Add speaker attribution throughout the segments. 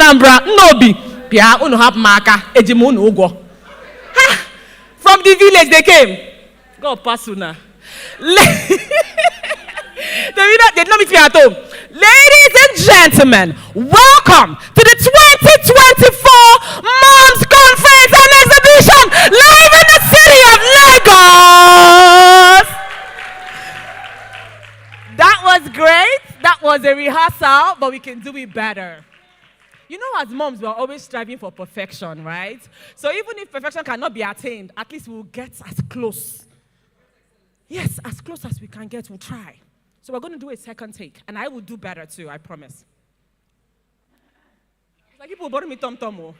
Speaker 1: Anambra, Nobi, Pia, Uno have Maka, Ejimun Ugo. From the village they came. Go Pasuna. They did not meet me at home. Ladies and gentlemen, welcome to the 2024 Moms Conference and Exhibition live in the city of Lagos. That was great. That was a rehearsal, but we can do it better. You know, as moms, we're always striving for perfection, right? So even if perfection cannot be attained, at least we'll get as close. Yes, as close as we can get, we'll try. So we're going to do a second take, and I will do better too, I promise. Like people borrow me tom-tom. People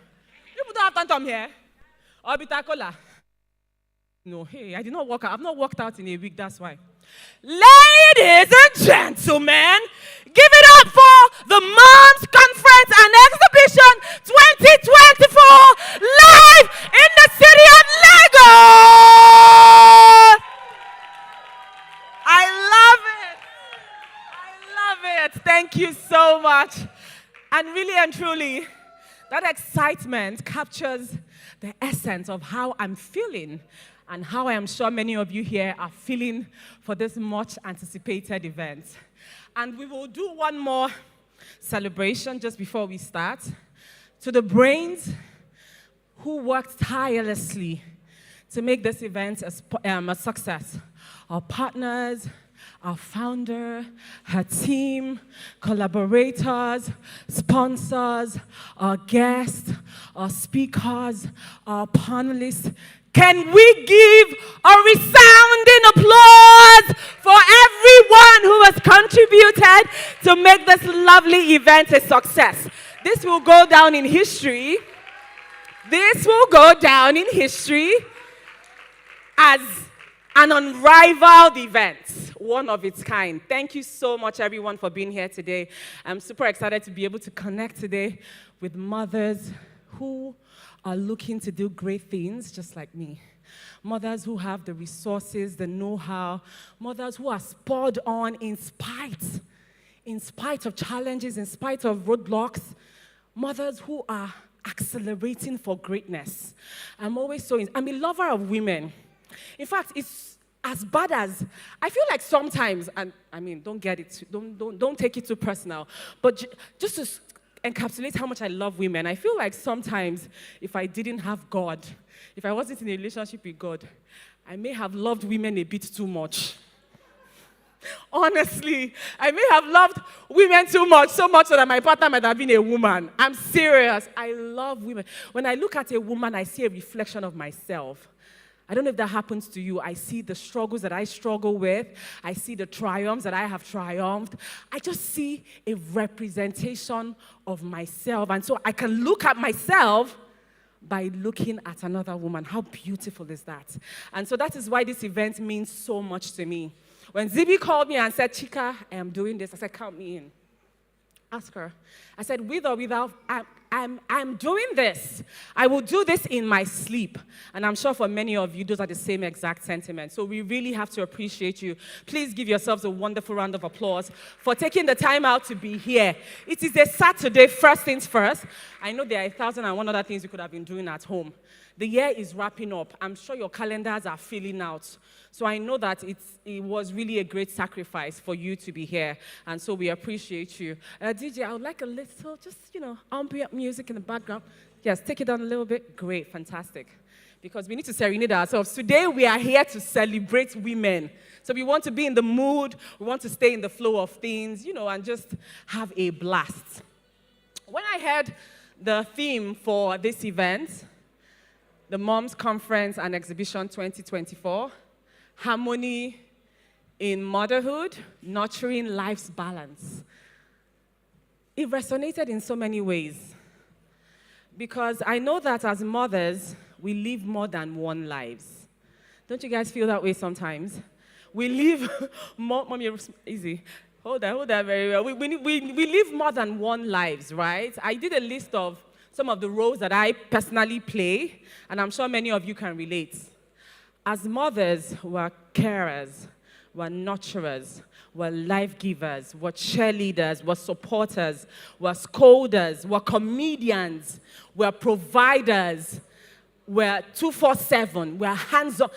Speaker 1: don't have tom-tom here. Or bitacola. No, hey, I did not walk out. I've not walked out in a week, that's why. Ladies and gentlemen, give it up for the Moms Conference and Exhibition 2024 live in the city of Lagos. I love it. I love it. Thank you so much. And really and truly, that excitement captures the essence of how I'm feeling and how I am sure many of you here are feeling for this much anticipated event. And we will do one more celebration just before we start. To the brains who worked tirelessly to make this event a success. Our partners, our founder, her team, collaborators, sponsors, our guests, our speakers, our panelists. Can we give a resounding applause for everyone who has contributed to make this lovely event a success? This will go down in history. This will go down in history as an unrivaled event, one of its kind. Thank you so much, everyone, for being here today. I'm super excited to be able to connect today with mothers who are looking to do great things just like me. Mothers who have the resources, the know-how. Mothers who are spurred on in spite of challenges, in spite of roadblocks. Mothers who are accelerating for greatness. I'm a lover of women. In fact, it's as bad as, I feel like sometimes, and I mean, don't take it too personal, but just to encapsulate how much I love women, I feel like sometimes if I didn't have God, if I wasn't in a relationship with God, I may have loved women a bit too much. Honestly, I may have loved women too much, so much so that my partner might have been a woman. I'm serious. I love women. When I look at a woman, I see a reflection of myself. I don't know if that happens to you. I see the struggles that I struggle with. I see the triumphs that I have triumphed. I just see a representation of myself. And so I can look at myself by looking at another woman. How beautiful is that? And so that is why this event means so much to me. When Zibi called me and said, Chika, I am doing this, I said, count me in. Ask her. I said, with or without, I'm doing this. I will do this in my sleep. And I'm sure for many of you, those are the same exact sentiments. So we really have to appreciate you. Please give yourselves a wonderful round of applause for taking the time out to be here. It is a Saturday, first things first. I know there are 1,001 other things you could have been doing at home. The year is wrapping up. I'm sure your calendars are filling out. So I know that it was really a great sacrifice for you to be here. And so we appreciate you. DJ, I would like a little, just, ambient music in the background. Yes, take it down a little bit. Great, fantastic. Because we need to serenade ourselves. Today we are here to celebrate women. So we want to be in the mood. We want to stay in the flow of things, and just have a blast. When I heard the theme for this event, the Moms Conference and Exhibition 2024, Harmony in Motherhood, Nurturing Life's Balance. It resonated in so many ways. Because I know that as mothers, we live more than one lives. Don't you guys feel that way sometimes? We live more, Mommy, easy. Hold that very well. We live more than one lives, right? I did a list of some of the roles that I personally play, and I'm sure many of you can relate. As mothers, we're carers, we're nurturers, we're life givers, we're cheerleaders, we're supporters, we're scolders, we're comedians, we're providers, we're 247, we're hands-on.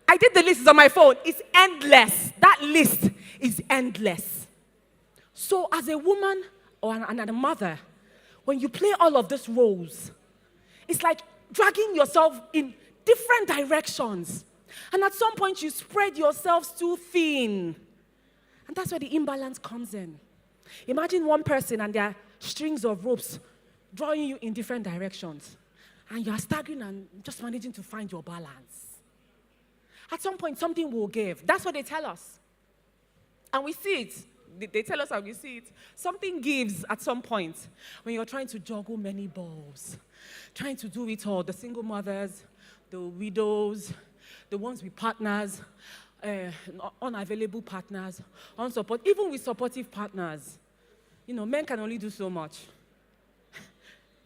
Speaker 1: I did the list on my phone. It's endless. That list is endless. So as a woman or a mother, when you play all of these roles, it's like dragging yourself in different directions. And at some point, you spread yourselves too thin. And that's where the imbalance comes in. Imagine one person and there are strings of ropes drawing you in different directions. And you are staggering and just managing to find your balance. At some point, something will give. That's what they tell us. And we see it. They tell us and we see it. Something gives at some point when you're trying to juggle many balls, trying to do it all. The single mothers, the widows, the ones with partners, unavailable partners, unsupport, even with supportive partners. You know, men can only do so much.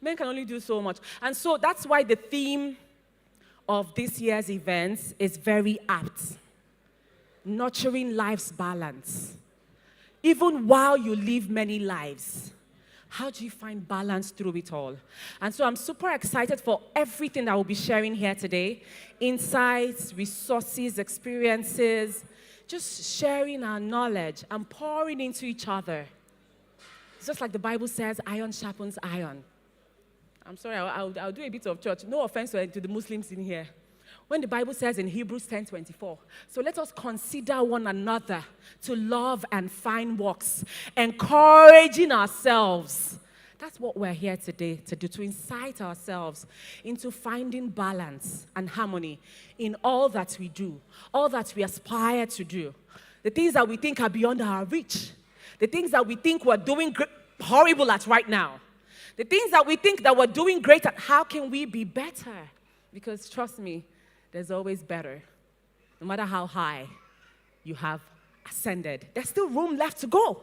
Speaker 1: Men can only do so much. And so that's why the theme of this year's events is very apt. Nurturing life's balance. Even while you live many lives, how do you find balance through it all? And so I'm super excited for everything that we'll be sharing here today. Insights, resources, experiences, just sharing our knowledge and pouring into each other. It's just like the Bible says, iron sharpens iron. I'm sorry, I'll do a bit of church. No offense to the Muslims in here. When the Bible says in Hebrews 10:24, so let us consider one another to love and fine works, encouraging ourselves. That's what we're here today to do, to incite ourselves into finding balance and harmony in all that we do, all that we aspire to do. The things that we think are beyond our reach, the things that we think we're doing horrible at right now, the things that we think that we're doing great at, how can we be better? Because trust me, there's always better. No matter how high you have ascended, there's still room left to go.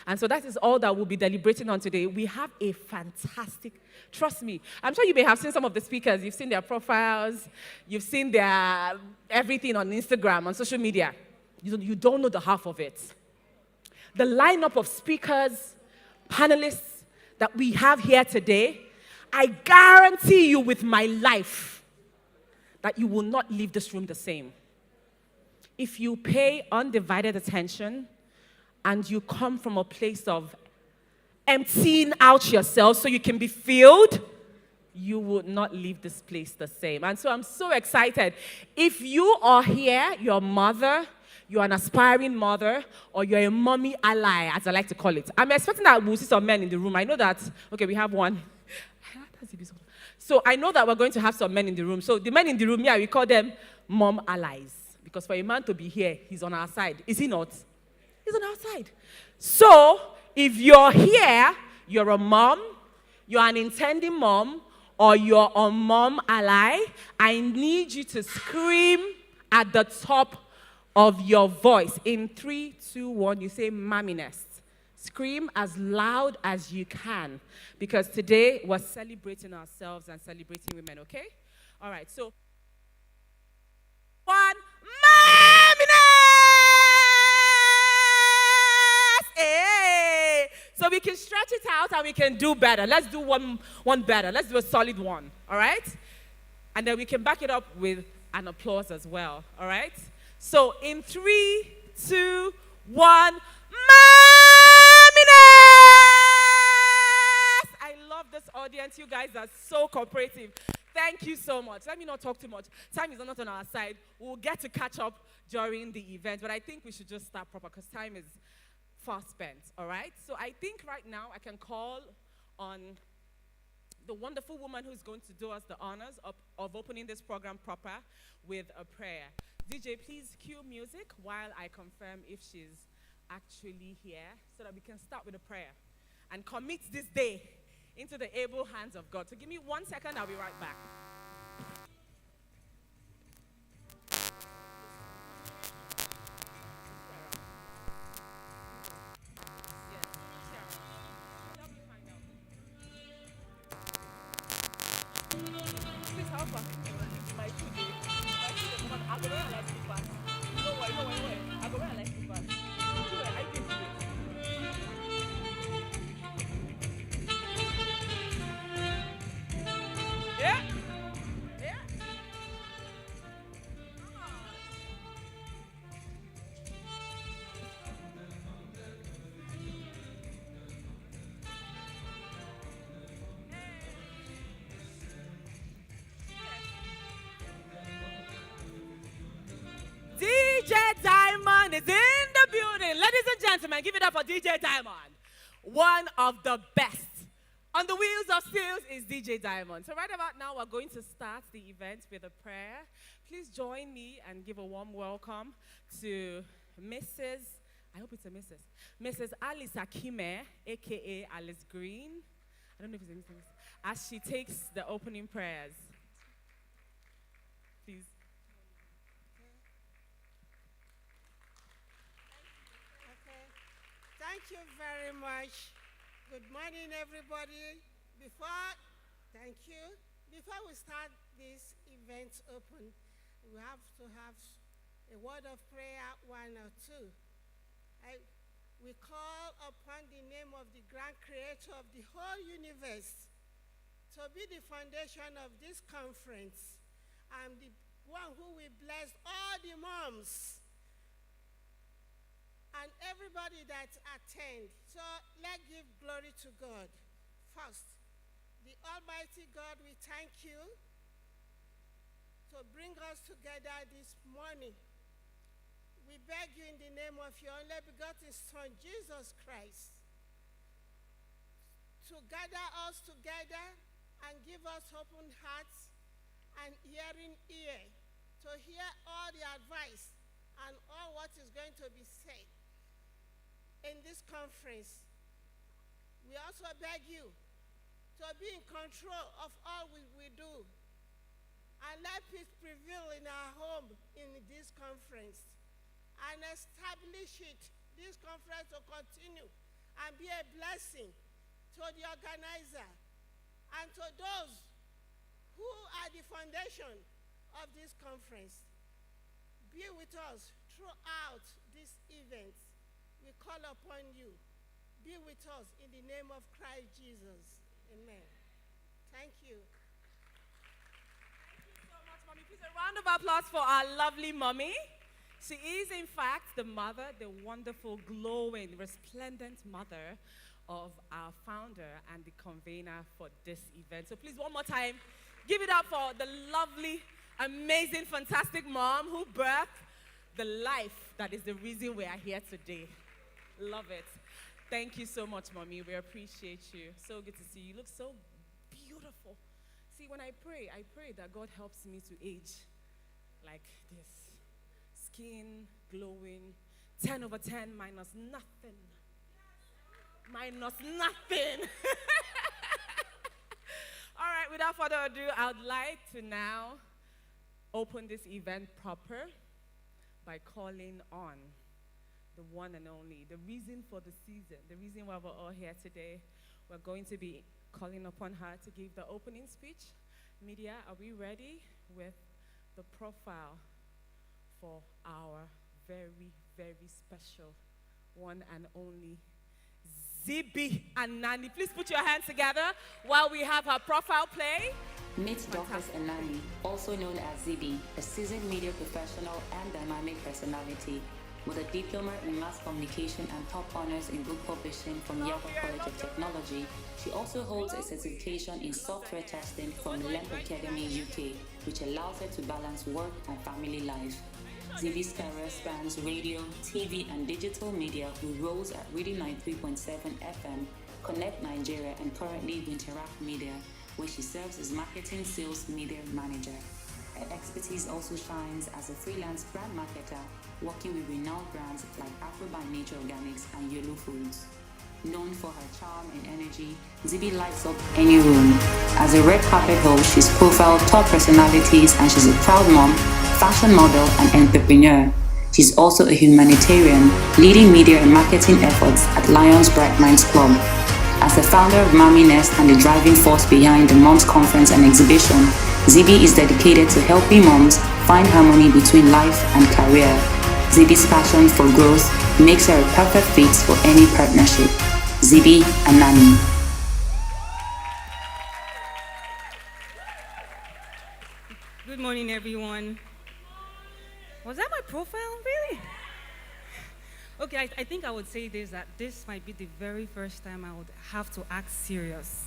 Speaker 1: And so that is all that we'll be deliberating on today. We have a fantastic, trust me, I'm sure you may have seen some of the speakers. You've seen their profiles. You've seen their everything on Instagram, on social media. You don't know the half of it. The lineup of speakers, panelists that we have here today, I guarantee you with my life that you will not leave this room the same. If you pay undivided attention and you come from a place of emptying out yourself so you can be filled, you would not leave this place the same. And so I'm so excited. If you are here, you're a mother, you're an aspiring mother, or you're a mommy ally, as I like to call it. I'm expecting that we'll see some men in the room. I know that, okay, we have one. So I know that we're going to have some men in the room. So the men in the room, yeah, we call them mom allies. Because for a man to be here, he's on our side. Is he not? He's on our side. So if you're here, you're a mom, you're an intending mom, or you're a mom ally, I need you to scream at the top of your voice. In 3, 2, 1, you say mamminess. Scream as loud as you can, because today we're celebrating ourselves and celebrating women, okay? All right, so one, mamminess! Hey! So we can stretch it out and we can do better. Let's do one better. Let's do a solid one, all right? And then we can back it up with an applause as well, all right? So in 3, 2, 1, I love this audience. You guys are so cooperative. Thank you so much. Let me not talk too much. Time is not on our side. We'll get to catch up during the event, but I think we should just start proper because time is fast spent, all right? So I think right now I can call on the wonderful woman who's going to do us the honors of opening this program proper with a prayer. DJ, please cue music while I confirm if she's actually here so that we can start with a prayer and commit this day into the able hands of God. So give me 1 second, I'll be right back. Please help us. My today. I'm going to let you back. Don't worry. gentlemen, give it up for DJ Diamond. One of the best. On the wheels of steel is DJ Diamond. So right about now, we're going to start the event with a prayer. Please join me and give a warm welcome to Mrs. I hope it's a Mrs. Alice Akime, a.k.a. Alice Green. I don't know if it's a Mrs. As she takes the opening prayers. Please.
Speaker 2: Okay. Thank you very much. Good morning, everybody. Thank you. Before we start this event open, we have to have a word of prayer, one or two. We call upon the name of the grand creator of the whole universe to be the foundation of this conference. I'm the one who will bless all the moms and everybody that attend. So let's give glory to God. First, the Almighty God, we thank you to bring us together this morning. We beg you in the name of your only begotten Son, Jesus Christ, to gather us together and give us open hearts and hearing ear to hear all the advice and all what is going to be said in this conference. We also beg you to be in control of all we do and let peace prevail in our home in this conference and establish it, this conference to continue and be a blessing to the organizer and to those who are the foundation of this conference. Be with us throughout this event. We call upon you. Be with us in the name of Christ Jesus. Amen. Thank you.
Speaker 1: Thank you so much, Mommy. Please, a round of applause for our lovely Mommy. She is, in fact, the mother, the wonderful, glowing, resplendent mother of our founder and the convener for this event. So please, one more time, give it up for the lovely, amazing, fantastic mom who birthed the life that is the reason we are here today. Love it. Thank you so much, Mommy. We appreciate you. So good to see you. You look so beautiful. See, when I pray that God helps me to age like this. Skin glowing, 10 over 10 minus nothing. Minus nothing. All right, without further ado, I would like to now open this event proper by calling on the one and only, the reason for the season, the reason why we're all here today. We're going to be calling upon her to give the opening speech. Media, are we ready with the profile for our very, very special one and only Zibi and Nani? Please put your hands together while we have her profile play.
Speaker 3: Meet Dorcas Enani, also known as Zibi, a seasoned media professional and dynamic personality. With a diploma in mass communication and top honors in book publishing from Yale College of Technology, she also holds a certification in software testing from Lemp Academy UK, which allows her to balance work and family life. Zibi's career spans radio, TV, and digital media with roles at Reading 93.7 FM, Connect Nigeria, and currently Interact Media, where she serves as marketing sales media manager. Her expertise also shines as a freelance brand marketer, working with renowned brands like Afro by Nature Organics and Yellow Foods. Known for her charm and energy, Zibi lights up any room. As a red carpet host, she's profiled top personalities and she's a proud mom, fashion model, and entrepreneur. She's also a humanitarian, leading media and marketing efforts at Lions Bright Minds Club. As the founder of Mammy Nest and the driving force behind the Moms Conference and Exhibition, Zibi is dedicated to helping moms find harmony between life and career. Zibi's passion for growth makes her a perfect fit for any partnership. Zibi and Nani.
Speaker 4: Good morning, everyone. Was that my profile, really? Okay, I think I would say this, that this might be the very first time I would have to act serious.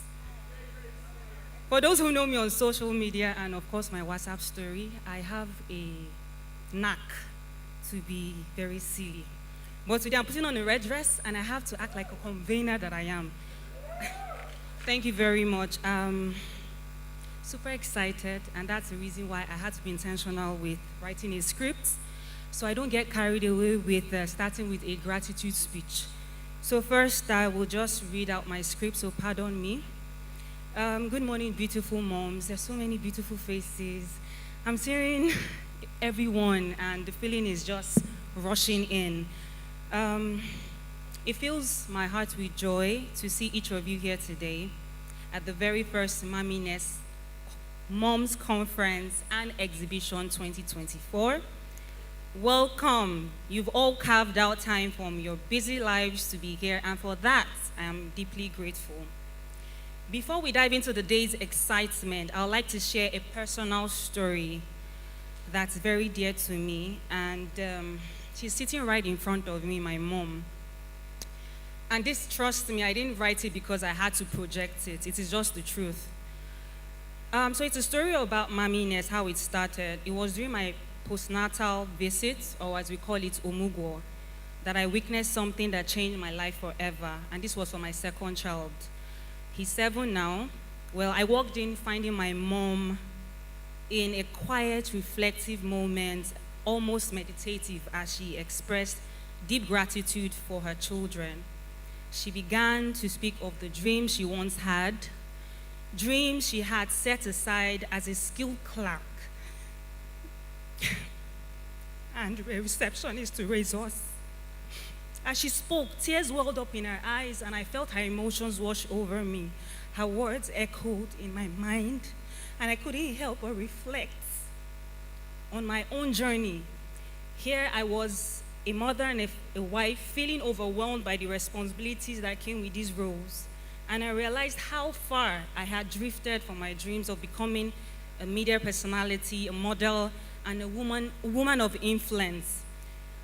Speaker 4: For those who know me on social media and, of course, my WhatsApp story, I have a knack to be very silly. But today I'm putting on a red dress and I have to act like a convener that I am. Thank you very much. Super excited, and that's the reason why I had to be intentional with writing a script so I don't get carried away with starting with a gratitude speech. So first, I will just read out my script, so pardon me. Good morning, beautiful moms. There's so many beautiful faces. I'm seeing everyone, and the feeling is just rushing in. It fills my heart with joy to see each of you here today at the very first Mamminess Moms Conference and Exhibition 2024. Welcome. You've all carved out time from your busy lives to be here, and for that, I am deeply grateful. Before we dive into the day's excitement, I would like to share a personal story that's very dear to me, and she's sitting right in front of me, my mom. And this, trust me, I didn't write it because I had to project it. It is just the truth. So it's a story about Mamminess, how it started. It was during my postnatal visit, or as we call it, Omugwo, that I witnessed something that changed my life forever. And this was for my second child. He's 7 now. Well, I walked in finding my mom in a quiet, reflective moment, almost meditative, as she expressed deep gratitude for her children. She began to speak of the dreams she once had, dreams she had set aside as a skilled clerk and a receptionist to raise us. As she spoke, tears welled up in her eyes, and I felt her emotions wash over me. Her words echoed in my mind, and I couldn't help but reflect on my own journey. Here I was, a mother and a wife, feeling overwhelmed by the responsibilities that came with these roles. And I realized how far I had drifted from my dreams of becoming a media personality, a model, and a woman of influence.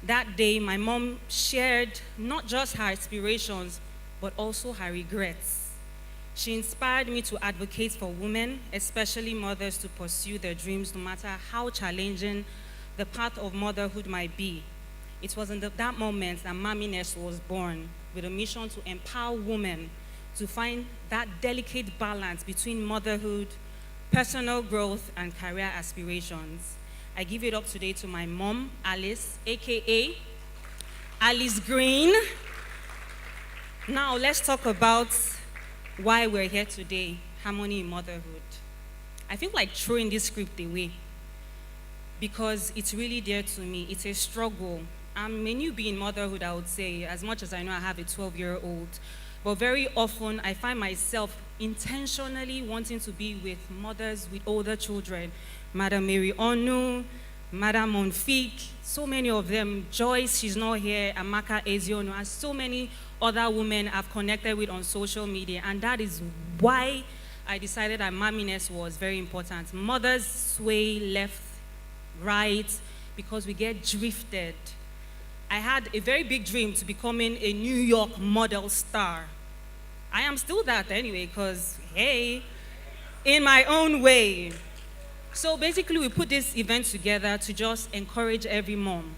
Speaker 4: That day, my mom shared not just her aspirations, but also her regrets. She inspired me to advocate for women, especially mothers, to pursue their dreams no matter how challenging the path of motherhood might be. It was in that moment that Mamminess was born, with a mission to empower women to find that delicate balance between motherhood, personal growth, and career aspirations. I give it up today to my mom, Alice, AKA Alice Green. Now let's talk about why we're here today, Harmony in Motherhood. I feel like throwing this script away because it's really dear to me. It's a struggle. I'm a newbie in motherhood, I would say, as much as I know I have a 12-year-old. But very often, I find myself intentionally wanting to be with mothers with older children. Madam Mary Onu, Madam Monfik, so many of them. Joyce, she's not here, Amaka Eziono, and so many other women I've connected with on social media. And that is why I decided that Mamminess was very important. Mothers sway left, right, because we get drifted. I had a very big dream to becoming a New York model star. I am still that anyway, because, hey, in my own way. So basically, we put this event together to just encourage every mom.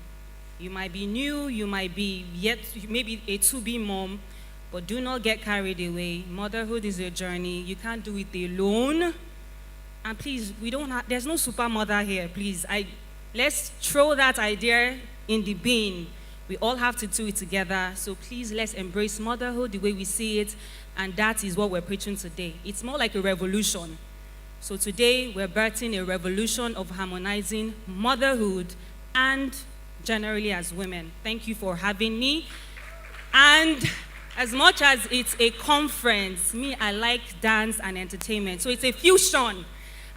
Speaker 4: You might be new, you might be maybe a to-be mom, but do not get carried away. Motherhood is a journey. You can't do it alone. And please, there's no super mother here, please. Let's throw that idea in the bin. We all have to do it together. So please, let's embrace motherhood the way we see it. And that is what we're preaching today. It's more like a revolution. So today, we're birthing a revolution of harmonizing motherhood and generally as women. Thank you for having me. And as much as it's a conference, I like dance and entertainment. So it's a fusion.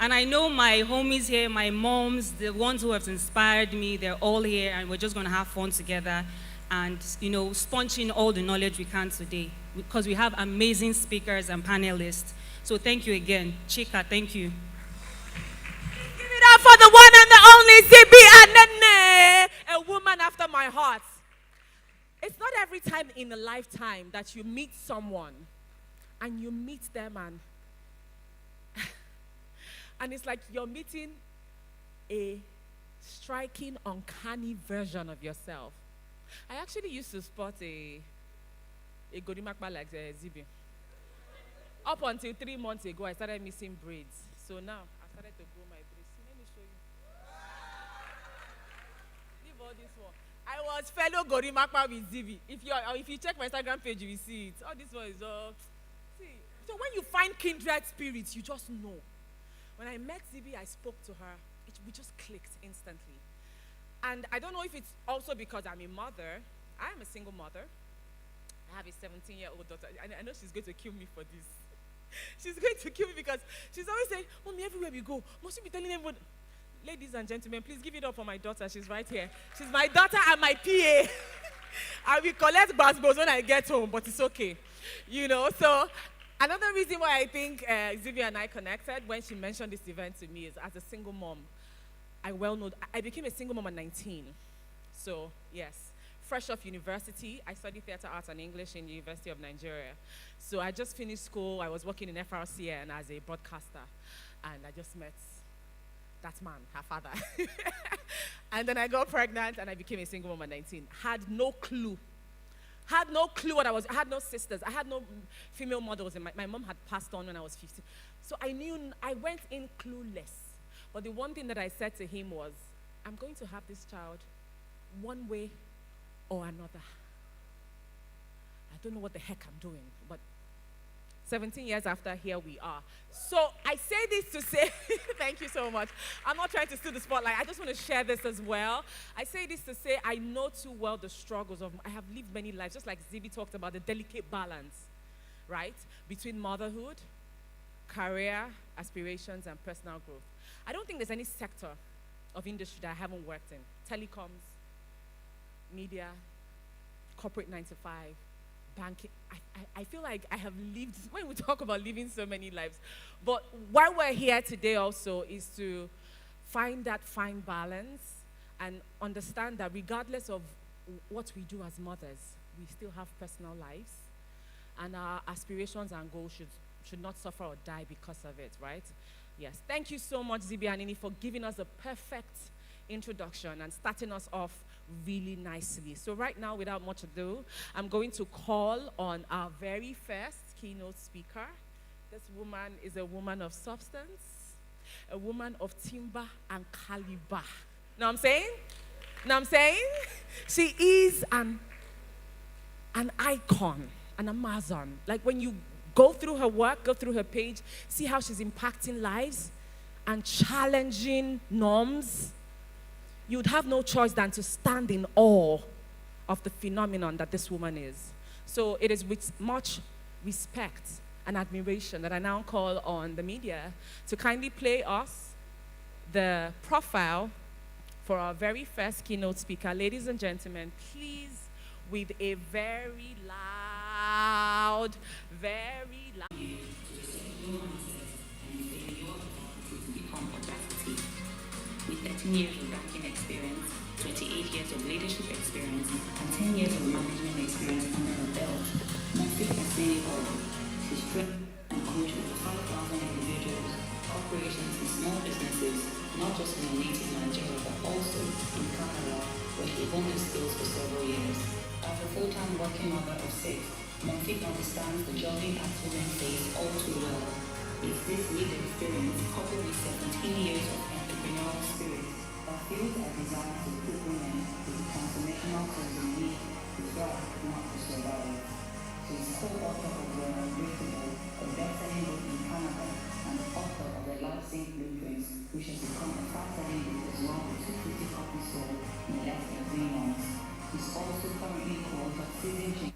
Speaker 4: And I know my homies here, my moms, the ones who have inspired me, they're all here, and we're just going to have fun together and, sponge in all the knowledge we can today, because we have amazing speakers and panelists. So thank you again. Chika, thank you.
Speaker 1: Give it up for the one and the only Zibi Anene, a woman after my heart. It's not every time in a lifetime that you meet someone and you meet them and it's like you're meeting a striking, uncanny version of yourself. I actually used to spot a Gorimakpa like Zibi. Up until 3 months ago, I started missing braids. So now, I started to grow my braids. See, let me show you. Leave all this one. I was fellow Gorimakpa with Zibi. If you check my Instagram page, you will see it. All this one is all. See. So when you find kindred spirits, you just know. When I met Zibi, I spoke to her. We just clicked instantly. And I don't know if it's also because I'm a mother. I am a single mother. I have a 17-year-old daughter. I know she's going to kill me for this. She's going to kill me because she's always saying, Mommy, everywhere we go, must you be telling everyone? Ladies and gentlemen, please give it up for my daughter. She's right here. She's my daughter and my PA. I will collect basbos when I get home, but it's okay. You know, so another reason why I think Zivia and I connected when she mentioned this event to me is as a single mom. I became a single mom at 19. So, yes. Fresh off university, I studied theater arts and English in the University of Nigeria. So I just finished school. I was working in FRCN as a broadcaster. And I just met that man, her father. And then I got pregnant and I became a single mom at 19. Had no clue. Had no clue what I was. I had no sisters. I had no female models. And my mom had passed on when I was 15. So I went in clueless. But the one thing that I said to him was, I'm going to have this child one way or another. I don't know what the heck I'm doing, but 17 years after, here we are. So I say this to say, thank you so much. I'm not trying to steal the spotlight. I just want to share this as well. I say this to say I know too well the struggles I have lived many lives, just like Zibi talked about, the delicate balance, right, between motherhood, career, aspirations, and personal growth. I don't think there's any sector of industry that I haven't worked in. Telecoms, media, corporate 9 to 5, banking. I feel like I have lived, when we talk about living so many lives, but why we're here today also is to find that fine balance and understand that regardless of what we do as mothers, we still have personal lives, and our aspirations and goals should not suffer or die because of it, right? Yes. Thank you so much, Zibi and Nini, for giving us a perfect introduction and starting us off really nicely. So right now, without much ado, I'm going to call on our very first keynote speaker. This woman is a woman of substance, a woman of timber and caliber. Know what I'm saying? Know what I'm saying? She is an icon, an Amazon. Like when you go through her work, go through her page, see how she's impacting lives and challenging norms, you'd have no choice than to stand in awe of the phenomenon that this woman is. So it is with much respect and admiration that I now call on the media to kindly play us the profile for our very first keynote speaker. Ladies and gentlemen, please, with a very loud,
Speaker 3: With 13 years of banking experience, 28 years of leadership experience, and 10 years of management experience under her belt, Mammy has seen it all. She's trained and coached over 5,000 individuals, operations in small businesses, not just in her native Nigeria, but also in Canada, where she honed her skills for several years. As a full-time working mother of 6, Mammy understands the journey that women face all too well. It's this lived experience, coupled with 17 years of entrepreneurial spirit, that fuels our desire to put women with the transformational tools they need to thrive, not to survive. She is co-author of The Unbreakable, a best-selling book in Canada, and the author of The Life Sync Blueprints, which has become a fast-selling book as well with 250 copies sold in less than 3 months. She's also currently co-author season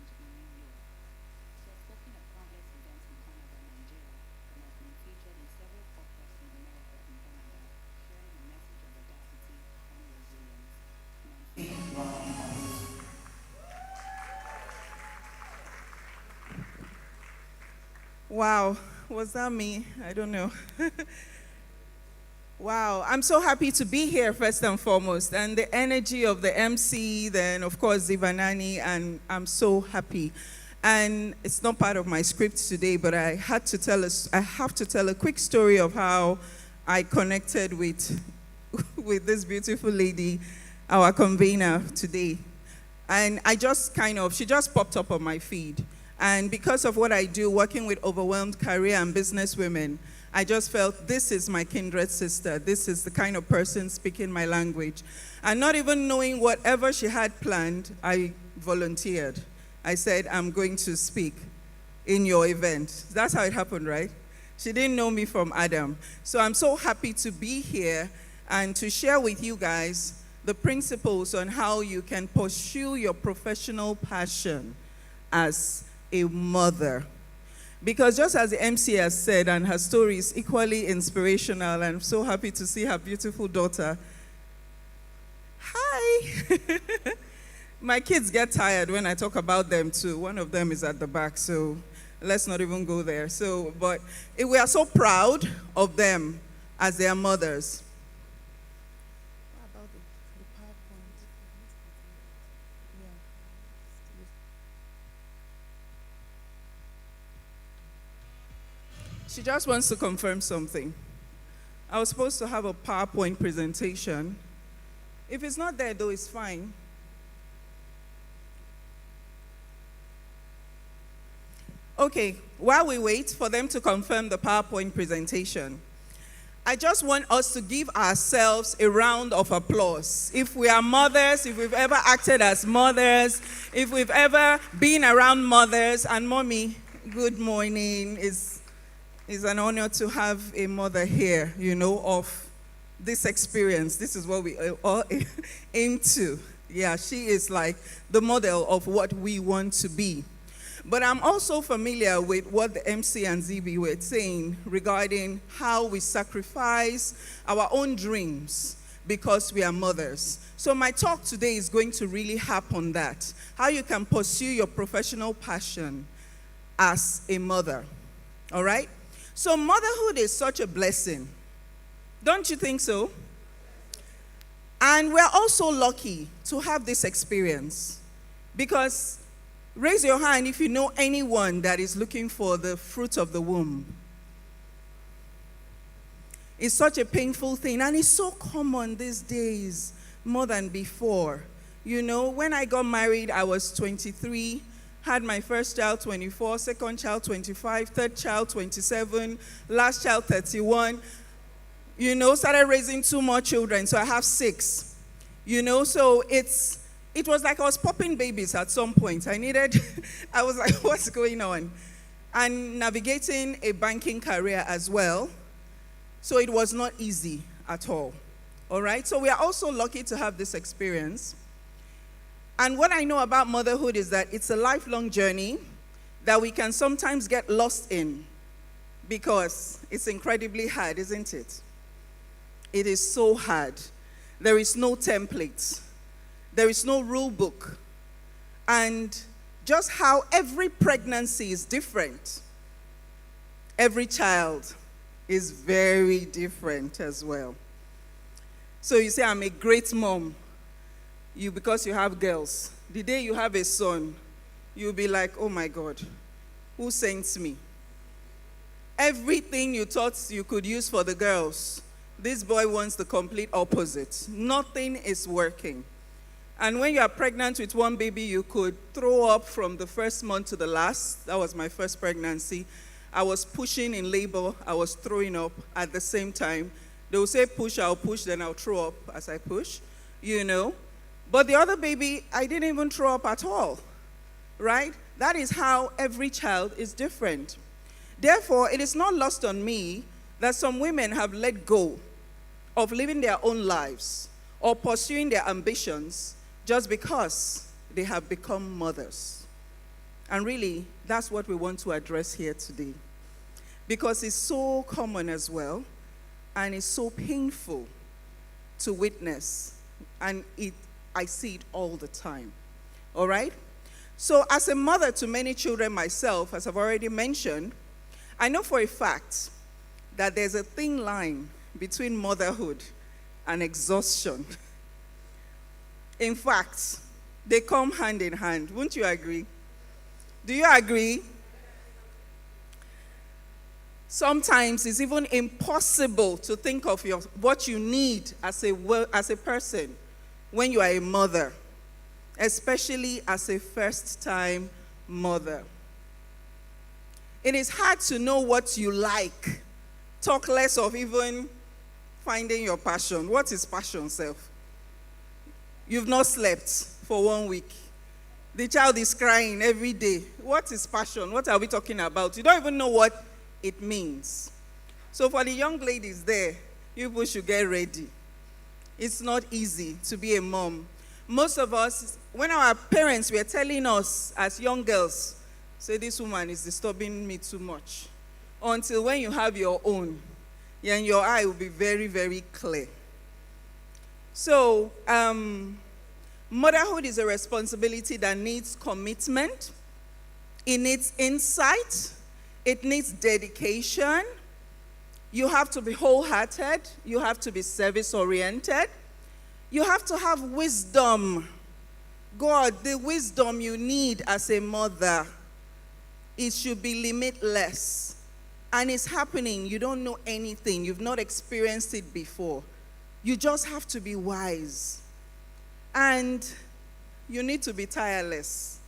Speaker 5: Wow, was that me? I don't know. Wow, I'm so happy to be here first and foremost, and the energy of the MC, then of course Zivanani, and I'm so happy. And it's not part of my script today, but I have to tell a quick story of how I connected with this beautiful lady, our convener today. And she just popped up on my feed. And because of what I do, working with overwhelmed career and business women, I just felt this is my kindred sister. This is the kind of person speaking my language. And not even knowing whatever she had planned, I volunteered. I said, I'm going to speak in your event. That's how it happened, right? She didn't know me from Adam. So I'm so happy to be here and to share with you guys the principles on how you can pursue your professional passion as a mother. Because just as the MC has said, and her story is equally inspirational, I'm so happy to see her beautiful daughter. Hi! My kids get tired when I talk about them too. One of them is at the back, so let's not even go there. But we are so proud of them as their mothers. What about the PowerPoint? She just wants to confirm something. I was supposed to have a PowerPoint presentation. If it's not there, though, it's fine. Okay, while we wait for them to confirm the PowerPoint presentation, I just want us to give ourselves a round of applause. If we are mothers, if we've ever acted as mothers, if we've ever been around mothers, and Mommy, good morning. It's an honor to have a mother here, of this experience. This is what we are all into. Yeah, she is like the model of what we want to be. But I'm also familiar with what the MC and ZB were saying regarding how we sacrifice our own dreams because we are mothers. So my talk today is going to really harp on that, how you can pursue your professional passion as a mother, all right? So motherhood is such a blessing. Don't you think so? And we're also lucky to have this experience because raise your hand if you know anyone that is looking for the fruit of the womb. It's such a painful thing, and it's so common these days, more than before. When I got married, I was 23, had my first child 24, second child 25, third child 27, last child 31. Started raising 2 more children, so I have 6. So it was like I was popping babies at some point. I was like, what's going on? And navigating a banking career as well. So it was not easy at all. All right? So we are also lucky to have this experience. And what I know about motherhood is that it's a lifelong journey that we can sometimes get lost in because it's incredibly hard, isn't it? It is so hard. There is no template. There is no rule book. And just how every pregnancy is different. Every child is very different as well. So you say, I'm a great mom. Because you have girls. The day you have a son, you'll be like, oh my God, who sent me? Everything you thought you could use for the girls, this boy wants the complete opposite. Nothing is working. And when you are pregnant with one baby, you could throw up from the first month to the last. That was my first pregnancy. I was pushing in labor. I was throwing up at the same time. They will say push, I'll push, then I'll throw up as I push, But the other baby, I didn't even throw up at all, right? That is how every child is different. Therefore, it is not lost on me that some women have let go of living their own lives or pursuing their ambitions just because they have become mothers. And really, that's what we want to address here today. Because it's so common as well, and it's so painful to witness, and I see it all the time. All right? So as a mother to many children myself, as I've already mentioned, I know for a fact that there's a thin line between motherhood and exhaustion. In fact, they come hand in hand. Wouldn't you agree? Do you agree? Sometimes it's even impossible to think of what you need as a person when you are a mother. especially as a first-time mother. It is hard to know what you like. Talk less of even finding your passion. What is passion, self? You've not slept for 1 week. The child is crying every day. What is passion? What are we talking about? You don't even know what it means. So for the young ladies there, you people should get ready. It's not easy to be a mom. Most of us, when our parents were telling us as young girls, say this woman is disturbing me too much. Until when you have your own, and your eye will be very, very clear. So, motherhood is a responsibility that needs commitment. It needs insight. It needs dedication. You have to be wholehearted. You have to be service-oriented. You have to have wisdom. God, the wisdom you need as a mother, it should be limitless. And it's happening. You don't know anything. You've not experienced it before. You just have to be wise. And you need to be tireless.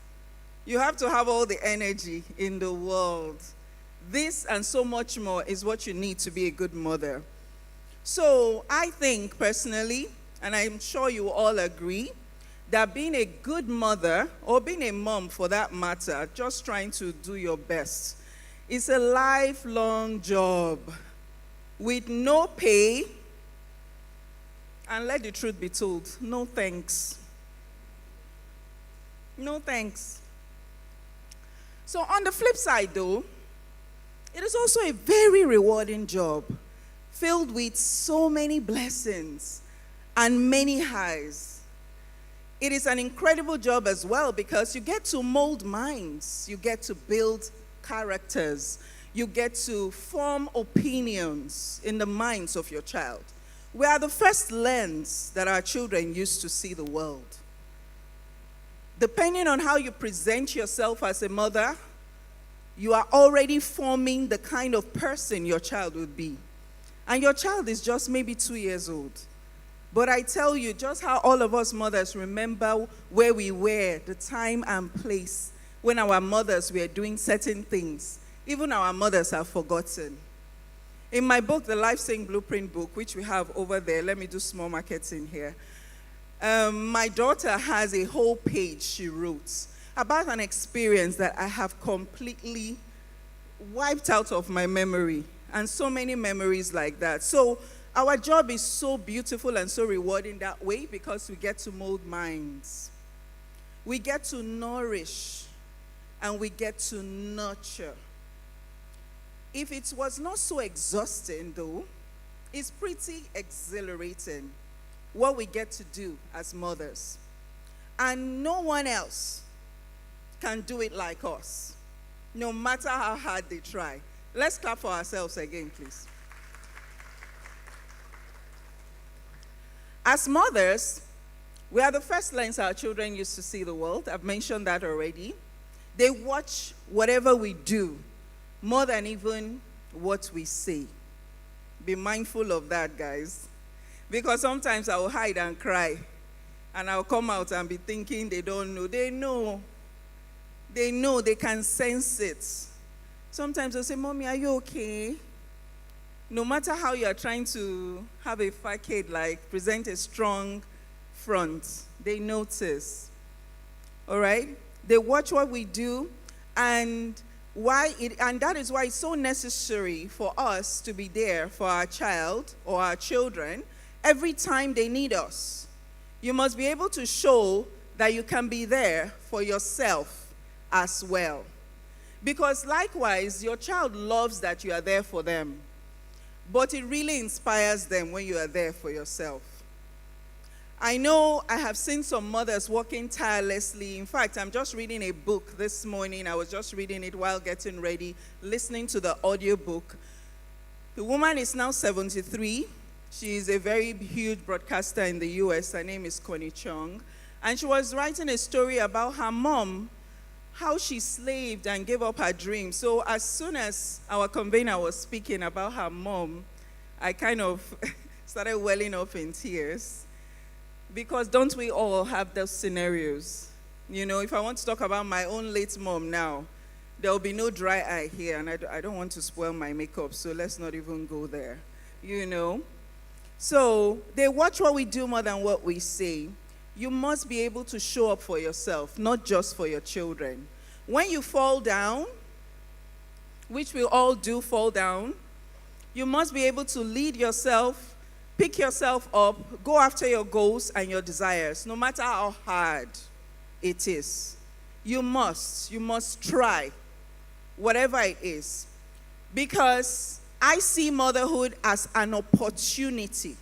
Speaker 5: You have to have all the energy in the world. This and so much more is what you need to be a good mother. So I think personally, and I'm sure you all agree, that being a good mother, or being a mom for that matter, just trying to do your best, is a lifelong job with no pay, and let the truth be told, no thanks. No thanks. So on the flip side though, it is also a very rewarding job, filled with so many blessings and many highs. It is an incredible job as well because you get to mold minds, you get to build characters, you get to form opinions in the minds of your child. We are the first lens that our children use to see the world. Depending on how you present yourself as a mother, you are already forming the kind of person your child would be. And your child is just maybe 2 years old. But I tell you, just how all of us mothers remember where we were, the time and place when our mothers were doing certain things. Even our mothers have forgotten. In my book, the Life Saying Blueprint book, which we have over there, let me do small marketing here. My daughter has a whole page she wrote about an experience that I have completely wiped out of my memory, and so many memories like that. So our job is so beautiful and so rewarding that way because we get to mold minds. We get to nourish and we get to nurture. If it was not so exhausting though, it's pretty exhilarating what we get to do as mothers. And no one else can do it like us, no matter how hard they try. Let's clap for ourselves again, please. As mothers, we are the first lens our children use to see the world. I've mentioned that already. They watch whatever we do more than even what we say. Be mindful of that, guys. Because sometimes I will hide and cry. And I'll come out and be thinking they don't know. They know. They know. They can sense it. Sometimes they'll say, Mommy, are you okay? No matter how you're trying to have a facade, like present a strong front, they notice. All right? They watch what we do, and that is why it's so necessary for us to be there for our child or our children every time they need us. You must be able to show that you can be there for yourself as well. Because likewise, your child loves that you are there for them. But it really inspires them when you are there for yourself. I know I have seen some mothers working tirelessly. In fact, I'm just reading a book this morning. I was just reading it while getting ready, listening to the audiobook. The woman is now 73. She is a very huge broadcaster in the US. Her name is Connie Chung. And she was writing a story about her mom, how she slaved and gave up her dream. So as soon as our convener was speaking about her mom, I kind of started welling up in tears. Because don't we all have those scenarios? You know, if I want to talk about my own late mom now, there will be no dry eye here, and I don't want to spoil my makeup, so let's not even go there, you know. So they watch what we do more than what we say. You must be able to show up for yourself, not just for your children. When you fall down, which we all do fall down, you must be able to lead yourself, pick yourself up, go after your goals and your desires, no matter how hard it is. You must try, whatever it is. Because I see motherhood as an opportunity,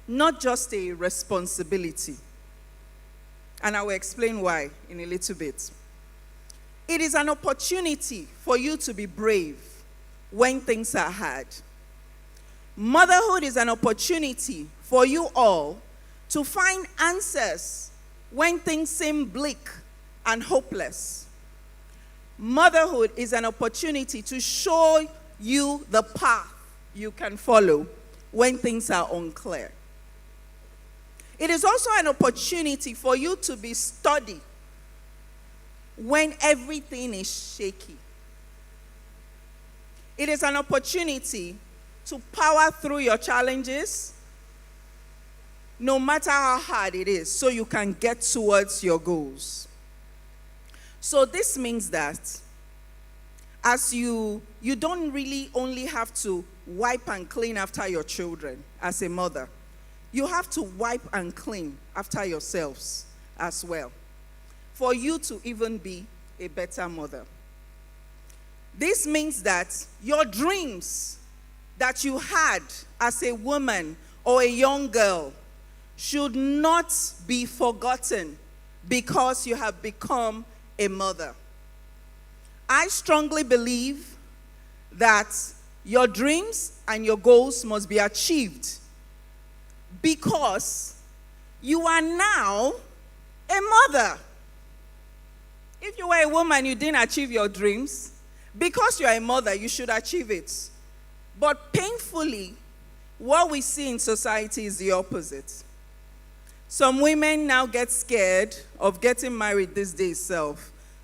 Speaker 5: not just a responsibility. And I will explain why in a little bit. It is an opportunity for you to be brave when things are hard. Motherhood is an opportunity for you all to find answers when things seem bleak and hopeless. Motherhood is an opportunity to show you the path you can follow when things are unclear. It is also an opportunity for you to be sturdy when everything is shaky. It is an opportunity to power through your challenges, no matter how hard it is, so you can get towards your goals. So this means that as you don't really only have to wipe and clean after your children as a mother, you have to wipe and clean after yourselves as well, for you to even be a better mother. This means that your dreams that you had as a woman or a young girl should not be forgotten because you have become a mother. I strongly believe that your dreams and your goals must be achieved because you are now a mother. If you were a woman, you didn't achieve your dreams. Because you are a mother, you should achieve it. But painfully, what we see in society is the opposite. Some women now get scared of getting married these days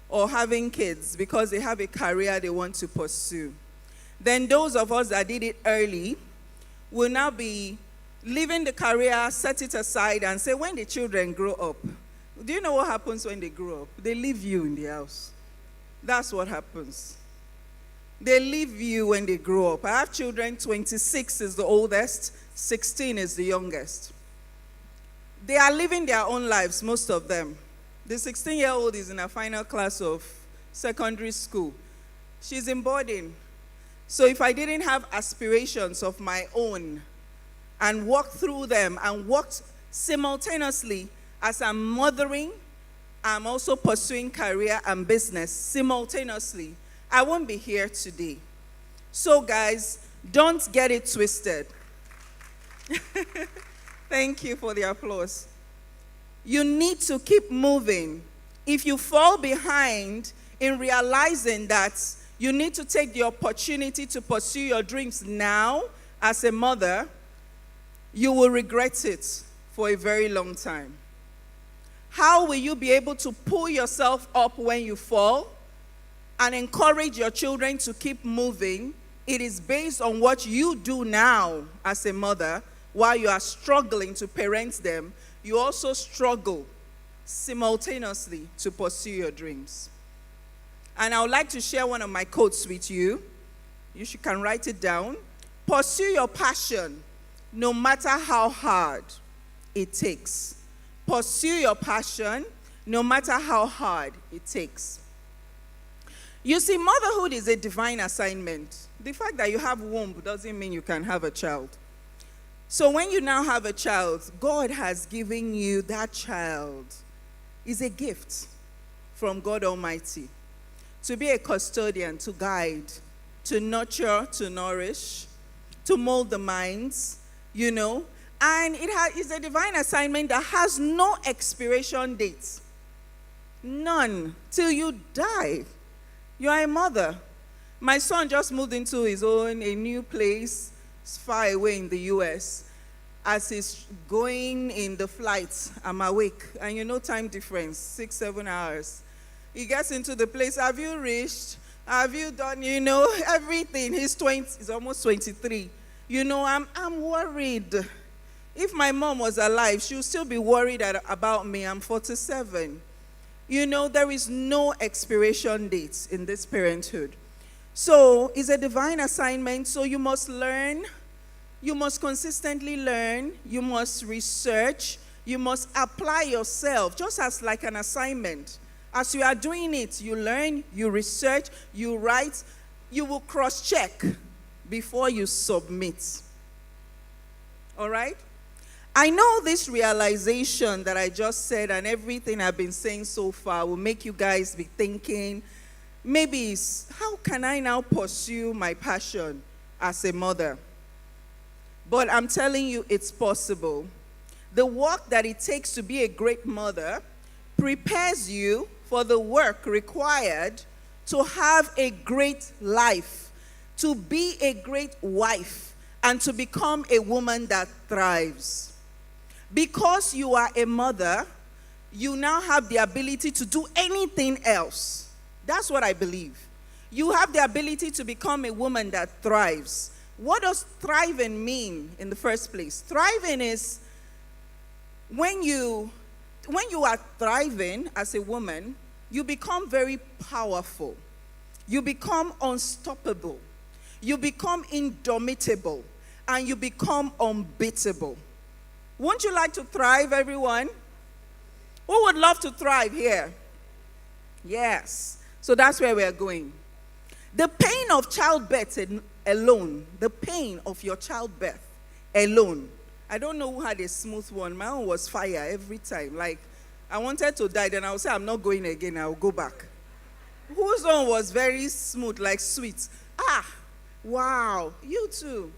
Speaker 5: or having kids because they have a career they want to pursue. Then those of us that did it early will now be leaving the career, set it aside, and say, when the children grow up, do you know what happens when they grow up? They leave you in the house. That's what happens. They leave you when they grow up. I have children, 26 is the oldest, 16 is the youngest. They are living their own lives, most of them. The 16-year-old is in a final class of secondary school. She's in boarding. So if I didn't have aspirations of my own and walked through them and worked simultaneously as I'm mothering, I'm also pursuing career and business simultaneously, I won't be here today. So guys, don't get it twisted. Thank you for the applause. You need to keep moving. If you fall behind in realizing that you need to take the opportunity to pursue your dreams now as a mother, you will regret it for a very long time. How will you be able to pull yourself up when you fall and encourage your children to keep moving? It is based on what you do now as a mother. While you are struggling to parent them, you also struggle simultaneously to pursue your dreams. And I would like to share one of my quotes with you. You can write it down. Pursue your passion, no matter how hard it takes. Pursue your passion, no matter how hard it takes. You see, motherhood is a divine assignment. The fact that you have a womb doesn't mean you can have a child. So when you now have a child, God has given you that child. It's a gift from God Almighty to be a custodian, to guide, to nurture, to nourish, to mold the minds, you know. And it's a divine assignment that has no expiration date. None. Till you die. You are a mother. My son just moved into his own, a new place. It's far away in the US. as he's going in the flight, I'm awake. And you know time difference, 6, 7 hours. He gets into the place, have you reached? Have you done, everything? He's almost 23. I'm worried. If my mom was alive, she would still be worried about me. I'm 47. There is no expiration date in this parenthood. So it's a divine assignment, so you must learn. You must consistently learn. You must research. You must apply yourself, just as like an assignment. As you are doing it, you learn, you research, you write, you will cross-check before you submit. All right? I know this realization that I just said and everything I've been saying so far will make you guys be thinking, maybe it's, how can I now pursue my passion as a mother? But I'm telling you, it's possible. The work that it takes to be a great mother prepares you for the work required to have a great life, to be a great wife, and to become a woman that thrives. Because you are a mother, you now have the ability to do anything else. That's what I believe. You have the ability to become a woman that thrives. What does thriving mean in the first place? Thriving is when you are thriving as a woman, you become very powerful. You become unstoppable. You become indomitable. And you become unbeatable. Won't you like to thrive, everyone? Who would love to thrive here? Yes. So that's where we're going. The pain of childbirth alone, the pain of your childbirth alone. I don't know who had a smooth one. My own was fire every time. Like, I wanted to die, then I would say, I'm not going again, I'll go back. Whose one was very smooth, like sweet? Wow. You too.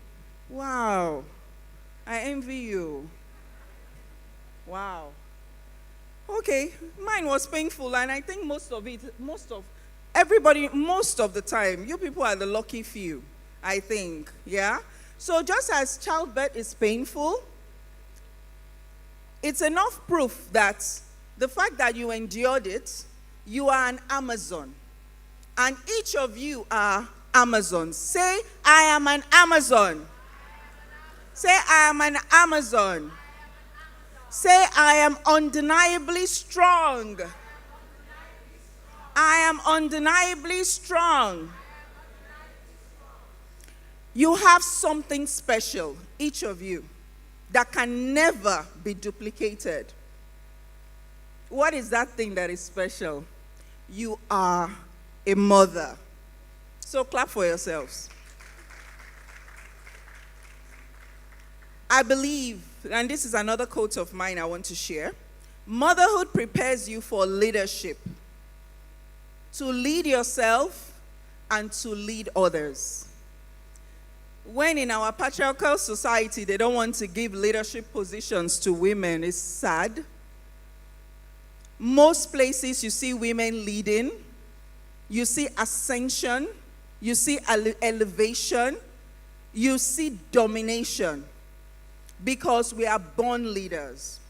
Speaker 5: Wow. I envy you. Wow. Okay, mine was painful, and I think most of the time, you people are the lucky few, I think, yeah? So just as childbirth is painful, it's enough proof that the fact that you endured it, you are an Amazon. And each of you are Amazons. Say, I am an Amazon. Say, I am an Amazon. Say, I am undeniably strong. I am undeniably strong. You have something special, each of you, that can never be duplicated. What is that thing that is special? You are a mother. So clap for yourselves. I believe, and this is another quote of mine I want to share, motherhood prepares you for leadership, to lead yourself and to lead others. When in our patriarchal society they don't want to give leadership positions to women, it's sad. Most places you see women leading, you see ascension, you see elevation, you see domination. Because we are born leaders.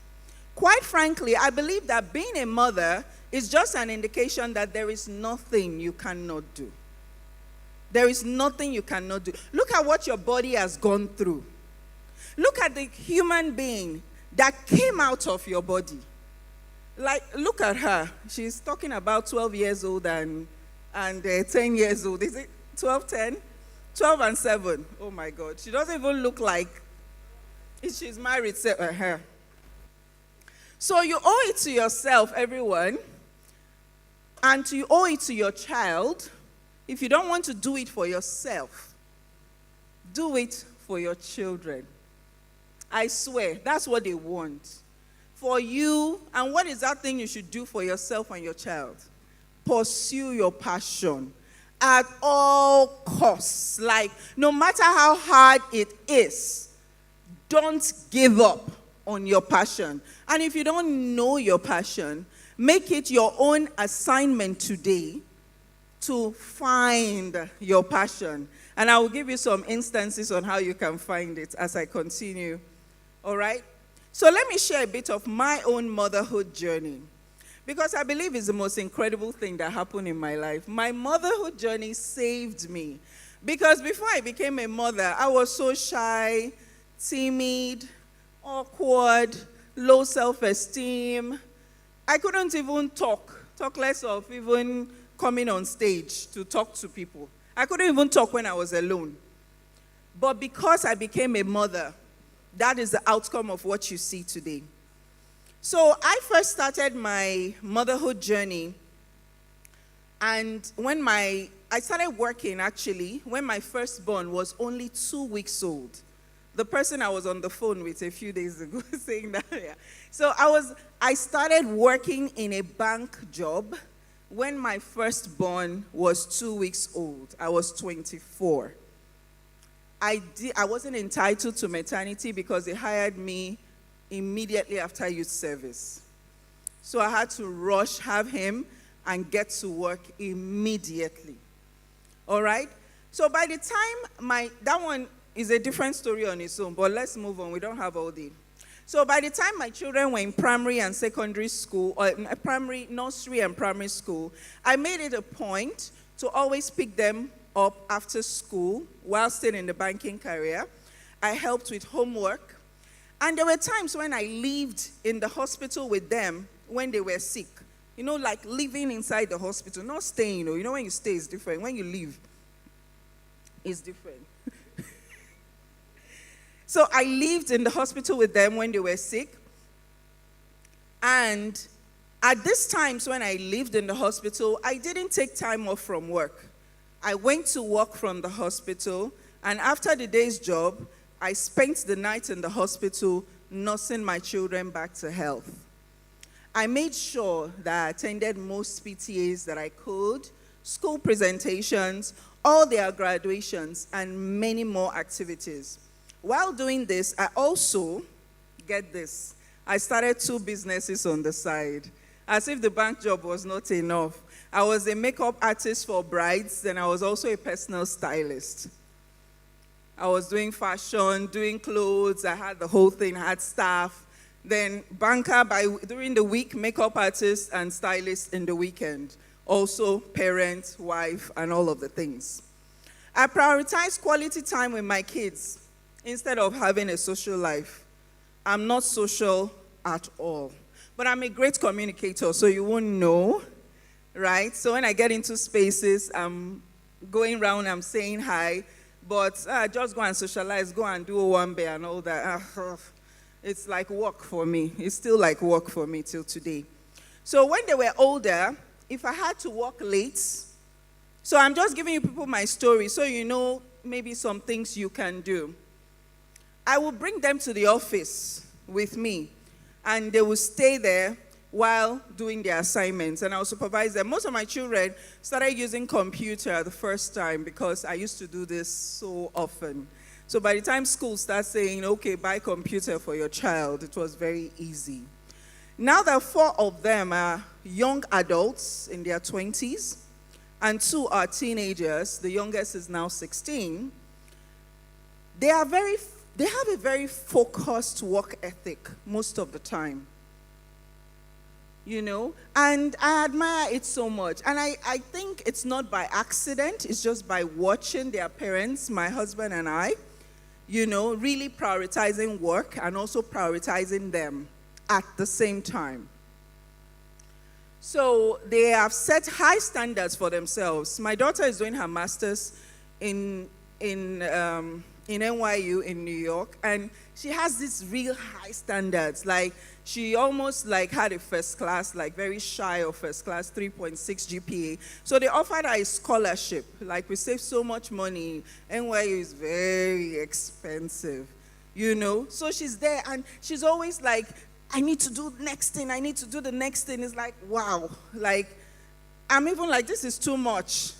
Speaker 5: Quite frankly, I believe that being a mother is just an indication that there is nothing you cannot do. There is nothing you cannot do. Look at what your body has gone through. Look at the human being that came out of your body. Like, look at her. She's talking about 12 years old and 10 years old. Is it 12, 10? 12 and 7. Oh my God. She doesn't even look like she's married to her. So you owe it to yourself, everyone, and you owe it to your child. If you don't want to do it for yourself, do it for your children. I swear, that's what they want. For you, and what is that thing you should do for yourself and your child? Pursue your passion at all costs. Like, no matter how hard it is, don't give up on your passion. And if you don't know your passion, make it your own assignment today to find your passion. And I will give you some instances on how you can find it as I continue All right? So let me share a bit of my own motherhood journey, because I believe it's the most incredible thing that happened in my life. My motherhood journey saved me, because before I became a mother, I was so shy, timid, awkward, low self-esteem. I couldn't even talk less of even coming on stage to talk to people. I couldn't even talk when I was alone. But because I became a mother, that is the outcome of what you see today. So I first started my motherhood journey, and I started working actually when my firstborn was only 2 weeks old. The person I was on the phone with a few days ago saying that. Yeah. So I started working in a bank job when my firstborn was 2 weeks old. I was 24. I wasn't entitled to maternity because they hired me immediately after youth service. So I had to rush, have him, and get to work immediately. All right? So by the time that one is a different story on its own, but let's move on. We don't have all day. So by the time my children were in primary and secondary school, or nursery and primary school, I made it a point to always pick them up after school while still in the banking career. I helped with homework. And there were times when I lived in the hospital with them when they were sick. You know, like living inside the hospital, not staying. You know, when you stay is different. When you live, it's different. So I lived in the hospital with them when they were sick. And at these times when I lived in the hospital, I didn't take time off from work. I went to work from the hospital, and after the day's job, I spent the night in the hospital nursing my children back to health. I made sure that I attended most PTAs that I could, school presentations, all their graduations, and many more activities. While doing this, I also, get this, I started 2 businesses on the side, as if the bank job was not enough. I was a makeup artist for brides, and I was also a personal stylist. I was doing fashion, doing clothes, I had the whole thing, I had staff. Then banker during the week, makeup artist and stylist in the weekend. Also parent, wife, and all of the things. I prioritized quality time with my kids instead of having a social life. I'm not social at all. But I'm a great communicator, so you won't know, right? So when I get into spaces, I'm going around, I'm saying hi, but just go and socialize, go and do one bear and all that. It's like work for me. It's still like work for me till today. So when they were older, if I had to work late, so I'm just giving you people my story so you know maybe some things you can do. I will bring them to the office with me, and they will stay there while doing their assignments, and I'll supervise them. Most of my children started using computer the first time because I used to do this so often. So by the time school starts saying, okay, buy computer for your child, it was very easy. Now that 4 of them are young adults in their 20s, and 2 are teenagers, the youngest is now 16, they have a very focused work ethic most of the time. You know, and I admire it so much. And I think it's not by accident, it's just by watching their parents, my husband and I, you know, really prioritizing work and also prioritizing them at the same time. So they have set high standards for themselves. My daughter is doing her master's in NYU in New York, and she has these real high standards. Like, she almost like had a first class, like very shy of first class, 3.6 GPA. So they offered her a scholarship. Like, we save so much money. NYU is very expensive, you know. So she's there, and she's always like, I need to do the next thing. I need to do the next thing. It's like, wow. Like, I'm even like, this is too much.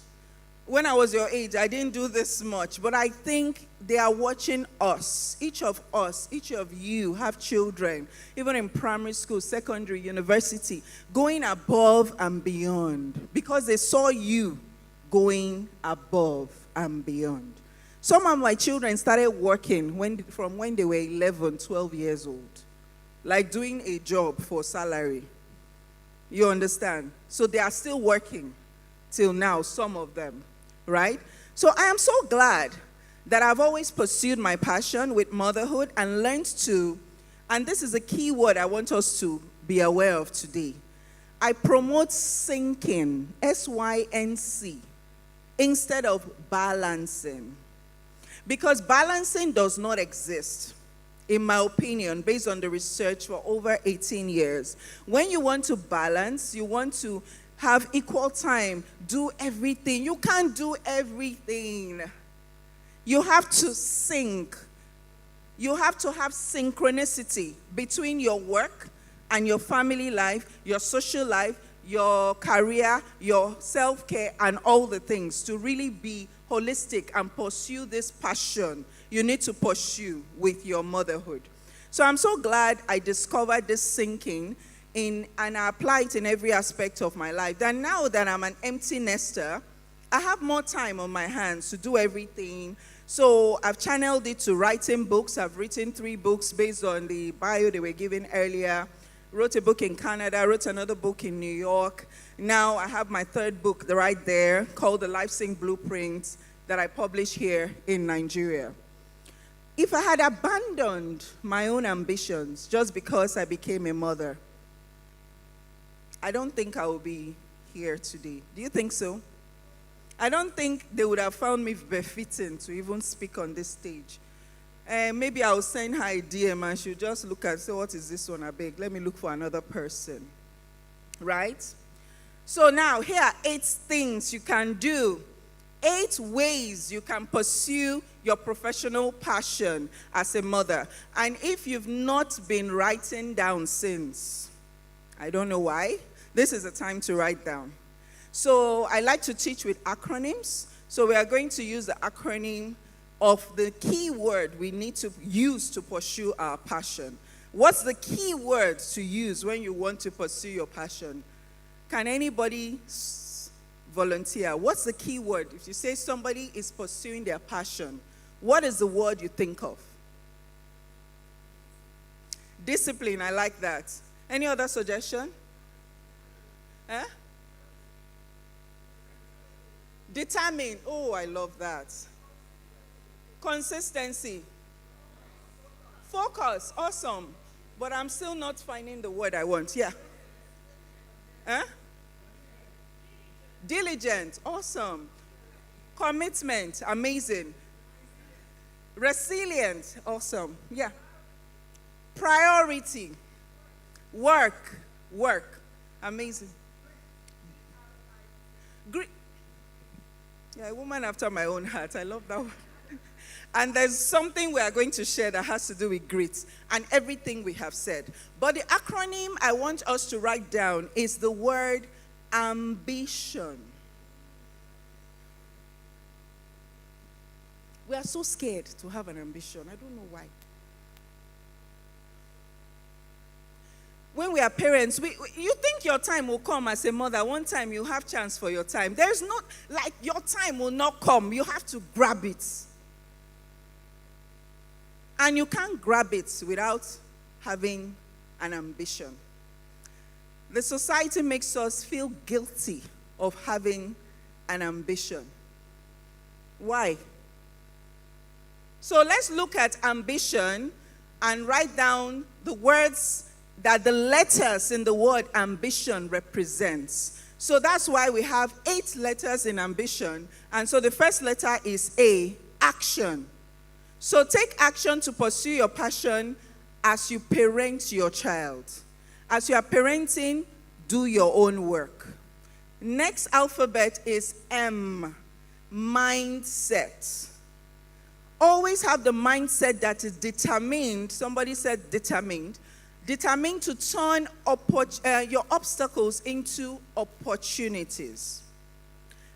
Speaker 5: When I was your age, I didn't do this much, but I think they are watching us, each of you have children, even in primary school, secondary, university, going above and beyond because they saw you going above and beyond. Some of my children started working from when they were 11, 12 years old, like doing a job for salary. You understand? So they are still working till now, some of them, right? So I am so glad that I've always pursued my passion with motherhood and learned to, and this is a key word I want us to be aware of today. I promote syncing, S-Y-N-C, instead of balancing. Because balancing does not exist, in my opinion, based on the research for over 18 years. When you want to balance, you want to have equal time, do everything. You can't do everything. You have to sync. You have to have synchronicity between your work and your family life, your social life, your career, your self-care, and all the things to really be holistic and pursue this passion you need to pursue with your motherhood. So I'm so glad I discovered this syncing and I apply it in every aspect of my life. That now that I'm an empty nester, I have more time on my hands to do everything. So I've channeled it to writing books. I've written 3 books based on the bio they were given earlier. Wrote a book in Canada, wrote another book in New York. Now I have my 3rd book right there called The Life Sync Blueprint that I publish here in Nigeria. If I had abandoned my own ambitions just because I became a mother, I don't think I would be here today. Do you think so? I don't think they would have found me befitting to even speak on this stage. Maybe I'll send her a DM and she'll just look and say, what is this one? I beg, let me look for another person. Right? So now, here are 8 things you can do. 8 ways you can pursue your professional passion as a mother. And if you've not been writing down since, I don't know why, this is the time to write down. So I like to teach with acronyms. So we are going to use the acronym of the key word we need to use to pursue our passion. What's the key word to use when you want to pursue your passion? Can anybody volunteer? What's the key word? If you say somebody is pursuing their passion, what is the word you think of? Discipline, I like that. Any other suggestion? Determine, oh, I love that. Consistency. Focus, awesome. But I'm still not finding the word I want. Yeah. Diligent, awesome. Commitment, amazing. Resilient, awesome. Yeah. Priority. Work, amazing. Yeah, a woman after my own heart. I love that one. And there's something we are going to share that has to do with grit and everything we have said. But the acronym I want us to write down is the word ambition. We are so scared to have an ambition. I don't know why. When we are parents, you think your time will come as a mother. One time you have chance for your time. There's not, like, your time will not come. You have to grab it. And you can't grab it without having an ambition. The society makes us feel guilty of having an ambition. Why? So let's look at ambition and write down the words that the letters in the word ambition represents. So that's why we have 8 letters in ambition. And so the first letter is A, action. So take action to pursue your passion as you parent your child. As you are parenting, do your own work. Next alphabet is M, mindset. Always have the mindset that is determined. Somebody said determined. Determined to turn your obstacles into opportunities.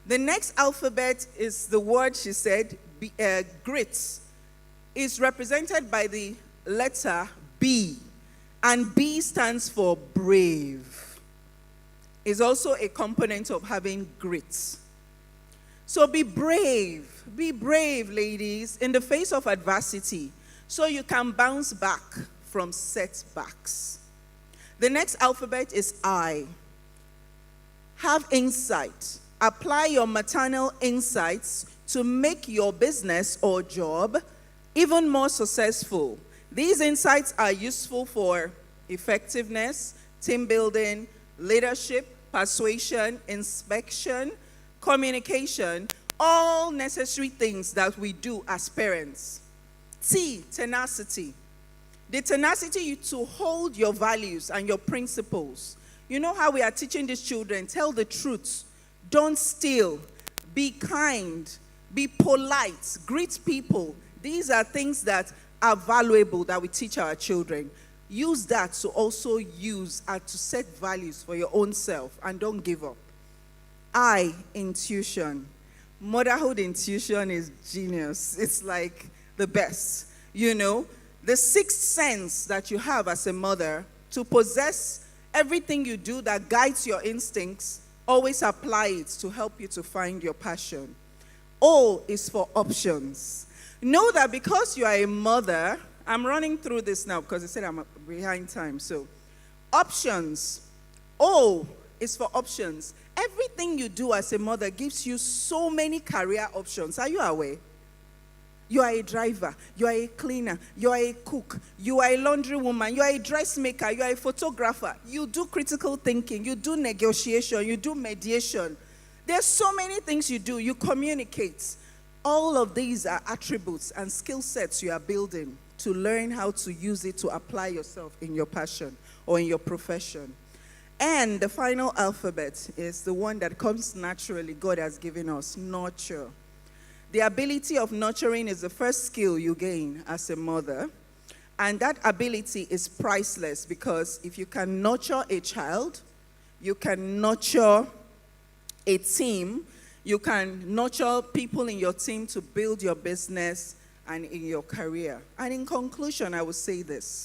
Speaker 5: The next alphabet is the word she said, grit. Is represented by the letter B, and B stands for brave. Is also a component of having grit. So be brave, ladies, in the face of adversity, so you can bounce back from setbacks. The next alphabet is I. Have insight. Apply your maternal insights to make your business or job even more successful. These insights are useful for effectiveness, team building, leadership, persuasion, inspection, communication, all necessary things that we do as parents. T, tenacity. The tenacity to hold your values and your principles. You know how we are teaching these children, tell the truth, don't steal, be kind, be polite, greet people. These are things that are valuable that we teach our children. Use that to also use and to set values for your own self, and don't give up. I, intuition. Motherhood intuition is genius. It's like the best. You know, the sixth sense that you have as a mother to possess everything you do that guides your instincts, always apply it to help you to find your passion. O is for options. Know that because you are a mother, I'm running through this now because I said I'm behind time. So, options. O is for options. Everything you do as a mother gives you so many career options. Are you aware? You are a driver, you are a cleaner, you are a cook, you are a laundry woman, you are a dressmaker, you are a photographer. You do critical thinking, you do negotiation, you do mediation. There's so many things you do. You communicate. All of these are attributes and skill sets you are building to learn how to use it to apply yourself in your passion or in your profession. And the final alphabet is the one that comes naturally, God has given us, nurture. The ability of nurturing is the first skill you gain as a mother. And that ability is priceless, because if you can nurture a child, you can nurture a team, you can nurture people in your team to build your business and in your career. And in conclusion, I will say this.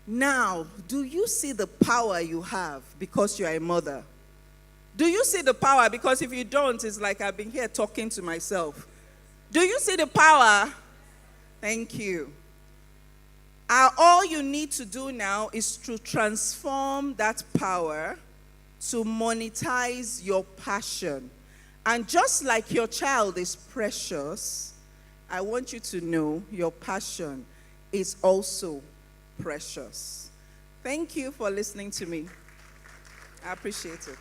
Speaker 5: Now, do you see the power you have because you are a mother? Do you see the power? Because if you don't, it's like I've been here talking to myself. Do you see the power? Thank you. All you need to do now is to transform that power to monetize your passion. And just like your child is precious, I want you to know your passion is also precious. Thank you for listening to me. I appreciate it.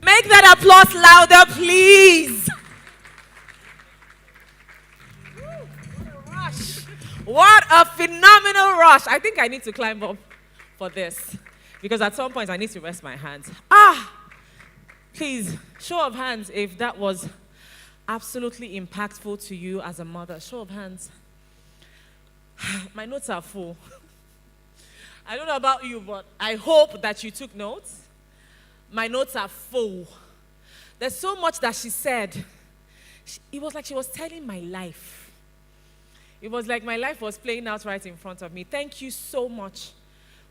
Speaker 1: Make that applause louder, please. Rush. What a phenomenal rush. I think I need to climb up for this, because at some point I need to rest my hands. Please, show of hands if that was absolutely impactful to you as a mother. Show of hands. My notes are full. I don't know about you, but I hope that you took notes. My notes are full. There's so much that she said. It was like she was telling my life. It was like my life was playing out right in front of me. Thank you so much.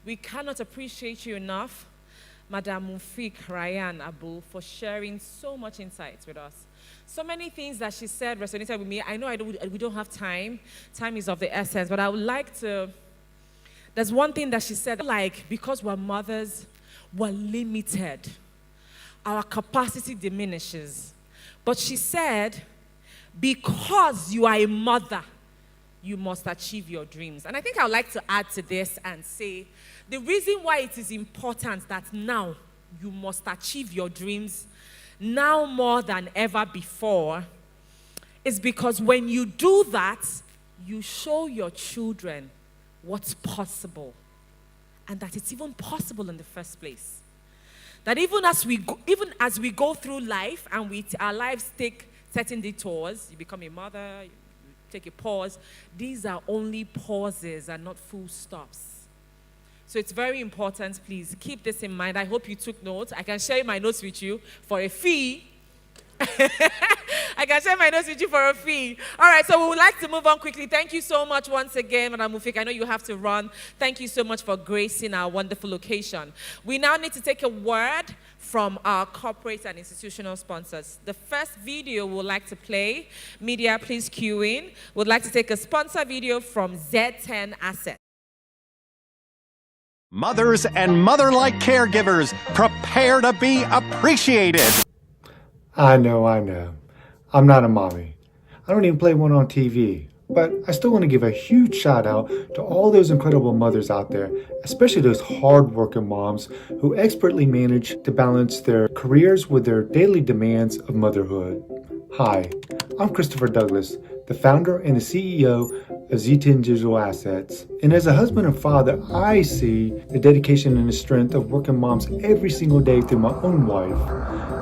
Speaker 1: We cannot appreciate you enough, Madam Mufik Ryan Abu, for sharing so much insights with us. So many things that she said resonated with me. I know we don't have time. Time is of the essence, but I would like to. There's one thing that she said, like, because we're mothers, we're limited. Our capacity diminishes. But she said, because you are a mother, you must achieve your dreams. And I think I would like to add to this and say, the reason why it is important that now you must achieve your dreams, now more than ever before, is because when you do that, you show your children what's possible. And that it's even possible in the first place. That even as we go through life and our lives take certain detours, you become a mother, you take a pause, these are only pauses and not full stops. So it's very important, please keep this in mind. I hope you took notes. I can share my notes with you for a fee. I I can share my notes with you for a fee. All right, so we would like to move on quickly. Thank you so much once again, Madam Mufik. I know you have to run. Thank you so much for gracing our wonderful occasion. We now need to take a word from our corporate and institutional sponsors. The first video we would like to play, media please cue in. We'd like to take a sponsor video from Z10 Asset.
Speaker 6: Mothers and mother-like caregivers, prepare to be appreciated.
Speaker 7: I know. I'm not a mommy. I don't even play one on TV. But I still want to give a huge shout out to all those incredible mothers out there, especially those hard-working moms who expertly manage to balance their careers with their daily demands of motherhood. Hi, I'm Christopher Douglas, the founder and the CEO of Z10 Digital Assets. And as a husband and father, I see the dedication and the strength of working moms every single day through my own wife,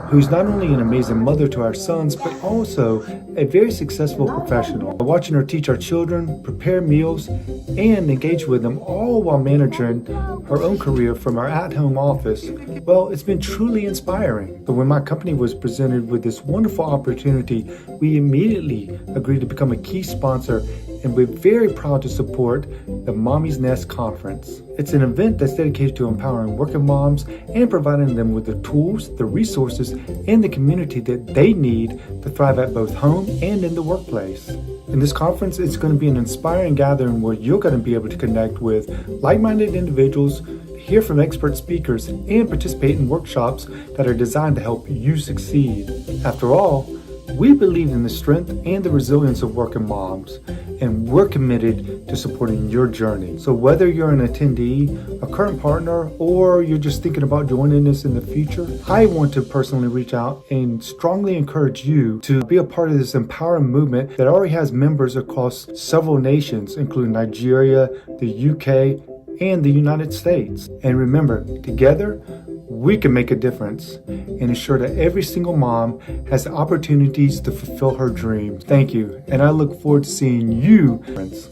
Speaker 7: who's not only an amazing mother to our sons, but also a very successful professional. Watching her teach our children, prepare meals, and engage with them, all while managing her own career from our at-home office, well, it's been truly inspiring. But when my company was presented with this wonderful opportunity, we immediately agreed to become a key sponsor, and we're very proud to support the Mommy's Nest Conference. It's an event that's dedicated to empowering working moms and providing them with the tools, the resources, and the community that they need to thrive at both home and in the workplace. In this conference, it's going to be an inspiring gathering where you're going to be able to connect with like-minded individuals, hear from expert speakers, and participate in workshops that are designed to help you succeed. After all, we believe in the strength and the resilience of working moms, and we're committed to supporting your journey. So whether you're an attendee, a current partner, or you're just thinking about joining us in the future, I want to personally reach out and strongly encourage you to be a part of this empowering movement that already has members across several nations, including Nigeria, the UK, and the United States. And remember, together, we can make a difference and ensure that every single mom has the opportunities to fulfill her dreams. Thank you, and I look forward to seeing you, friends.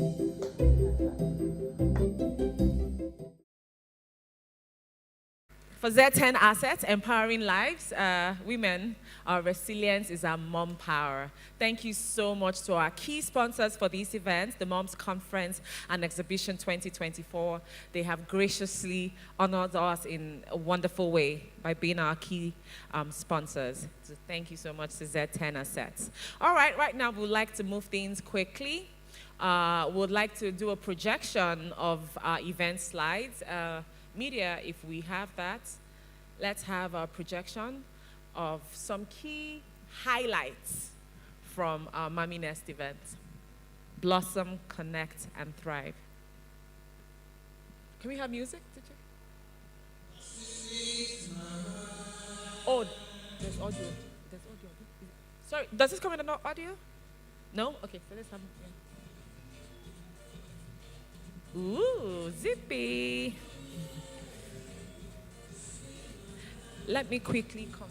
Speaker 1: For Z10 Assets, empowering lives, women, our resilience is our mom power. Thank you so much to our key sponsors for these events, the Moms Conference and Exhibition 2024. They have graciously honored us in a wonderful way by being our key sponsors. So thank you so much to Z10 Assets. All right now we would like to move things quickly. We would like to do a projection of our event slides. Media, if we have that, let's have a projection of some key highlights from our Mammy Nest event. Blossom, connect, and thrive. Can we have music? Oh, there's audio. There's audio. Sorry, does this come in the audio? No? Okay, so let's have it. Ooh, zippy. Let me quickly come.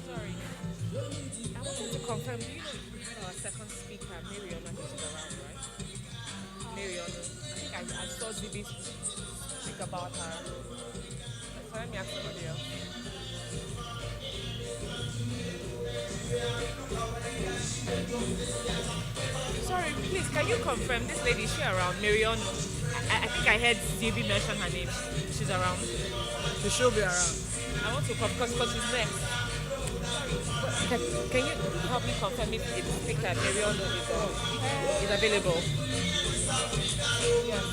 Speaker 1: Sorry. I wanted to confirm, do you know our second speaker, Mariana, is around, right? Mariana. I think I saw Zibi speak about her. So let me ask somebody else. Sorry, please, can you confirm this lady, is she around? Mariano. I think I heard Zibi mention her name. She's around.
Speaker 8: She should be around.
Speaker 1: I want to come because she's next. Can you help me confirm if the speaker Mariano is available? Yes.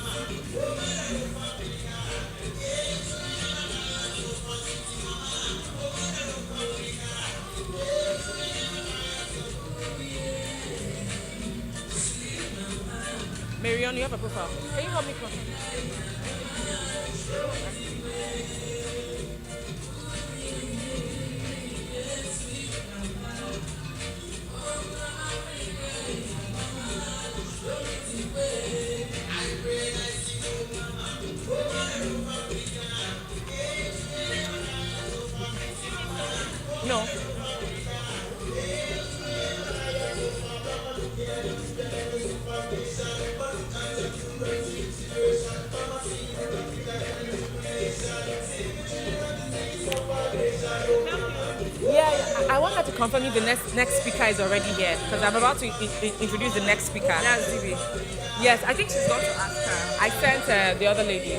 Speaker 1: Marion, you have a profile. Can you help me confirm? No. I want her to confirm if the next speaker is already here, because I'm about to introduce the next speaker.
Speaker 4: That's Zibi.
Speaker 1: Yes, I think she's going to ask her. I sent the other lady.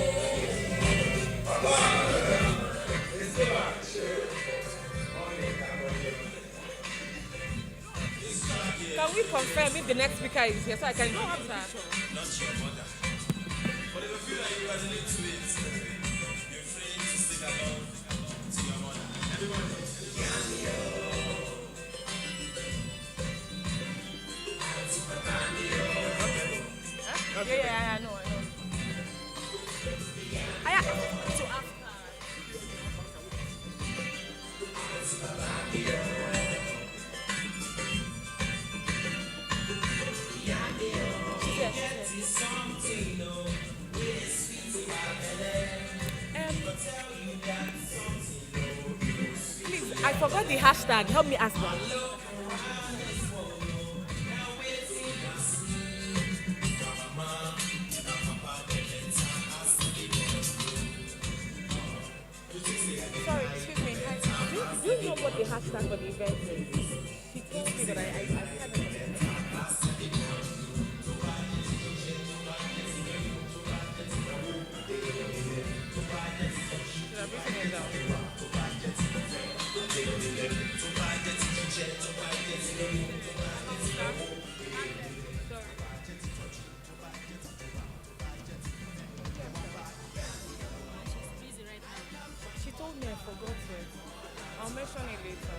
Speaker 1: Can we confirm if the next speaker is here so I can ask her? Yeah, I know. I have to ask her. Please, I forgot the hashtag. Help me ask one. Sorry, excuse me. Do you know what the hashtag for the event is? She told me that I haven't. Should I bring it down? She told me I forgot it. I'll mention it later.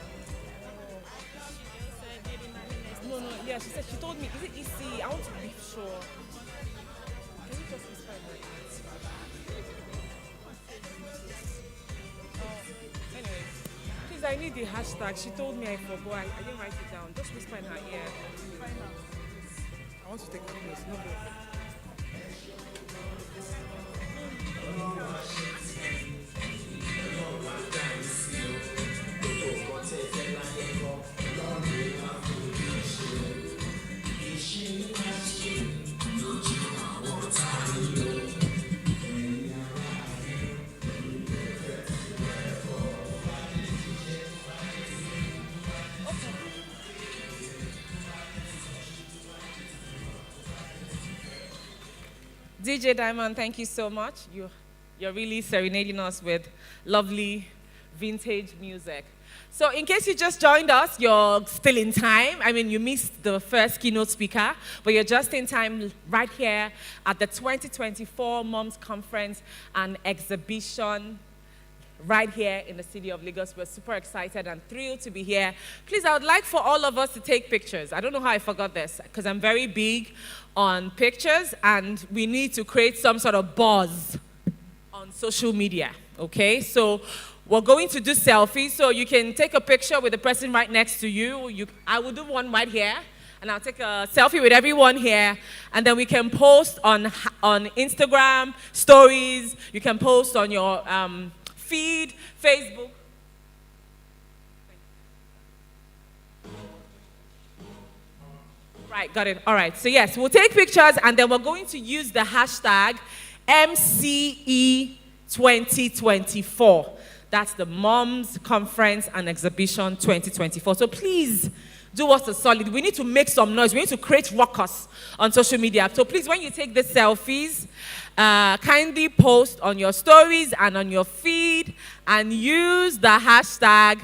Speaker 1: No, yeah, she told me, is it EC? I want to be sure. Can you just describe it? Anyway, please, I need the hashtag. She told me I forgot. I didn't write it down. Just whisper in her ear.
Speaker 8: I want to take photos. No,
Speaker 1: DJ Diamond, thank you so much. You're really serenading us with lovely vintage music. So in case you just joined us, you're still in time. I mean, you missed the first keynote speaker, but you're just in time right here at the 2024 Moms Conference and Exhibition right here in the city of Lagos. We're super excited and thrilled to be here. Please, I would like for all of us to take pictures. I don't know how I forgot this, because I'm very big on pictures, and we need to create some sort of buzz on social media, okay? So we're going to do selfies, so you can take a picture with the person right next to you. I will do one right here, and I'll take a selfie with everyone here, and then we can post on Instagram stories. You can post on your feed, Facebook. Right, got it. All right, so yes, we'll take pictures, and then we're going to use the hashtag MCE2024. That's the Moms Conference and Exhibition 2024. So please do us a solid. We need to make some noise. We need to create ruckus on social media. So please, when you take the selfies, kindly post on your stories and on your feed and use the hashtag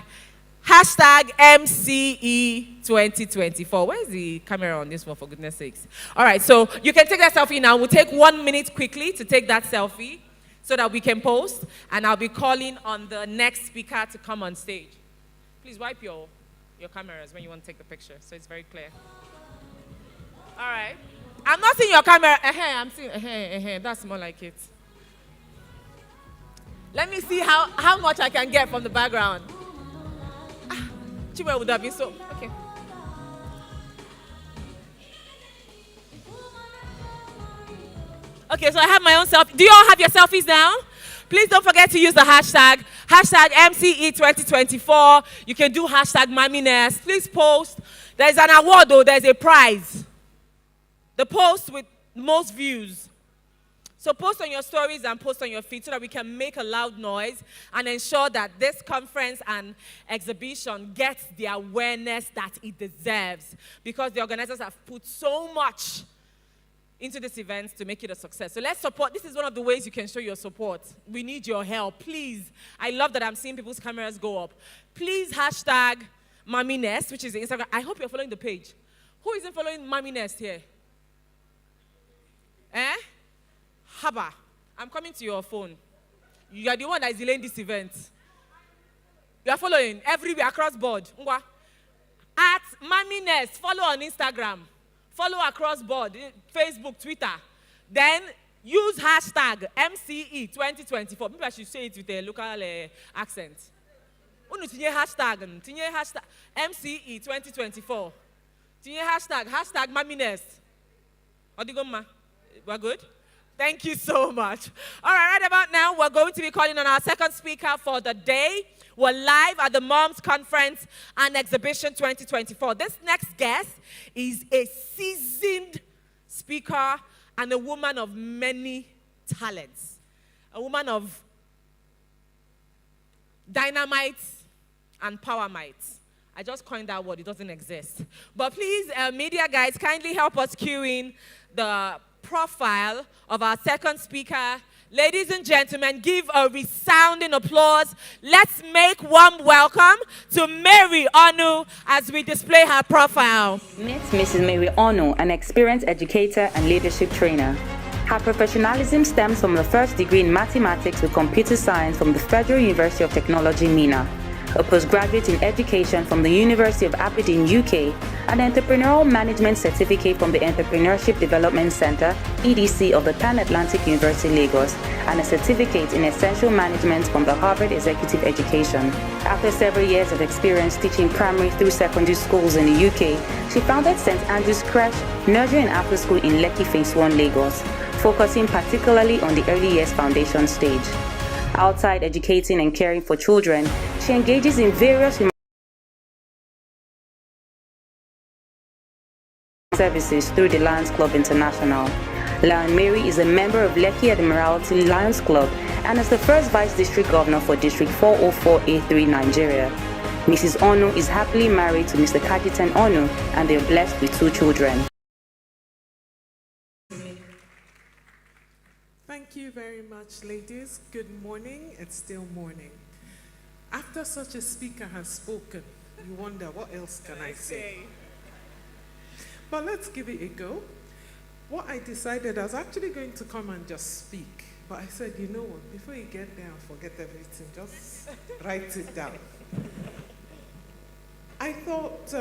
Speaker 1: MCE2024. Where's the camera on this one, for goodness sakes? All right, so you can take that selfie now. We'll take 1 minute quickly to take that selfie so that we can post, and I'll be calling on the next speaker to come on stage. Please wipe your cameras when you want to take the picture so it's very clear. All right. I'm not seeing your camera. I'm seeing, that's more like it. Let me see how much I can get from the background. Chima would have been so, okay. Okay, so I have my own selfie. Do you all have your selfies down? Please don't forget to use the hashtag MCE2024. You can do hashtag Mammy. Please post. There's an award though, there's a prize. The post with most views. So post on your stories and post on your feed so that we can make a loud noise and ensure that this conference and exhibition gets the awareness that it deserves, because the organizers have put so much into this event to make it a success. So let's support. This is one of the ways you can show your support. We need your help, please. I love that I'm seeing people's cameras go up. Please hashtag Mammy Nest, which is the Instagram. I hope you're following the page. Who isn't following Mammy Nest here? Eh? Haba, I'm coming to your phone. You are the one that is delaying this event. You are following everywhere across board. At Mammy Nest, follow on Instagram. Follow across board, Facebook, Twitter. Then use hashtag MCE 2024. Maybe I should say it with a local accent. Hashtag MCE 2024. Hashtag Mammy Nest. We're good? Thank you so much. All right, right about now, we're going to be calling on our second speaker for the day. We're live at the Moms Conference and Exhibition 2024. This next guest is a seasoned speaker and a woman of many talents. A woman of dynamite and power might. I just coined that word, it doesn't exist. But please, media guys, kindly help us cue in the profile of our second speaker. Ladies and gentlemen, give a resounding applause. Let's make warm welcome to Mary Onu as we display her profile.
Speaker 3: Meet Mrs. Mary Onu, an experienced educator and leadership trainer. Her professionalism stems from a first degree in mathematics with computer science from the Federal University of Technology, MENA, a postgraduate in education from the University of Aberdeen, UK, an entrepreneurial management certificate from the Entrepreneurship Development Center, EDC, of the Pan-Atlantic University, Lagos, and a certificate in essential management from the Harvard Executive Education. After several years of experience teaching primary through secondary schools in the UK, she founded St. Andrew's Creche, Nursery and After School in Lekki Phase 1, Lagos, focusing particularly on the early years foundation stage. Outside educating and caring for children, she engages in various services through the Lions Club International. Lion Mary is a member of Lekki Admiralty Lions Club and is the first Vice District Governor for District 404A3, Nigeria. Mrs. Onu is happily married to Mr. Kajitan Onu and they are blessed with 2 children.
Speaker 9: Thank you very much, ladies. Good morning. It's still morning. After such a speaker has spoken, you wonder, what else can I say? But let's give it a go. What I decided, I was actually going to come and just speak. But I said, you know what, before you get there and forget everything, just write it down. I thought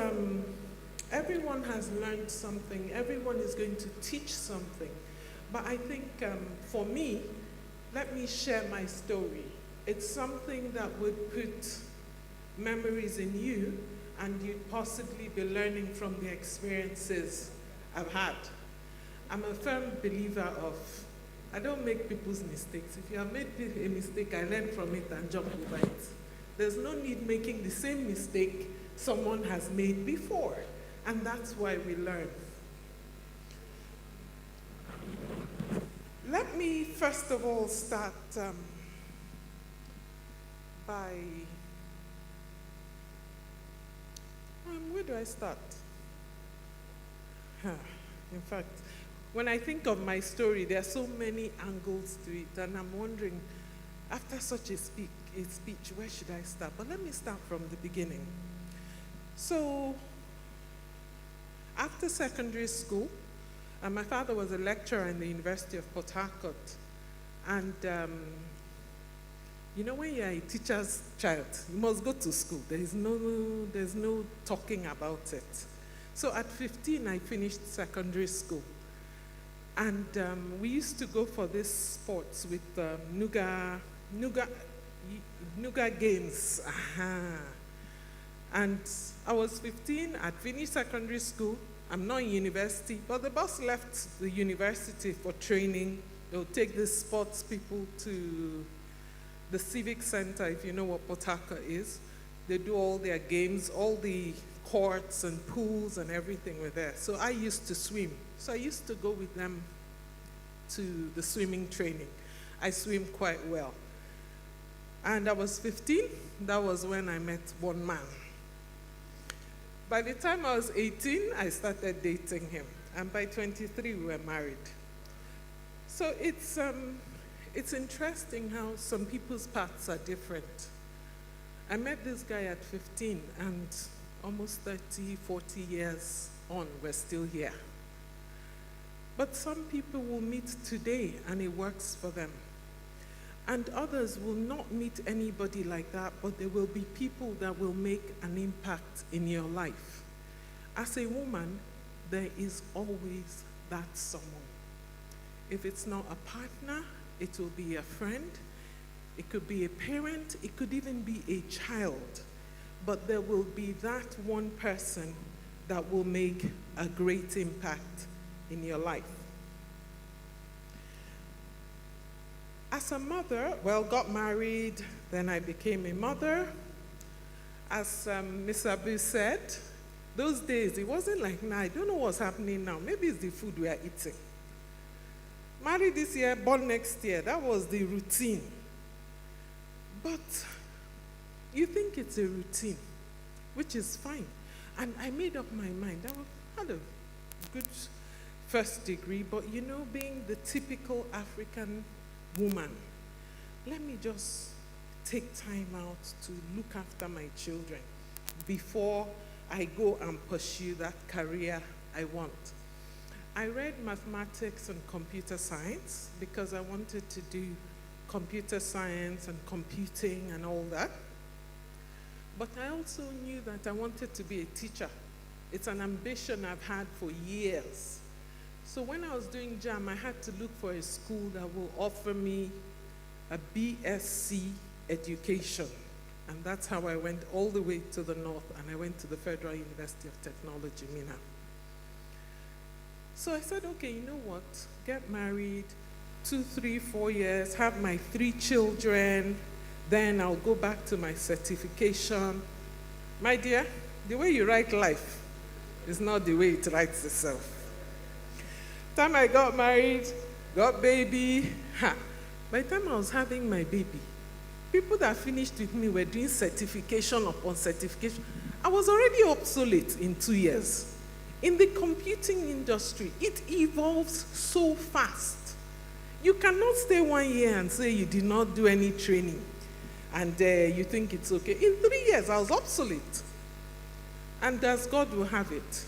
Speaker 9: everyone has learned something. Everyone is going to teach something. But I think for me, let me share my story. It's something that would put memories in you and you'd possibly be learning from the experiences I've had. I'm a firm believer of, I don't make people's mistakes. If you have made a mistake, I learn from it and jump over it. There's no need making the same mistake someone has made before. And that's why we learn. Let me first of all start by, where do I start? In fact, when I think of my story, there are so many angles to it, and I'm wondering, after such a speech, where should I start? But let me start from the beginning. So, after secondary school, my father was a lecturer in the University of Port Harcourt. And you know, when you're a teacher's child, you must go to school. There's no talking about it. So at 15, I finished secondary school. And we used to go for these sports with Nuga games. And I was 15, I'd finished secondary school. I'm not in university, but the bus left the university for training. They'll take the sports people to the civic center, if you know what Port Harcourt is. They do all their games, all the courts and pools and everything were there. So I used to swim. So I used to go with them to the swimming training. I swim quite well. And I was 15, that was when I met one man. By the time I was 18, I started dating him. And by 23, we were married. So it's interesting how some people's paths are different. I met this guy at 15, and almost 30, 40 years on, we're still here. But some people will meet today, and it works for them. And others will not meet anybody like that, but there will be people that will make an impact in your life. As a woman, there is always that someone. If it's not a partner, it will be a friend, it could be a parent, it could even be a child. But there will be that one person that will make a great impact in your life. As a mother, got married, then I became a mother. As Miss Abu said, those days, it wasn't like now, I don't know what's happening now. Maybe it's the food we are eating. Married this year, born next year, that was the routine. But you think it's a routine, which is fine. And I made up my mind. I had a good first degree, but being the typical African woman, let me just take time out to look after my children before I go and pursue that career I want. I read mathematics and computer science because I wanted to do computer science and computing and all that. But I also knew that I wanted to be a teacher. It's an ambition I've had for years. So when I was doing JAM, I had to look for a school that will offer me a BSc education. And that's how I went all the way to the north, and I went to the Federal University of Technology, Minna. So I said, okay, you know what? Get married, 2, 3, 4 years, have my 3 children, then I'll go back to my certification. My dear, the way you write life is not the way it writes itself. Time I got married, got baby, by the time I was having my baby, people that finished with me were doing certification upon certification. I was already obsolete in 2 years. In the computing industry, it evolves so fast. You cannot stay 1 year and say you did not do any training and you think it's okay. In 3 years, I was obsolete. And as God will have it,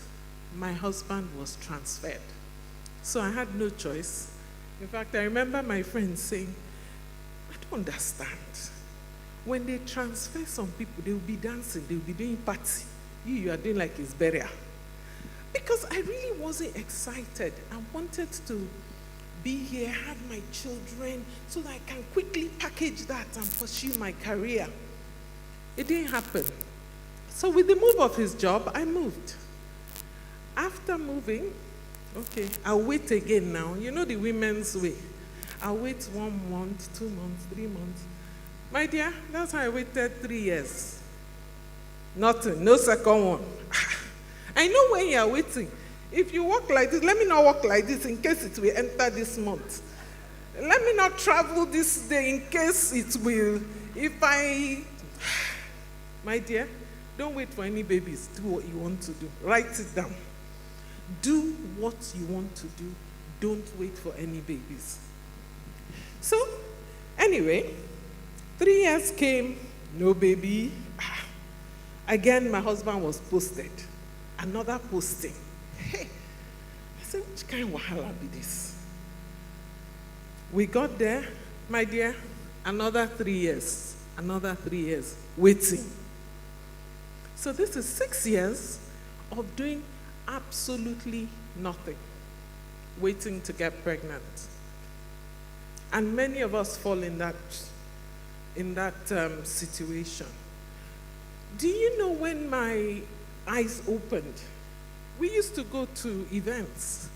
Speaker 9: my husband was transferred. So I had no choice. In fact, I remember my friends saying, I don't understand. When they transfer some people, they will be dancing, they will be doing party. You are doing like it's burial. Because I really wasn't excited. I wanted to be here, have my children, so that I can quickly package that and pursue my career. It didn't happen. So with the move of his job, I moved. After moving, okay, I'll wait again now. You know the women's way. I'll wait 1 month, 2 months, 3 months. My dear, that's how I waited 3 years. Nothing, no second one. I know when you are waiting. If you walk like this, let me not walk like this in case it will enter this month. Let me not travel this day in case it will. My dear, don't wait for any babies. Do what you want to do. Write it down. Do what you want to do. Don't wait for any babies. So, anyway, 3 years came, no baby. Again, my husband was posted. Another posting. Hey, I said, which kind of wahala be this? We got there, my dear, another 3 years, waiting. So this is 6 years of doing absolutely nothing, waiting to get pregnant. And many of us fall in that situation. Do you know when my eyes opened? We used to go to events,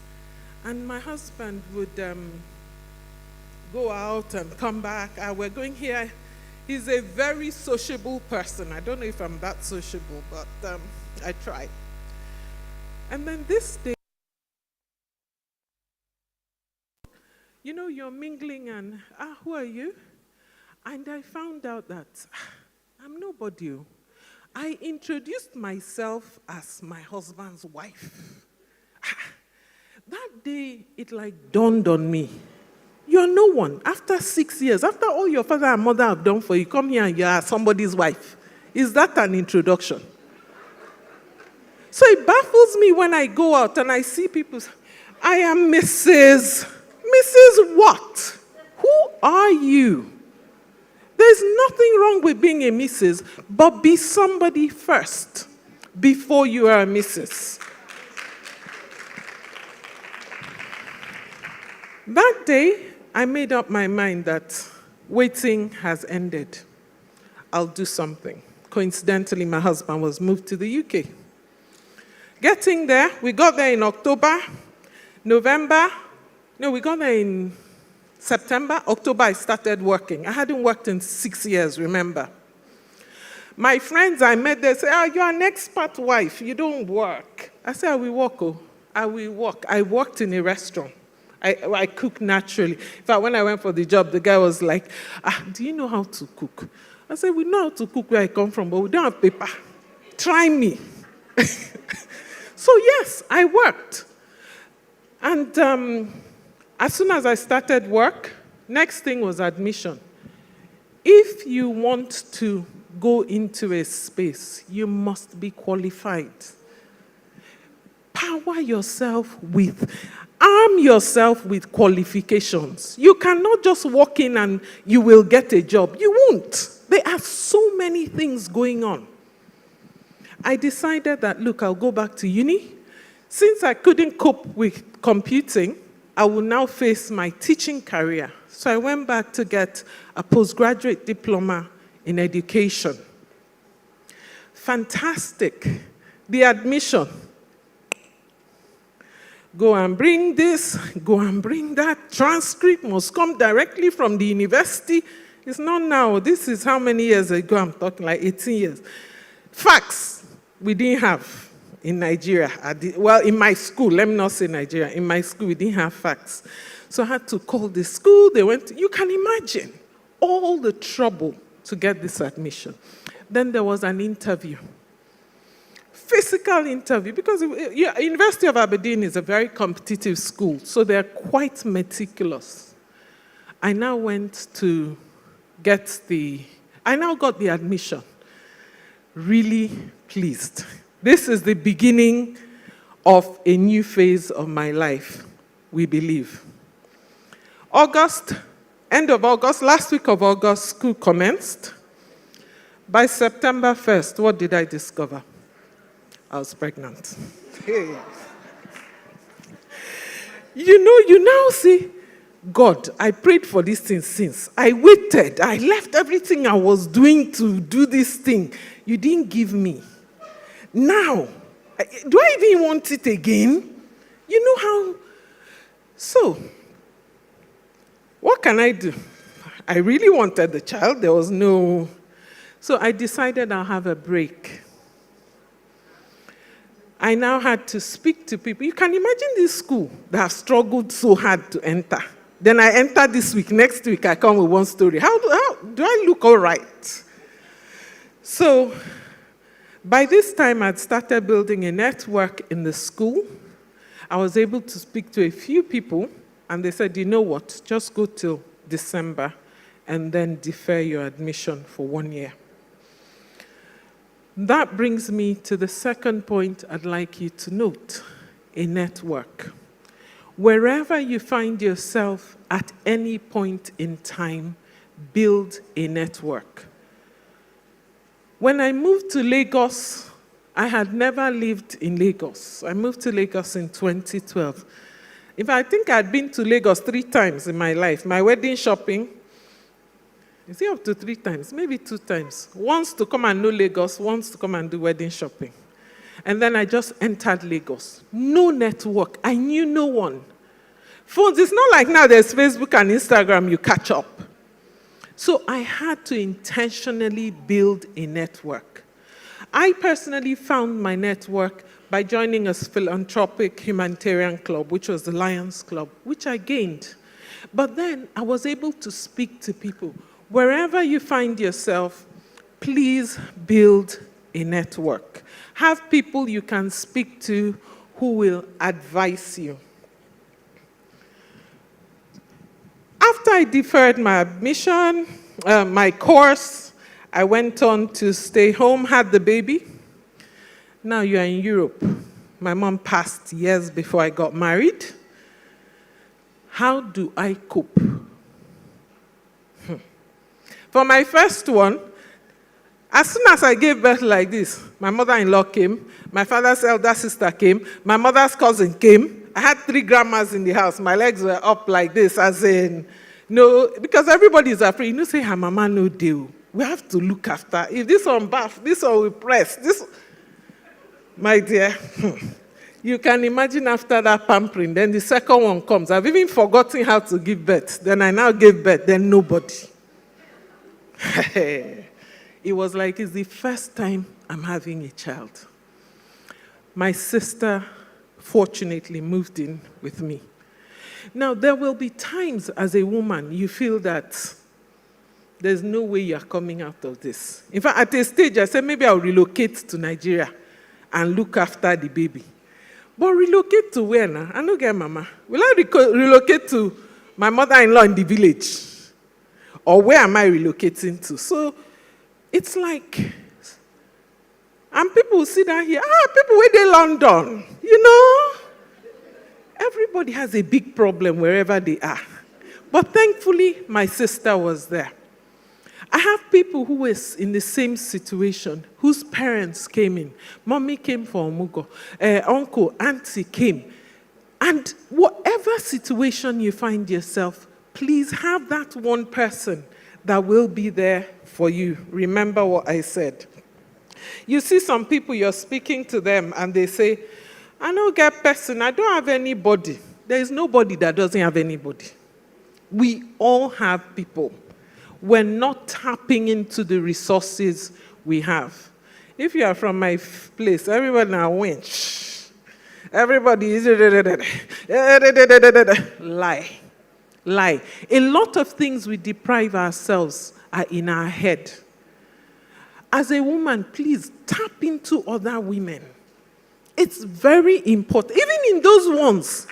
Speaker 9: and my husband would go out and come back. We're going here. He's a very sociable person. I don't know if I'm that sociable, but I try. And then this day, you know, you're mingling and, who are you? And I found out that I'm nobody. I introduced myself as my husband's wife. That day, it like dawned on me. You're no one. After 6 years, after all your father and mother have done for you, come here and you're somebody's wife. Is that an introduction? So it baffles me when I go out and I see people say, I am Mrs. Mrs. what? Who are you? There's nothing wrong with being a Mrs., but be somebody first before you are a Mrs. That day, I made up my mind that waiting has ended. I'll do something. Coincidentally, my husband was moved to the UK. Getting there, we got there in October, November. No, we got there in September. October, I started working. I hadn't worked in 6 years, remember. My friends I met, they say, you're an expert wife. You don't work. I said, I will work. Oh, I will work. I worked in a restaurant. I cook naturally. In fact, when I went for the job, the guy was like, do you know how to cook? I said, we know how to cook where I come from, but we don't have paper. Try me. So yes, I worked. And as soon as I started work, next thing was admission. If you want to go into a space, you must be qualified. Power yourself with, arm yourself with qualifications. You cannot just walk in and you will get a job. You won't. There are so many things going on. I decided that, look, I'll go back to uni. Since I couldn't cope with computing, I will now face my teaching career. So I went back to get a postgraduate diploma in education. Fantastic. The admission. Go and bring this, go and bring that. Transcript must come directly from the university. It's not now. This is how many years ago? I'm talking like 18 years. Fax, we didn't have in Nigeria. Well, in my school, let me not say Nigeria. In my school, we didn't have fax. So I had to call the school. They went, you can imagine all the trouble to get this admission. Then there was an interview. Physical interview, because University of Aberdeen is a very competitive school, so they're quite meticulous. I now went to I now got the admission. Really pleased. This is the beginning of a new phase of my life, we believe. August, end of August, last week of August, school commenced. By September 1st, what did I discover? I was pregnant. Hey. You now see, God, I prayed for this thing since. I waited. I left everything I was doing to do this thing. You didn't give me. Now, do I even want it again? You know how? So, what can I do? I really wanted the child. There was no. So I decided I'll have a break. I now had to speak to people. You can imagine this school that have struggled so hard to enter. Then I enter this week. Next week, I come with one story. How do I look all right? So by this time, I'd started building a network in the school. I was able to speak to a few people, and they said, you know what, just go till December and then defer your admission for 1 year. That brings me to the second point I'd like you to note, a network. Wherever you find yourself at any point in time, build a network. When I moved to Lagos, I had never lived in Lagos. I moved to Lagos in 2012. In fact, I think I'd been to Lagos 3 times in my life. My wedding shopping, is it up to 3 times? Maybe 2 times. Once to come and know Lagos, once to come and do wedding shopping. And then I just entered Lagos. No network. I knew no one. Phones, it's not like now there's Facebook and Instagram, you catch up. So I had to intentionally build a network. I personally found my network by joining a philanthropic humanitarian club, which was the Lions Club, which I gained. But then I was able to speak to people. Wherever you find yourself, please build a network. Have people you can speak to who will advise you. After I deferred my admission, my course, I went on to stay home, had the baby. Now you are in Europe. My mom passed years before I got married. How do I cope? For my first one, as soon as I gave birth like this, my mother-in-law came, my father's elder sister came, my mother's cousin came. I had 3 grandmas in the house. My legs were up like this, as in, no, because everybody is afraid. You know, say, her mama no deal. We have to look after. If this one bath, this one will press. This, my dear, you can imagine after that pampering, then the second one comes. I've even forgotten how to give birth. Then I now gave birth, then nobody. It was like it's the first time I'm having a child. My sister, fortunately, moved in with me. Now, there will be times as a woman you feel that there's no way you're coming out of this. In fact, at a stage, I said, maybe I'll relocate to Nigeria and look after the baby. But relocate to where now? I don't get mama. Will I relocate to my mother-in-law in the village? Or where am I relocating to? So it's like, and people will sit down here, people wait in London, you know? Everybody has a big problem wherever they are. But thankfully, my sister was there. I have people who were in the same situation, whose parents came in. Mommy came for Omugo. Uncle, auntie came. And whatever situation you find yourself, please have that one person that will be there for you. Remember what I said. You see some people, you're speaking to them, and they say, I don't get person, I don't have anybody. There is nobody that doesn't have anybody. We all have people. We're not tapping into the resources we have. If you are from my place, everybody now winch. Everybody is lie. Lie. A lot of things we deprive ourselves are in our head. As a woman, please tap into other women. It's very important. Even in those ones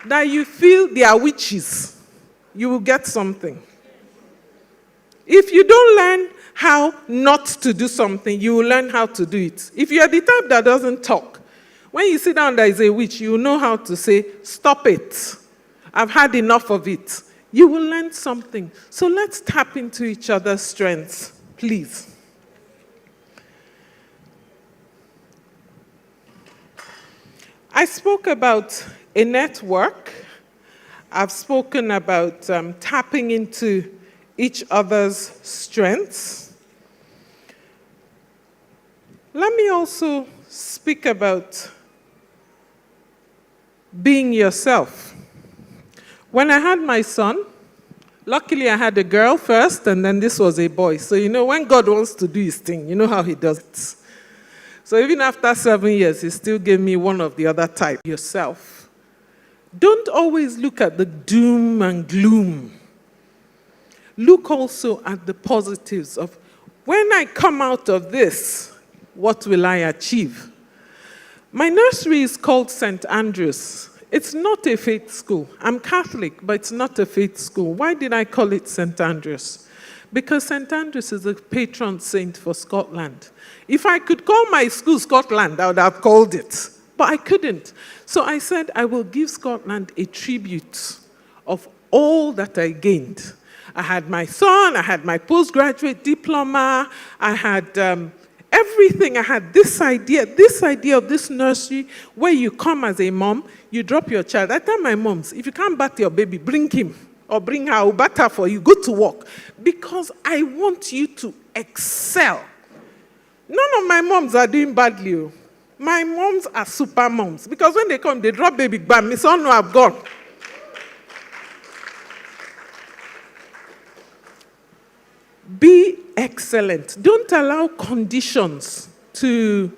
Speaker 9: that you feel they are witches, you will get something. If you don't learn how not to do something, you will learn how to do it. If you're the type that doesn't talk, when you sit down there is a witch, you will know how to say, stop it. I've had enough of it. You will learn something. So let's tap into each other's strengths, please. I spoke about a network. I've spoken about tapping into each other's strengths. Let me also speak about being yourself. When I had my son, luckily I had a girl first, and then this was a boy. So you know, when God wants to do his thing, you know how he does it. So even after 7 years, he still gave me one of the other type, yourself. Don't always look at the doom and gloom. Look also at the positives of, when I come out of this, what will I achieve? My nursery is called St. Andrew's. It's not a faith school. I'm Catholic, but it's not a faith school. Why did I call it St. Andrew's? Because St. Andrew's is a patron saint for Scotland. If I could call my school Scotland, I would have called it. But I couldn't. So I said, I will give Scotland a tribute of all that I gained. I had my son, I had my postgraduate diploma, I had everything. I had this idea of this nursery where you come as a mom, you drop your child. I tell my moms, if you can't bath your baby, bring him or bring her, I'll bath her for you, go to work. Because I want you to excel. None of my moms are doing badly. My moms are super moms. Because when they come, they drop baby, bam, my son, no, I've gone. Be excellent. Don't allow conditions to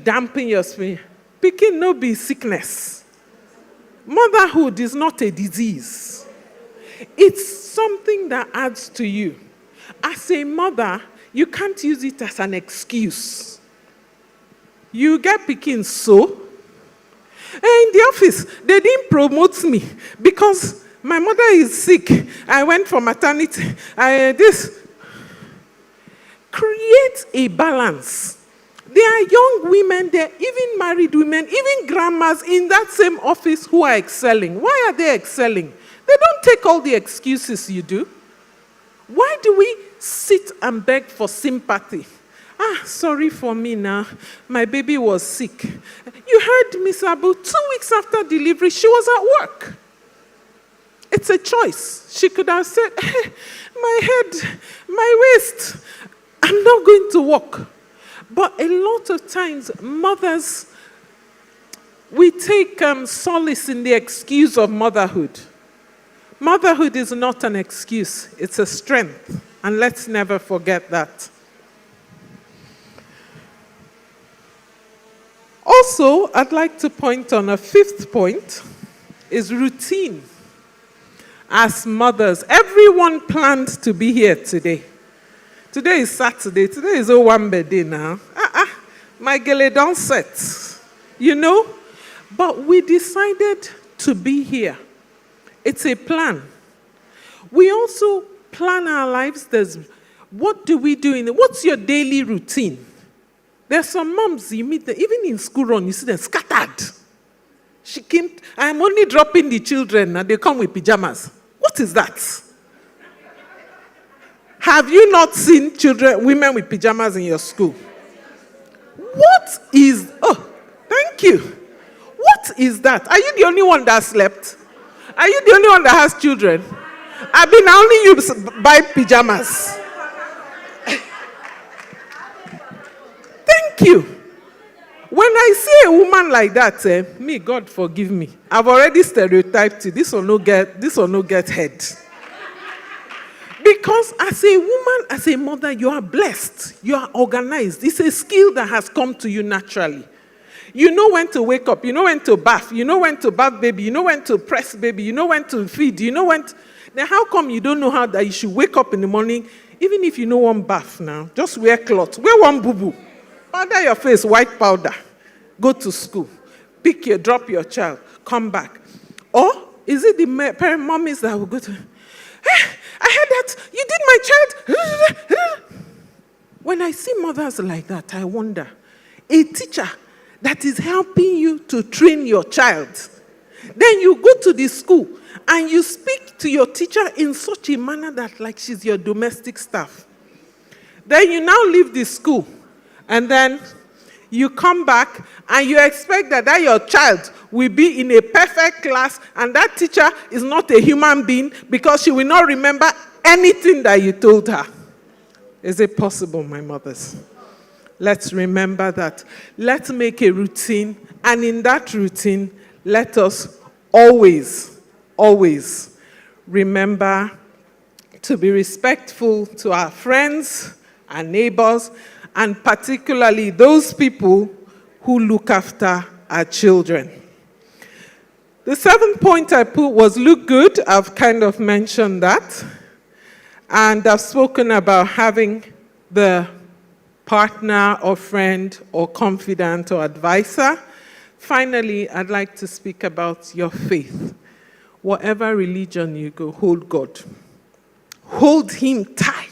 Speaker 9: dampen your spirit. Picking no be sickness. Motherhood is not a disease. It's something that adds to you. As a mother, you can't use it as an excuse. You get pikin so. In the office, they didn't promote me because my mother is sick. I went for maternity. Create a balance. There are young women there, even married women, even grandmas in that same office who are excelling. Why are they excelling? They don't take all the excuses you do. Why do we sit and beg for sympathy? Sorry for me now. My baby was sick. You heard Miss Abu, 2 weeks after delivery, she was at work. It's a choice. She could have said, my head, my waist, I'm not going to work. But a lot of times, mothers, we take solace in the excuse of motherhood. Motherhood is not an excuse, it's a strength. And let's never forget that. Also, I'd like to point on a fifth point, is routine. As mothers, everyone planned to be here today. Today is Saturday. Today is Owambe Day now. My gele don't set, you know? But we decided to be here. It's a plan. We also plan our lives. What do we do what's your daily routine? There's some moms you meet, even in school run, you see them scattered. I'm only dropping the children and they come with pajamas. What is that? Have you not seen women with pajamas in your school? Thank you. What is that? Are you the only one that slept? Are you the only one that has children? I mean, only you buy pajamas. Thank you. When I see a woman like that, me, God forgive me. I've already stereotyped you. This will not get head. Because as a woman, as a mother, you are blessed. You are organized. It's a skill that has come to you naturally. You know when to wake up. You know when to bath. You know when to bath baby. You know when to press baby. You know when to feed. You know when to... Then how come you don't know how that you should wake up in the morning, even if you know one bath now, just wear cloth. Wear one boo-boo. Powder your face, white powder. Go to school. Drop your child. Come back. Or is it the parent mommies that will go to... I heard that you did my child. When I see mothers like that, I wonder, a teacher that is helping you to train your child, then you go to the school and you speak to your teacher in such a manner that like she's your domestic staff. Then you now leave the school and then you come back and you expect that your child will be in a perfect class and that teacher is not a human being because she will not remember anything that you told her. Is it possible, my mothers? Let's remember that. Let's make a routine, and in that routine, let us always, always remember to be respectful to our friends, our neighbors, and particularly those people who look after our children. The seventh point I put was look good. I've kind of mentioned that. And I've spoken about having the partner or friend or confidant or advisor. Finally, I'd like to speak about your faith. Whatever religion you go, hold God. Hold him tight.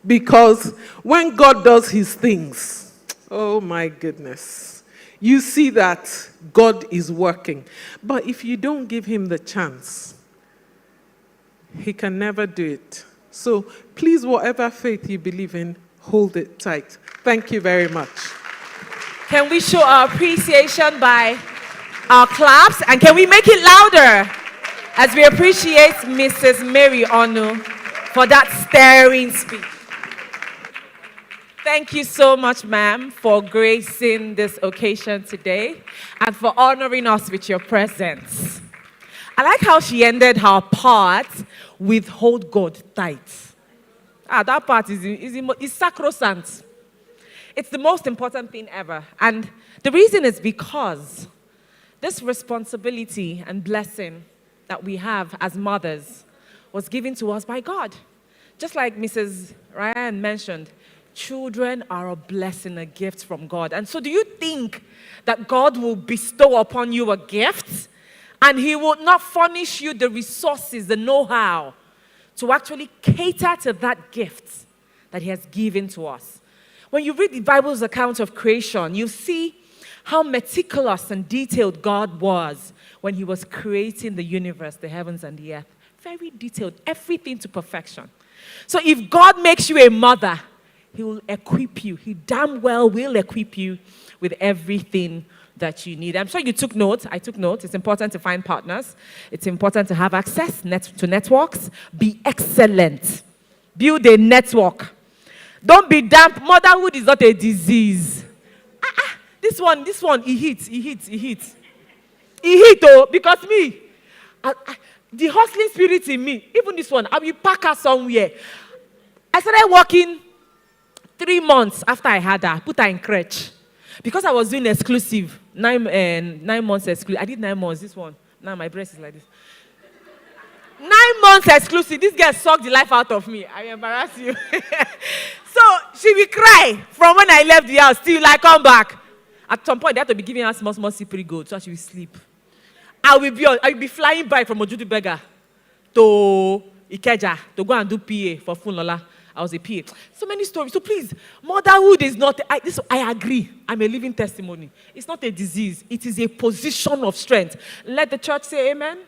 Speaker 9: Because when God does his things, oh my goodness, you see that God is working. But if you don't give him the chance, he can never do it. So please, whatever faith you believe in, hold it tight. Thank you very much.
Speaker 1: Can we show our appreciation by our claps? And can we make it louder as we appreciate Mrs. Mary Onu for that stirring speech? Thank you so much, ma'am, for gracing this occasion today and for honoring us with your presence. I like how she ended her part with hold God tight. That part is sacrosanct. It's the most important thing ever. And the reason is because This responsibility and blessing that we have as mothers was given to us by God. Just like Mrs. Ryan mentioned, children are a blessing, a gift from God. And so do you think that God will bestow upon you a gift and he will not furnish you the resources, the know-how to actually cater to that gift that he has given to us? When you read the Bible's account of creation, you see how meticulous and detailed God was when he was creating the universe, the heavens and the earth. Very detailed, everything to perfection. So if God makes you a mother, he will equip you. He damn well will equip you with everything that you need. I'm sure you took note. I took note. It's important to find partners. It's important to have access to networks. Be excellent. Build a network. Don't be damp. Motherhood is not a disease. This one, he hits. He hit, oh, because me, the hustling spirit in me, even this one, I will pack her somewhere. I started working 3 months after I had her, put her in crèche. Because I was doing exclusive, 9 months exclusive. I did 9 months, this one. Now my breast is like this. 9 months exclusive. This girl sucked the life out of me. I embarrass you. So she will cry from when I left the house till I come back. At some point, they have to be giving her small secret gold so she will sleep. I will be flying back from Ojudu Beggar to Ikeja to go and do PA for Funlola. I was a PA. So many stories. So please, motherhood is not, I agree. I'm a living testimony. It's not a disease. It is a position of strength. Let the church say amen.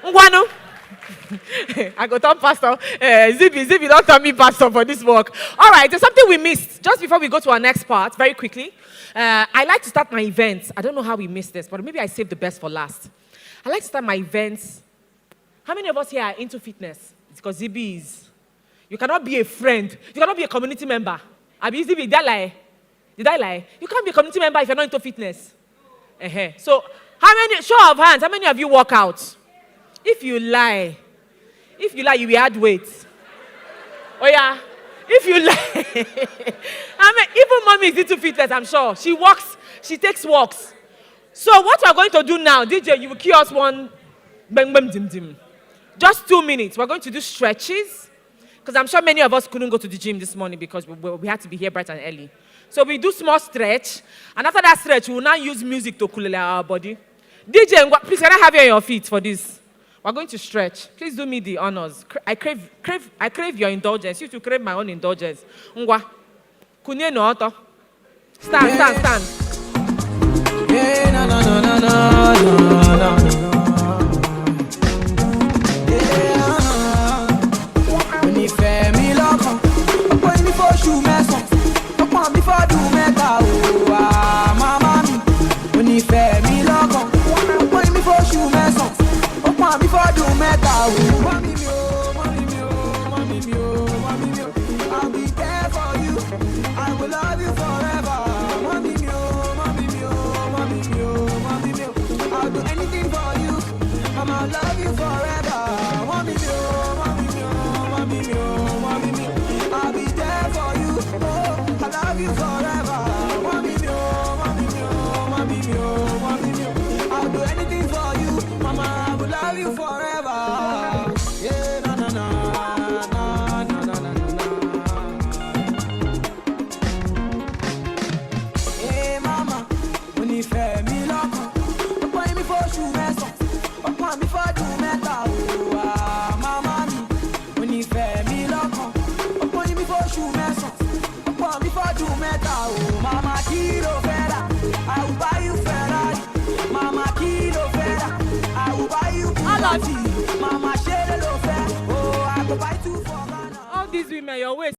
Speaker 1: Ngwanu. I go turn pastor. Zibi, don't turn me pastor for this work. All right, there's something we missed. Just before we go to our next part, very quickly. I like to start my events. I don't know how we missed this, but maybe I saved the best for last. I like to start my events. How many of us here are into fitness? It's because Zibi is. You cannot be a friend. You cannot be a community member. Abi Zibi, did I lie? Did I lie? You can't be a community member if you're not into fitness. So, show of hands, how many of you work out? If you lie, you will add weight. Oh yeah? If you lie, even mommy is into fitness, I'm sure. She walks, she takes walks. So what we're going to do now, DJ, you will cue us one, bang, bang, dim, dim. Just 2 minutes. We're going to do stretches, because I'm sure many of us couldn't go to the gym this morning because we had to be here bright and early. So we do small stretch, and after that stretch, we will now use music to cool our body. DJ, please, can I have you on your feet for this? We're going to stretch. Please do me the honors. I crave your indulgence. You to crave my own indulgence. Ngwa. Kunye no auto. Stand.
Speaker 8: Yeah, no. When you fair me love, when me for shoe mess up, upon me for do meta, oh, mama. When you fair me love, when me for shoe mess up. Mommy for do meta, mommy mio, I'll be there for you. I will love you forever. Mommy mio, I'll do anything for you. I'll love you forever. Mommy mio, I'll be there for you. Oh, I love you forever. Mommy mio, I'll do anything for you. Mama, I will love you forever. Yeah, na. Hey, mama, when you fair me love, upon me for shoe mess up, upon me for do meta, oh, mama, when you fair me love, upon me for shoe mess up, upon me for do meta, oh, mama, kilo fella, I will buy you Ferrari, mama, kilo fella. I love you. Mama, share the love. Oh, I go buy 2 for Ghana.
Speaker 1: All these women, your waist.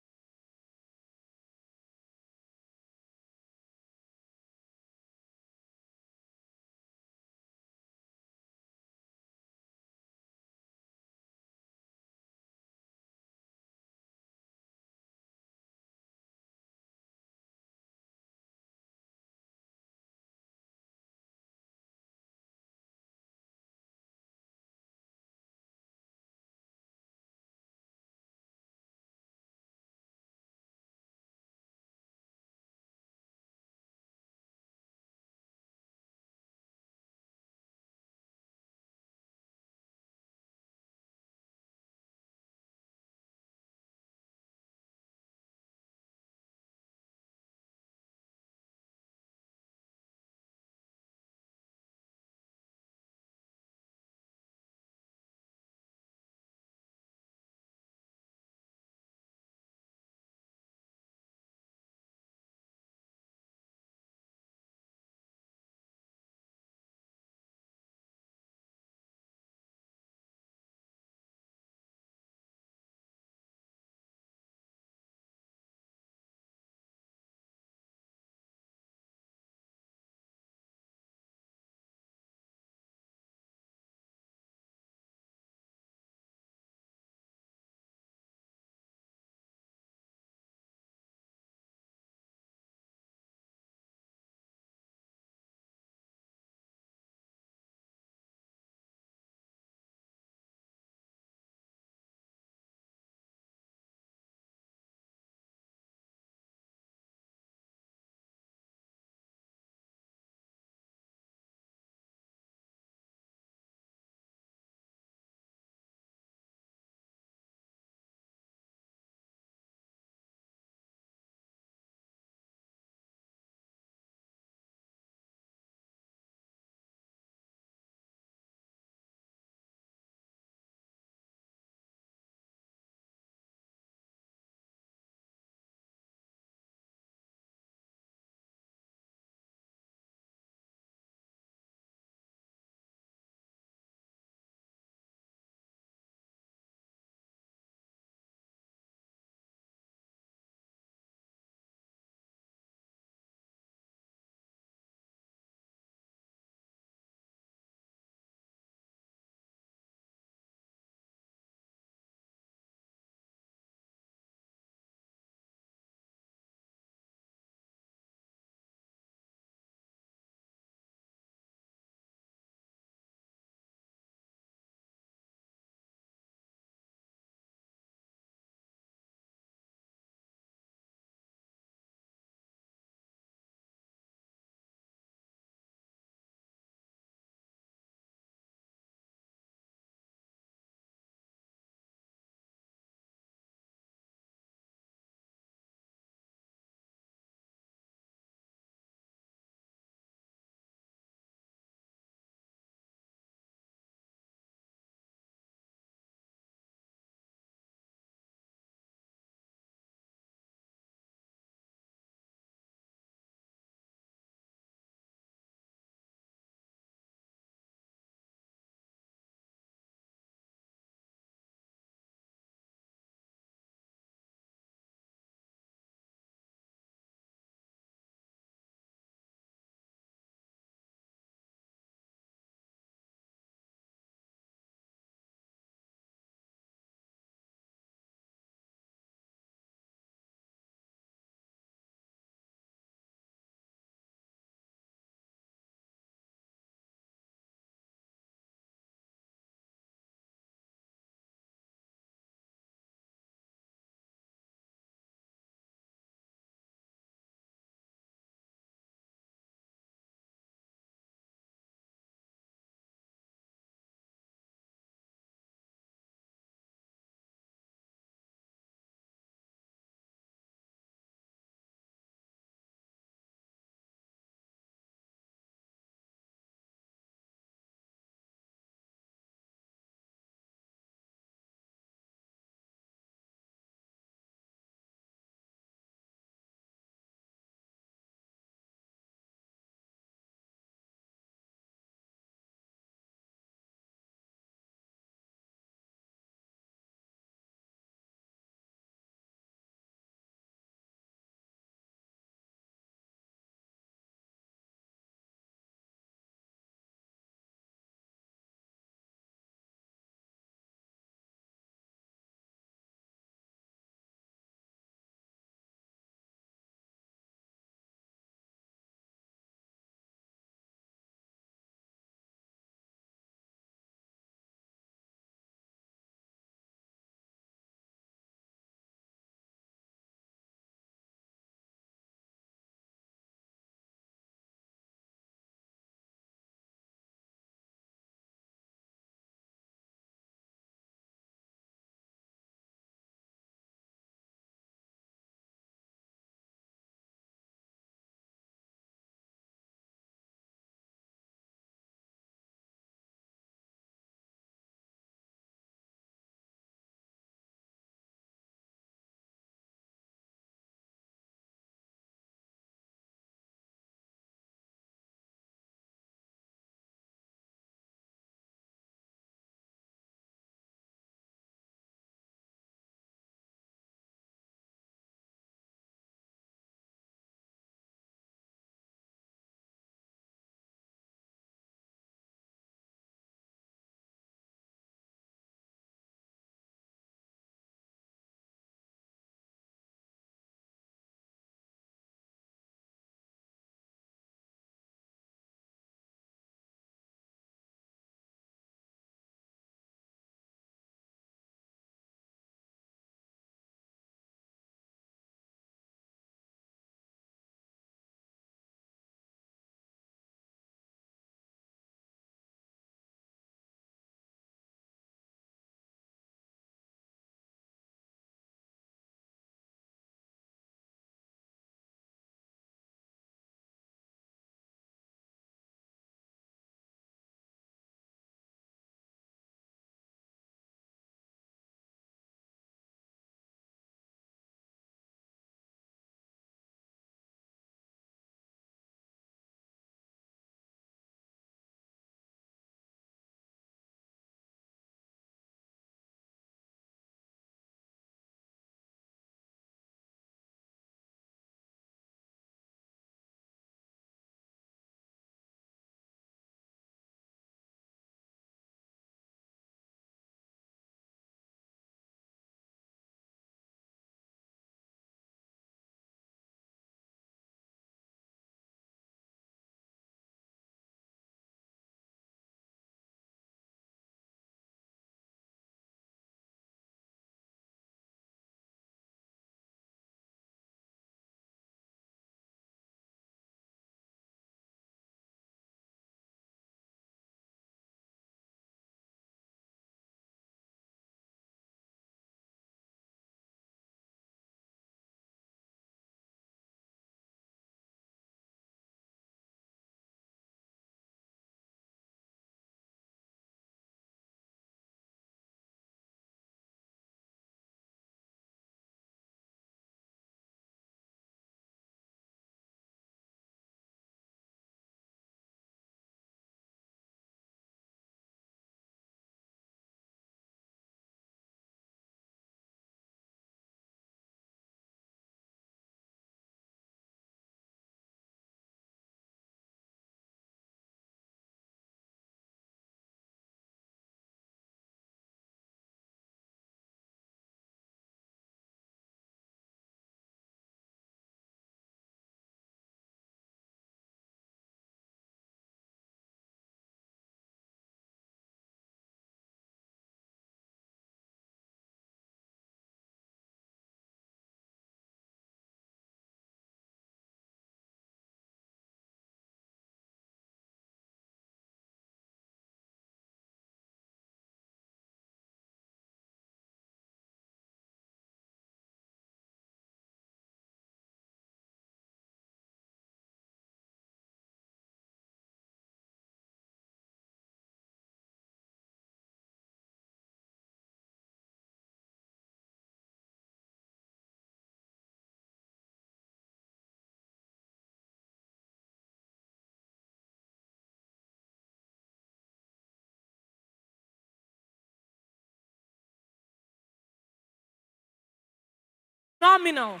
Speaker 1: phenomenal,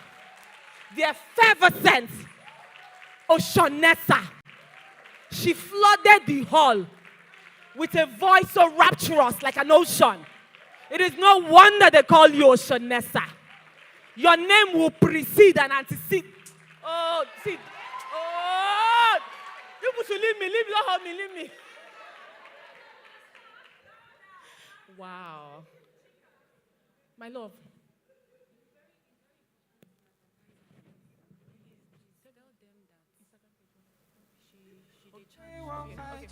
Speaker 1: the effervescent Oshonessa. She flooded the hall with a voice so rapturous like an ocean. It is no wonder they call you Oshonessa. Your name will precede and antecede. Oh, see. Oh, you should leave me. Leave me. Don't hold me. Leave me. Wow. My love.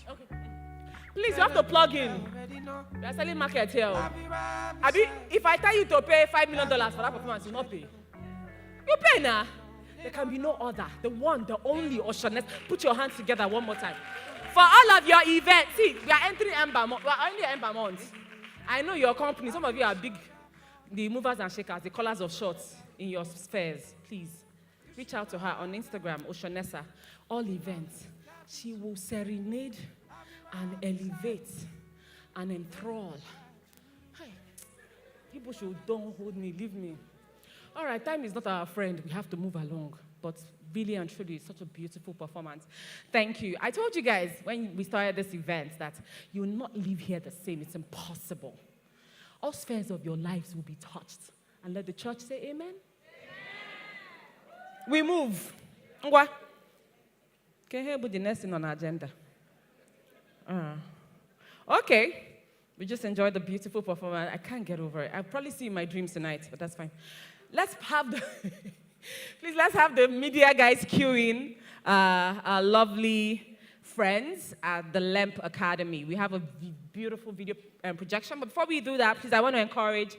Speaker 1: Okay. Please, you have to plug in. We are selling market here. Abi, if I tell you to pay $5 million for that performance, you not pay. You pay now. There can be no other. The one, the only Oceaness. Put your hands together one more time. For all of your events, see, we are entering Ember month. We are only Ember month. I know your company, some of you are big, the movers and shakers, the callers of shots in your spheres. Please, reach out to her on Instagram, Oceanessa. All events. She will serenade and elevate and enthrall. Hi. People should don't hold me, leave me. All right, time is not our friend. We have to move along. But really and truly, it's such a beautiful performance. Thank you. I told you guys when we started this event that you will not leave here the same. It's impossible. All spheres of your lives will be touched. And let the church say amen. Amen. We move. Ngwa. Can you hear about the next thing on our agenda? Okay. We just enjoyed the beautiful performance. I can't get over it. I'll probably see you in my dreams tonight, but that's fine. Let's have the please let's have the media guys queue in our lovely friends at the LEMP Academy. We have a beautiful video projection, but before we do that, please, I want to encourage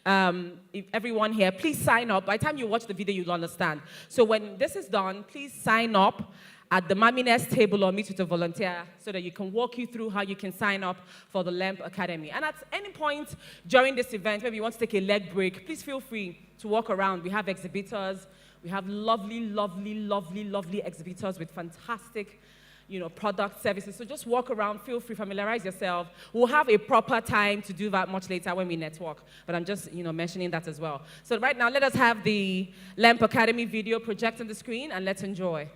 Speaker 1: everyone here, please sign up. By the time you watch the video, you'll understand. So when this is done, please sign up at the Mammy Nest table or meet with a volunteer so that you can walk you through how you can sign up for the LEMP Academy. And at any point during this event, maybe you want to take a leg break, please feel free to walk around. We have exhibitors. We have lovely, lovely, lovely, lovely exhibitors with fantastic, product services. So just walk around, feel free, familiarize yourself. We'll have a proper time to do that much later when we network. But I'm just, mentioning that as well. So right now, let us have the LEMP Academy video project on the screen, and let's enjoy.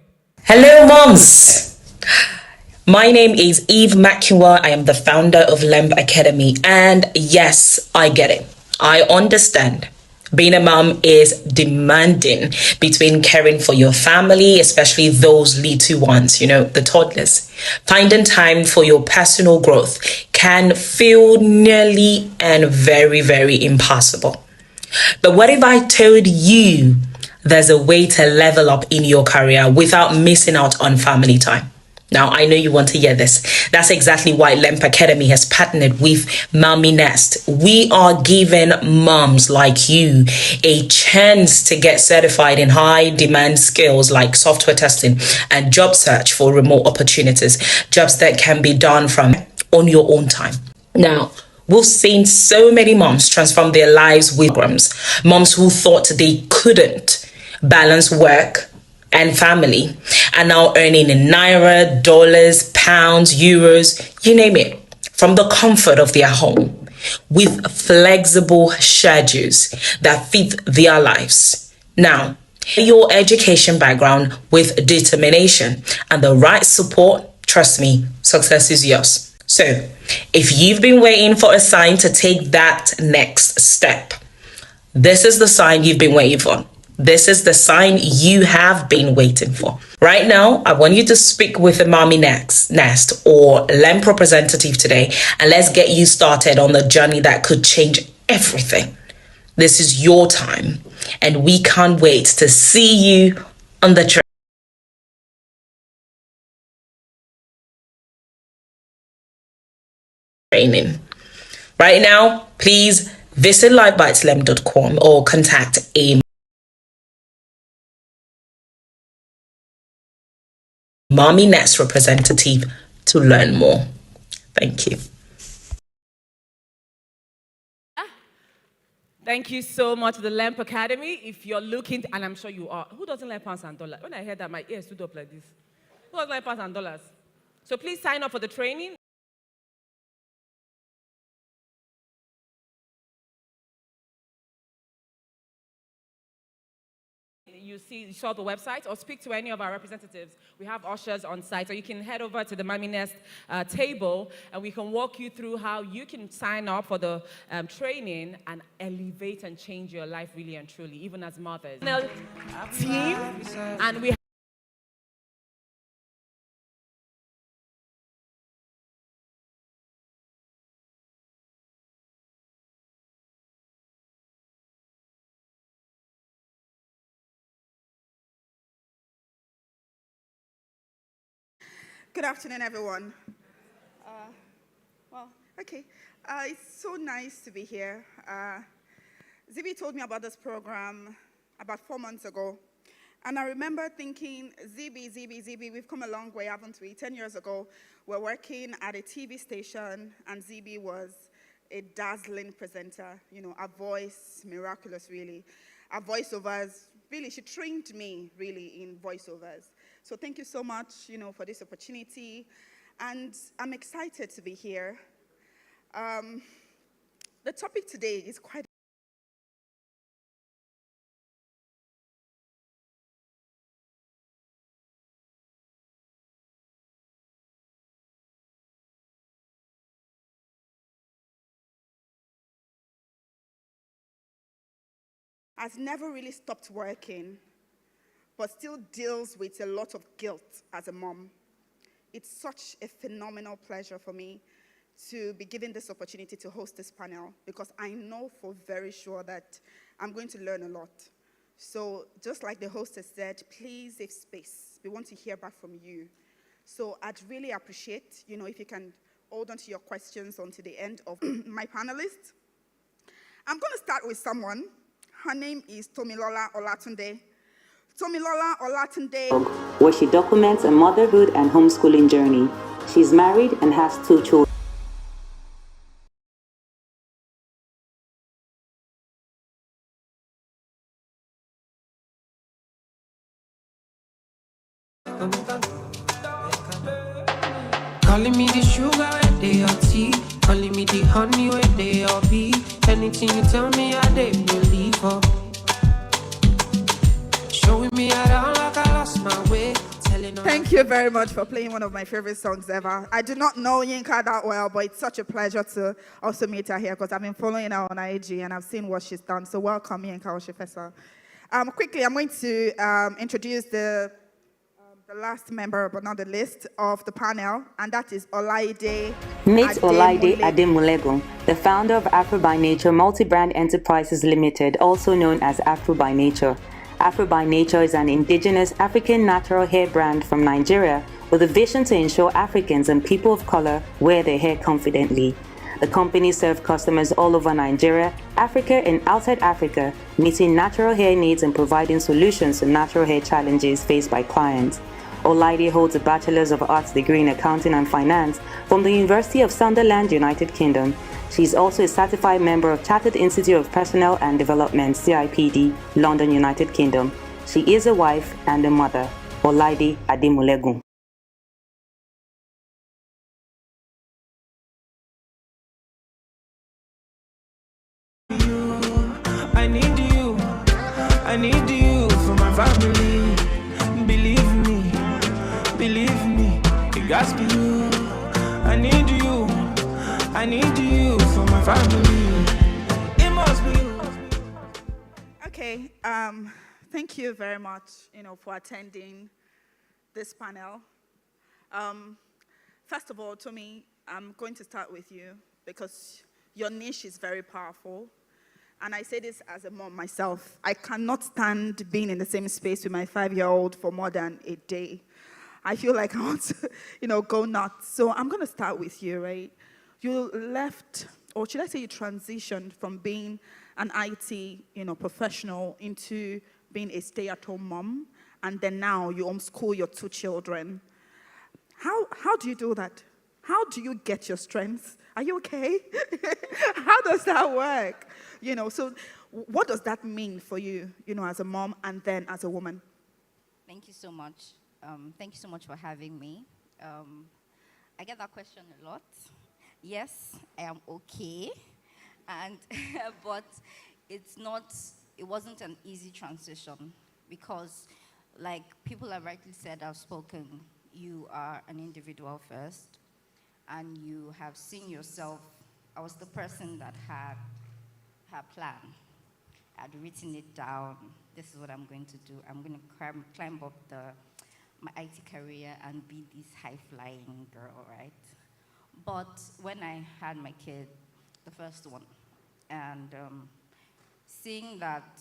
Speaker 10: Hello, moms. My name is Eve Makiwa. I am the founder of LEMP Academy. And yes, I get it. I understand. Being a mom is demanding between caring for your family, especially those little ones, the toddlers. Finding time for your personal growth can feel nearly and very, very impossible. But what if I told you there's a way to level up in your career without missing out on family time? Now, I know you want to hear this. That's exactly why LEMP Academy has partnered with Mammy Nest. We are giving moms like you a chance to get certified in high-demand skills like software testing and job search for remote opportunities, jobs that can be done from on your own time. Now, we've seen so many moms transform their lives with programs. Moms who thought they couldn't balance work and family are now earning in naira, dollars, pounds, euros, you name it, from the comfort of their home with flexible schedules that fit their lives. Now, your education background with determination and the right support, trust me, success is yours. So, if you've been waiting for a sign to take that next step, this is the sign you've been waiting for. This is the sign you have been waiting for. Right now, I want you to speak with the Mammy Nest or LEMP representative today, and let's get you started on the journey that could change everything. This is your time, and we can't wait to see you on the training. Right now, please visit livebiteslem.com or contact a Mammy Nest representative to learn more. Thank you.
Speaker 1: Thank you so much, the LEMP Academy. If you're looking, and I'm sure you are, who doesn't like pounds and dollars? When I heard that, my ears stood up like this. Who doesn't like pounds and dollars? So please sign up for the training. you saw the website, or speak to any of our representatives. We have ushers on site, or you can head over to the Mammy Nest table, and we can walk you through how you can sign up for the training and elevate and change your life really and truly, even as mothers. Team, and we
Speaker 11: Good afternoon, everyone. It's so nice to be here. Zibi told me about this program about 4 months ago. And I remember thinking, Zibi, we've come a long way, haven't we? 10 years ago, we're working at a TV station, and Zibi was a dazzling presenter. You know, her voice, miraculous, really. Her voiceovers, really, she trained me, really, in voiceovers. So thank you so much, for this opportunity. And I'm excited to be here. The topic today is quite has never really stopped working, but still deals with a lot of guilt as a mom. It's such a phenomenal pleasure for me to be given this opportunity to host this panel, because I know for very sure that I'm going to learn a lot. So just like the host has said, please save space. We want to hear back from you. So I'd really appreciate, if you can hold on to your questions until the end of my panelists. I'm going to start with someone. Her name is Tomilola Olatunde. Tomilola Olatunde,
Speaker 3: where she documents a motherhood and homeschooling journey. She's married and has 2 children.
Speaker 8: Calling me the sugar where they are tea, calling me the honey where they are bee. Anything you tell me, I they believe her. Showing me around like I lost my way.
Speaker 11: Thank you very much for playing one of my favorite songs ever. I do not know Yinka that well, but it's such a pleasure to also meet her here, because I've been following her on IG and I've seen what she's done. So welcome, Yinka Oshifesa. Quickly, I'm going to introduce the last member, but not the least, of the panel, and that is Olaide.
Speaker 3: Meet Olaide Ademulegun, the founder of Afro by Nature Multi-Brand Enterprises Limited, also known as Afro by Nature. Afro by Nature is an indigenous African natural hair brand from Nigeria with a vision to ensure Africans and people of color wear their hair confidently. The company serves customers all over Nigeria, Africa, and outside Africa, meeting natural hair needs and providing solutions to natural hair challenges faced by clients. Olaide holds a Bachelor's of Arts degree in Accounting and Finance from the University of Sunderland, United Kingdom. She is also a certified member of Chartered Institute of Personnel and Development, CIPD, London, United Kingdom. She is a wife and a mother. Olaide Ademulegun.
Speaker 8: I need you for my family. Believe me, it got to be you. I need you for my family. It must be you.
Speaker 11: Okay, thank you very much, for attending this panel. First of all, Tommy, I'm going to start with you because your niche is very powerful. And I say this as a mom myself. I cannot stand being in the same space with my 5-year-old for more than a day. I feel like I want to, go nuts. So I'm going to start with you, right? You left, or should I say you transitioned from being an IT, professional into being a stay-at-home mom, and then now you homeschool your 2 children. How do you do that? How do you get your strength? Are you okay? How does that work? So what does that mean for you, as a mom and then as a woman?
Speaker 12: Thank you so much. Thank you so much for having me. I get that question a lot. Yes, I am okay, and but it wasn't an easy transition. because, like people have rightly said, I've spoken, you are an individual first, and you have seen yourself. I was the person that had her plan. I'd written it down. This is what I'm going to do. I'm going to climb up my IT career and be this high-flying girl, right? But when I had my kid, the first one, and seeing that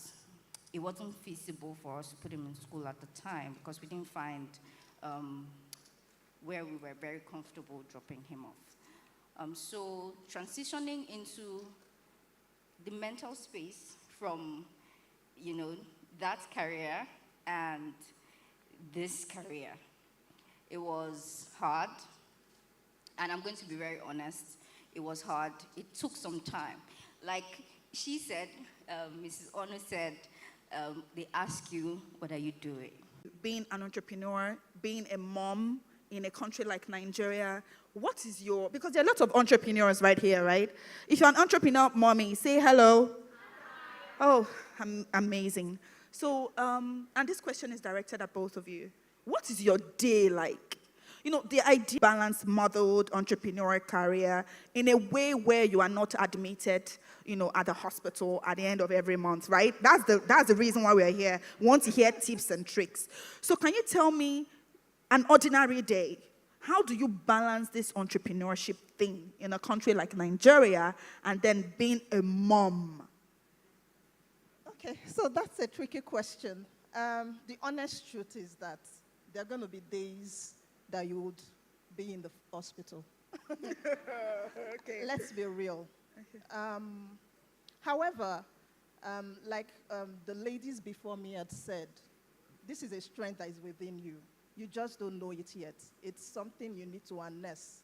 Speaker 12: it wasn't feasible for us to put him in school at the time because we didn't find where we were very comfortable dropping him off. So transitioning into the mental space from, that career and this career, it was hard. And I'm going to be very honest, it was hard. It took some time. Like she said, Mrs. Ono said, they ask you, what are you doing?
Speaker 11: Being an entrepreneur, being a mom in a country like Nigeria, what is because there are lots of entrepreneurs right here, right? If you're an entrepreneur, mommy, say hello. Oh, amazing. So, and this question is directed at both of you. What is your day like? The idea balance motherhood, entrepreneur career in a way where you are not admitted, at the hospital at the end of every month, right? That's the reason why we're here. We want to hear tips and tricks. So can you tell me an ordinary day? How do you balance this entrepreneurship thing in a country like Nigeria and then being a mom?
Speaker 13: Okay, so that's a tricky question. The honest truth is that there are going to be days that you would be in the hospital.
Speaker 11: Okay.
Speaker 13: Let's be real. However, like the ladies before me had said, this is a strength that is within you. You just don't know it yet. It's something you need to harness.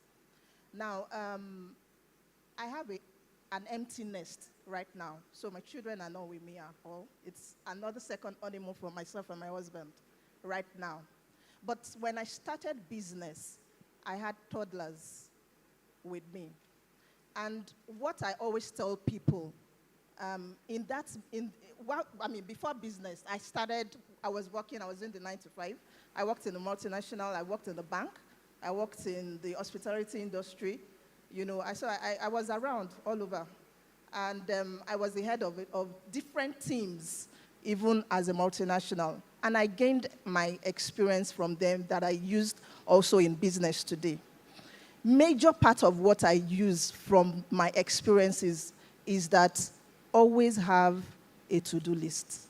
Speaker 13: Now, I have an empty nest right now. So my children are not with me at all. It's another second honeymoon for myself and my husband right now. But when I started business, I had toddlers with me. And what I always tell people, before business, I was in the 9 to 5. I worked in the multinational, I worked in the bank, I worked in the hospitality industry. I was around all over. And I was the head of different teams, even as a multinational. And I gained my experience from them that I used also in business today. Major part of what I use from my experiences is that always have a to-do list.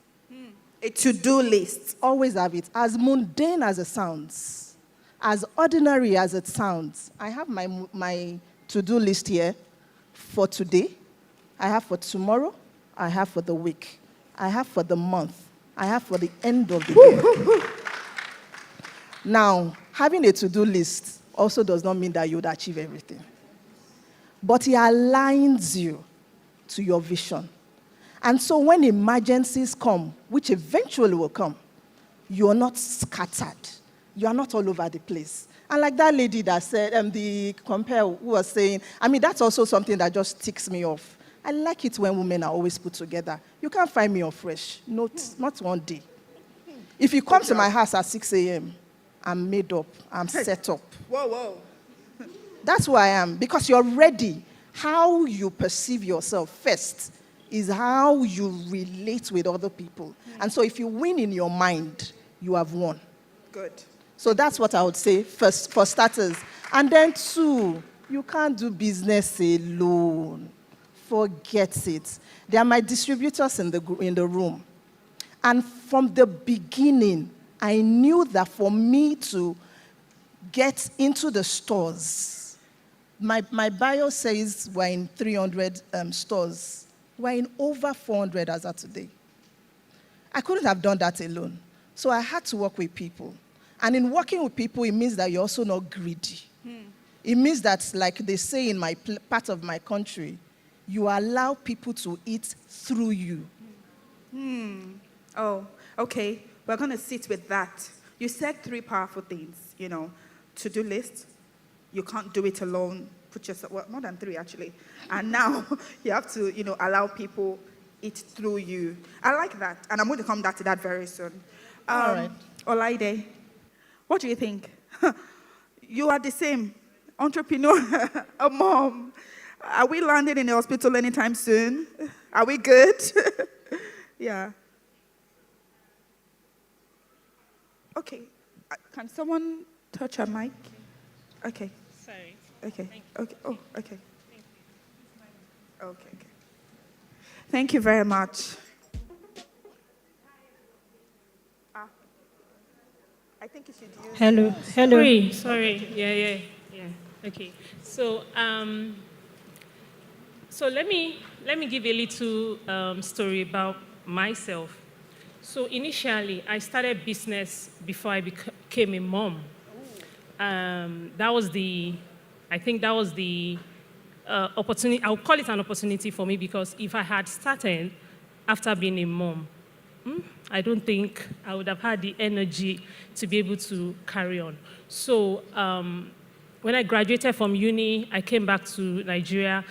Speaker 11: A to-do list.
Speaker 13: Always have it. As mundane as it sounds, as ordinary as it sounds, I have my to-do list here for today. I have for tomorrow. I have for the week. I have for the month. I have for the end of the year. Now, having a to-do list also does not mean that you would achieve everything. But it aligns you to your vision. And so when emergencies come, which eventually will come, you're not scattered. You are not all over the place. And like that lady that said, the compare who was saying, that's also something that just ticks me off. I like it when women are always put together. You can't find me on fresh. Not one day. If you come to my house at 6 a.m., I'm made up. I'm set up.
Speaker 11: Whoa.
Speaker 13: That's who I am. Because you're ready. How you perceive yourself first is how you relate with other people. And so if you win in your mind, you have won.
Speaker 11: Good.
Speaker 13: So that's what I would say first, for starters. And then two, you can't do business alone. Forget it. They are my distributors in the room. And from the beginning, I knew that for me to get into the stores, my bio says we're in 300 stores. We're in over 400 as of today. I couldn't have done that alone. So I had to work with people. And in working with people, it means that you're also not greedy. It means that, like they say in my part of my country, you allow people to eat through you.
Speaker 11: Oh, okay. We're going to sit with that. You said 3 powerful things, to-do list. You can't do it alone. Put yourself, more than 3 actually. And now you have to, allow people it through you. I like that, and I'm going to come back to that very soon.
Speaker 13: All right.
Speaker 11: Olaide, what do you think? You are the same, entrepreneur, a mom. Are we landing in the hospital anytime soon? Are we good? Yeah. Okay. Can someone touch a mic? Okay.
Speaker 4: Sorry.
Speaker 11: Okay. Okay. Oh, okay. Okay. Thank you very much. I think you should use.
Speaker 14: Hello.
Speaker 4: Sorry. Yeah. Okay. So, so let me give a little story about myself. So initially, I started business before I became a mom. That was the opportunity. I'll call it an opportunity for me, because if I had started after being a mom, I don't think I would have had the energy to be able to carry on. So when I graduated from uni, I came back to Nigeria.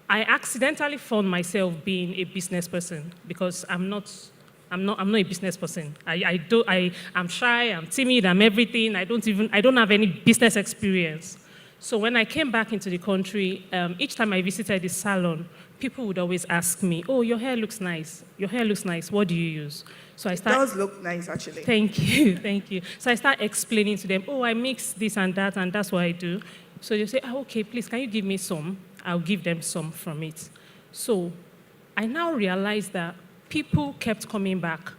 Speaker 4: I accidentally found myself being a business person, because I'm not a business person. I'm shy, I'm timid, I'm everything. I don't have any business experience. So when I came back into the country, each time I visited the salon, people would always ask me, "Oh, your hair looks nice. Your hair looks nice. What do you use?" So
Speaker 11: It does look nice, actually.
Speaker 4: Thank you. So I start explaining to them, "Oh, I mix this and that's what I do." So they say, "Oh, okay, please, can you give me some?" I'll give them some from it. So I now realize that people kept coming back,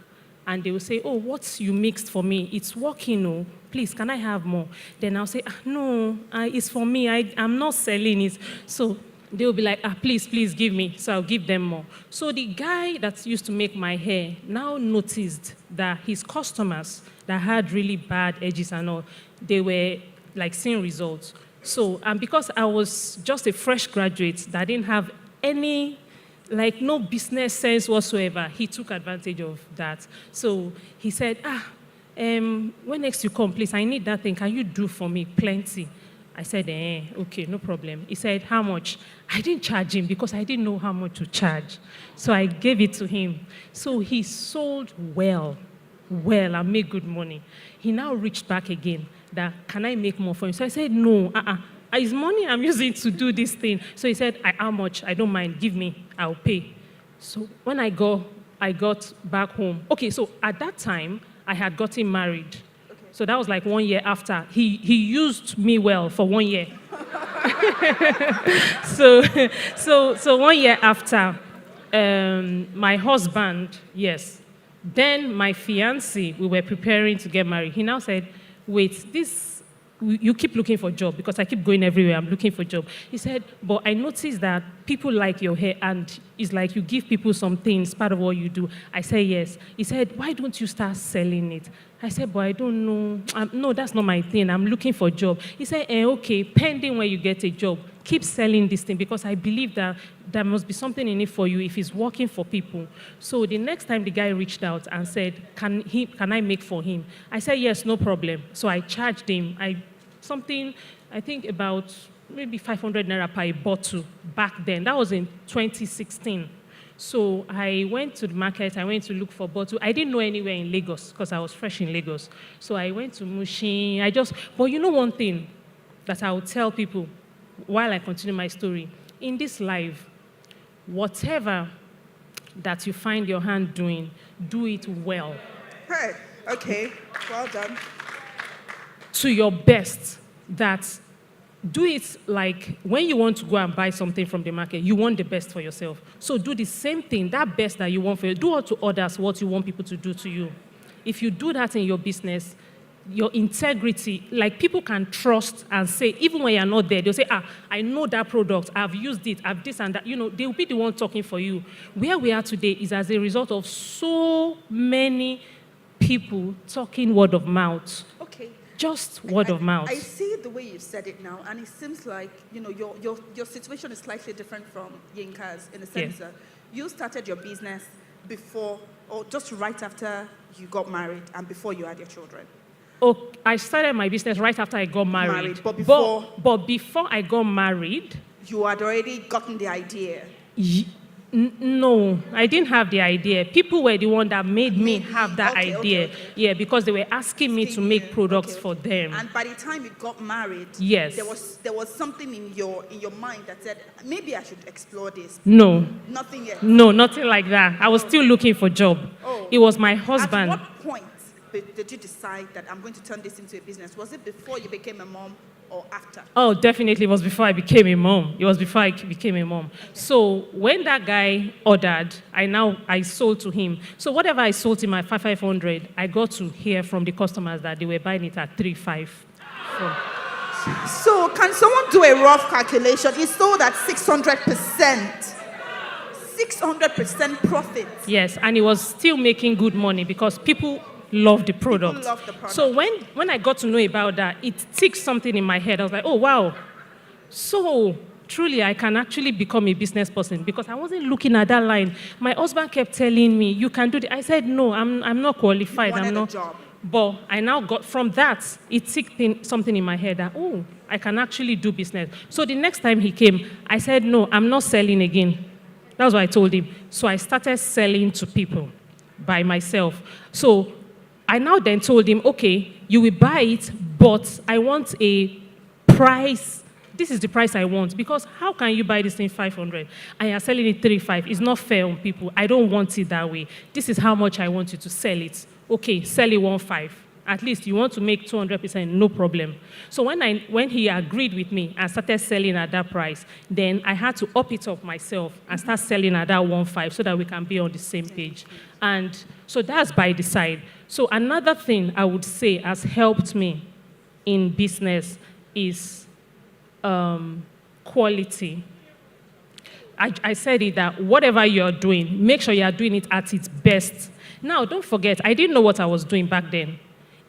Speaker 4: and they will say, "Oh, what you mixed for me, it's working, oh. Please, can I have more?" Then I'll say, "No, it's for me. I'm not selling it." So they will be like, please give me. So I'll give them more. So the guy that used to make my hair now noticed that his customers that had really bad edges and all, they were like seeing results. So, and because I was just a fresh graduate that didn't have any, like no business sense whatsoever, he took advantage of that. So he said, when next you come, please, I need that thing. Can you do for me plenty? I said, okay, no problem. He said, how much? I didn't charge him because I didn't know how much to charge. So I gave it to him. So he sold well, and made good money. He now reached back again that, can I make more for him? So I said, no, it's money I'm using to do this thing. So he said, how much? I don't mind, give me, I'll pay. So when I got back home. Okay, so at that time, I had gotten married. So that was like 1 year after. He used me well for 1 year. so 1 year after, my husband, yes. Then my fiancé, we were preparing to get married. He now said, wait, you keep looking for a job, because I keep going everywhere, I'm looking for a job. He said, but I noticed that people like your hair, and it's like you give people some things, part of what you do. I said, yes. He said, why don't you start selling it? I said, but I don't know. No, that's not my thing. I'm looking for a job. He said, okay, pending when you get a job, keep selling this thing, because I believe that there must be something in it for you if it's working for people. So the next time the guy reached out and said, can I make for him? I said, yes, no problem. So I charged him. I think about maybe 500 naira per bottle back then. That was in 2016. So I went to the market, I went to look for bottle. I didn't know anywhere in Lagos, because I was fresh in Lagos. So I went to Mushin. But you know one thing that I will tell people while I continue my story. In this life, whatever that you find your hand doing, do it well.
Speaker 11: Hey, okay, well done.
Speaker 4: To your best. That do it like when you want to go and buy something from the market, you want the best for yourself. So do the same thing, that best that you want for you. Do unto others what you want people to do to you. If you do that in your business, your integrity, like people can trust and say, even when you're not there, they'll say, I know that product, I've used it, I've this and that. You know, they'll be the one talking for you. Where we are today is as a result of so many people talking word of mouth.
Speaker 11: Okay.
Speaker 4: Just word of mouth.
Speaker 11: I see the way you said it now, and it seems like, you know, your situation is slightly different from Yinka's in the sense that you started your business before, or just right after you got married and before you had your children.
Speaker 4: Oh, I started my business right after I got married.
Speaker 11: But before...
Speaker 4: But before I got married...
Speaker 11: You had already gotten the idea.
Speaker 14: No, I didn't have the idea. People were the one that made me have that idea.
Speaker 11: Okay.
Speaker 14: Yeah, because they were asking me to make products for them.
Speaker 11: And by the time you got married,
Speaker 14: Yes.
Speaker 11: there was something in your mind that said, maybe I should explore this.
Speaker 14: No.
Speaker 11: Nothing yet.
Speaker 14: No, nothing like that. I was still looking for a job. It was my husband.
Speaker 11: At what point did you decide that I'm going to turn this into a business? Was it before you became a mom or after?
Speaker 14: Oh, definitely. It was before I became a mom. It was before I became a mom. So when that guy ordered, I sold to him. So whatever I sold him at 500, I got to hear from the customers that they were buying it at 3.5.
Speaker 11: So can someone do a rough calculation? It sold at 600%. 600% profit.
Speaker 14: Yes, and it was still making good money because people love the product.
Speaker 11: People love the product.
Speaker 14: So when I got to know about that, it ticked something in my head. I was like, oh, wow. So truly, I can actually become a business person because I wasn't looking at that line. My husband kept telling me, you can do it. I said, no, I'm not qualified.
Speaker 11: You wanted
Speaker 14: I'm not.
Speaker 11: a job.
Speaker 14: But I now got, from that, it ticked something in my head that, oh, I can actually do business. So the next time he came, I said, no, I'm not selling again. That's what I told him. So I started selling to people by myself. So I now then told him, okay, you will buy it, but I want a price. This is the price I want. Because how can you buy this thing 500 and you're selling it 3.5? It's not fair on people. I don't want it that way. This is how much I want you to sell it. Okay, sell it 1.5. At least you want to make 200%, no problem. So when he agreed with me and started selling at that price, then I had to up it up myself and start selling at that 1.5 so that we can be on the same page. And so that's by the side. So another thing I would say has helped me in business is quality. I said it that whatever you're doing, make sure you're doing it at its best. Now, don't forget, I didn't know what I was doing back then.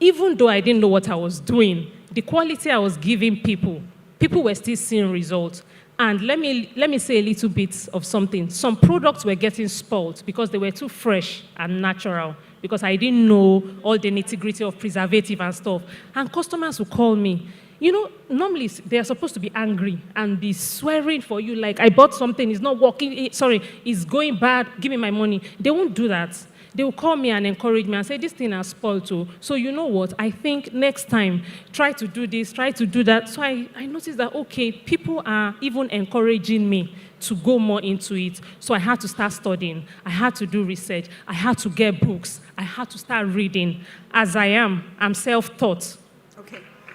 Speaker 14: Even though I didn't know what I was doing, the quality I was giving people were still seeing results. And let me say a little bit of something. Some products were getting spoiled because they were too fresh and natural, because I didn't know all the nitty-gritty of preservative and stuff. And customers would call me. You know, normally they're supposed to be angry and be swearing for you, like, I bought something, it's not working, it's going bad, give me my money. They won't do that. They will call me and encourage me and say, this thing has spoiled too. So you know what? I think next time, try to do this, try to do that. So I noticed that, okay, people are even encouraging me to go more into it. So I had to start studying. I had to do research. I had to get books. I had to start reading. As I'm self-taught.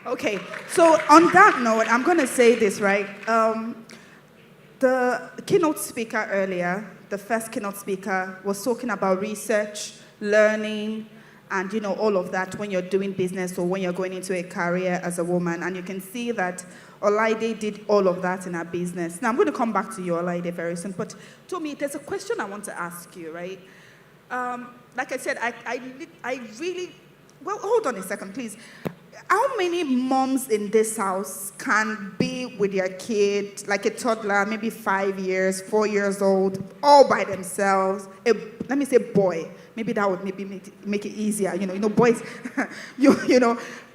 Speaker 11: Okay. So on that note, I'm going to say this, right? The keynote speaker earlier, the first keynote speaker, was talking about research, learning, and all of that when you're doing business or when you're going into a career as a woman. And you can see that Olaide did all of that in her business. Now, I'm going to come back to you, Olaide, very soon. But Tomi, there's a question I want to ask you, right? Like I said, I really... Well, hold on a second, please. How many moms in this house can be with their kid, like a toddler, maybe 5 years, 4 years old, all by themselves? Let me say boy. Maybe that would maybe make it easier. Boys,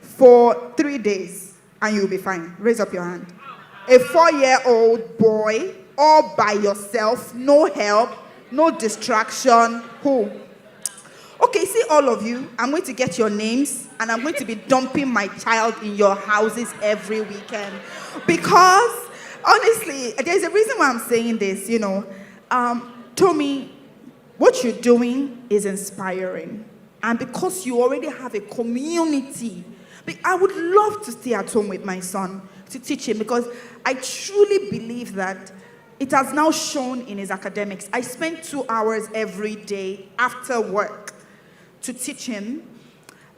Speaker 11: for 3 days, and you'll be fine. Raise up your hand. A 4-year-old boy, all by yourself, no help, no distraction. Who? Okay, see all of you, I'm going to get your names and I'm going to be dumping my child in your houses every weekend. Because, honestly, there's a reason why I'm saying this, Tomi, what you're doing is inspiring. And because you already have a community, I would love to stay at home with my son to teach him, because I truly believe that it has now shown in his academics. I spend 2 hours every day after work to teach him,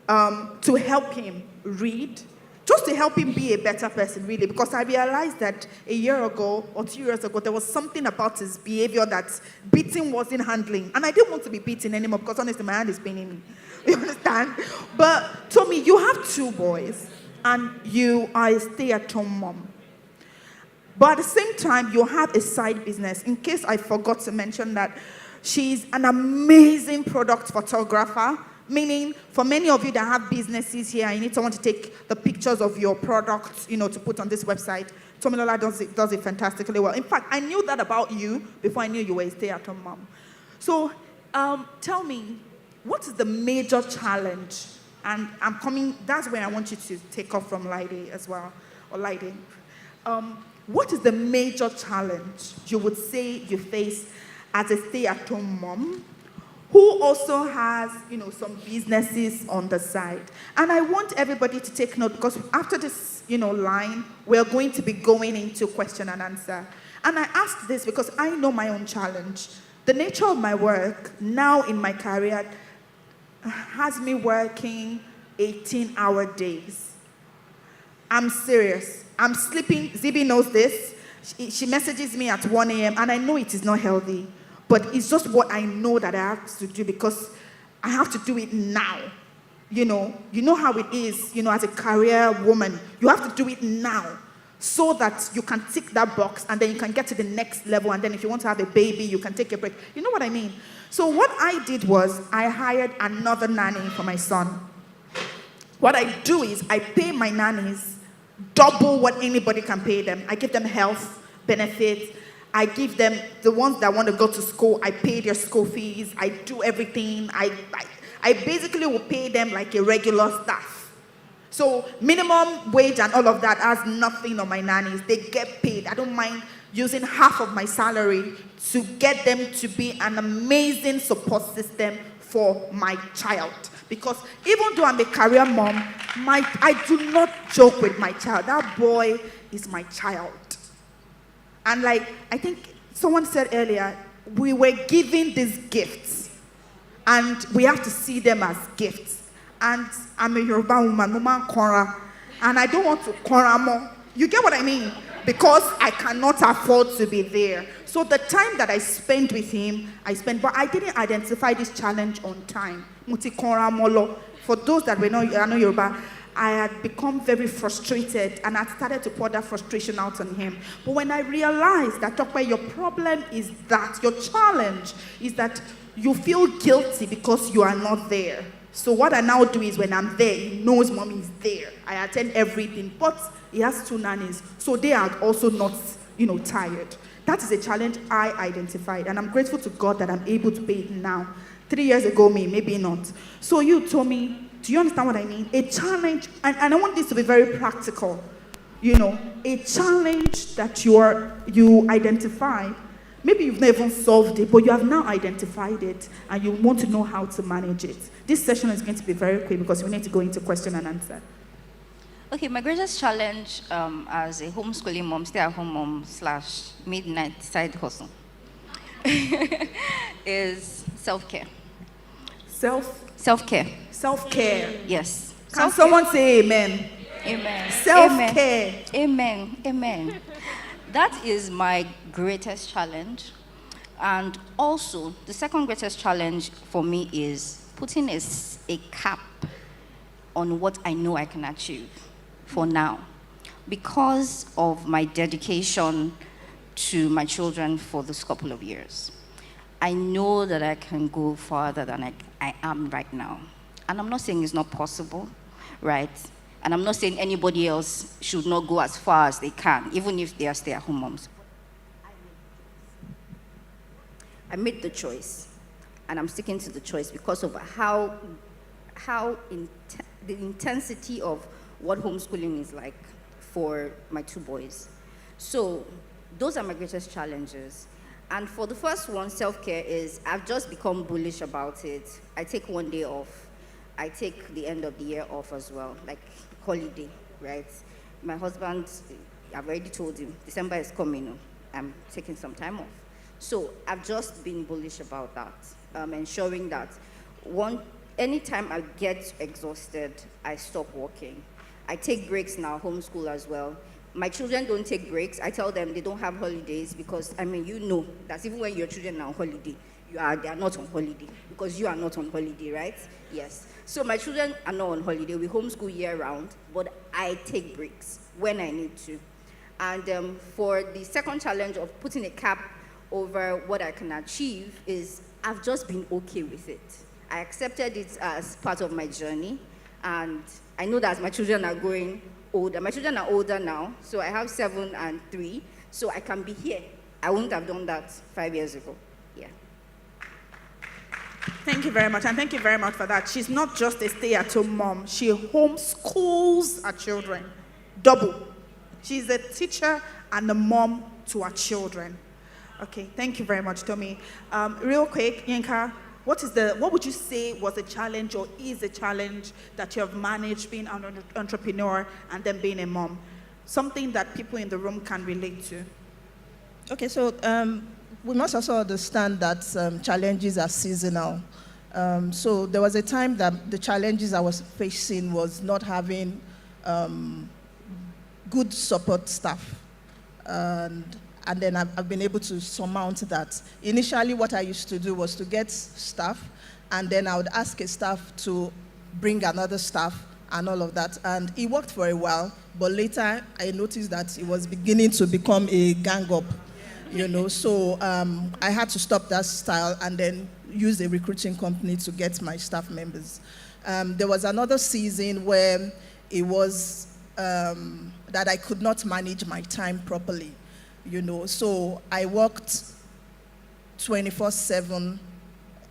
Speaker 11: to help him read, just to help him be a better person, really. Because I realized that a year ago or 2 years ago, there was something about his behavior that beating wasn't handling. And I didn't want to be beaten anymore because, honestly, my hand is paining me. You understand? But, Tomi, you have 2 boys, and you are a stay-at-home mom. But at the same time, you have a side business. In case I forgot to mention that, she's an amazing product photographer. Meaning, for many of you that have businesses here, you need someone to take the pictures of your products, to put on this website. Tomilola does it fantastically well. In fact, I knew that about you before I knew you were a stay-at-home mom. So, tell me, what is the major challenge? And that's where I want you to take off from Lydie as well, or Lydie. What is the major challenge you would say you face as a stay-at-home mom who also has, some businesses on the side? And I want everybody to take note, because after this, line, we're going to be going into question and answer. And I ask this because I know my own challenge. The nature of my work now in my career has me working 18-hour days. I'm serious. I'm sleeping. Zibi knows this. She messages me at 1 a.m. and I know it is not healthy, but it's just what I know that I have to do because I have to do it now. You know how it is, as a career woman. You have to do it now so that you can tick that box and then you can get to the next level. And then if you want to have a baby, you can take a break. You know what I mean? So what I did was I hired another nanny for my son. What I do is I pay my nannies double what anybody can pay them. I give them health benefits. I give them, the ones that want to go to school, I pay their school fees. I do everything. I basically will pay them like a regular staff. So minimum wage and all of that has nothing on my nannies. They get paid. I don't mind using half of my salary to get them to be an amazing support system for my child. Because even though I'm a career mom, I do not joke with my child. That boy is my child. And I think someone said earlier, we were given these gifts. And we have to see them as gifts. And I'm a Yoruba woman, Kora. And I don't want to Kora more. You get what I mean? Because I cannot afford to be there. So the time that I spent with him, but I didn't identify this challenge on time. Muti Kora Molo. For those that are not Yoruba, I had become very frustrated and I started to pour that frustration out on him. But when I realized that, Tokwe, your problem is that, your challenge is that you feel guilty because you are not there. So what I now do is when I'm there, he knows mommy is there. I attend everything, but he has 2 nannies. So they are also not, tired. That is a challenge I identified. And I'm grateful to God that I'm able to pay it now. 3 years ago, maybe not. So you told me, do you understand what I mean? A challenge, and I want this to be very practical. A challenge that you identify. Maybe you've never even solved it, but you have now identified it and you want to know how to manage it. This session is going to be very quick because we need to go into question and answer.
Speaker 12: Okay, my greatest challenge as a homeschooling mom, stay-at-home mom / midnight side hustle is self-care. Self-care.
Speaker 11: Self-care.
Speaker 12: Yes.
Speaker 11: Can someone say amen?
Speaker 12: Amen.
Speaker 11: Self-care.
Speaker 12: Amen. Amen. That is my greatest challenge. And also, the second greatest challenge for me is putting a cap on what I know I can achieve for now. Because of my dedication to my children for this couple of years, I know that I can go farther than I am right now. And I'm not saying it's not possible, right? And I'm not saying anybody else should not go as far as they can, even if they are stay-at-home moms. I made the choice, and I'm sticking to the choice because of the intensity of what homeschooling is like for my 2 boys. So those are my greatest challenges. And for the first one, self-care is, I've just become bullish about it. I take 1 day off. I take the end of the year off as well, like holiday, right? My husband, I've already told him, December is coming, I'm taking some time off. So I've just been bullish about that, ensuring that anytime I get exhausted, I stop working. I take breaks now, homeschool as well. My children don't take breaks. I tell them they don't have holidays because, that even when your children are on holiday, they are not on holiday because you are not on holiday, right? Yes. So my children are not on holiday. We homeschool year-round, but I take breaks when I need to. And for the second challenge of putting a cap over what I can achieve is I've just been okay with it. I accepted it as part of my journey, and I know that as my children are growing older, my children are older now, so I have 7 and 3, so I can be here. I wouldn't have done that 5 years ago. Yeah.
Speaker 11: Thank you very much, and thank you very much for that. She's not just a stay-at-home mom. She homeschools her children. Double. She's a teacher and a mom to her children. Okay, thank you very much, Tommy. Real quick, Yinka, what would you say was a challenge or is a challenge that you have managed being an entrepreneur and then being a mom? Something that people in the room can relate to.
Speaker 13: Okay, so we must also understand that challenges are seasonal. So there was a time that the challenges I was facing was not having good support staff. And then I've been able to surmount that. Initially, what I used to do was to get staff, and then I would ask a staff to bring another staff and all of that. And it worked for a while, but later I noticed that it was beginning to become a gang up, you know. So I had to stop that style and then use a recruiting company to get my staff members. There was another season where it was that I could not manage my time properly. You know, so I worked 24/7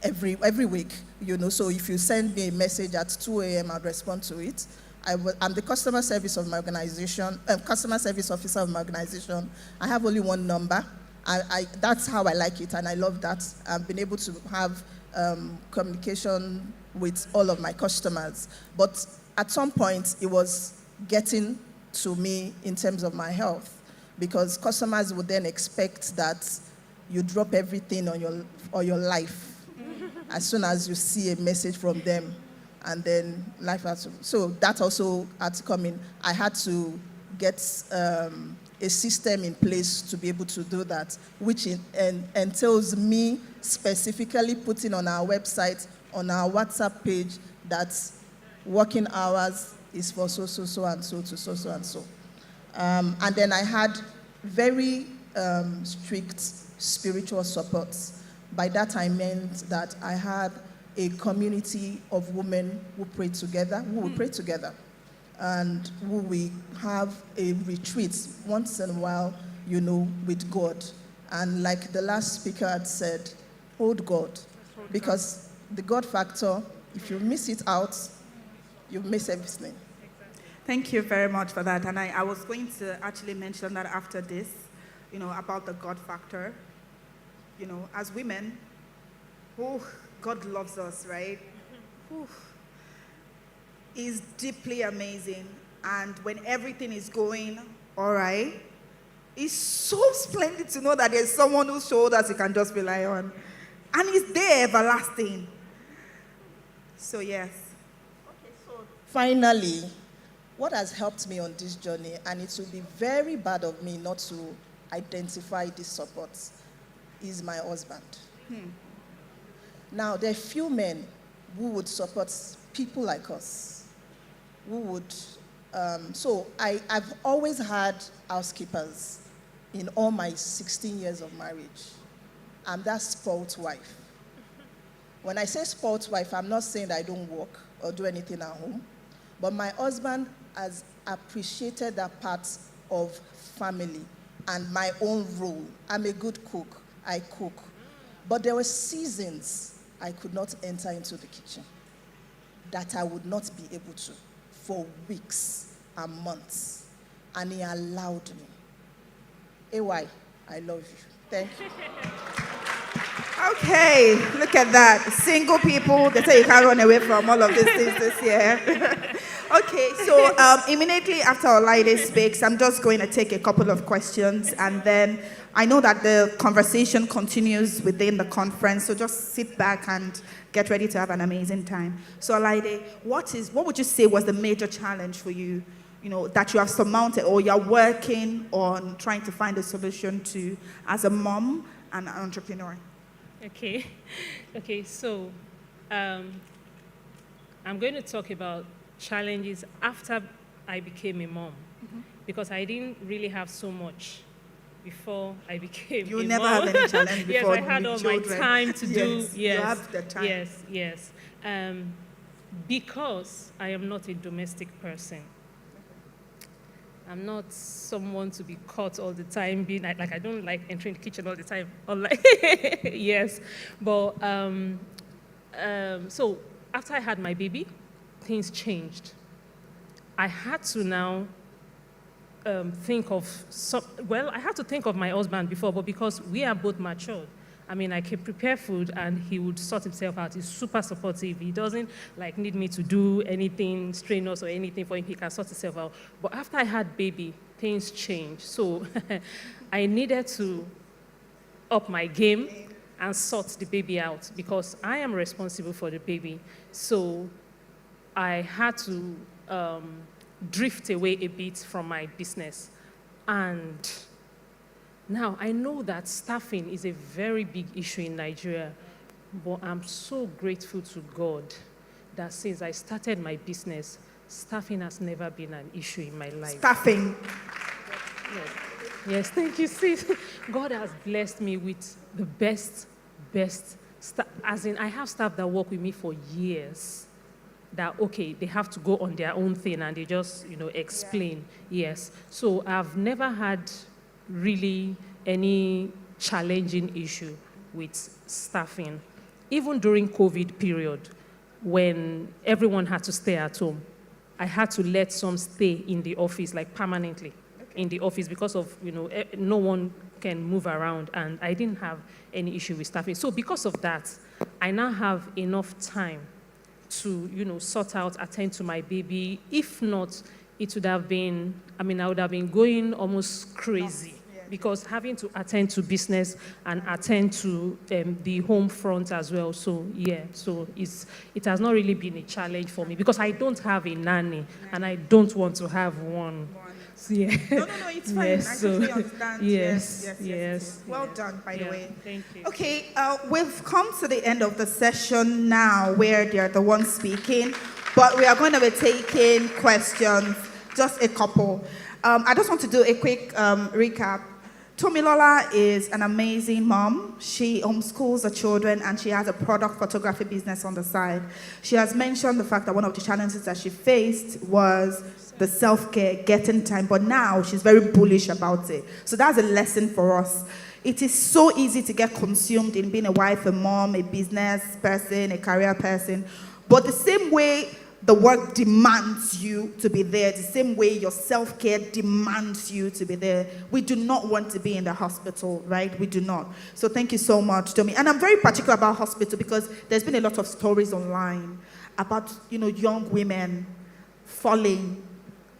Speaker 13: every week, you know. So if you send me a message at 2 a.m., I'd respond to it. I'm the customer service of my organization, customer service officer of my organization. I have only one number. That's how I like it, and I love that. I've been able to have communication with all of my customers. But at some point, it was getting to me in terms of my health, because customers would then expect that you drop everything on your life as soon as you see a message from them, and then life has to. So that also had to come in. I had to get a system in place to be able to do that, which entails me specifically putting on our website, on our WhatsApp page, that working hours is for so and so to so and so. And then I had very strict spiritual support. By that I meant that I had a community of women who prayed together, who would pray together, and who we have a retreat once in a while, you know, with God. And like the last speaker had said, hold God, because the God factor, if you miss it out, you miss everything.
Speaker 11: Thank you very much for that. And I was going to actually mention that after this, you know, about the God factor. You know, as women, God loves us, right? He's deeply amazing. And when everything is going all right, it's so splendid to know that there's someone whose shoulders you can just rely on. And he's there everlasting. So, yes.
Speaker 13: Okay, so finally, what has helped me on this journey, and it will be very bad of me not to identify this support, is my husband. Now, there are few men who would support people like us, who would, so I've always had housekeepers in all my 16 years of marriage. I'm that spoilt wife. When I say spoilt wife, I'm not saying that I don't work or do anything at home, but my husband has appreciated that part of family and my own role. I'm a good cook, I cook. But there were seasons I could not enter into the kitchen, that I would not be able to for weeks and months. And he allowed me. AY, I love you. Thank you.
Speaker 11: Okay, look at that. Single people, they say you can't run away from all of these things this year. Okay, so immediately after Olaide speaks, I'm just going to take a couple of questions, and then I know that the conversation continues within the conference, so just sit back and get ready to have an amazing time. So Olaide, what would you say was the major challenge for you, you know, that you have surmounted or you're working on trying to find a solution to as a mom and an entrepreneur?
Speaker 14: Okay, so I'm going to talk about challenges after I became a mom, because I didn't really have so much before I became
Speaker 11: You
Speaker 14: a
Speaker 11: never
Speaker 14: mom.
Speaker 11: have any challenge before
Speaker 14: Yes, I had
Speaker 11: with
Speaker 14: all
Speaker 11: children.
Speaker 14: my time to do.
Speaker 11: Yes,
Speaker 14: Yes,
Speaker 11: you have the time.
Speaker 14: Yes. Because I am not a domestic person. I'm not someone to be caught all the time, being like I don't like entering the kitchen all the time. Yes, but so after I had my baby, things changed. I had to now think of I had to think of my husband before, but because we are both matured, I mean, I can prepare food and he would sort himself out. He's super supportive. He doesn't need me to do anything strenuous or anything for him. He can sort himself out. But after I had baby, things changed. So I needed to up my game and sort the baby out because I am responsible for the baby. So I had to drift away a bit from my business. And now, I know that staffing is a very big issue in Nigeria, but I'm so grateful to God that since I started my business, staffing has never been an issue in my life.
Speaker 11: Staffing.
Speaker 14: Yes, thank you, sis. God has blessed me with the best staff. As in, I have staff that work with me for years. That, okay, they have to go on their own thing and they just, explain. Yeah. Yes. So I've never had really any challenging issue with staffing. Even during COVID period, when everyone had to stay at home, I had to let some stay in the office, permanently in the office because of, no one can move around, and I didn't have any issue with staffing. So because of that, I now have enough time to, sort out, attend to my baby. If not, it would have been, I would have been going almost crazy because having to attend to business and attend to the home front as well. So, it has not really been a challenge for me because I don't have a nanny and I don't want to have one. So, yeah.
Speaker 11: No, it's fine.
Speaker 14: Yes,
Speaker 11: I totally understand.
Speaker 14: Yes.
Speaker 11: Well done, by the way.
Speaker 14: Thank you.
Speaker 11: Okay, we've come to the end of the session now where they're the ones speaking, but we are going to be taking questions, just a couple. I just want to do a quick recap. Tomilola is an amazing mom. She homeschools her children and she has a product photography business on the side. She has mentioned the fact that one of the challenges that she faced was the self-care, getting time, but now she's very bullish about it. So that's a lesson for us. It is so easy to get consumed in being a wife, a mom, a business person, a career person, but the same way the work demands you to be there, the same way your self-care demands you to be there. We do not want to be in the hospital, right? We do not. So thank you so much, Tommy. And I'm very particular about hospital because there's been a lot of stories online about, young women falling,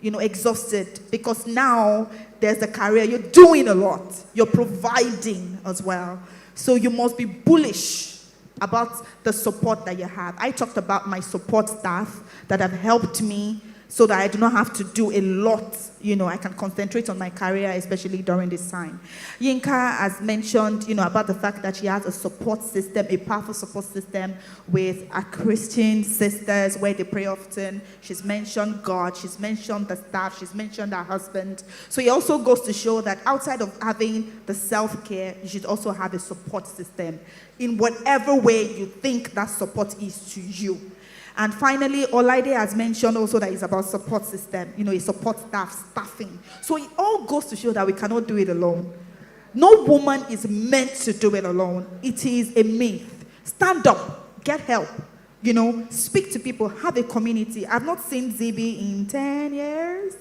Speaker 11: exhausted because now there's a career. You're doing a lot. You're providing as well. So you must be bullish about the support that you have. I talked about my support staff that have helped me so that I do not have to do a lot. I can concentrate on my career, especially during this time. Yinka has mentioned, about the fact that she has a support system, a powerful support system with her Christian sisters where they pray often. She's mentioned God, she's mentioned the staff, she's mentioned her husband. So it also goes to show that outside of having the self-care, you should also have a support system in whatever way you think that support is to you. And finally, Olaide has mentioned also that it's about support system, a support staffing. So it all goes to show that we cannot do it alone. No woman is meant to do it alone. It is a myth. Stand up, get help, speak to people, have a community. I've not seen Zibi in 10 years,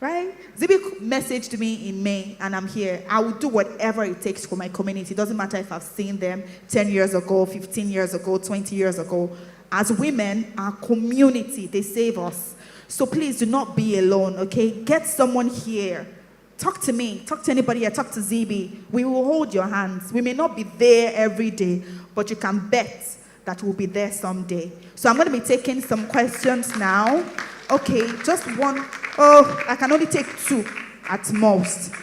Speaker 11: right? Zibi messaged me in May and I'm here. I will do whatever it takes for my community. It doesn't matter if I've seen them 10 years ago, 15 years ago, 20 years ago. As women, our community, they save us. So please do not be alone, okay? Get someone here. Talk to me. Talk to anybody here. Talk to ZB. We will hold your hands. We may not be there every day, but you can bet that we'll be there someday. So I'm going to be taking some questions now. Okay, just one. Oh, I can only take two at most.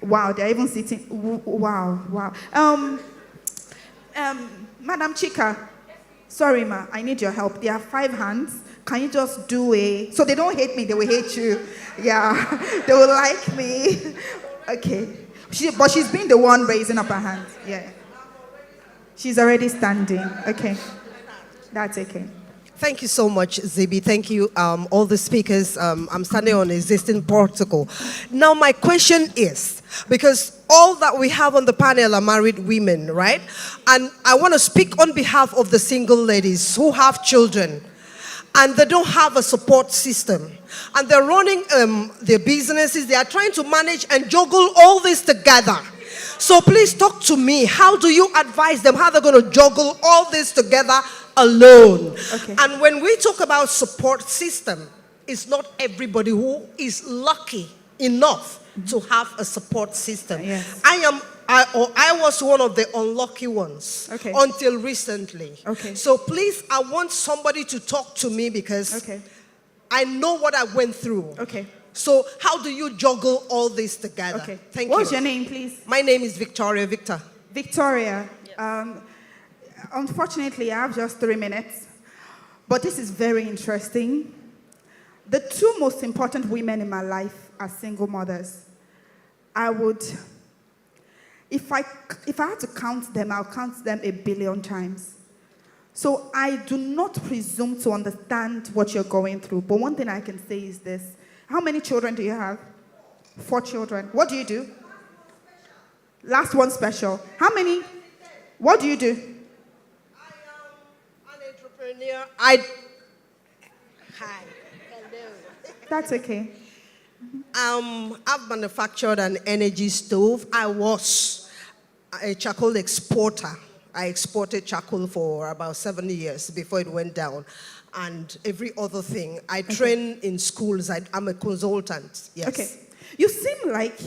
Speaker 11: Wow, they're even sitting. Wow. Madam Chika. Sorry, ma, I need your help. There are 5 hands. Can you just do so they don't hate me, they will hate you. Yeah, they will like me. Okay. But she's been the one raising up her hand. Yeah. She's already standing. Okay. That's okay.
Speaker 15: Thank you so much, Zibi. Thank you, all the speakers. I'm standing on existing protocol. Now, my question is, because all that we have on the panel are married women, right? And I want to speak on behalf of the single ladies who have children and they don't have a support system. And they're running their businesses. They are trying to manage and juggle all this together. So please talk to me. How do you advise them how they're going to juggle all this together alone? Okay. And when we talk about support system, it's not everybody who is lucky enough to have a support system. Yes. I was one of the unlucky ones until recently. Okay. So please, I want somebody to talk to me because I know what I went through. Okay. So how do you juggle all this together? Okay. Thank you.
Speaker 11: What's your name, please?
Speaker 15: My name is Victoria Victor.
Speaker 11: Victoria. Yes. Unfortunately, I have just 3 minutes, but this is very interesting. The two most important women in my life are single mothers. If I had to count them, I'll count them 1 billion times. So I do not presume to understand what you're going through, but one thing I can say is this. How many children do you have? 4 children. What do you do? Last one special. How many? What do you do?
Speaker 15: I am an entrepreneur. Hi. Hello.
Speaker 11: That's okay.
Speaker 15: I've manufactured an energy stove. I was a charcoal exporter. I exported charcoal for about 7 years before it went down. And every other thing. I train in schools. I'm a consultant. Yes.
Speaker 11: Okay. You seem like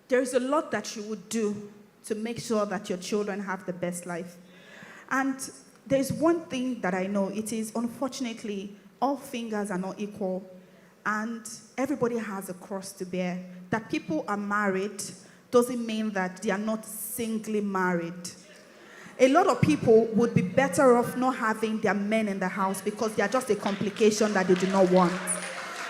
Speaker 11: there's a lot that you would do to make sure that your children have the best life. And there's one thing that I know. It is, unfortunately, all fingers are not equal. And everybody has a cross to bear. That people are married doesn't mean that they are not singly married. A lot of people would be better off not having their men in the house because they are just a complication that they do not want.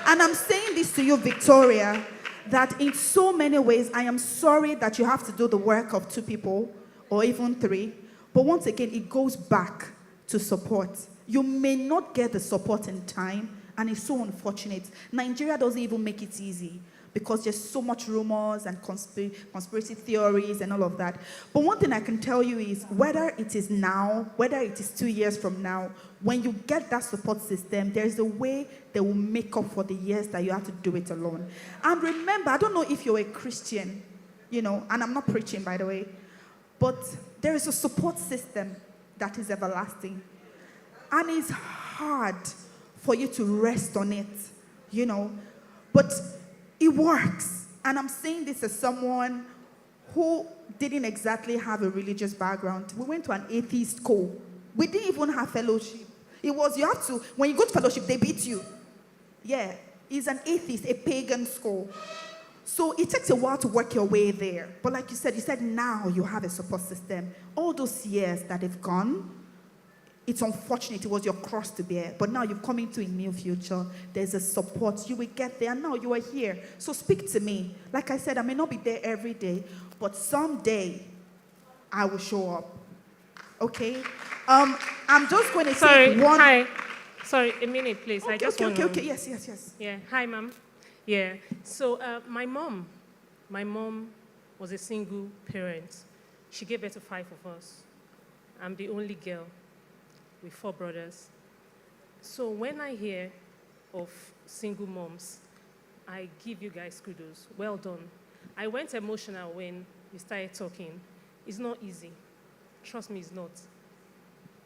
Speaker 11: And I'm saying this to you, Victoria, that in so many ways, I am sorry that you have to do the work of 2 people or even 3. But once again, it goes back to support. You may not get the support in time, and it's so unfortunate. Nigeria doesn't even make it easy because there's so much rumors and conspiracy theories and all of that. But one thing I can tell you is whether it is now, whether it is 2 years from now, when you get that support system, there's a way they will make up for the years that you have to do it alone. And remember, I don't know if you're a Christian, and I'm not preaching, by the way, but there is a support system that is everlasting. And it's hard for you to rest on it, but it works. And I'm saying this as someone who didn't exactly have a religious background. We went to an atheist school. We didn't even have fellowship. It was, you have to, when you go to fellowship, they beat you. Yeah, it's an atheist, a pagan school. So it takes a while to work your way there. But like you said now you have a support system. All those years that have gone, it's unfortunate, it was your cross to bear, but now you've come into a new future. There's a support. You will get there. Now you are here. So speak to me. Like I said, I may not be there every day, but someday I will show up. Okay? I'm just going to say one.
Speaker 14: Hi. Sorry, a minute, please.
Speaker 11: Okay,
Speaker 14: I just want to.
Speaker 11: Okay. Yes.
Speaker 14: Yeah. Hi, ma'am. Yeah. So my mom was a single parent. She gave birth to 5 of us. I'm the only girl with 4 brothers. So when I hear of single moms, I give you guys kudos. Well done. I went emotional when we started talking. It's not easy. Trust me, it's not.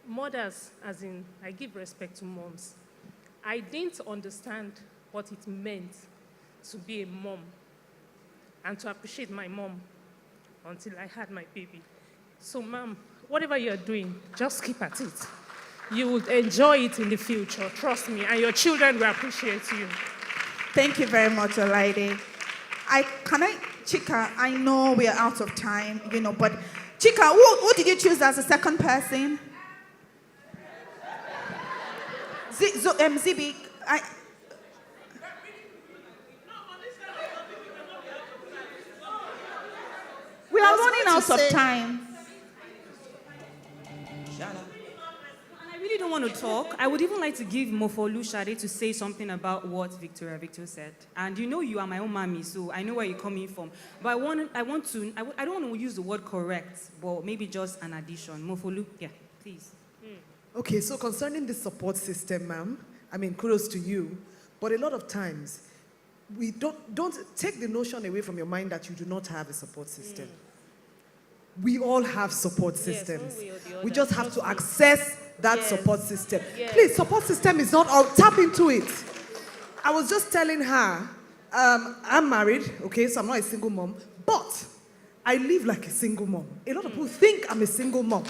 Speaker 14: Mothers, as in, I give respect to moms. I didn't understand what it meant to be a mom and to appreciate my mom until I had my baby. So, ma'am, whatever you're doing, just keep at it. You would enjoy it in the future, trust me, and your children will appreciate you.
Speaker 11: Thank you very much, Olaide. Chika, I know we are out of time, but Chika, who did you choose as a second person? Zibi, out of time.
Speaker 4: I really don't want to talk. I would even like to give Mofolu Shade to say something about what Victor said. And you know you are my own mommy, so I know where you're coming from. But I don't want to use the word correct, but maybe just an addition. Mofolu, yeah, please.
Speaker 16: Okay, so concerning the support system, ma'am, I mean, kudos to you. But a lot of times, we don't take the notion away from your mind that you do not have a support system. We all have support systems. We just have to access that support system. Please, support system is not all. Tap into it. I was just telling her, I'm married, okay, so I'm not a single mom, but I live like a single mom. A lot of people think I'm a single mom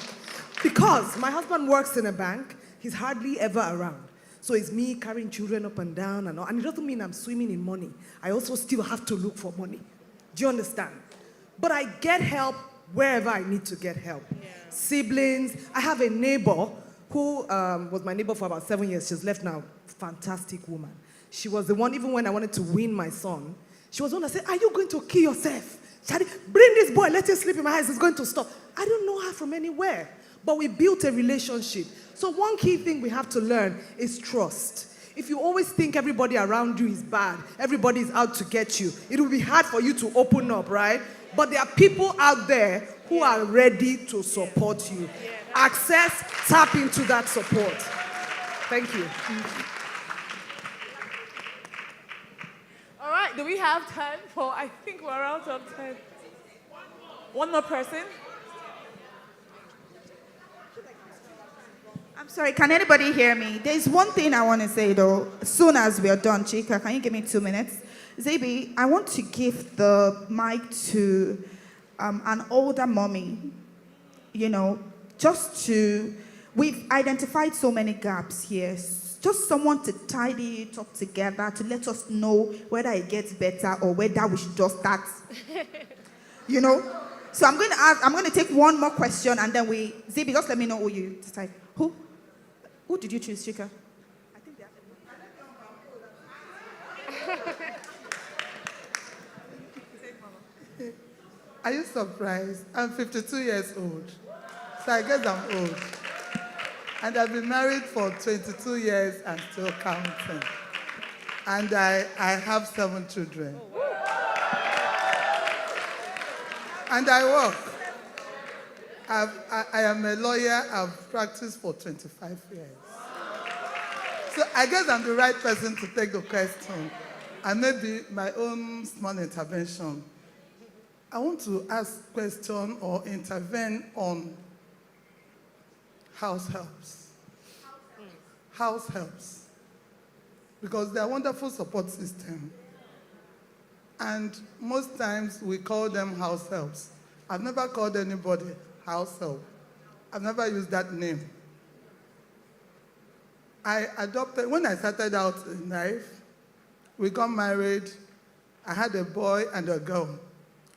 Speaker 16: because my husband works in a bank. He's hardly ever around. So it's me carrying children up and down and all. And it doesn't mean I'm swimming in money. I also still have to look for money. Do you understand? But I get help wherever I need to get help. Siblings. I have a neighbor who was my neighbor for about 7 years. She's left now. Fantastic woman. She was the one, even when I wanted to win my son, she was the one that said, are you going to kill yourself? Shadi, bring this boy, let him sleep in my house. It's going to stop. I don't know her from anywhere. But we built a relationship. So one key thing we have to learn is trust. If you always think everybody around you is bad, everybody is out to get you, it will be hard for you to open up, right? But there are people out there who are ready to support you. Access, tap into that support. Thank you.
Speaker 1: All right, do we have time for, I think we're out of time. One more person?
Speaker 11: I'm sorry, can anybody hear me? There's one thing I want to say though, as soon as we are done. Chika, can you give me 2 minutes? Zabi, I want to give the mic to an older mommy, you know, we've identified so many gaps here. Just someone to tidy it up together, to let us know whether it gets better or whether we should just start, you know? So I'm going to take one more question and then Zabi, just let me know who you decide. Who did you choose, Chika? I think
Speaker 17: Are you surprised? I'm 52 years old, so I guess I'm old. And I've been married for 22 years and still counting. And I have 7 children. And I work. I am a lawyer. I've practiced for 25 years. So I guess I'm the right person to take the question. And maybe my own small intervention. I want to ask question or intervene on house helps. House helps. Because they're a wonderful support system. And most times we call them house helps. I've never called anybody house help. I've never used that name. When I started out in life, we got married. I had a boy and a girl.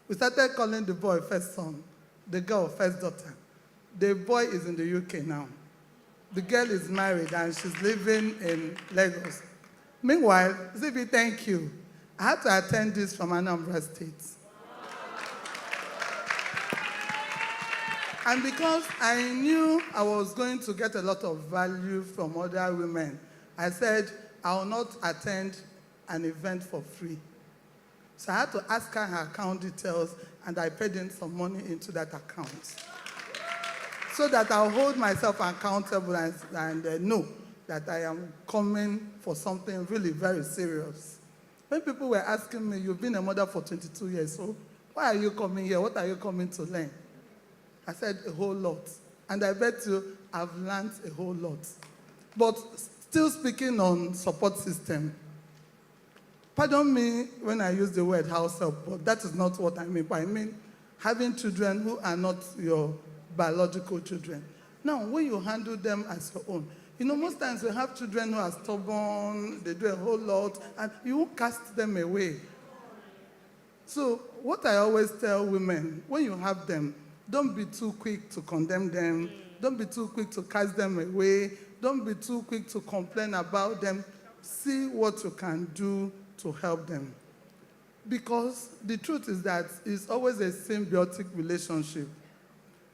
Speaker 17: We started calling the boy first son, the girl first daughter. The boy is in the UK now. The girl is married and she's living in Lagos. Meanwhile, Zibi, thank you. I had to attend this from Anambra State. And because I knew I was going to get a lot of value from other women, I said I will not attend an event for free. So I had to ask her account details, and I paid in some money into that account. So that I'll hold myself accountable and know that I am coming for something really very serious. When people were asking me, you've been a mother for 22 years, so why are you coming here? What are you coming to learn? I said a whole lot. And I bet you I've learned a whole lot. But still speaking on support system, pardon me when I use the word house help, but that is not what I mean. But I mean having children who are not your biological children. Now, when you handle them as your own, you know, most times we have children who are stubborn, they do a whole lot, and you won't cast them away. So what I always tell women, when you have them, don't be too quick to condemn them. Don't be too quick to cast them away. Don't be too quick to complain about them. See what you can do to help them. Because the truth is that it's always a symbiotic relationship.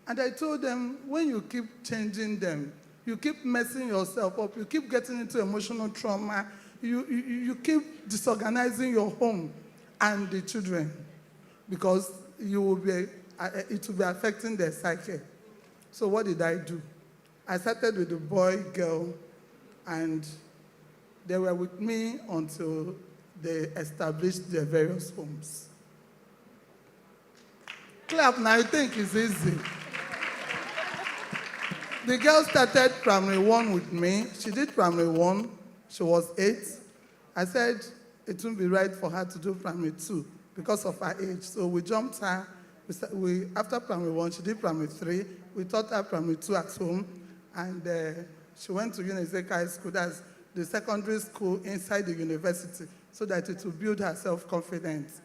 Speaker 17: And I told them, when you keep changing them, you keep messing yourself up, you keep getting into emotional trauma, you keep disorganizing your home and the children, because it will be affecting their psyche. So what did I do? I started with the boy, girl, and they were with me until they established their various homes. Clap now, you think it's easy. The girl started primary 1 with me. She did primary 1. She was 8. I said it wouldn't be right for her to do primary 2 because of her age. So we jumped her. After primary 1, she did primary 3. We taught her primary 2 at home. And she went to University High School. That's the secondary school inside the university, so that it would build her self-confidence.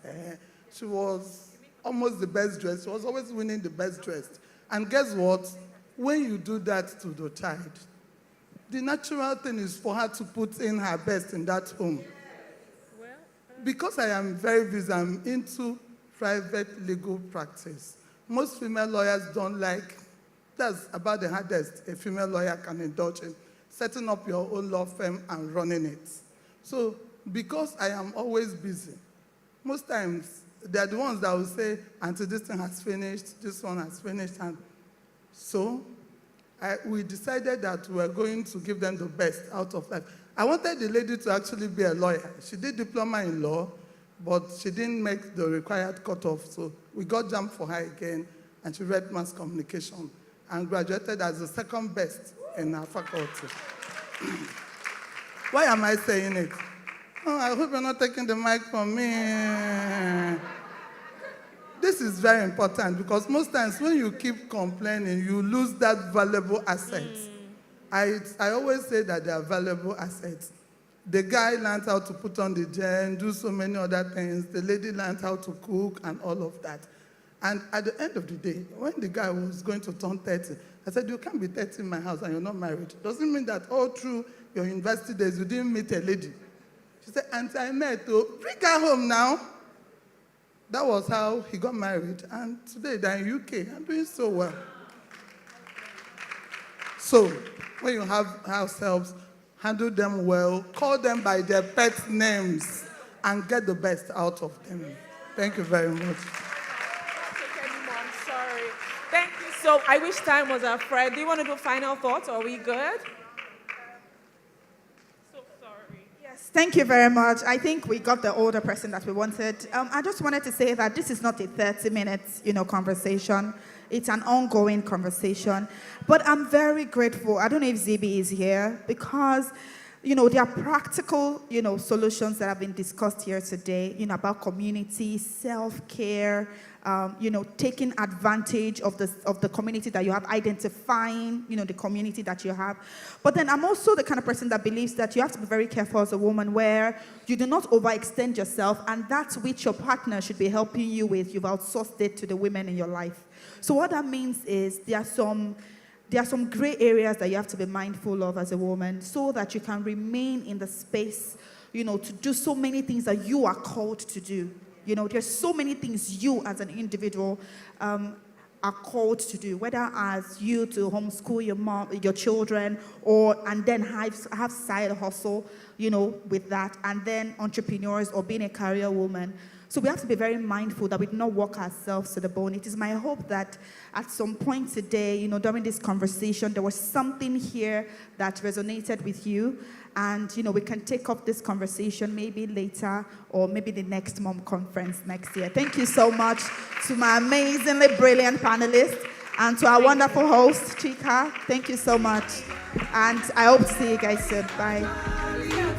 Speaker 17: She was almost the best dressed. She was always winning the best dressed. And guess what? When you do that to the child, the natural thing is for her to put in her best in that home. Because I am very busy, I'm into private legal practice. Most female lawyers don't like, that's about the hardest a female lawyer can indulge in, setting up your own law firm and running it. So because I am always busy, most times they're the ones that will say, "Auntie, this thing has finished, this one has finished." And so we decided that we were going to give them the best out of life. I wanted the lady to actually be a lawyer. She did diploma in law, but she didn't make the required cutoff. So we got jammed for her again, and she read mass communication and graduated as the second best in her faculty. Why am I saying it? Oh, I hope you're not taking the mic from me. This is very important because most times when you keep complaining, you lose that valuable asset. I always say that they are valuable assets. The guy learned how to put on the gen, do so many other things. The lady learned how to cook and all of that. And at the end of the day, when the guy was going to turn 30, I said, "You can't be 30 in my house and you're not married. Doesn't mean that all through your university days you didn't meet a lady." She said, "Auntie, I met her. Bring her home now." That was how he got married. And today they're in UK and doing so well. So when you have house helps, handle them well, call them by their pet names, and get the best out of them. Thank you very much.
Speaker 1: I'm sorry. Thank you. So I wish time was our friend. Do you want to do final thoughts? Or are we good?
Speaker 11: Thank you very much. I think we got the older person that we wanted. I just wanted to say that this is not a 30-minute, conversation. It's an ongoing conversation. But I'm very grateful. I don't know if ZB is here because, there are practical, solutions that have been discussed here today, about community, self-care, taking advantage of the community that you have, identifying, the community that you have. But then I'm also the kind of person that believes that you have to be very careful as a woman where you do not overextend yourself, and that which your partner should be helping you with, you've outsourced it to the women in your life. So what that means is there are some gray areas that you have to be mindful of as a woman so that you can remain in the space, to do so many things that you are called to do. There's so many things you as an individual are called to do, whether as you to homeschool your children, and then have side hustle, with that, and then entrepreneurs or being a career woman. So we have to be very mindful that we do not work ourselves to the bone. It is my hope that at some point today, during this conversation, there was something here that resonated with you. And, we can take up this conversation maybe later or maybe the next mom conference next year. Thank you so much to my amazingly brilliant panelists and to our wonderful host, Chika. Thank you so much. And I hope to see you guys soon. Bye.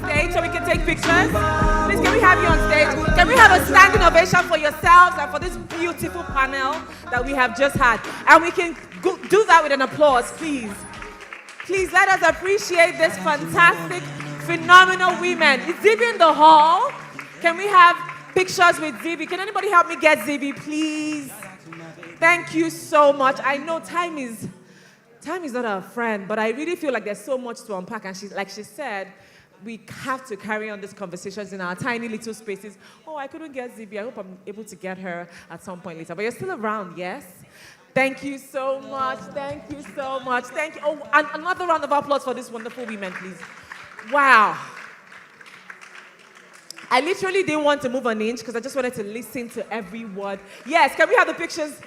Speaker 1: Stage so we can take pictures. Please, can we have you on stage? Can we have a standing ovation for yourselves and for this beautiful panel that we have just had? And we can do that with an applause, please. Please let us appreciate this fantastic, phenomenal women. Is Zibi in the hall? Can we have pictures with Zibi? Can anybody help me get Zibi, please? Thank you so much. I know time is not our friend, but I really feel like there's so much to unpack. And like she said, we have to carry on these conversations in our tiny little spaces. Oh, I couldn't get Zibi. I hope I'm able to get her at some point later. But you're still around, yes? Thank you so much. Thank you so much. Thank you. Oh, and another round of applause for these wonderful women, please. Wow. I literally didn't want to move an inch because I just wanted to listen to every word. Yes, can we have the pictures?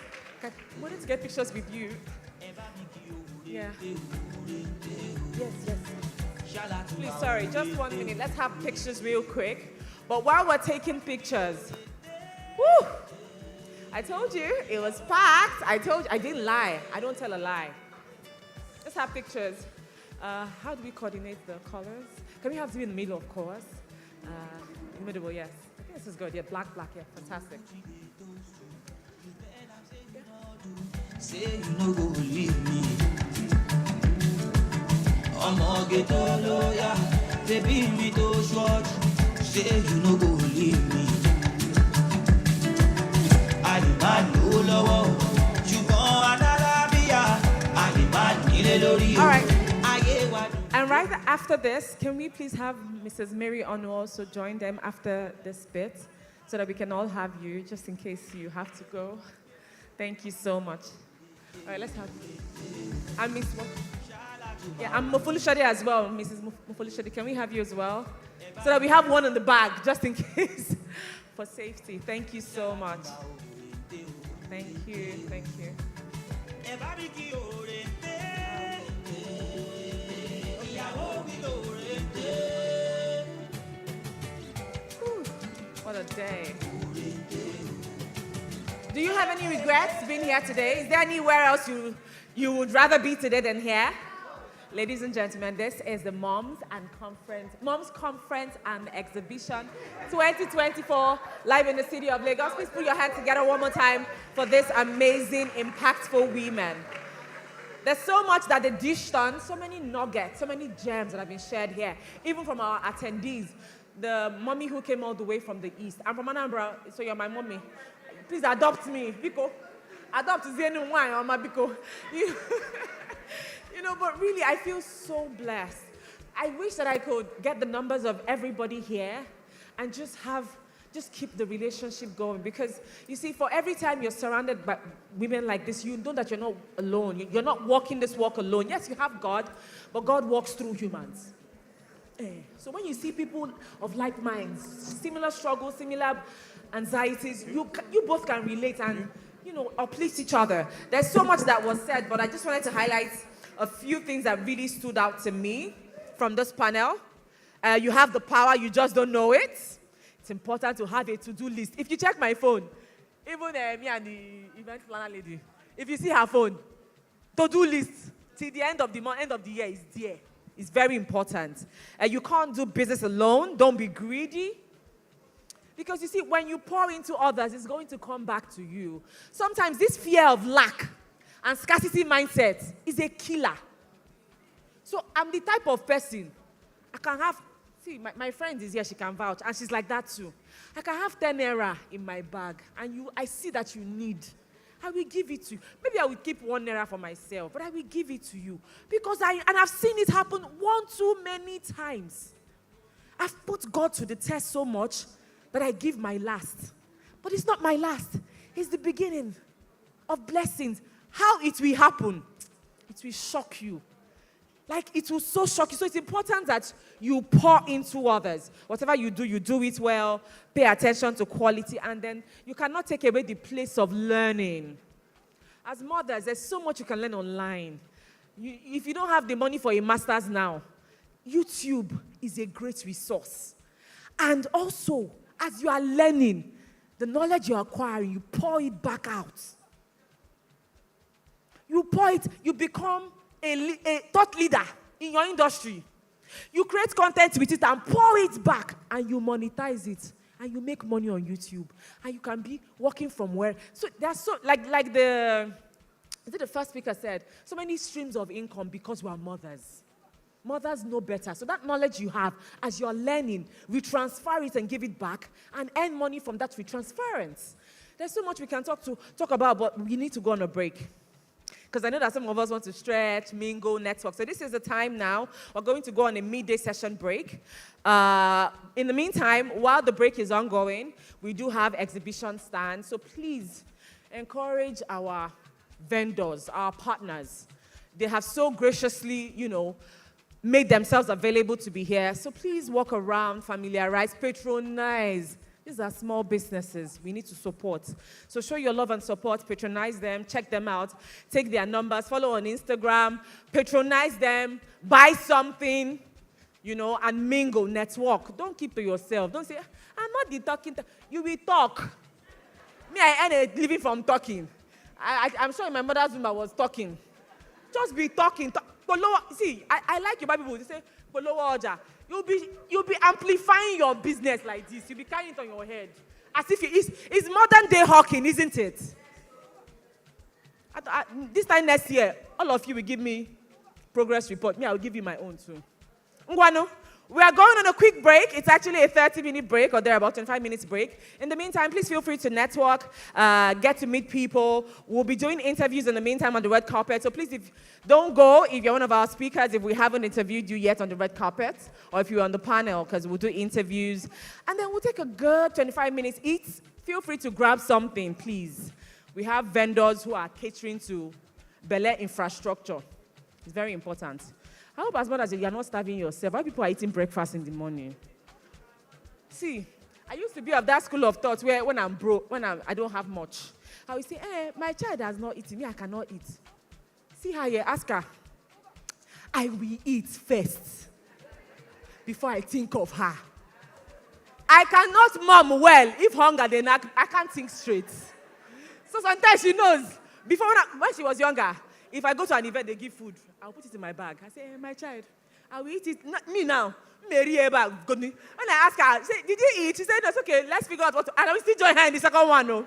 Speaker 1: I wanted to get pictures with you. Yeah. Yes, yes. Please, sorry, just 1 minute. Let's have pictures real quick. But while we're taking pictures, woo! I told you it was packed. I told you, I didn't lie. I don't tell a lie. Let's have pictures. How do we coordinate the colors? Can we have them in the middle, of course? In the middle, yes. I think this is good. Yeah, black, yeah, fantastic.
Speaker 8: Say you no go leave me. I'ma get all lawyer. Baby, me to short. Say you no go leave me. I demand no lower. You go another beer. I demand nile.
Speaker 1: All right. And right after this, can we please have Mrs. Mary Onu also join them after this bit so that we can all have you, just in case you have to go. Thank you so much. All right, let's have you. And Miss I'm Mofulishade as well, Mrs. Mofulishade. Can we have you as well? So that we have one in the bag, just in case, for safety. Thank you so much. Thank you, thank you. What a day. Do you have any regrets being here today? Is there anywhere else you would rather be today than here? Ladies and gentlemen, this is the Moms Conference and Exhibition 2024, live in the city of Lagos. Please put your hands together one more time for this amazing, impactful women. There's so much that they dished on, so many nuggets, so many gems that have been shared here, even from our attendees. The mommy who came all the way from the east. I'm from Anambra, so you're my mommy. Please adopt me, Biko. Adopt Zenu Wine on my Biko. You know, but really, I feel so blessed. I wish that I could get the numbers of everybody here and just keep the relationship going. Because, you see, for every time you're surrounded by women like this, you know that you're not alone. You're not walking this walk alone. Yes, you have God, but God walks through humans. So when you see people of like minds, similar struggles, similar anxieties, you both can relate and, you know, uplift each other. There's so much that was said, but I just wanted to highlight a few things that really stood out to me from this panel. You have the power, you just don't know it. It's important to have a to-do list. If you check my phone, even me and the event planner lady, if you see her phone, to-do list till the end of the month, end of the year is there. It's very important. You can't do business alone. Don't be greedy. Because you see, when you pour into others, it's going to come back to you. Sometimes this fear of lack and scarcity mindset is a killer. So I'm the type of person, I can have, see, my friend is here, she can vouch, and she's like that too. I can have 10 naira in my bag, and I see that you need. I will give it to you. Maybe I will keep 1 naira for myself, but I will give it to you. Because I've seen it happen too many times. I've put God to the test so much that I give my last. But it's not my last. It's the beginning of blessings. How it will happen, it will shock you. Like, it will so shock you. So it's important that you pour into others. Whatever you do it well. Pay attention to quality. And then you cannot take away the place of learning. As mothers, there's so much you can learn online. If you don't have the money for a master's now, YouTube is a great resource. And also, as you are learning, the knowledge you're acquiring, you pour it back out. You pour it, you become a thought leader in your industry. You create content with it and pour it back, and you monetize it, and you make money on YouTube, and you can be working from where. So there's so like the first speaker said, so many streams of income because we are mothers. Mothers know better. So that knowledge you have, as you're learning, we transfer it and give it back and earn money from that retransference. There's so much we can talk about, but we need to go on a break. because I know that some of us want to stretch, mingle, network. So this is the time now. We're going to go on a midday session break. In the meantime, while the break is ongoing, we do have exhibition stands. So please encourage our vendors, our partners. They have so graciously, made themselves available to be here. So please walk around, familiarize, patronize. These are small businesses we need to support. So show your love and support, patronize them, check them out, take their numbers, follow on Instagram, patronize them, buy something, and mingle, network. Don't keep to yourself. Don't say, I'm not the talking. You will talk. Me, I earn a living from talking. I'm sure in my mother's room I was talking. Just be talking. See, I like you, people. They say, you'll be amplifying your business like this. You'll be carrying it on your head. As if it's modern day hawking, isn't it? This time next year, all of you will give me progress report. Me, I will give you my own too. Ngwano, we are going on a quick break. It's actually a 30-minute break, or there about 25 minutes break. In the meantime, please feel free to network, get to meet people. We'll be doing interviews in the meantime on the red carpet. So please, don't go if you're one of our speakers, if we haven't interviewed you yet on the red carpet, or if you're on the panel, because we'll do interviews. And then we'll take a good 25 minutes each. Feel free to grab something, please. We have vendors who are catering to Bel Air infrastructure. It's very important. I hope as much as you're not starving yourself, why people are eating breakfast in the morning? See, I used to be of that school of thought where when I'm broke, I don't have much, I will say, my child has not eaten, me, I cannot eat. See how you ask her, I will eat first before I think of her. I cannot mom well if hunger they knock, I can't think straight. So sometimes she knows, before when she was younger, if I go to an event, they give food. I'll put it in my bag. I say, my child, I will eat it. Not me now. Mary bag. When I ask her, say, did you eat? She said, that's okay. Let's figure out what to. And I will still join her in the second one. No.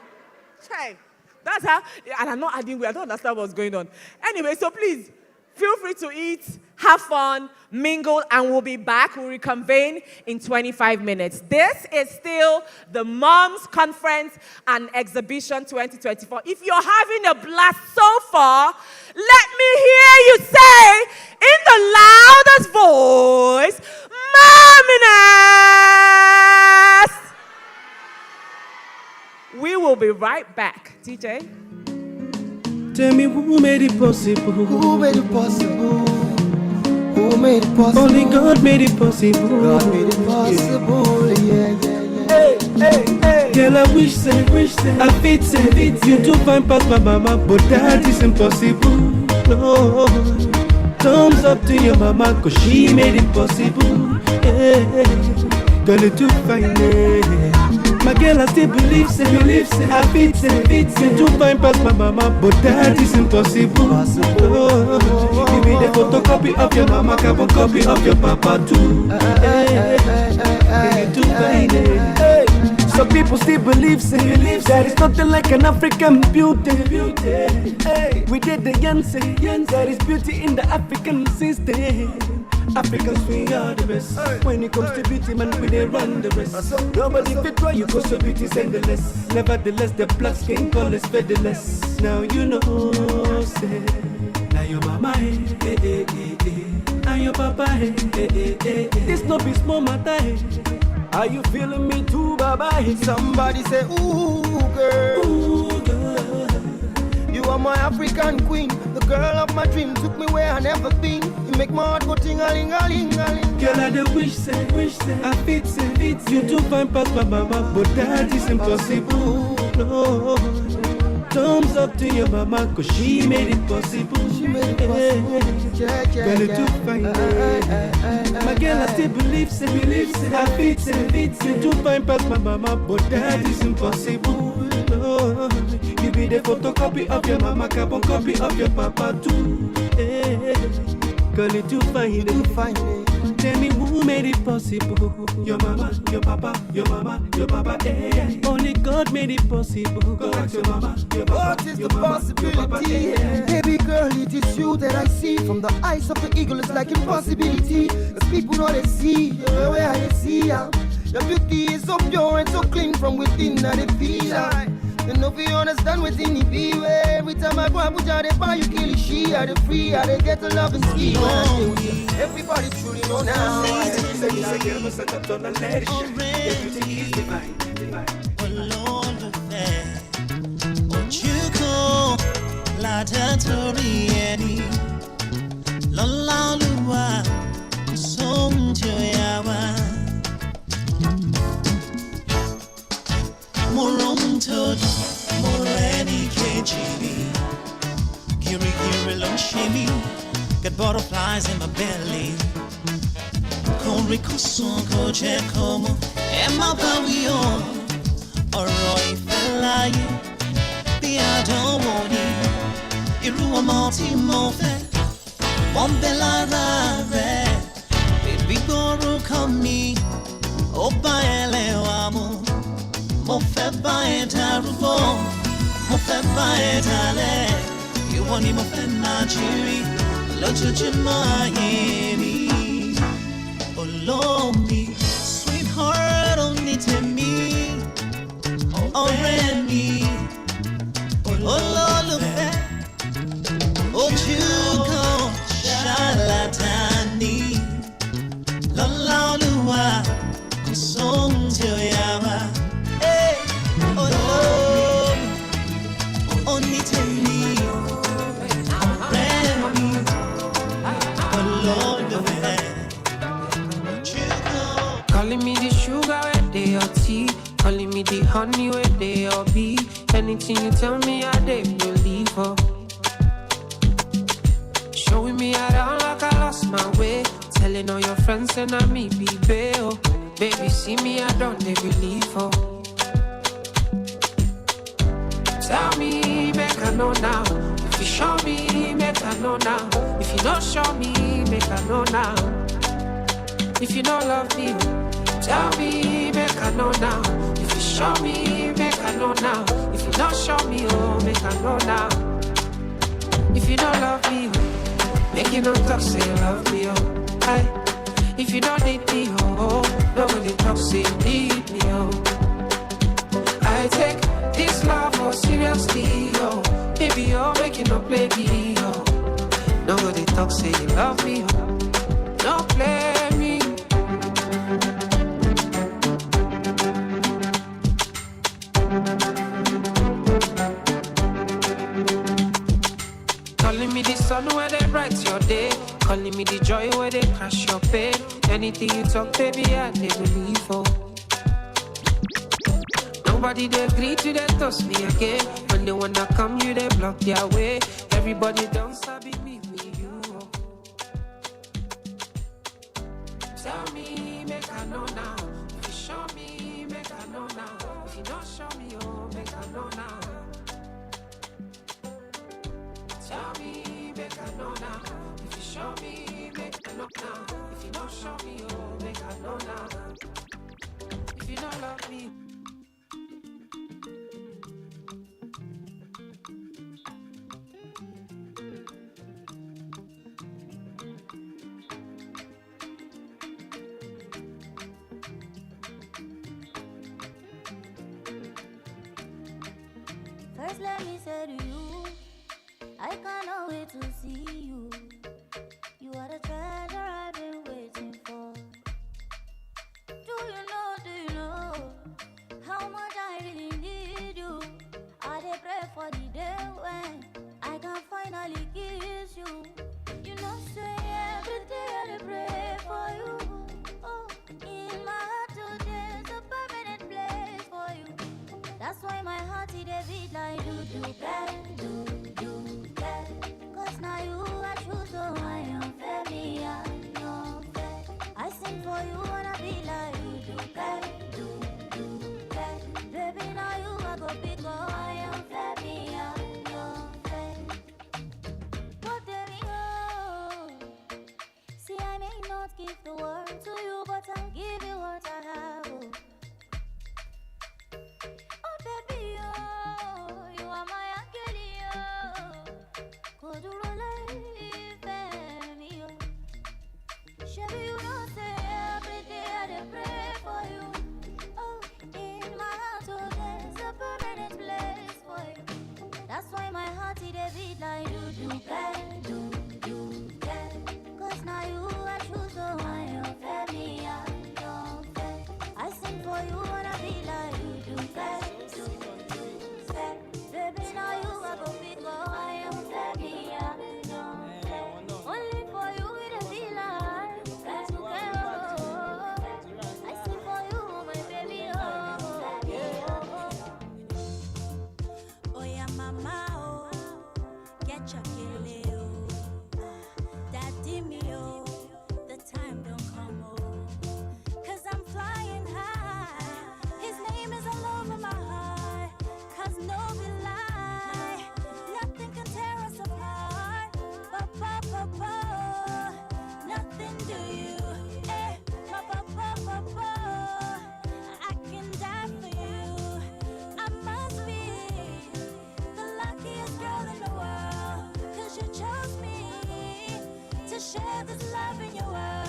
Speaker 1: Child. That's how. And I'm not adding weight. I don't understand what's going on. Anyway, so please, feel free to eat, have fun, mingle, and we'll be back. We'll reconvene in 25 minutes. This is still the Moms Conference and Exhibition 2024. If you're having a blast so far, let me hear you say in the loudest voice, Mamminess! We will be right back. TJ?
Speaker 8: Tell me who made it possible? Who made it possible? Who made it possible? Only God made it possible. God made it possible, yeah. Hey. Girl, I wish say, I fit say, you do fine past my mama, but that is impossible. No, thumbs up to your mama, cause she made it possible. Yeah. Girl, you do fine, yeah. My girl, I still believe, say, I fit, say, you do fine past my mama, but that is impossible. Oh, give me the photocopy of your mama, carbon copy of your papa too. You do fine, hey. Some people still believe, say, that it's nothing like an African beauty. Hey, we did the Yancy, that is beauty in the African system. Africans, we are the best. When it comes to beauty, man, we they run the rest. Nobody fit try you, cause your beauty's endless. Nevertheless, the black skin color's featherless. Now you know, say, now your mama, hey. And your papa, hey. This no be small matter, hey. Are you feeling me too, bye-bye? Somebody say, ooh, girl. Ooh, girl. You are my African queen. The girl of my dream took me where I never been. You make my heart go ting-a-ling-a-ling-a-ling. Girl, I the wish say, I fit say, you do fine past my mama, but that is impossible. No, thumbs up to your mama, cause she made it possible. She made it possible. Girl, you do fine. My girl, I still believe, say, I fit say, you do fine past my mama, but that is impossible. No, you be the photocopy of your mama, carbon copy of your papa too. Girl, you do fine. Tell me who made it possible? Your mama, your papa, your mama, your papa. Only God made it possible. Go ask your mama, your papa. What is the possibility? Baby girl, it is you that I see. From the eyes of the eagle, it's like impossibility. Cause people know they see, where they see ya. Your beauty is so pure and so clean from within that they feel. You know if you understand within it be. Every time I go Abuja, they buy you kill she, I the free, I they get the love and ski. When I stay with you, everybody truly know now.
Speaker 18: Get butterflies in my belly. Korikoson koje como Emma Pavio Oroi Felaye Be I don't want it Iru Amalti Mofe Mombela Rare Baby Goro Kami Opa Elewamo Mofe Bae Tarubo Mofe Bae Tale You want him Mofe Najiri Locho Jimayeni Oh, me, sweetheart, only to me. Already. Oh, Lord, oh, Chuko, Shalatani. Lola, Lua, Song to Yama. Hey, oh, Lord, only to me. Already. Oh, Lord,
Speaker 19: calling me the sugar where they are tea, calling me the honey where they are bee. Anything you tell me, I they believe her. Showing me around like I lost my way, telling all your friends and I me be bail. Baby, see me, I don't they believe her. Tell me, make I know now. If you show me, make I know now. If you don't show me, make I know now. If you don't love me, tell me, make I know now. If you show me, make I know now. If you don't show me, oh, make I know now. If you don't love me, make you don't talk, say you love me, oh. Aye. If you don't need me, oh, nobody talk, say you need me, oh. I take this love oh seriously, oh. Baby, oh, make you no play me, oh. Nobody talk, say you love me, oh. Don't play me. Calling me the sun where they bright your day, calling me the joy where they crash your pain. Anything you talk, baby, I they believe for. Nobody they agree to they toss me again. When they wanna come, you they block their way. Everybody don't sabi me with you. Tell me, make I know now. If you show me, make I know now. If you don't show me, oh, make I know now. Tell me, make I know now. If you show me, make I know now. If you don't show me, oh, make I know now. If you don't love me.
Speaker 20: First, let me say to you, I cannot wait to see you. You are the treasure I've been waiting for. Do you know how much I really need you? I dey pray for the day when I can finally kiss you. You know, say every day I dey pray for you. Oh, in my heart today's a permanent place for you. That's why my heart it a beat like do do bad. Cause now you Chakele, oh. Daddy me, oh. The time don't come, oh. 'Cause I'm flying high. His name is all over my heart. 'Cause no be lie. Nothing can tear us apart. Nothing do you. Eh, I can die for you. I must be the luckiest girl in the world. 'Cause you chose me to share this love in your world.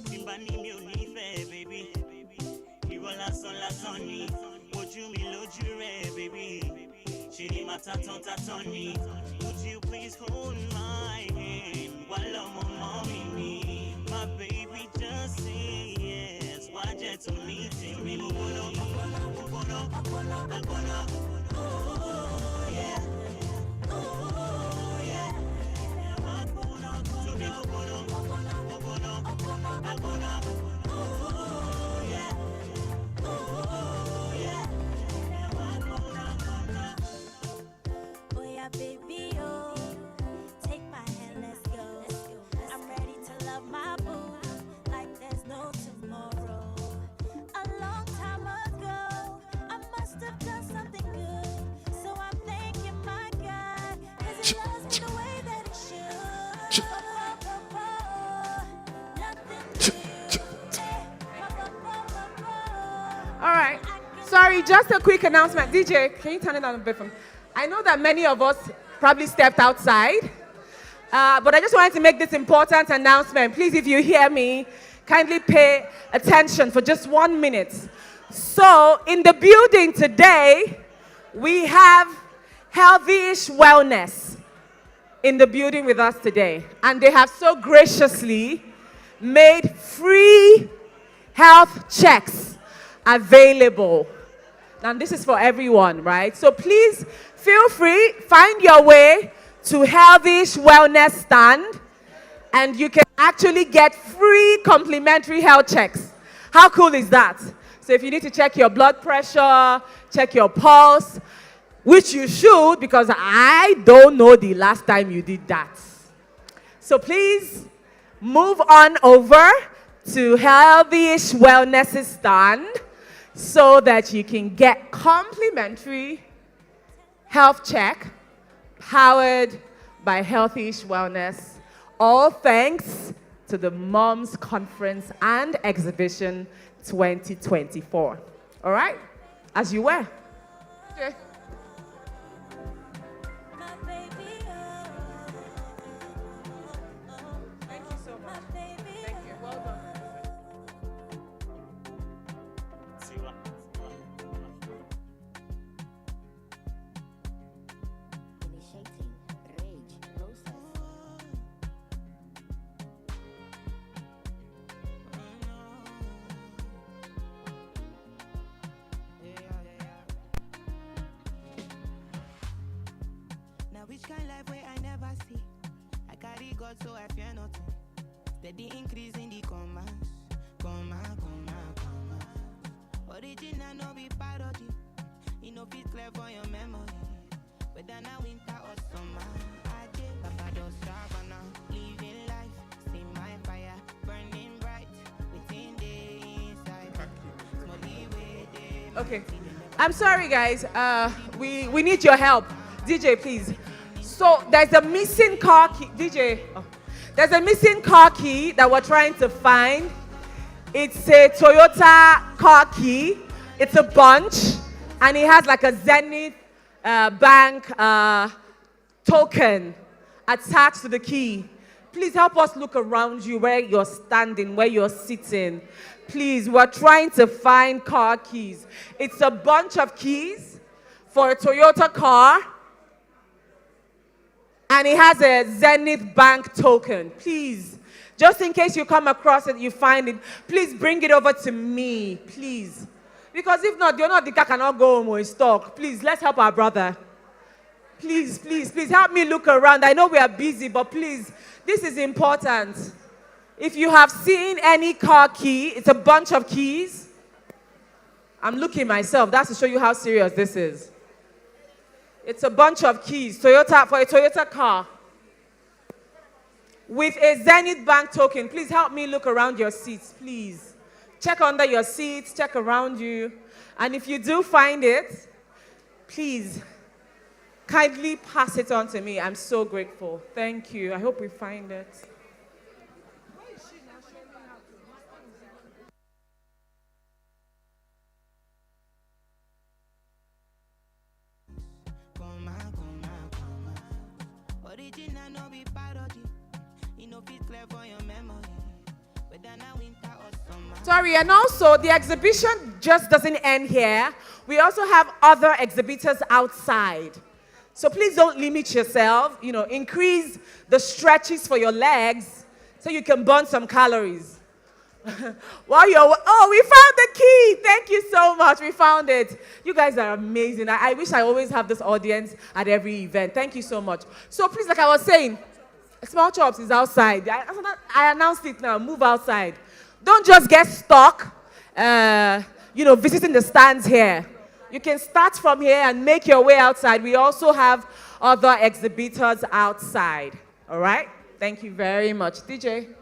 Speaker 21: Timbani mi ò nífẹ̀ẹ́, baby. Ìwọ lásán ni, ojú mi lójú rẹ̀, baby. Ṣé ni màá tatán ni? Would you please hold my hand while ọmọ mọ́mì mi? My baby, just say yes. Wá jẹ́ tó ní tèmi. Ọgbọ́nọ́, oh yeah. Oh yeah. Tóbi ọgbọ́nọ́.
Speaker 20: Oh yeah, baby, oh, take my hand, let's go. I'm ready to love my boo like there's no tomorrow. A long time ago, I must have done something good, so I'm thanking my God, 'cause he loves me the way that he should.
Speaker 1: All right. Sorry, just a quick announcement. DJ, can you turn it on a bit for me? I know that many of us probably stepped outside, but I just wanted to make this important announcement. Please, if you hear me, kindly pay attention for just 1 minute. So, in the building today, we have Healthy-ish Wellness in the building with us today. And they have so graciously made free health checks available. Now, this is for everyone, right? So please feel free, find your way to Healthy-ish Wellness stand, and you can actually get free complimentary health checks. How cool is that? So if you need to check your blood pressure, check your pulse, which you should, because I don't know the last time you did that. So please move on over to Healthy-ish Wellness stand so that you can get complimentary health check powered by Healthy-ish Wellness. All thanks to the Moms Conference and Exhibition 2024. All right? As you were. Okay. Thank you so much. Thank you. Well done.
Speaker 22: Now which kind life way I never see? I carry God so I fear nothing. Steady increase in the commas. Original no be parody. You know fit clear for your memory. Whether now winter or summer. I did Papa does savannah. Living life, see my fire burning bright within the inside.
Speaker 1: Okay. I'm sorry, guys. We need your help. DJ, please. So there's a missing car key. DJ. Oh. There's a missing car key that we're trying to find. It's a Toyota car key. It's a bunch. And it has like a Zenith Bank token attached to the key. Please help us look around you, where you're standing, where you're sitting. Please, we're trying to find car keys. It's a bunch of keys for a Toyota car. And it has a Zenith Bank token. Please, just in case you come across it, you find it, please bring it over to me, please. Because if not, you're not the car cannot go home or stock. Please, let's help our brother. Please, please, please help me look around. I know we are busy, but please, this is important. If you have seen any car key, it's a bunch of keys. I'm looking myself. That's to show you how serious this is. It's a bunch of keys. Toyota, for a Toyota car. With a Zenith Bank token. Please help me look around your seats, please. Check under your seats, check around you. And if you do find it, please kindly pass it on to me. I'm so grateful. Thank you. I hope we find it. Sorry, and also the exhibition just doesn't end here. We also have other exhibitors outside. So please don't limit yourself, increase the stretches for your legs so you can burn some calories. We found the key. Thank you so much. We found it. You guys are amazing. I wish I always have this audience at every event. Thank you so much. So please, like I was saying, Small Chops is outside. I announced it now. Move outside. Don't just get stuck, visiting the stands here. You can start from here and make your way outside. We also have other exhibitors outside. All right? Thank you very much. DJ.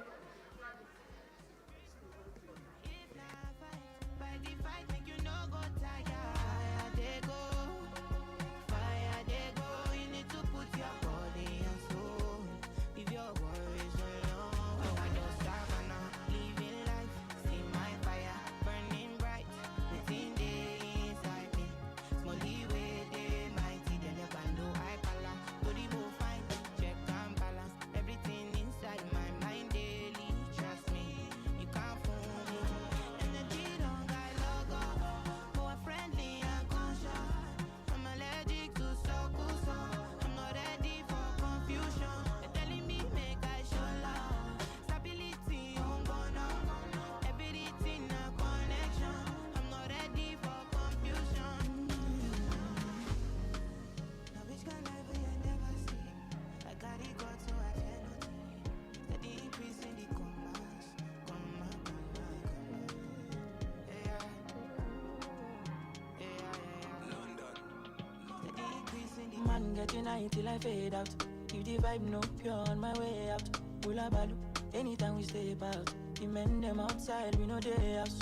Speaker 2: Man getting high till I fade out. If the vibe no pure on my way out. Hula balu, anytime we step out. The men them outside, we know they house.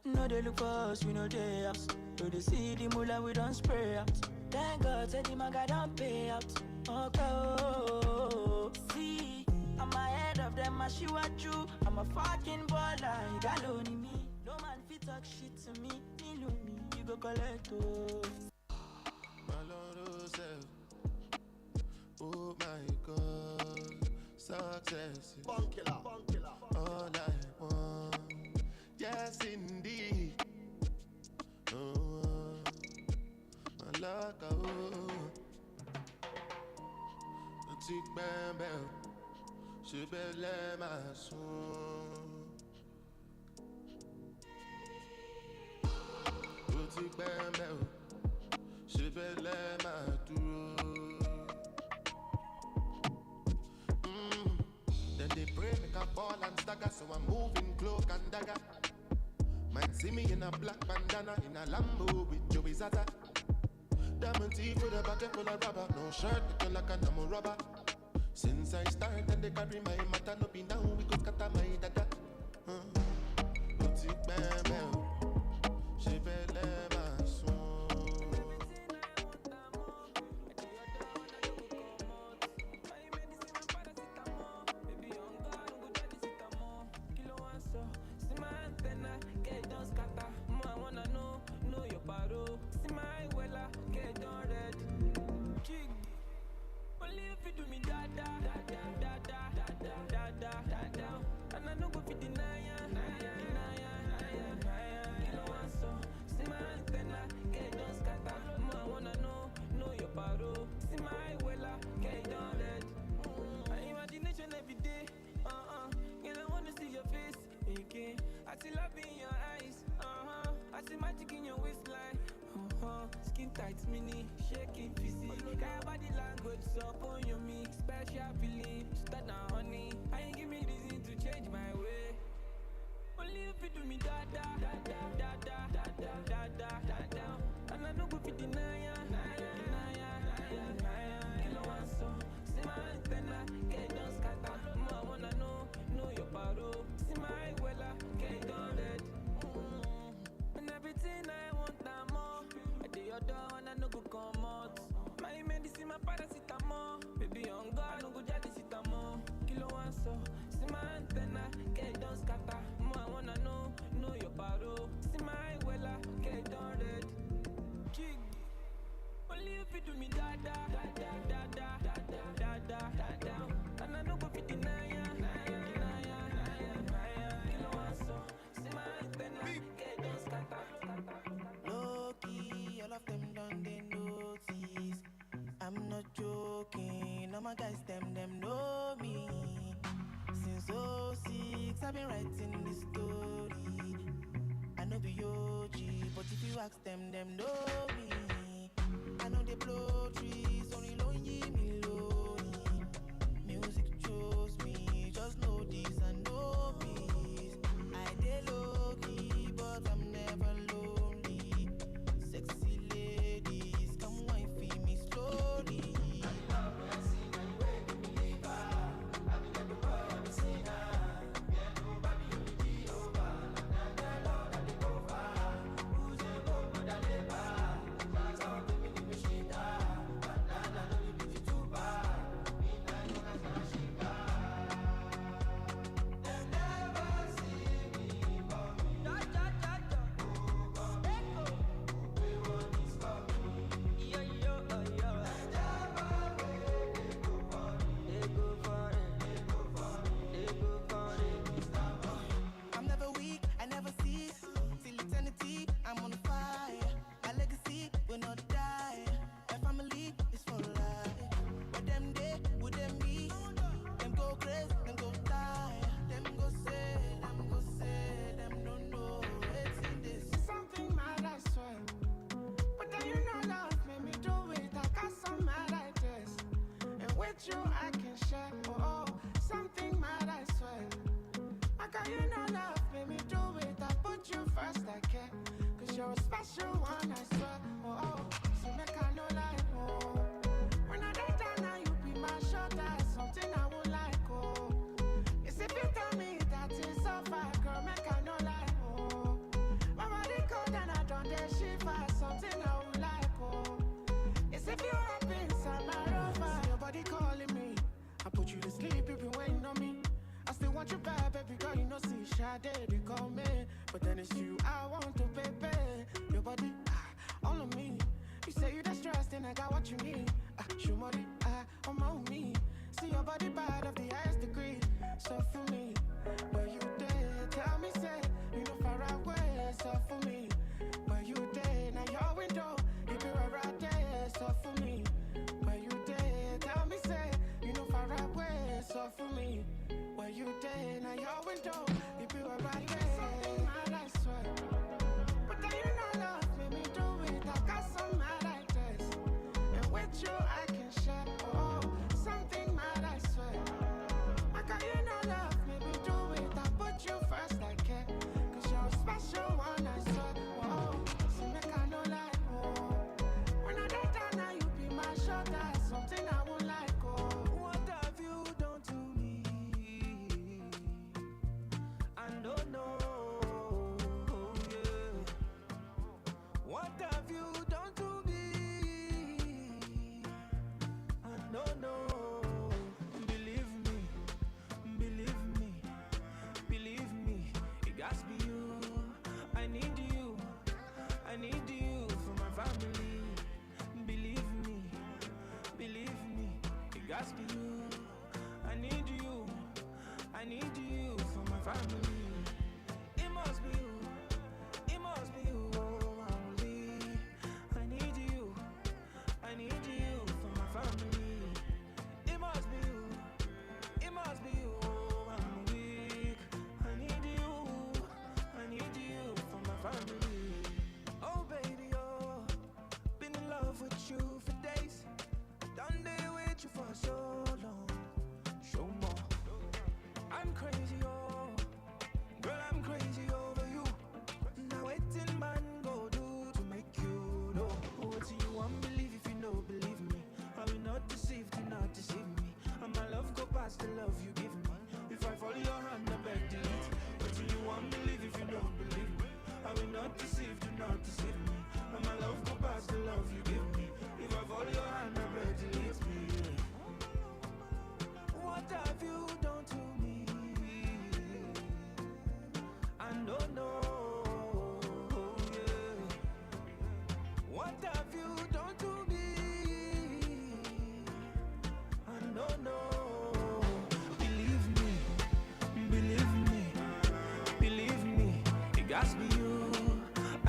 Speaker 2: No they look for us, we know they house. So they see the mullah, we don't spray out. Thank God, said the maga don't pay out. Okay, see, I'm ahead of them, I shoot at you. I'm a fucking baller, you got only me. No man fit talk shit to me, you go collect
Speaker 5: Oh my God, success is all I want. Yes, indeed. Oh, my luck, Tic bam bam, je belle ma son. Tic bam bam, je belle ma tour. Then they pray make a ball and stagger, so I'm moving cloak and dagger. Might see me in a black bandana, in a Lambo with Joey Zaza. Diamond teeth with a bucket full of rubber, no shirt looking like a namo rubber. Since I started, they carry my matter, no be down, we go scatter my dada. Boutique bam bam, she belle ma son.
Speaker 2: I see love in your eyes, I see magic in your waistline, skin tight mini, shaking physique. Got body language, so on your me, special feeling, start now honey. I ain't give me reason to change my way. do me da da da da da da da da da da da. And I no go fit deny ya, Kilo one so, see my antenna, get down scatter. I wanna know your paro. See my wella, get down red. And everything I want and more. I do your door and I no go come out. My medicine, my paracetamol. Baby on God, no go jadi sitamo. Kilo one so, see my antenna, get down scatter. I wanna know your paro. See my wella, get down red. Jig. Only if you do me da da da da da da da da da da da. And I no go fit deny ya, Kilo one so, see my antenna, get down scatter.
Speaker 22: Low key, all of them done they notice. I'm not joking, all my guys them know me. Since '06, I've been writing this story. I know be OG, but if you ask them know me. I know they blow trees, only lonely me lonely. Music chose me, just know this and know this. I dey low key, but I'm never lonely. Sexy ladies, come wine for me slowly. I'm never weak, I never cease. Till eternity, I'm on fire. My legacy will not die. My family is for life. But them day, would them be? Them go crazy, them go die. Them go say, them don't know it's in this.
Speaker 19: Something mad, I swear. But then you know love made me do it. I got some mad ideas. And with you I can share. Oh, something mad, I swear. I got you know love made me do it. I put you first, I care. Cause you're a special one, I swear. Oh, so make I no lie. Oh, when I lay down now, you be my shoulder. Something I would like. Oh, it's if you tell me that it's so far, girl, make I no lie. Oh, my body cold and I don't dare shiver. Something I would like. Oh, it's if you up inside my rover. Your body calling me. I put you to sleep, you been waiting on me. I still want you back, baby girl, you know, see, Sade, they call me. But then it's you I want to, baby. Your body, all of me. You say you the stressed, and I got what you need. Show money, I'm on me. See your body bad of the highest degree. So for me, where you there, tell me, say, you know, far away. So for me, where you there, now your window, you be right there. So for me, where you there, tell me, say, you know, far away. So for me, where you there, now your window, you be right there. Something mad, I swear. But then you know love made me do it. I got some mad ideas. And with you I can share. Oh, something mad, I swear. I got you know love made me do it. I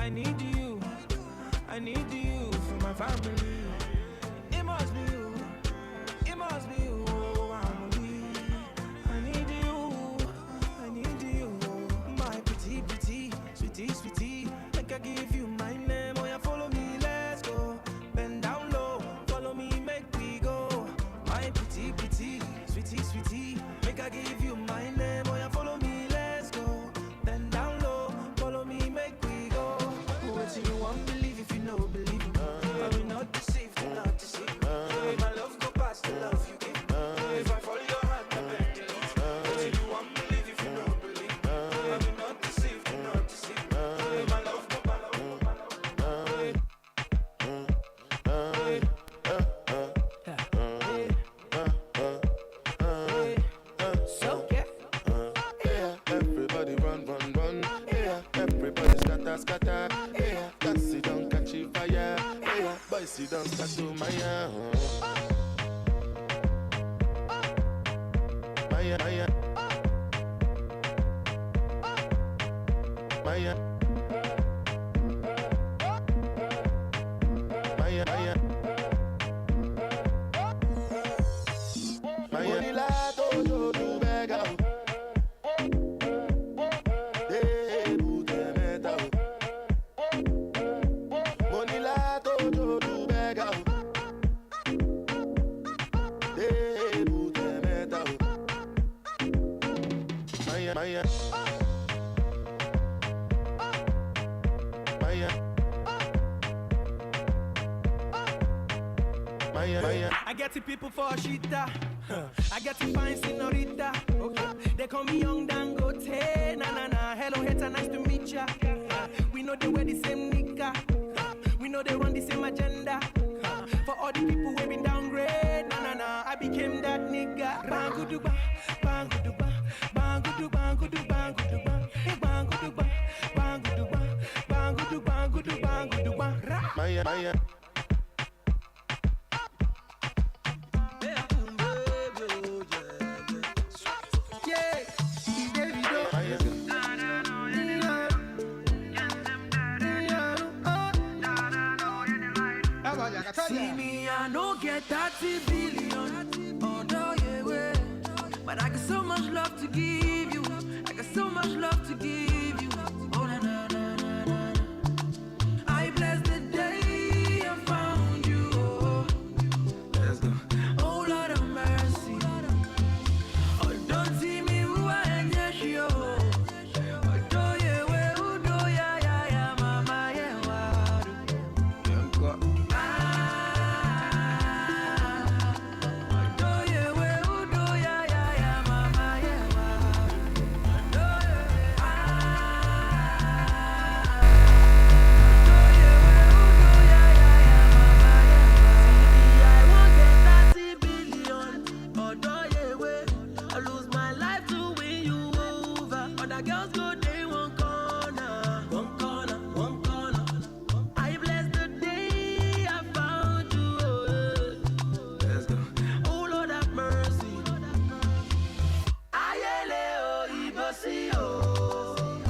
Speaker 2: I need you. I need you for my family. It must be you. It must be you. I'm weak. I need you. I need you. My pretty, pretty, sweetie, sweetie. Make I give you my name. Oh, yeah, follow me, let's go. Bend down low, follow me, make we go. My pretty, pretty, sweetie, sweetie. Make I give you my name. Oh, yeah, follow me, let's go. Bend down low, follow me, make we go. What you want, believe if you know, believe. I will not deceive, do not deceive. If my love go past the love you give. If I follow your hand, I beg delete. What you want, believe if you know, believe. I will not deceive, do not deceive. If my love go past the love you give. So
Speaker 5: Yeah, everybody run, run, run. Yeah, everybody scatter, scatter. Yeah, that's it, don't catch it fire. Yeah, boys, you don't start to Maya. Maya, Maya. Maya. Maya, Maya. Maya. Maya. Maya. Maya. Maya.
Speaker 2: I get the people for Shita. I get the fine senorita. Okay. They call me Young Dangote. Na na na. Hello, hater, nice to meet ya. We know they wear the same nigga. We know they run the same agenda. For all the people who been downgrade. Na na na. I became that nigga. Banguduba, banguduba, bangudu, bangudu, banguduba, banguduba, banguduba, bangudu, bangudu, banguduba.
Speaker 5: Maya. Maya.
Speaker 2: See me, I don't get 30 billion. Oh, no, yeah, way. But I got so much love to give you. I got so much love to give you. Oh, na, na, na, na, na. I bless the day I found you. Oh, let's go. Oh, Lord of mercy. Oh, don't see me who I am, yes, yo. Oh, do, yeah, way, oh, do, yeah, yeah, yeah, mama, yeah, wow. Girls go day one corner, one corner, one corner. I bless the day I found you. Let's go. Oh Lord have mercy. Ayele o ibosi o.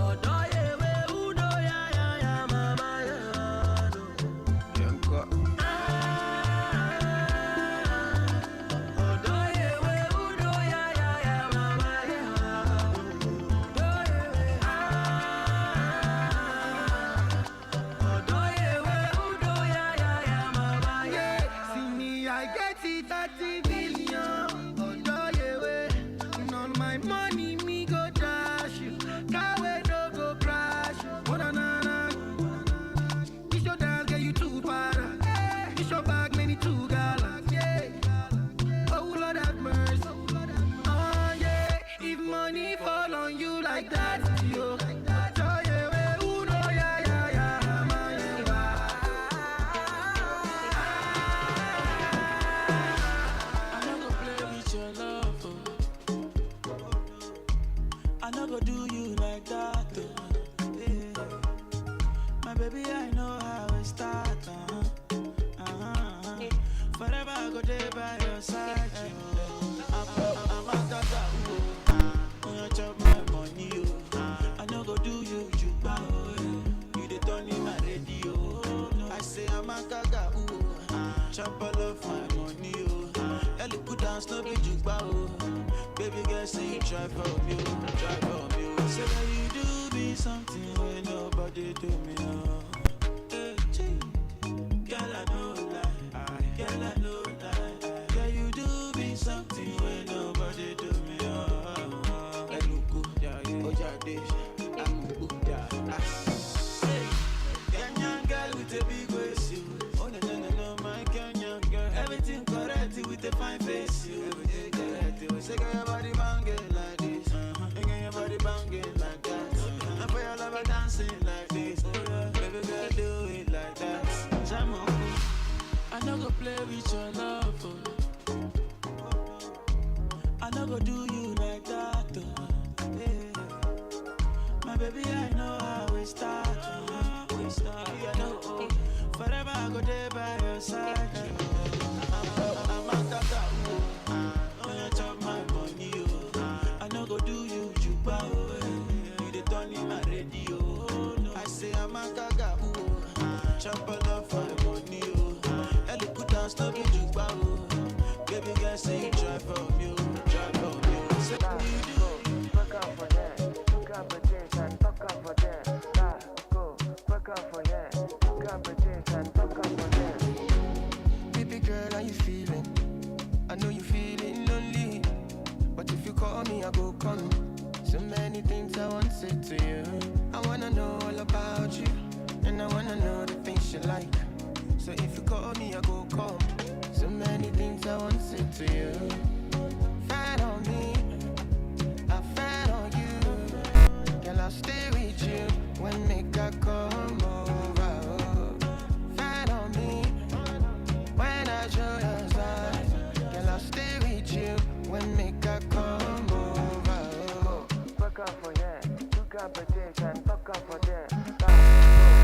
Speaker 2: Odo yewe udo ya ya ya mama ya do. Yanko. Odo yewe udo ya ya ya mama ya do. See me, I get it 30 billion. Odo yewe, on my money, me go dash you. Kawe no go crash you. Oh na na na. This your dance, get you too para. This your bag, many too gallant. Yeah. Oh Lord have mercy. Oh yeah. If money fall on you like that, yo. Odo yewe, udo ya ya ya mama yewa. I no go play with your love, oh. I no go do you like that, oh. Yeah. My baby, I know how it start, Forever I go there by your side, yo. I'm a tata, oh. You chop my money, oh. I no go do you, you bow, you dey turn in my I'm a gaga, ooh. Chop all of my money, oh. Ellie put down, no be jukba, oh. Baby girl, say you try for me, try for me. Say that you do me something when nobody do me, oh. Hey, gee. Girl, I know lie, girl, I know lie. Girl, you do me something when nobody do me, oh. Hey, look good, yeah, oh, yeah, this, I'm good, yeah. Kenyan girl with a big waist, you. Oh, no, no, no, no, my Kenyan girl. Everything correct with a fine face, you. Everything correct, you. Say, girl, your body banging like this. And girl, your body banging like that. And for your lover dancing like this. Baby girl, do it like that. Jamon, I no go play with your love, oh. I no go do you like that, oh. Yeah. My baby, I know how we start, oh. We start, yeah, no, oh. Forever I go there by your side, I'm a tata, oh. Oh, you chop my money, oh. I no go do you juba, oh. You the turn in my radio, oh. No. I say I'm a gaga, oh. Chop all of my money, oh. Ellie put down, stop you juba, oh. Baby girl, say you try for me, try for me. Say what you do. Fuck up for that, fuck up for this and fuck up for that. Go, fuck up for that, fuck up for this and fuck up for that. Baby girl, how you feeling? I know you feeling lonely, but if you call me, I go come. So many things I want to say to you. I wanna know all about you, and I wanna know the things you like. So if you call me, I go come. So many things I want to say to you. Fan on me, I fan on you. Girl, I'll stay with you when make I come over. Fan on me, when I show your side. Girl, I'll stay with you when make I come over. Fuck up for that, fuck up for this and fuck up for that.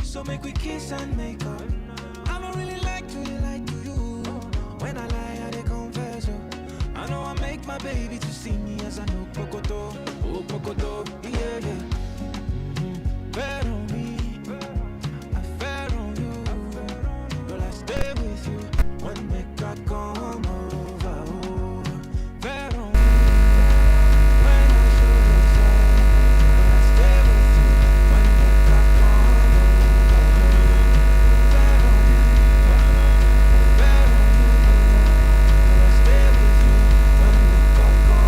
Speaker 2: So make we kiss and make up. I don't really like to lie to you. When I lie, I dey confess. I know I make my baby to see me as I know Pokoto. Oh, Pokoto, yeah, yeah. Bet on me, I fair on you. Girl, I stay with you when make I come over. Oh, bet on me when I show you some. Girl, I stay with you when make I come over. Bet on me, bet on you. Girl, I stay with you when make I come over.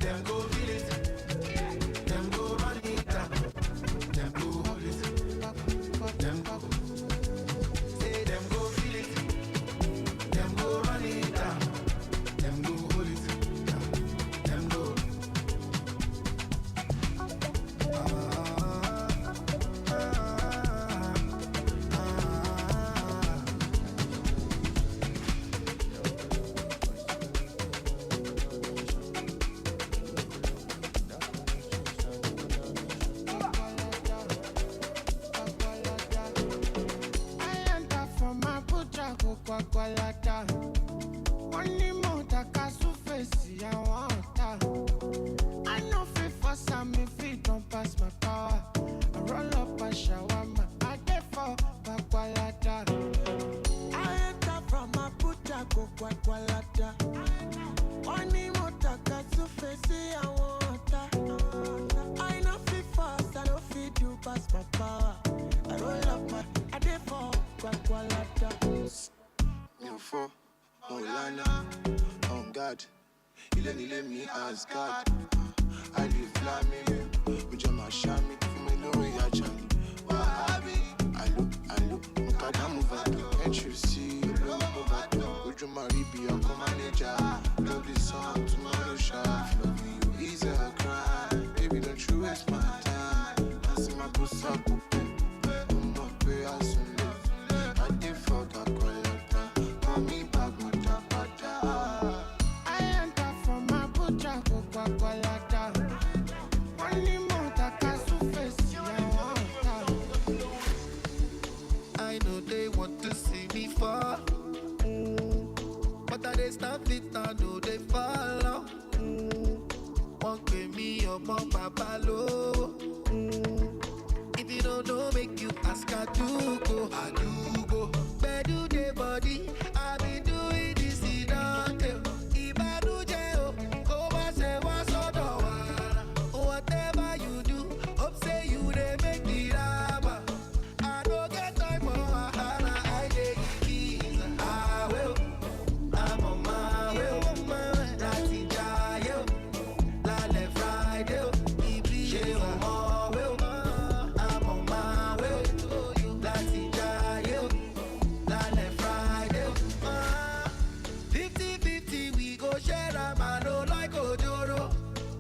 Speaker 5: Them go feel it. Them go run it down. Them go hold it. Them go. Say them go feel it. Them go run it down. Them go hold it. Them go.
Speaker 19: I enter from Abuja, go Kwakwalada. Only more that Kasu face, I want that. I know fit for some if it don't pass my power. I roll up a shawarma, I get for Kwakwalada.
Speaker 2: I enter from Abuja, go Kwakwalada. Only more that Kasu face, I want that. I know fit fast, I don't fit do pass my power. I roll up my, I did for Kwakwalada.
Speaker 5: For Olana, on God, he let me as God. I live flaming, with your mashami, for me no reaction. Wahabi, I look, Mukada move out. Can't you see, look over to would you marry be your manager? Love this song tomorrow, shot. Loving you is a crime. Baby, don't you waste my time. I see my puss up, I'm not pay as soon as I did fuck up.
Speaker 19: I enter from Abuja, go Kwakwalada. Only more that Kasu face, I want that.
Speaker 6: I know they want to see me fall, but I they stop it, I know they follow. Won't give me your mom, Papa low. If you don't know, make you ask, I do go. Where do they body? I be doing this in Dante. Whatever you do, hope say you they make it up. I don't get time for wahala, I dey give I will, I'm on my way, that's it, jail. Lale Friday, Ibi, I'm on my way, that's it, jail. Lale Friday, 50-50, we go share a man, no like Ojoro.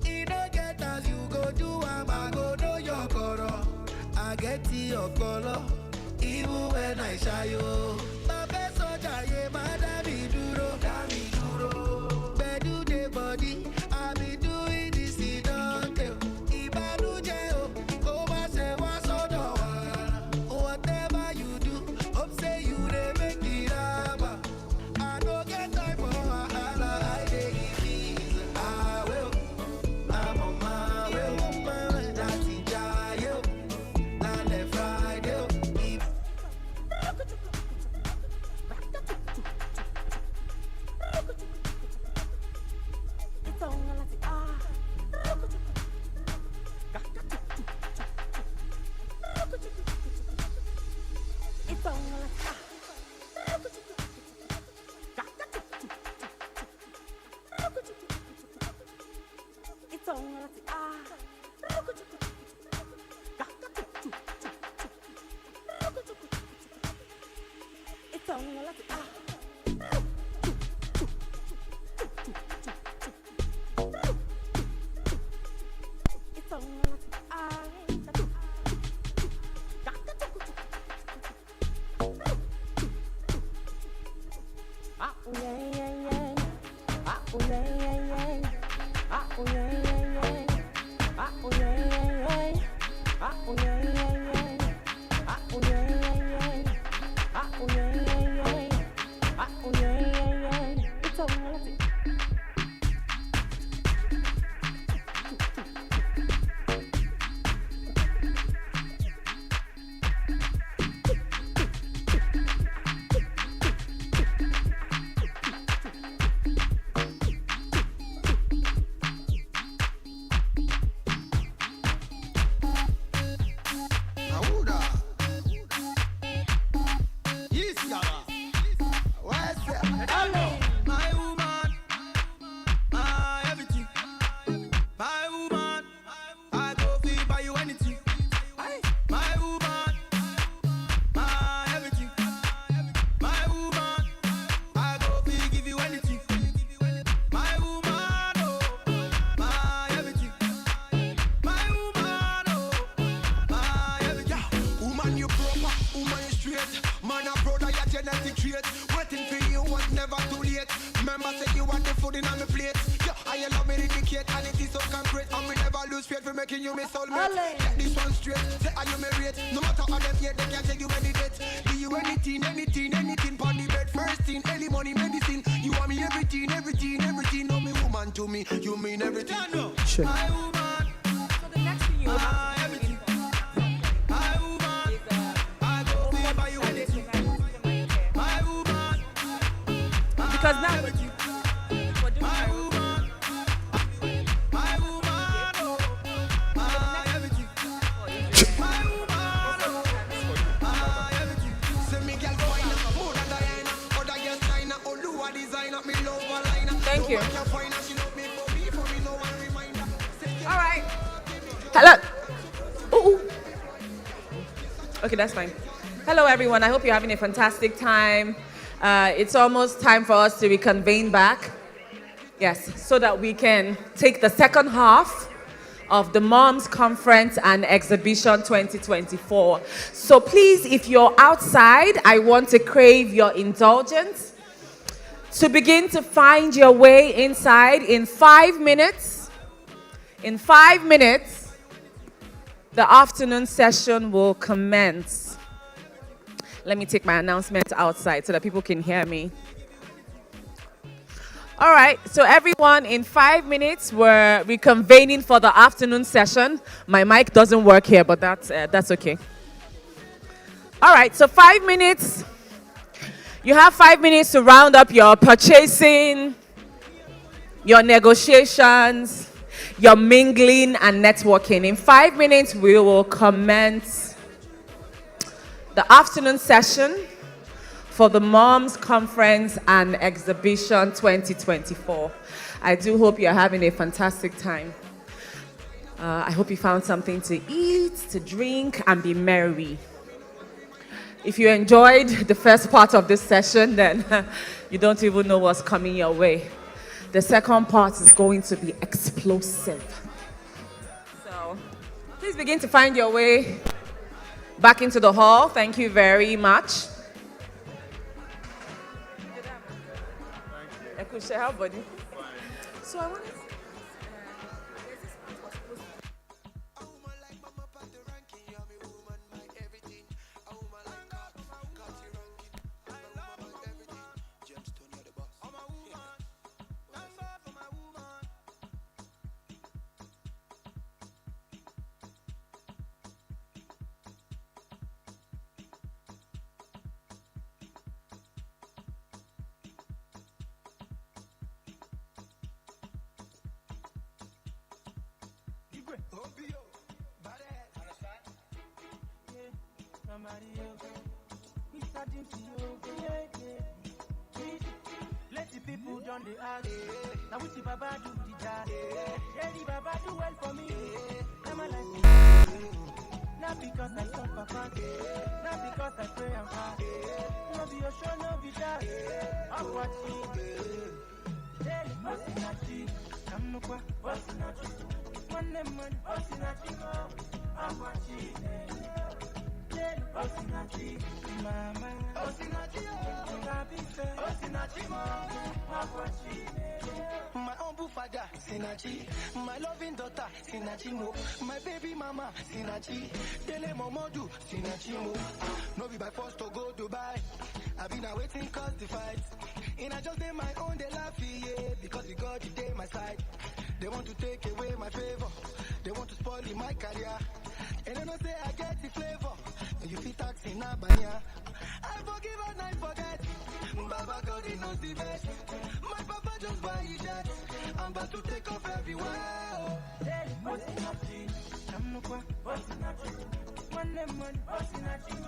Speaker 6: You don't get as you go do, I go know your color. I get to your color, even when I shy you. My best soldier, yeah, my damn duro. Where do they body? I be doing this in Dante. Ibanu jail, over say what's on the whatever you do, hope say you they make it up. I don't get time for wahala, I dey give I will. I'm on my way, that's it, jail. Lale Friday, appreciate, and it is so concrete. And we never lose faith for making you my soulmate. Get this one straight, say are you married? No matter how them yet, they can't tell you meditate. Do you anything, pon the bed. First thing, early money, medicine. You want me everything. No me woman to me, you mean everything.
Speaker 15: Sure.
Speaker 6: My woman.
Speaker 1: So the next thing you have to do is because now thank you. All right. Hello. Ooh. Okay, that's fine. Hello, everyone. I hope you're having a fantastic time. It's almost time for us to reconvene back. Yes, so that we can take the second half of the Moms Conference and Exhibition 2024. So please, if you're outside, I want to crave your indulgence to begin to find your way inside in 5 minutes. In 5 minutes, the afternoon session will commence. Let me take my announcement outside so that people can hear me. All right, so everyone, in 5 minutes, we're reconvening for the afternoon session. My mic doesn't work here, but that's okay. All right, so 5 minutes. You have 5 minutes to round up your purchasing, your negotiations, your mingling and networking. In 5 minutes, we will commence the afternoon session for the Moms Conference and Exhibition 2024. I do hope you're having a fantastic time. I hope you found something to eat, to drink, and be merry. If you enjoyed the first part of this session, then you don't even know what's coming your way. The second part is going to be explosive. So please begin to find your way back into the hall. Thank you very much. So I want to
Speaker 2: let the people done the ask. Now which the Baba do the jazz. Yeah, the Baba do well for me. I'm a life. Not because I suffer fast. Not because I pray and fast. No be your show, no be that. I'm watching. Hey, what's in that tree? I'm no qua, what's in that tree? One name, what's in that tree? I'm watching. Osinachi, mama, Osinachi, Osinachi, my humble father, Sinachi, my loving daughter, Sinachi mo, my baby mama, Sinachi, Dele Momodu, Sinachi mo. No be by force to go Dubai. I've been waiting cause the fight. And I just did my own, they laugh, yeah, because we got the day my side. They want to take away my favor. They want to spoil my career. And I don't say I get the flavor. You feel taxi in Abanya. I forgive and I forget. Baba God, he knows the best. My papa just buy his jet. I'm about to take off everywhere. Hey, what's in that tree? I'm no qua, what's in that tree? One lemon, what's in that tree?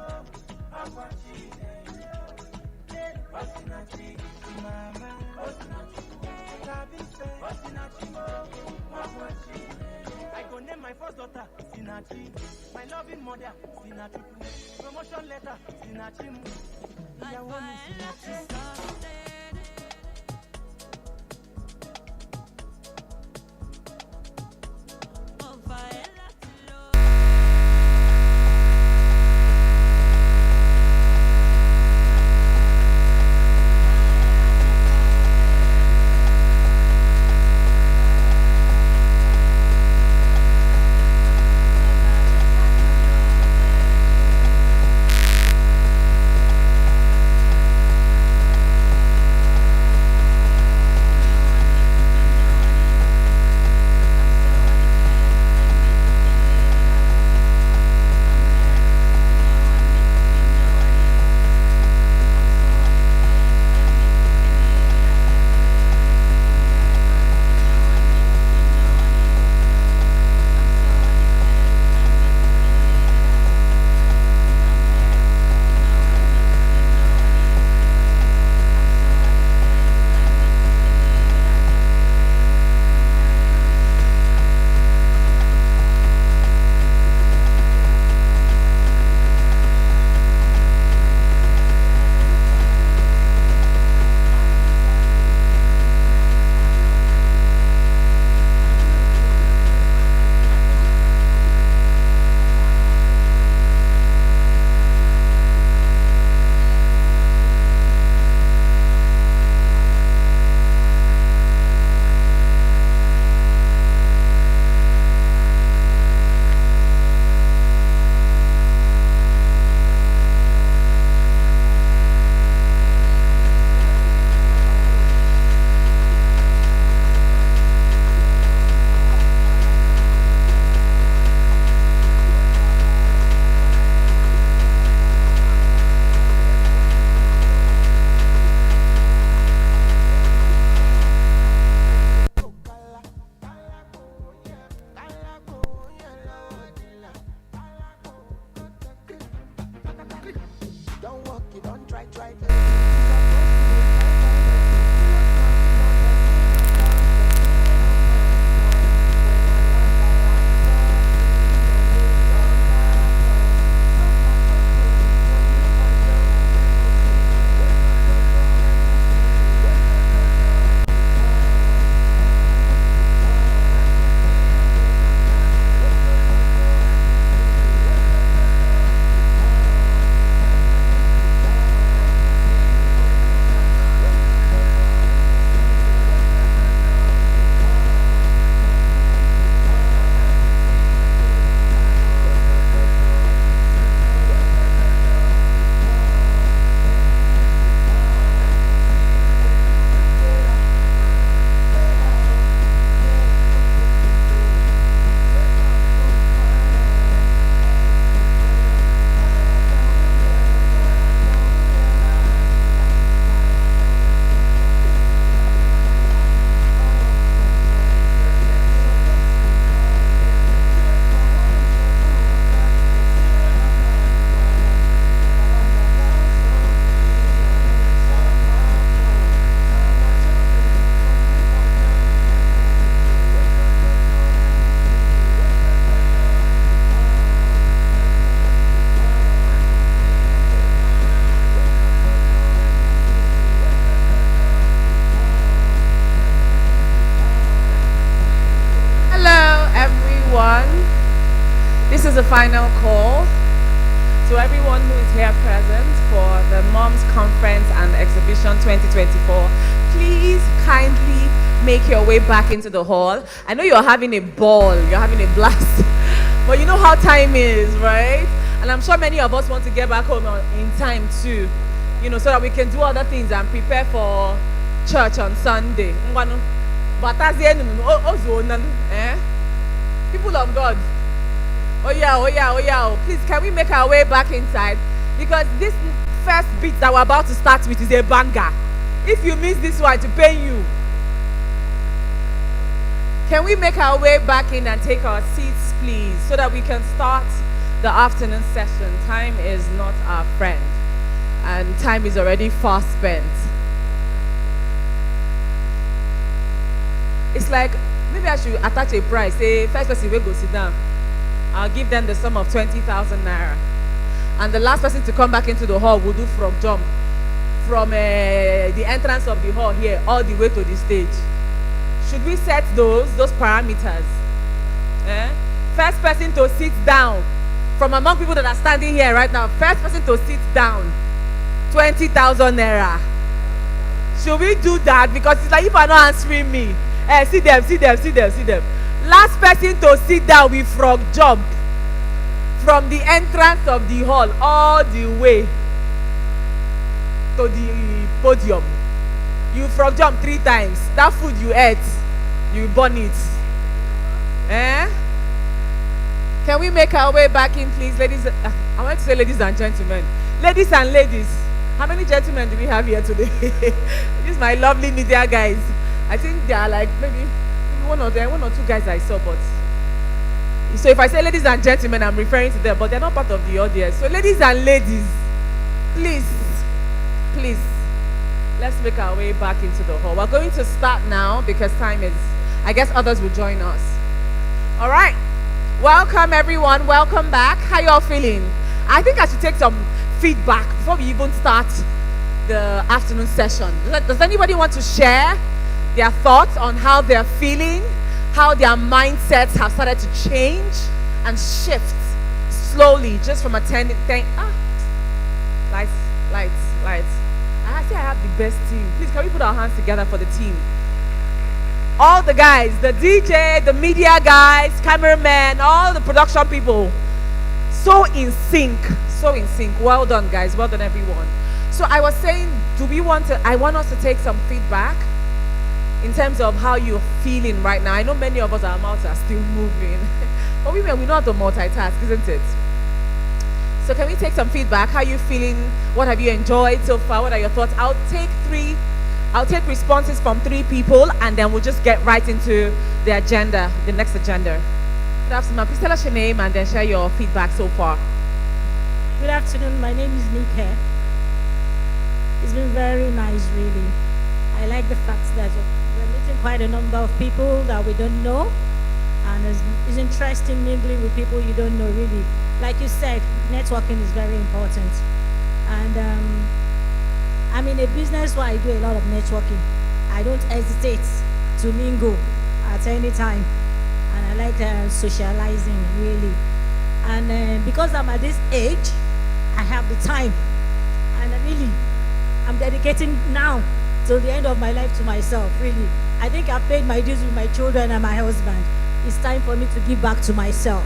Speaker 2: I'm watching. Hey, what's in that tree? Mama, what's in that tree? What's in that tree? I'm watching. I go name my first daughter, Sinachi. My loving mother, Sinachi. Promotion letter, Sinachi. I want Sinachi.
Speaker 1: This is a final call to everyone who is here present for the Moms Conference and Exhibition 2024. Please kindly make your way back into the hall. I know you're having a ball, you're having a blast, but you know how time is, right? And I'm sure many of us want to get back home in time too, you know, so that we can do other things and prepare for church on Sunday. People of God, oh yeah, please can we make our way back inside? Because this first beat that we're about to start with is a banger. If you miss this one, to pay you. Can we make our way back in and take our seats, please, so that we can start the afternoon session? Time is not our friend, and time is already far spent. It's like, maybe I should attach a price. Say, first person will go sit down. I'll give them the sum of 20,000 naira. And the last person to come back into the hall will do frog jump from the entrance of the hall here all the way to the stage. Should we set those parameters? First person to sit down from among people that are standing here right now. First person to sit down, 20,000 naira. Should we do that? Because it's like if I'm not answering me. See them. Last person to sit down with frog jump from the entrance of the hall all the way to the podium. You frog jump 3 times. That food you ate, you burn it. Can we make our way back in, please, ladies? I want to say ladies and gentlemen. Ladies and ladies. How many gentlemen do we have here today? These are my lovely media guys. I think they are like maybe one or 2 guys I saw, but so if I say ladies and gentlemen, I'm referring to them, but they're not part of the audience. So ladies and ladies, please, let's make our way back into the hall. We're going to start now because time is, I guess others will join us. All right, welcome everyone, welcome back. How y'all feeling? I think I should take some feedback before we even start the afternoon session. Does anybody want to share their thoughts on how they're feeling, how their mindsets have started to change and shift slowly just from attending? Lights. I say I have the best team. Please, can we put our hands together for the team? All the guys, the DJ, the media guys, cameramen, all the production people. So in sync. Well done, guys. Well done, everyone. So I was saying, I want us to take some feedback in terms of how you're feeling right now. I know many of us, our mouths are still moving. But we know how to multitask, isn't it? So can we take some feedback? How are you feeling? What have you enjoyed so far? What are your thoughts? I'll take responses from 3 people, and then we'll just get right into the agenda, the next agenda. Good afternoon. Please tell us your name and then share your feedback so far.
Speaker 7: Good afternoon. My name is Nika. It's been very nice, really. I like the fact that we're meeting quite a number of people that we don't know, and it's interesting mingling with people you don't know, really. Like you said, networking is very important. And I'm in a business where I do a lot of networking. I don't hesitate to mingle at any time, and I like socializing, really. And because I'm at this age, I have the time, and I'm dedicating now till the end of my life to myself, really. I think I've paid my dues with my children and my husband. It's time for me to give back to myself.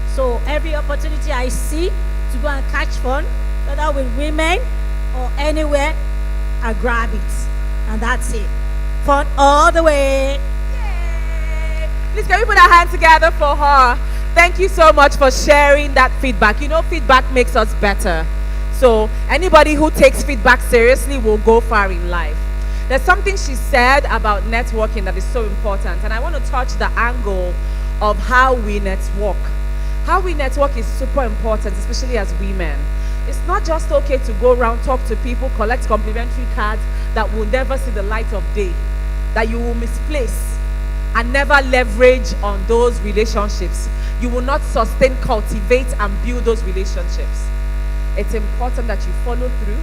Speaker 7: So every opportunity I see to go and catch fun, whether with women or anywhere, I grab it. And that's it. Fun all the way.
Speaker 1: Yay! Please can we put our hands together for her? Thank you so much for sharing that feedback. You know, feedback makes us better. So anybody who takes feedback seriously will go far in life. There's something she said about networking that is so important, and I want to touch the angle of how we network. How we network is super important, especially as women. It's not just okay to go around, talk to people, collect complimentary cards that will never see the light of day, that you will misplace and never leverage on those relationships. You will not sustain, cultivate, and build those relationships. It's important that you follow through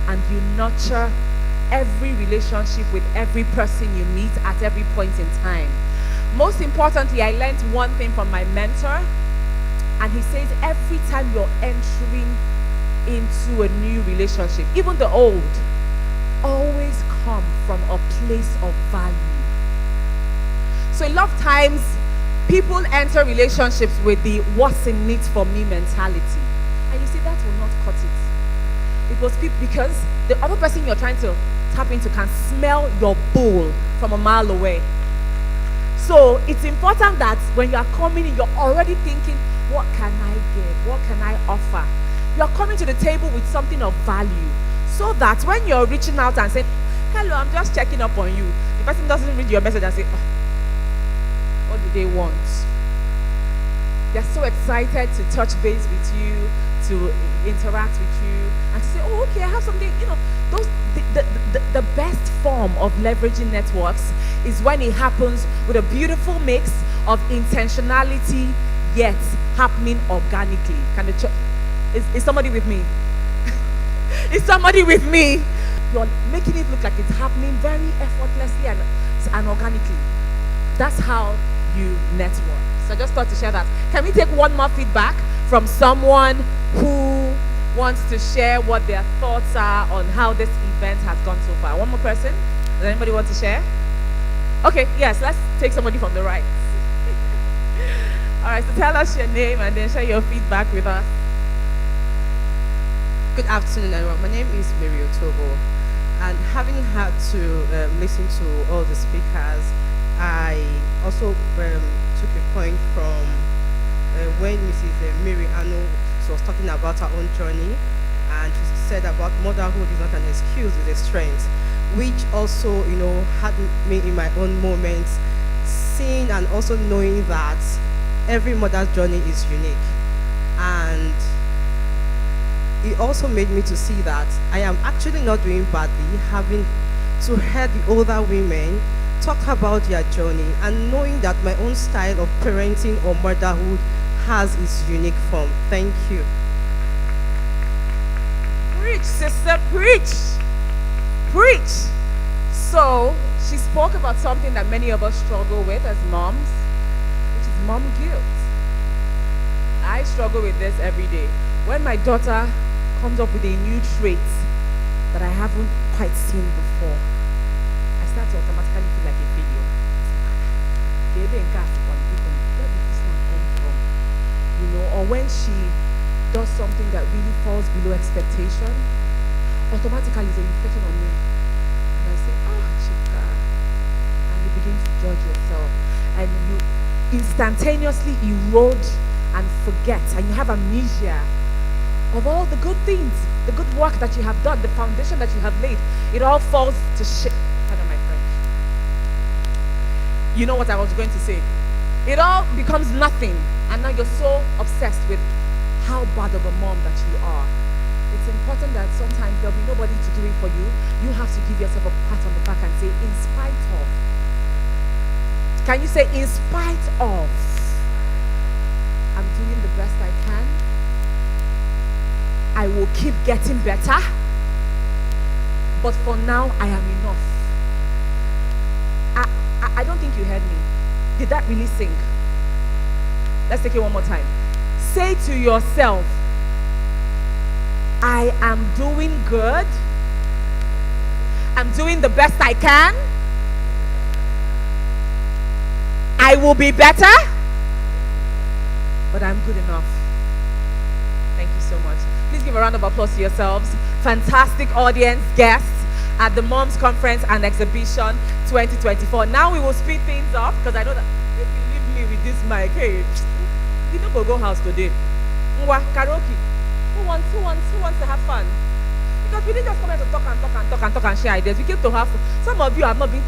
Speaker 1: and you nurture every relationship with every person you meet at every point in time. Most importantly, I learned one thing from my mentor. And he says every time you're entering into a new relationship, even the old, always come from a place of value. So a lot of times, people enter relationships with the what's in it for me mentality. And you see, that will not cut it. Because the other person you're trying to tap into can smell your bowl from a mile away. So it's important that when you are coming in, you're already thinking, what can I give? What can I offer? You're coming to the table with something of value. So that when you're reaching out and saying, hello, I'm just checking up on you, the person doesn't read your message and say, oh, what do they want? They're so excited to touch base with you, to interact with you, and to say, oh, okay, I have something. You know, the best form of leveraging networks is when it happens with a beautiful mix of intentionality, yet happening organically. Is somebody with me? Is somebody with me? You're making it look like it's happening very effortlessly and organically. That's how you network. So I just thought to share that. Can we take one more feedback from someone who wants to share what their thoughts are on how this event has gone so far? One more person? Does anybody want to share? Okay, yes, let's take somebody from the right. All right, so tell us your name and then share your feedback with us.
Speaker 9: Good afternoon, everyone. My name is Mary Otobo, and having had to listen to all the speakers, I also took a point from when Mrs. Mary Anu was talking about her own journey, and she said about motherhood is not an excuse, it's a strength, which also, had me in my own moments, seeing and also knowing that every mother's journey is unique. And it also made me to see that I am actually not doing badly, having to hear the older women talk about their journey and knowing that my own style of parenting or motherhood has its unique form. Thank you.
Speaker 1: Preach, sister, preach. Preach. So she spoke about something that many of us struggle with as moms, which is mom guilt. I struggle with this every day. When my daughter comes up with a new trait that I haven't quite seen before, I start to automatically feel like a failure. Where did this one come from? Or when she does something that really falls below expectation, automatically it's a reflection on me. And I say, oh, chica. And you begin to judge yourself. And you instantaneously erode and forget. And you have amnesia of all the good things, the good work that you have done, the foundation that you have laid. It all falls to shit. Pardon my French. You know what I was going to say. It all becomes nothing. And now you're so obsessed with how bad of a mom that you are. It's important that sometimes there'll be nobody to do it for you. You have to give yourself a pat on the back and say, in spite of. Can you say, in spite of? I'm doing the best I can. I will keep getting better. But for now, I am enough. I don't think you heard me. Did that really sink? Let's take it one more time. Say to yourself, I am doing good. I'm doing the best I can. I will be better. But I'm good enough. Thank you so much. Please give a round of applause to yourselves. Fantastic audience, guests at the Moms Conference and Exhibition 2024. Now we will speed things up because I know that if you leave me with this mic, hey, we don't go house today. Karaoke. Who wants to have fun? Because we didn't just come here to talk and share ideas. We came to have fun. Some of you have not been.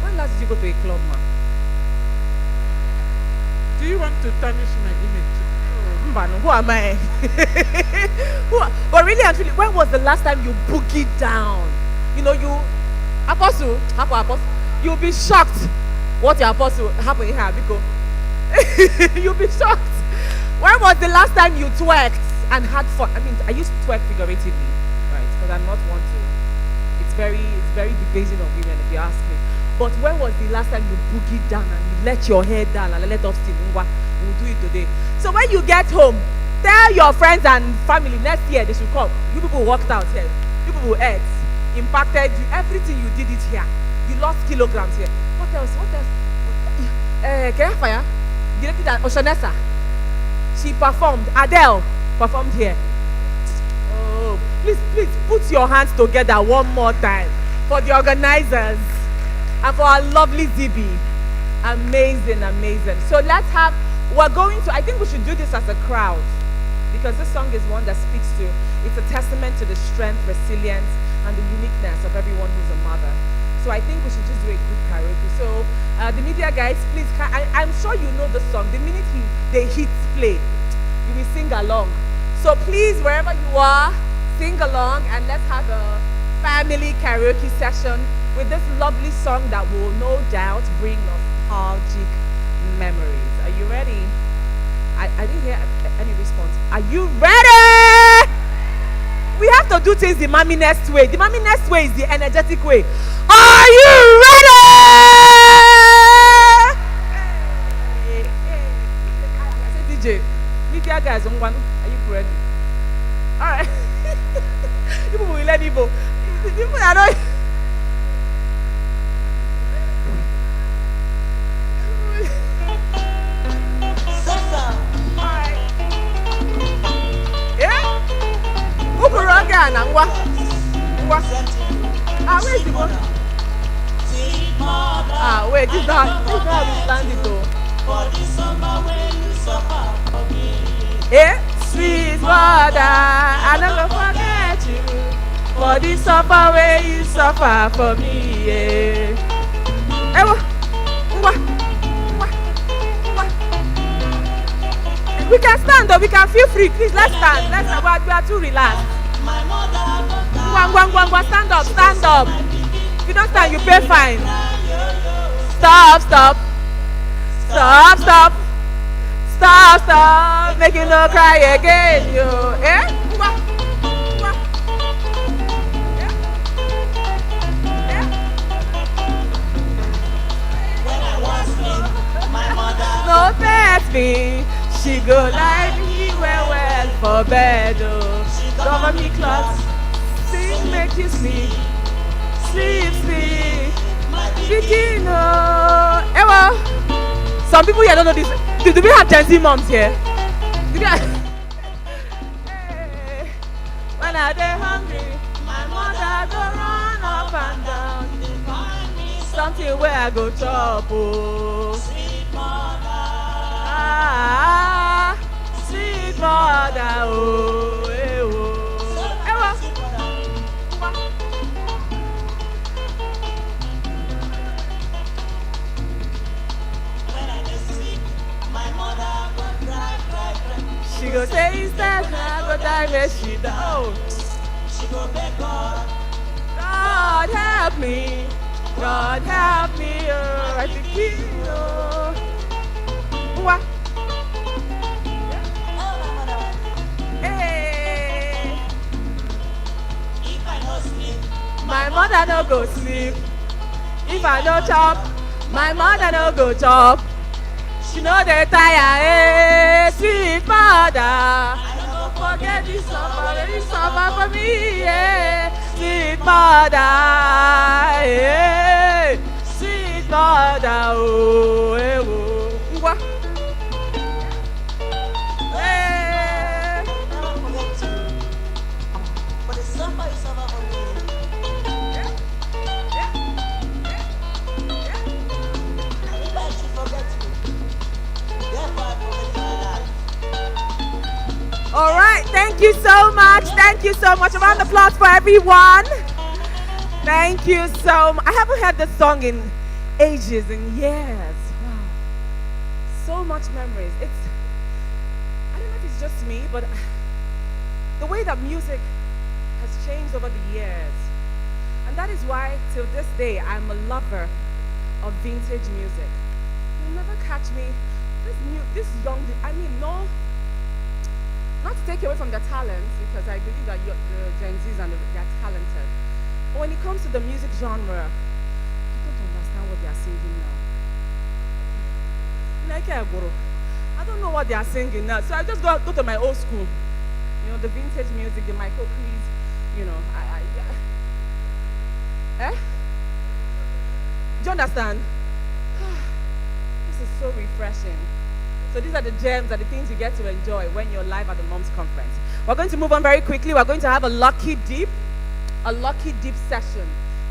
Speaker 1: When last did you go to a club, man?
Speaker 10: Do you want to tarnish my image?
Speaker 1: Who am I? But really and truly, when was the last time you boogied down? Apostle, you'll be shocked what your apostle happened here, because you'll be shocked. When was the last time you twerked and had fun? I mean, I use twerk figuratively, right? Because I'm not one to. It's very debasing of women, if you ask me. But when was the last time you boogied down and you let your hair down and let off steam? will do it today. So when you get home, tell your friends and family next year they should come. You people worked out here. You people ate, impacted you. Everything you did it here. You lost kilograms here. What else? What else? Fire. Directed at Oshanessa. She performed. Adele performed here. Oh, please put your hands together one more time for the organizers and for our lovely Zibi. Amazing, amazing. So we're going to, I think we should do this as a crowd because this song is one that speaks to, it's a testament to the strength, resilience, and the uniqueness of everyone who's a mother. So I think we should just do a good karaoke. So the media guys, please, I'm sure you know the song. The minute they hit play, you will sing along. So please, wherever you are, sing along and let's have a family karaoke session with this lovely song that will no doubt bring nostalgic memories. Are you ready? I didn't hear any response. Are you ready? We have to do things the Mammy next way. The Mammy next way is the energetic way. Are you ready? I said DJ. Media guys, are you ready? All right. You people will let me go. You people are not. Where is the one? Wait, this is how we planned it though. Sweet mother, I never forget you. For the suffer where you suffer for me, We can stand up, we can feel free. Please, let's stand. We are too relaxed. Stand up, stand up. If you don't stand, you pay fine. Stop. Make you no cry again, yo. No pet me. She go like me well for bed, oh. Cover me clothes, sing, make you sleep. Speaking, oh. Ewa. Some people here don't know this. Do we have Gen Z moms here? When I dey hungry, my mother go run up and down. Something where I go chop, oh. Sweet mother. Sweet mother, oh, When I get sick, my mother go cry. She go say instead, I go die where she die. She go beg God, God help me, oh, I think you know. What? My mother no go sleep. If I no chop, my mother no go chop. She know they tire, sweet mother. I don't forget this suffer for me, sweet mother, sweet mother, oh, What?
Speaker 2: But the suffer is suffer for me.
Speaker 1: All right, thank you so much. Thank you so much. A round of applause for everyone. Thank you so much. I haven't heard this song in ages and years. Wow. So much memories. I don't know if it's just me, but the way that music has changed over the years. And that is why, till this day, I'm a lover of vintage music. You'll never catch me. Not to take away from their talents, because I believe that the Gen Zs they're talented. But when it comes to the music genre, you don't understand what they are singing now. I don't know what they are singing now. So I just go to my old school. You know, the vintage music, the Michael Creeds, you know, yeah. Eh? Do you understand? This is so refreshing. So these are the gems and the things you get to enjoy when you're live at the Moms Conference. We're going to move on very quickly. We're going to have a lucky dip session.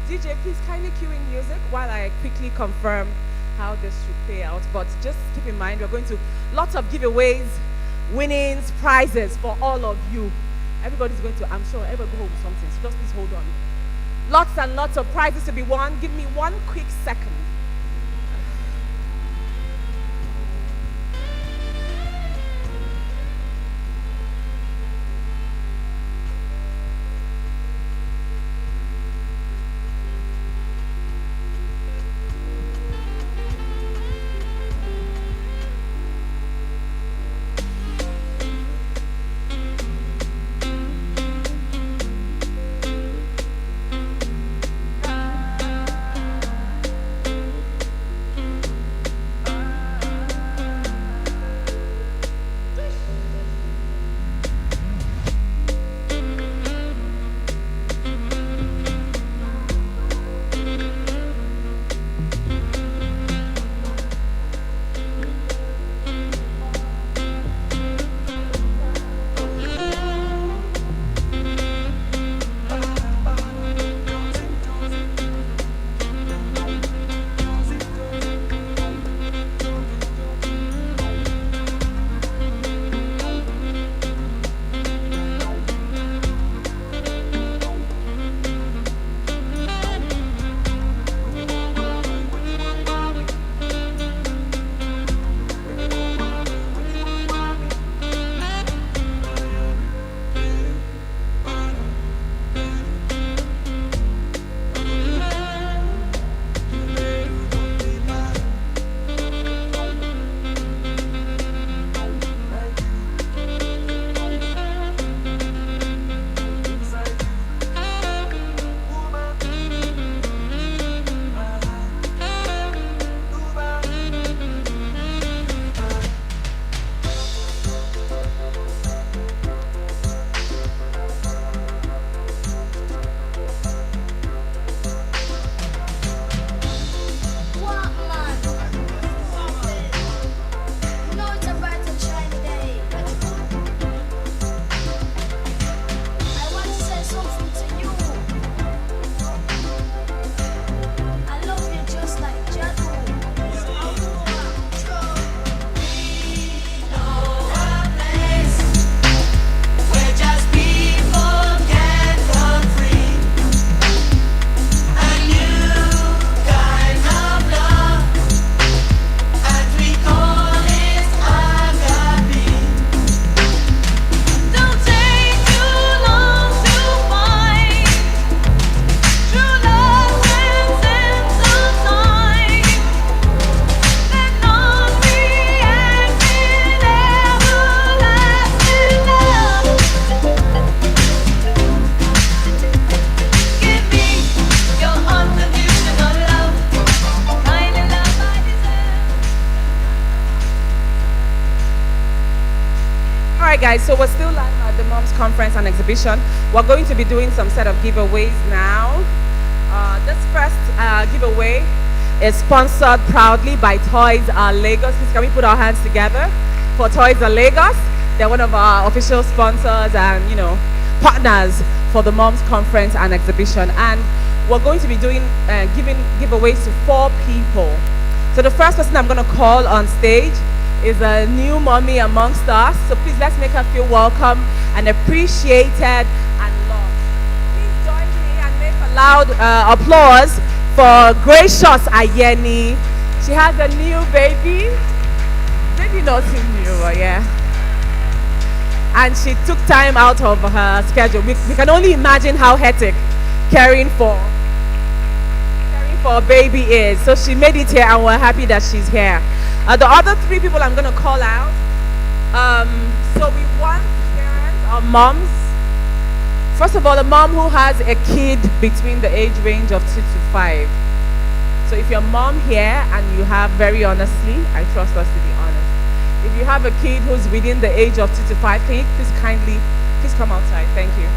Speaker 1: DJ, please kindly cue in music while I quickly confirm how this should play out. But just keep in mind, we're going to lots of giveaways, winnings, prizes for all of you. Everybody's going to, I'm sure, everybody go home with something. So just please hold on. Lots and lots of prizes to be won. Give me one quick second. Guys, so we're still live at the Moms Conference and Exhibition. We're going to be doing some set of giveaways now. This first giveaway is sponsored proudly by Toys R Lagos. Please, can we put our hands together for Toys R Lagos? They're one of our official sponsors and, you know, partners for the Moms Conference and Exhibition. And we're going to be doing giving giveaways to 4 people. So the first person I'm going to call on stage is a new mommy amongst us. So please, let's make her feel welcome and appreciated and loved. Please join me and make a loud applause for Gracious Ayeni. She has a new baby. Maybe not too new, but yeah. And she took time out of her schedule. We can only imagine how hectic caring for a baby is. So she made it here and we're happy that she's here. The other 3 people I'm going to call out. So we want parents or moms. First of all, a mom who has a kid between the age range of 2 to 5. So if you're a mom here and you have, very honestly, I trust us to be honest. If you have a kid who's within the age of 2 to 5, can you please come outside? Thank you.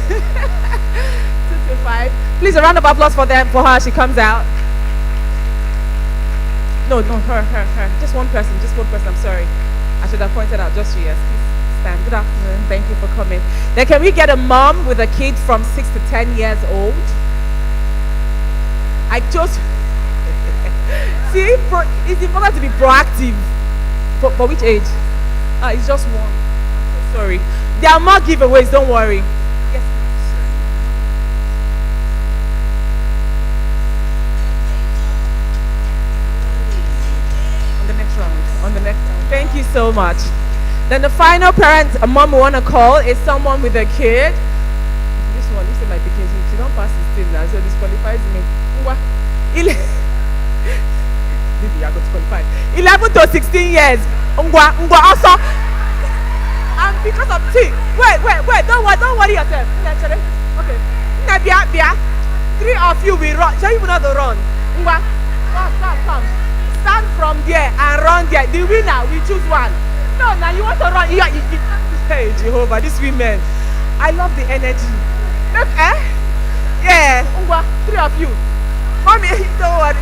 Speaker 1: 2 to 5. Please, a round of applause for them, for her as she comes out. No, her. Just one person, I'm sorry. I should have pointed out just you, yes. Please stand. Good afternoon. Thank you for coming. Then can we get a mom with a kid from 6 to 10 years old? I just see, it's important to be proactive. For which age? It's just one. I'm so sorry. There are more giveaways, don't worry. Yes, on the next round. Thank you so much. Then the final parent a mom will want to call is someone with a kid. This one, this is my picking. She don't pass 16 now, so disqualifies me. Maybe I got disqualified. 11 to 16 years. Also. And because of wait, don't worry yourself. Okay. 3 of you will run. Shall you not run? Come. Stand from there and run there. The winner, we choose one. No, now you want to run. Hey, Jehovah, these women. I love the energy. Yeah. 3 of you. Mommy, don't worry.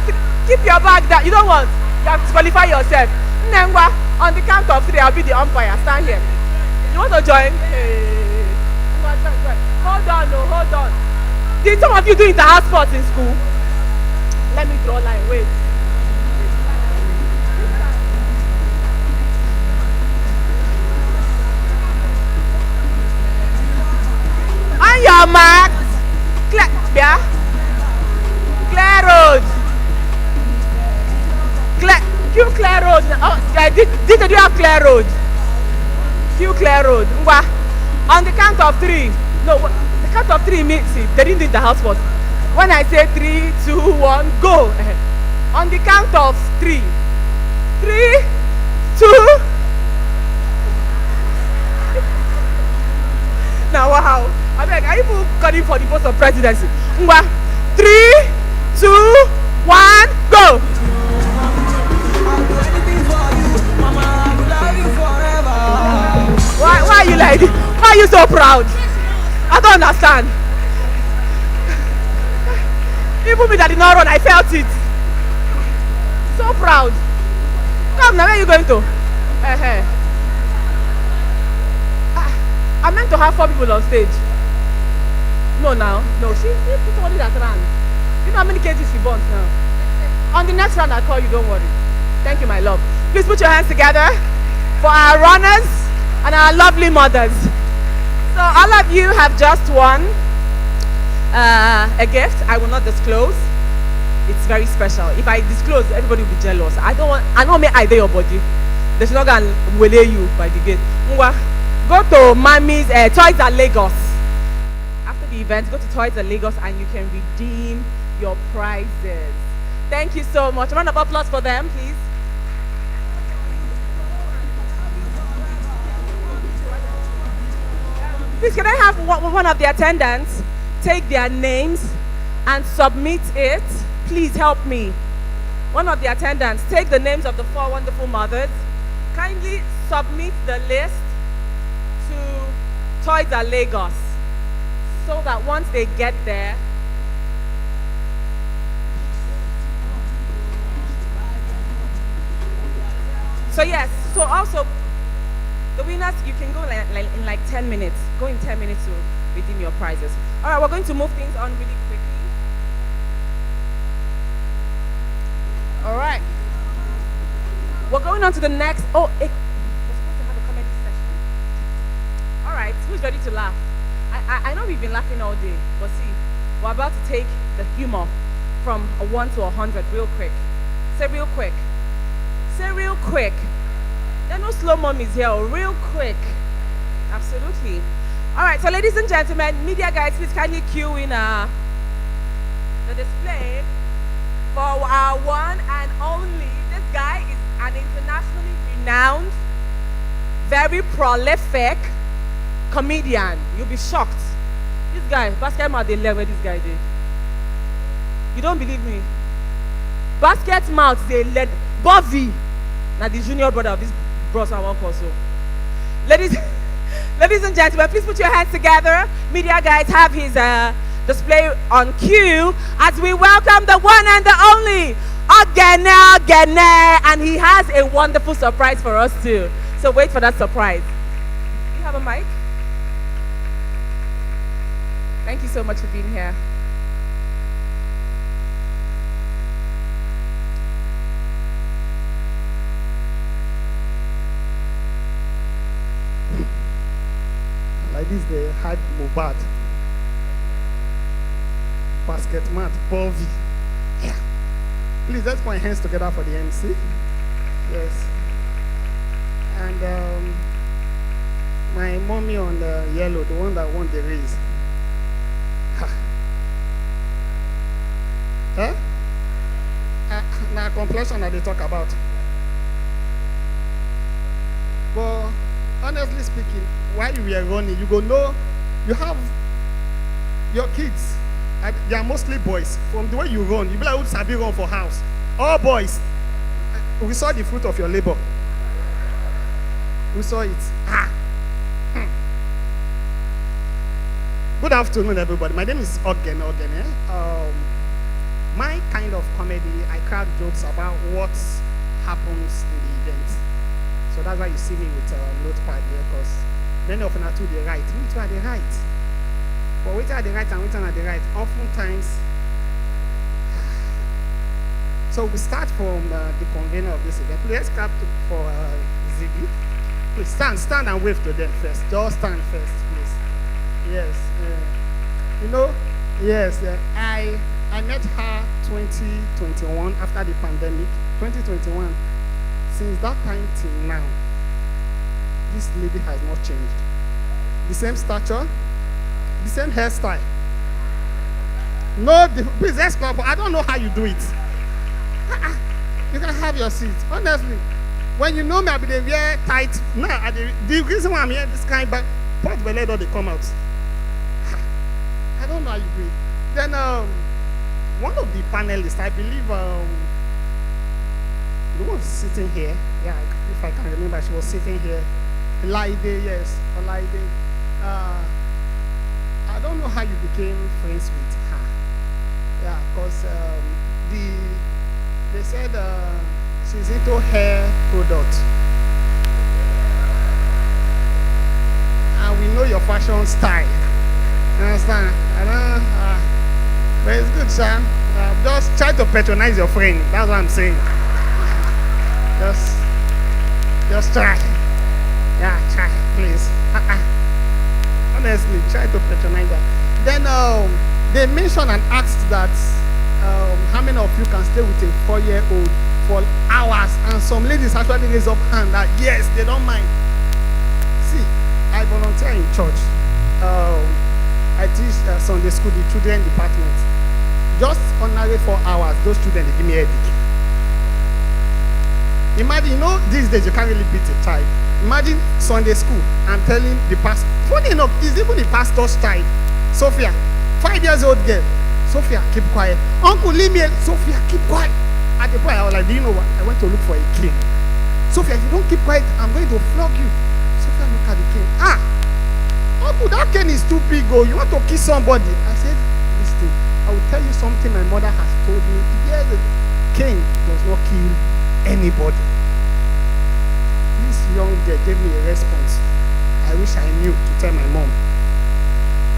Speaker 1: Keep your bag down. You don't want. You have to qualify yourself. On the count of 3, I'll be the umpire. Stand here. You want to join? Hey. Join. Hold on. Did some of you do inter-house sports in school? Let me draw a line. Wait. On your mark. Clear road. Clear road. Oh, did you have clear road? Clear road. On the count of 3. No, the count of 3 means they didn't do the house first. When I say 3, 2, 1, go. On the count of 3. 3, 2. Now wow. I beg, are you calling for the post of presidency? 3, 2, 1, go. Why are you like this? Why are you so proud? I don't understand. Even me that did not run, I felt it. So proud. Come now, where are you going to? I meant to have 4 people on stage. No, she put only that round. You know how many kgs she burns now? On the next round, I'll call you, don't worry. Thank you, my love. Please put your hands together for our runners and our lovely mothers. So all of you have just won a gift. I will not disclose. It's very special. If I disclose, everybody will be jealous. I don't make idea your body. There's not gonna waylay you by the gate. Go to Mammy's Toys at Lagos. After the event, go to Toys at Lagos and you can redeem your prizes. Thank you so much. A round of applause for them, please. Please, can I have one of the attendants take their names and submit it? Please help me. One of the attendants, take the names of the 4 wonderful mothers. Kindly submit the list to Toys at Lagos so that once they get there, so also the winners, you can go in like 10 minutes. Go in 10 minutes to redeem your prizes. All right, we're going to move things on really quickly. All right. We're going on to the next. We're supposed to have a comedy session. All right, who's ready to laugh? I know we've been laughing all day, but see, we're about to take the humor from a 1 to 100 real quick. Say real quick. Say real quick. There are no slow mummies here, real quick. Absolutely. All right, so ladies and gentlemen, media guys, please kindly cue in the display for our one and only. This guy is an internationally renowned, very prolific comedian. You'll be shocked. This guy, basket mouth, they left where this guy did. You don't believe me? Basket mouth, they led. Bovy. Now the junior brother of this bros I work also. Ladies and gentlemen, please put your hands together. Media guys have his display on cue as we welcome the one and the only Ogene, and he has a wonderful surprise for us too. So wait for that surprise. Do you have a mic? Thank you so much for being here.
Speaker 3: Like this, they hype Mobad. Basket mat, Bovy. Yeah. Please, let's put our hands together for the MC. Yes. And my mommy on the yellow, the one that won the race. Huh? Now, complexion that they talk about. But honestly speaking, while you were running, you go know you have your kids. They are mostly boys. From the way you run, you be like, who sabi run for house? All boys. We saw the fruit of your labor. We saw it. Good afternoon, everybody. My name is Ogene. My kind of comedy, I crack jokes about what happens in the event. So that's why you see me with a notepad here, because many of them are to the right. Me too at the right. But waiting at the right and waiting at the right, oftentimes. So we start from the convener of this event. Please, let's clap for Ziggy. Please stand and wave to them first. Just stand first, please. Yes. Yes, I met her 2021 after the pandemic. 2021. Since that time till now, this lady has not changed. The same stature, the same hairstyle. No, please, let's clap. I don't know how you do it. You can have your seat. Honestly, when you know me, I'll be very tight. Now, the reason why I'm here this kind, but part belly don't they come out. I don't know how you do it. Then one of the panelists, I believe, the one sitting here, yeah, if I can remember, she was sitting here. Laide, yes, Laide. I don't know how you became friends with her. Yeah, because they said she's into hair product. And we know your fashion style. You understand? But it's good, sir. Just try to patronize your friend. That's what I'm saying. Just try. Yeah, try, please. Honestly, try to patronize her. Then they mentioned and asked that how many of you can stay with a 4-year-old for hours, and some ladies actually raise up hand that yes, they don't mind. See, I volunteer in church. I teach Sunday school, the children department. Just ordinary 4 hours, those children, they give me a headache. Imagine, these days you can't really beat a child. Imagine Sunday school, I'm telling the pastor. Funny enough, it's even the pastor's child. Sophia, 5 years old girl. Sophia, keep quiet. Uncle, leave me. Sophia, keep quiet. At the point, I was like, do you know what? I went to look for a king. Sophia, if you don't keep quiet, I'm going to flog you. Sophia, look at the king. Uncle, that king is too big. Oh, you want to kiss somebody? I said, listen, I will tell you something my mother has told me. Yes, the king does not kill anybody. This young girl gave me a response. I wish I knew to tell my mom.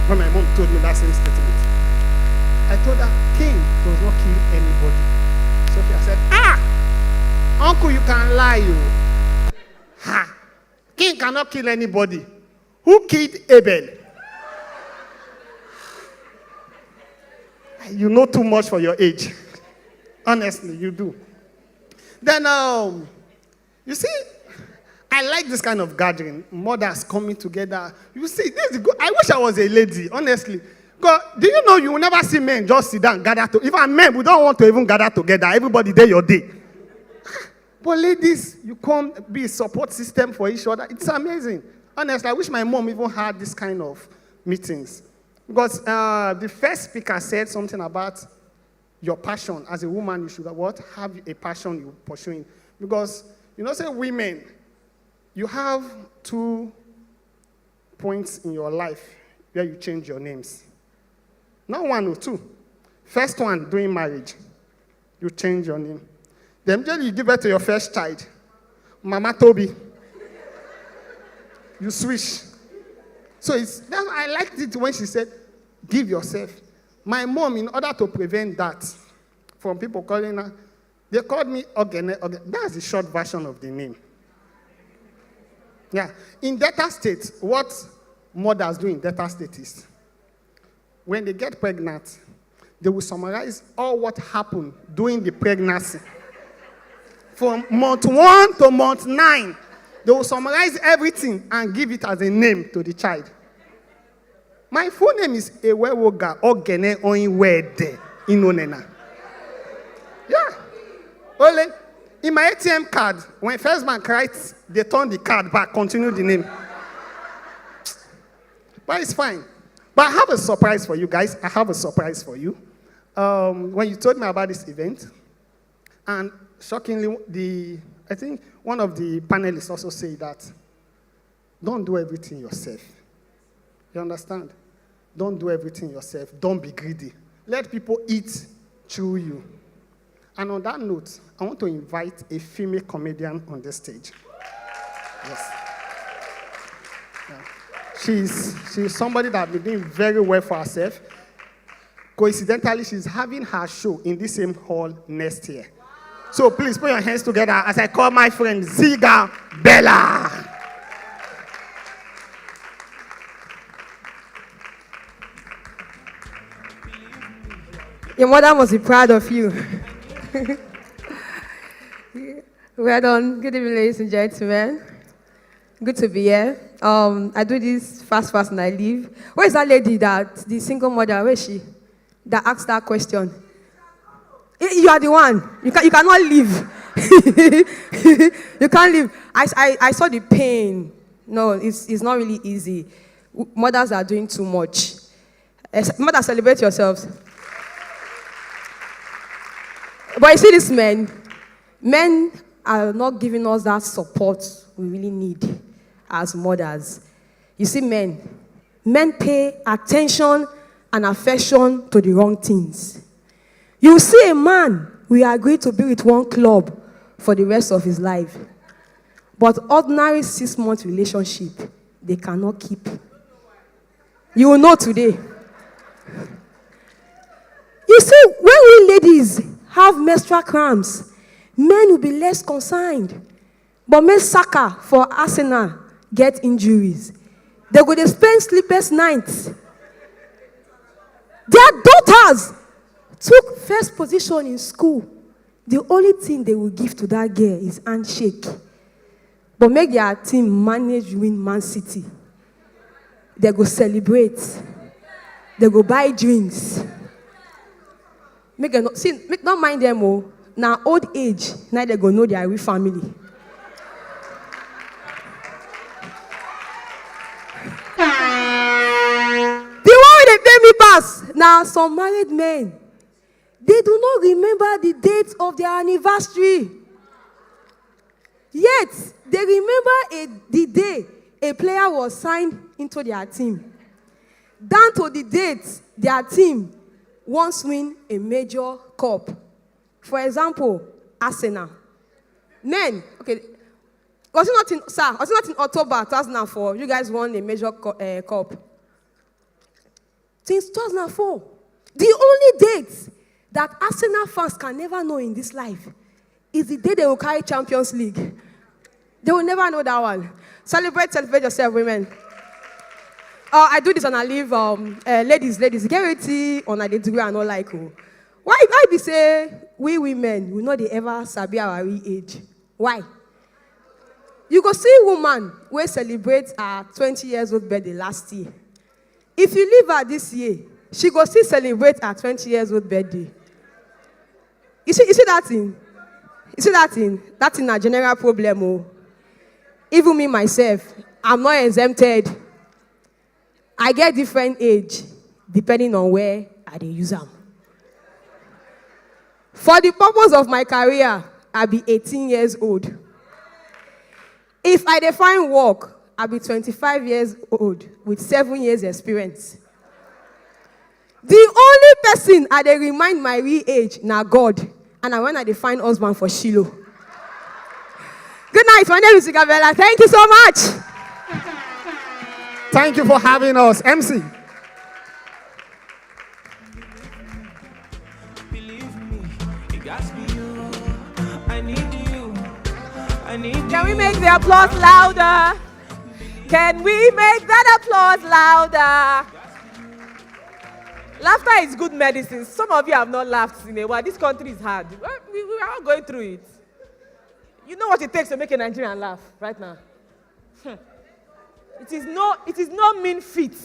Speaker 3: When my mom told me that same statement, I told her, king does not kill anybody. Sophia said, uncle, you can lie, you. King cannot kill anybody. Who killed Abel? You know too much for your age. Honestly, you do. Then, you see, I like this kind of gathering. Mothers coming together. You see, this is good. I wish I was a lady, honestly. God, do you know you will never see men just sit down, gather to. Even men, we don't want to even gather together. Everybody day your day. But ladies, you come be a support system for each other. It's amazing. Honestly, I wish my mom even had this kind of meetings. Because the first speaker said something about your passion. As a woman, you should what? Have a passion you're pursuing. Because You know, say women, you have 2 points in your life where you change your names. Not 1 or 2. First one, during marriage, you change your name. Then you give birth to your first child, Mama Toby. You switch. So I liked it when she said, give yourself. My mom, in order to prevent that from people calling her, they called me Ogene. That's the short version of the name. Yeah. In Delta State, what mothers do in Delta State is, when they get pregnant, they will summarize all what happened during the pregnancy. From month 1 to month 9, they will summarize everything and give it as a name to the child. My full name is Ewewoga Ogene Oinwede Inonena. Yeah. Only in my ATM card, when first bank writes, they turn the card back, continue the name. But it's fine. But I have a surprise for you guys. I have a surprise for you. When you told me about this event, and shockingly, I think one of the panelists also said that, don't do everything yourself. You understand? Don't do everything yourself. Don't be greedy. Let people eat through you. And on that note, I want to invite a female comedian on the stage. Yes. Yeah. She's somebody that has been doing very well for herself. Coincidentally, she's having her show in the same hall next year. So please put your hands together as I call my friend Ziga Bella.
Speaker 12: Your mother must be proud of you. Well done. Good evening, ladies and gentlemen. Good to be here. I do this fast and I leave. Where is that lady, the single mother? Where is she? That asked that question. You are the one. You cannot leave. You can't leave. I saw the pain. No, it's not really easy. Mothers are doing too much. Mothers, celebrate yourselves. But you see this men are not giving us that support we really need as mothers. You see men pay attention and affection to the wrong things. You see a man will agree to be with one club for the rest of his life. But ordinary 6-month relationship, they cannot keep. You will know today. You see, when we ladies have menstrual cramps, men will be less concerned. But men soccer for Arsenal get injuries. They go to spend sleepless nights. Their daughters took first position in school. The only thing they will give to that girl is handshake. But make their team manage win Man City. They go celebrate. They go buy drinks. Don't mind them all. Now old age, now they go know their real family. The one they pay me pass. Now some married men, they do not remember the date of their anniversary. Yet they remember the day a player was signed into their team. Down to the date their team once win a major cup. For example, Arsenal. Men, okay, was it not in October 2004 you guys won a major cup? Since 2004. The only date that Arsenal fans can never know in this life is the day they will carry Champions League. They will never know that one. Celebrate yourself, women. I do this and I leave, ladies, get ready on a degree and not like who. Why be say we women, we know they ever sabi our age? Why? You go see a woman who celebrate her 20 years old birthday last year. If you leave her this year, she go still celebrate her 20 years old birthday. You see that thing? You see that thing? That thing a general problem. Oh. Even me myself, I'm not exempted. I get different age depending on where I dey use them. For the purpose of my career, I'll be 18 years old. If I define work, I'll be 25 years old with 7 years experience. The only person I dey remind my real age na God. And I when I define husband for Shiloh. Good night. My name is Isabella. Thank you so much.
Speaker 3: Thank you for having us. MC.
Speaker 1: Can we make the applause louder? Can we make that applause louder? Laughter is good medicine. Some of you have not laughed in a while. This country is hard. We are all going through it. You know what it takes to make a Nigerian laugh right now? It is no mean feat.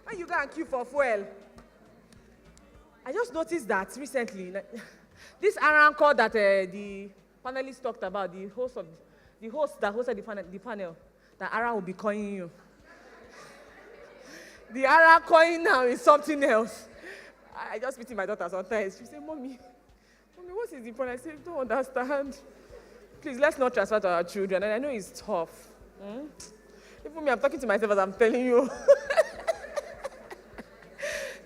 Speaker 1: When you go and queue for fuel, I just noticed that recently. This Aran call that the panelists talked about, the host that hosted the panel, that Aran will be calling you. The Aran coin now is something else. I just pity my daughter sometimes. She said, Mommy, what is the point? I said, I don't understand. Please, let's not transfer to our children. And I know it's tough. Even me, I'm talking to myself as I'm telling you.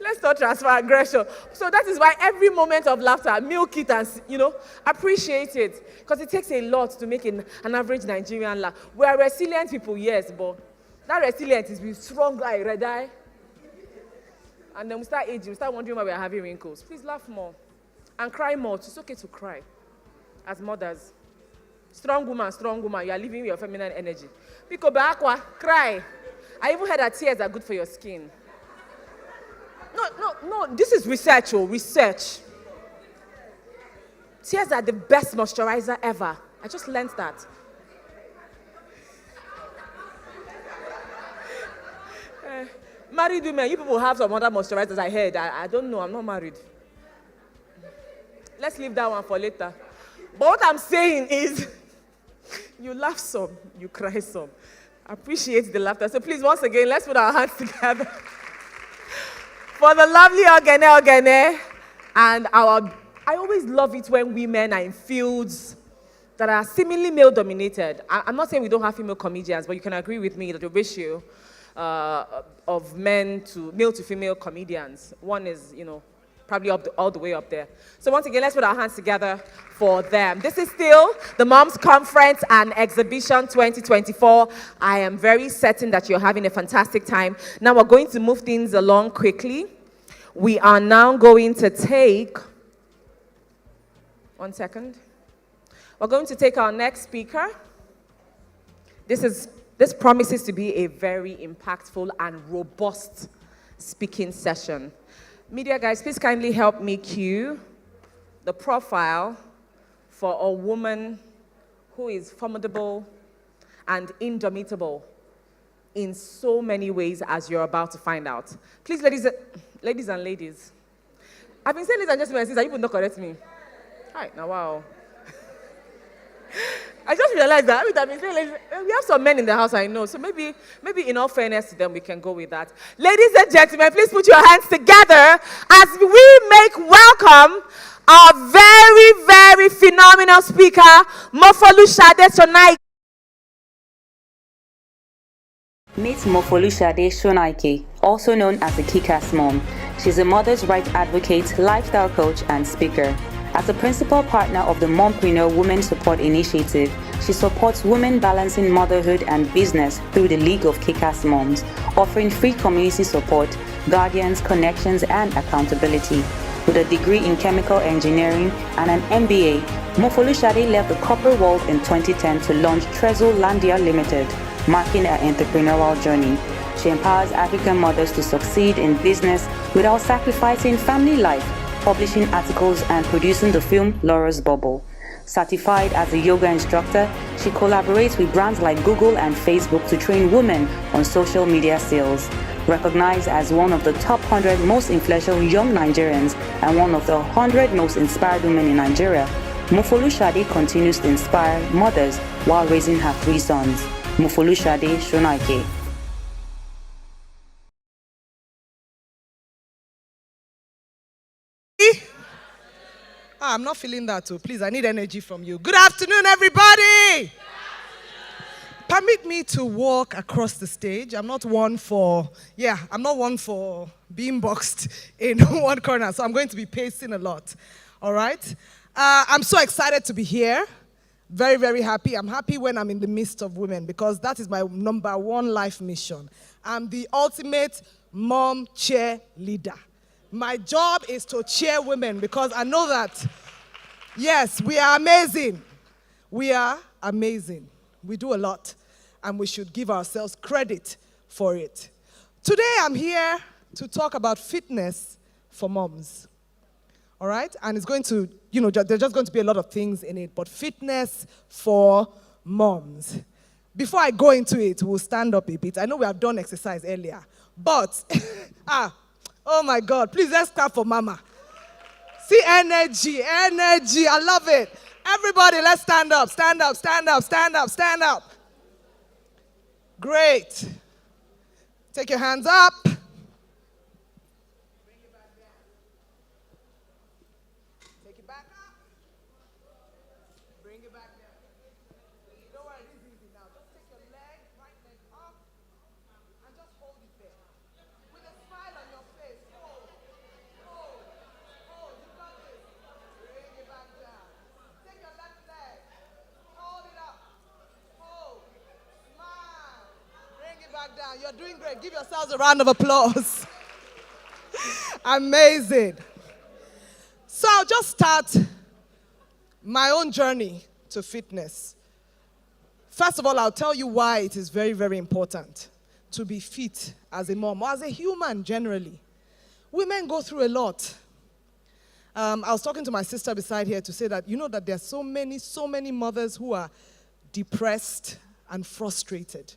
Speaker 1: Let's not transfer aggression. So that is why every moment of laughter, milk it and, appreciate it. Because it takes a lot to make an average Nigerian laugh. We are resilient people, yes, but that resilience is with strong eye, red eye. And then we start aging, we start wondering why we are having wrinkles. Please laugh more and cry more. It's okay to cry as mothers. Strong woman, you are living with your feminine energy. Pico Bakwa, cry. I even heard that tears are good for your skin. No, this is research, research. Tears are the best moisturizer ever. I just learned that. Married women, you people have some other moisturizers I heard. I don't know, I'm not married. Let's leave that one for later. But what I'm saying is, you laugh some, you cry some. Appreciate the laughter. So please, once again, let's put our hands together for the lovely Ogene. And I always love it when women are in fields that are seemingly male-dominated. I'm not saying we don't have female comedians, but you can agree with me that the ratio of male to female comedians, one is, probably all the way up there. So once again, let's put our hands together for them. This is still the Moms Conference and Exhibition 2024. I am very certain that you're having a fantastic time. Now we're going to move things along quickly. We are now going to take, one second. We're going to take our next speaker. This promises to be a very impactful and robust speaking session. Media guys, please kindly help me cue the profile for a woman who is formidable and indomitable in so many ways, as you're about to find out. Please, ladies and ladies. I've been saying ladies and gentlemen since, you would not correct me. Hi, now wow. I just realized that. I've been saying, we have some men in the house, I know. So maybe in all fairness to them, we can go with that. Ladies and gentlemen, please put your hands together as we make welcome our very, very phenomenal speaker, Mofolu Shade Sonaike.
Speaker 13: Meet Mofolu Shade Sonaike, also known as the Kick-Ass Mom. She's a mother's rights advocate, lifestyle coach, and speaker. As a principal partner of the Mompreneur Women Support Initiative, she supports women balancing motherhood and business through the League of Kick-Ass Moms, offering free community support, guardians, connections, and accountability. With a degree in chemical engineering and an MBA, Mofolu Shade left the corporate world in 2010 to launch Trezzo Landia Limited, marking her entrepreneurial journey. She empowers African mothers to succeed in business without sacrificing family life, publishing articles and producing the film Laura's Bubble. Certified as a yoga instructor, she collaborates with brands like Google and Facebook to train women on social media sales. Recognized as one of the top 100 most influential young Nigerians and one of the 100 most inspired women in Nigeria, Mofolu Shade continues to inspire mothers while raising her 3 sons. Mofolu Shade Sonaike.
Speaker 15: I'm not feeling that too. Please, I need energy from you. Good afternoon, everybody. Permit me to walk across the stage. I'm not one for being boxed in one corner, so I'm going to be pacing a lot. All right? I'm so excited to be here. Very, very happy. I'm happy when I'm in the midst of women because that is my number one life mission. I'm the ultimate mom cheerleader. My job is to cheer women because I know that, yes, we are amazing. We are amazing. We do a lot, and we should give ourselves credit for it. Today, I'm here to talk about fitness for moms. All right? And it's going to, there's just going to be a lot of things in it, but fitness for moms. Before I go into it, we'll stand up a bit. I know we have done exercise earlier, but, oh my God, please let's clap for Mama. See, energy, I love it. Everybody, let's stand up, stand up, stand up, stand up, stand up. Great. Take your hands up. Down. You're doing great. Give yourselves a round of applause. Amazing. So I'll just start my own journey to fitness. First of all, I'll tell you why it is very, very important to be fit as a mom or as a human generally. Women go through a lot. I was talking to my sister beside here to say that, that there are so many mothers who are depressed and frustrated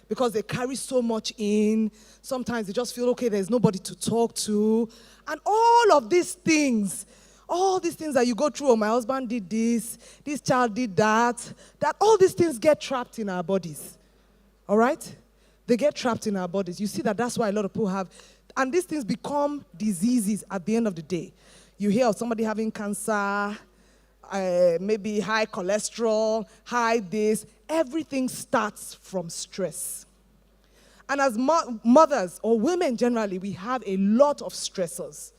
Speaker 15: because they carry so much in. Sometimes they just feel, okay, there's nobody to talk to. And all of these things that you go through, oh, my husband did this child did that all these things get trapped in our bodies. All right? They get trapped in our bodies. You see that's why a lot of people have, and these things become diseases at the end of the day. You hear of somebody having cancer, maybe high cholesterol, high this. Everything starts from stress. And as mothers or women generally, we have a lot of stressors.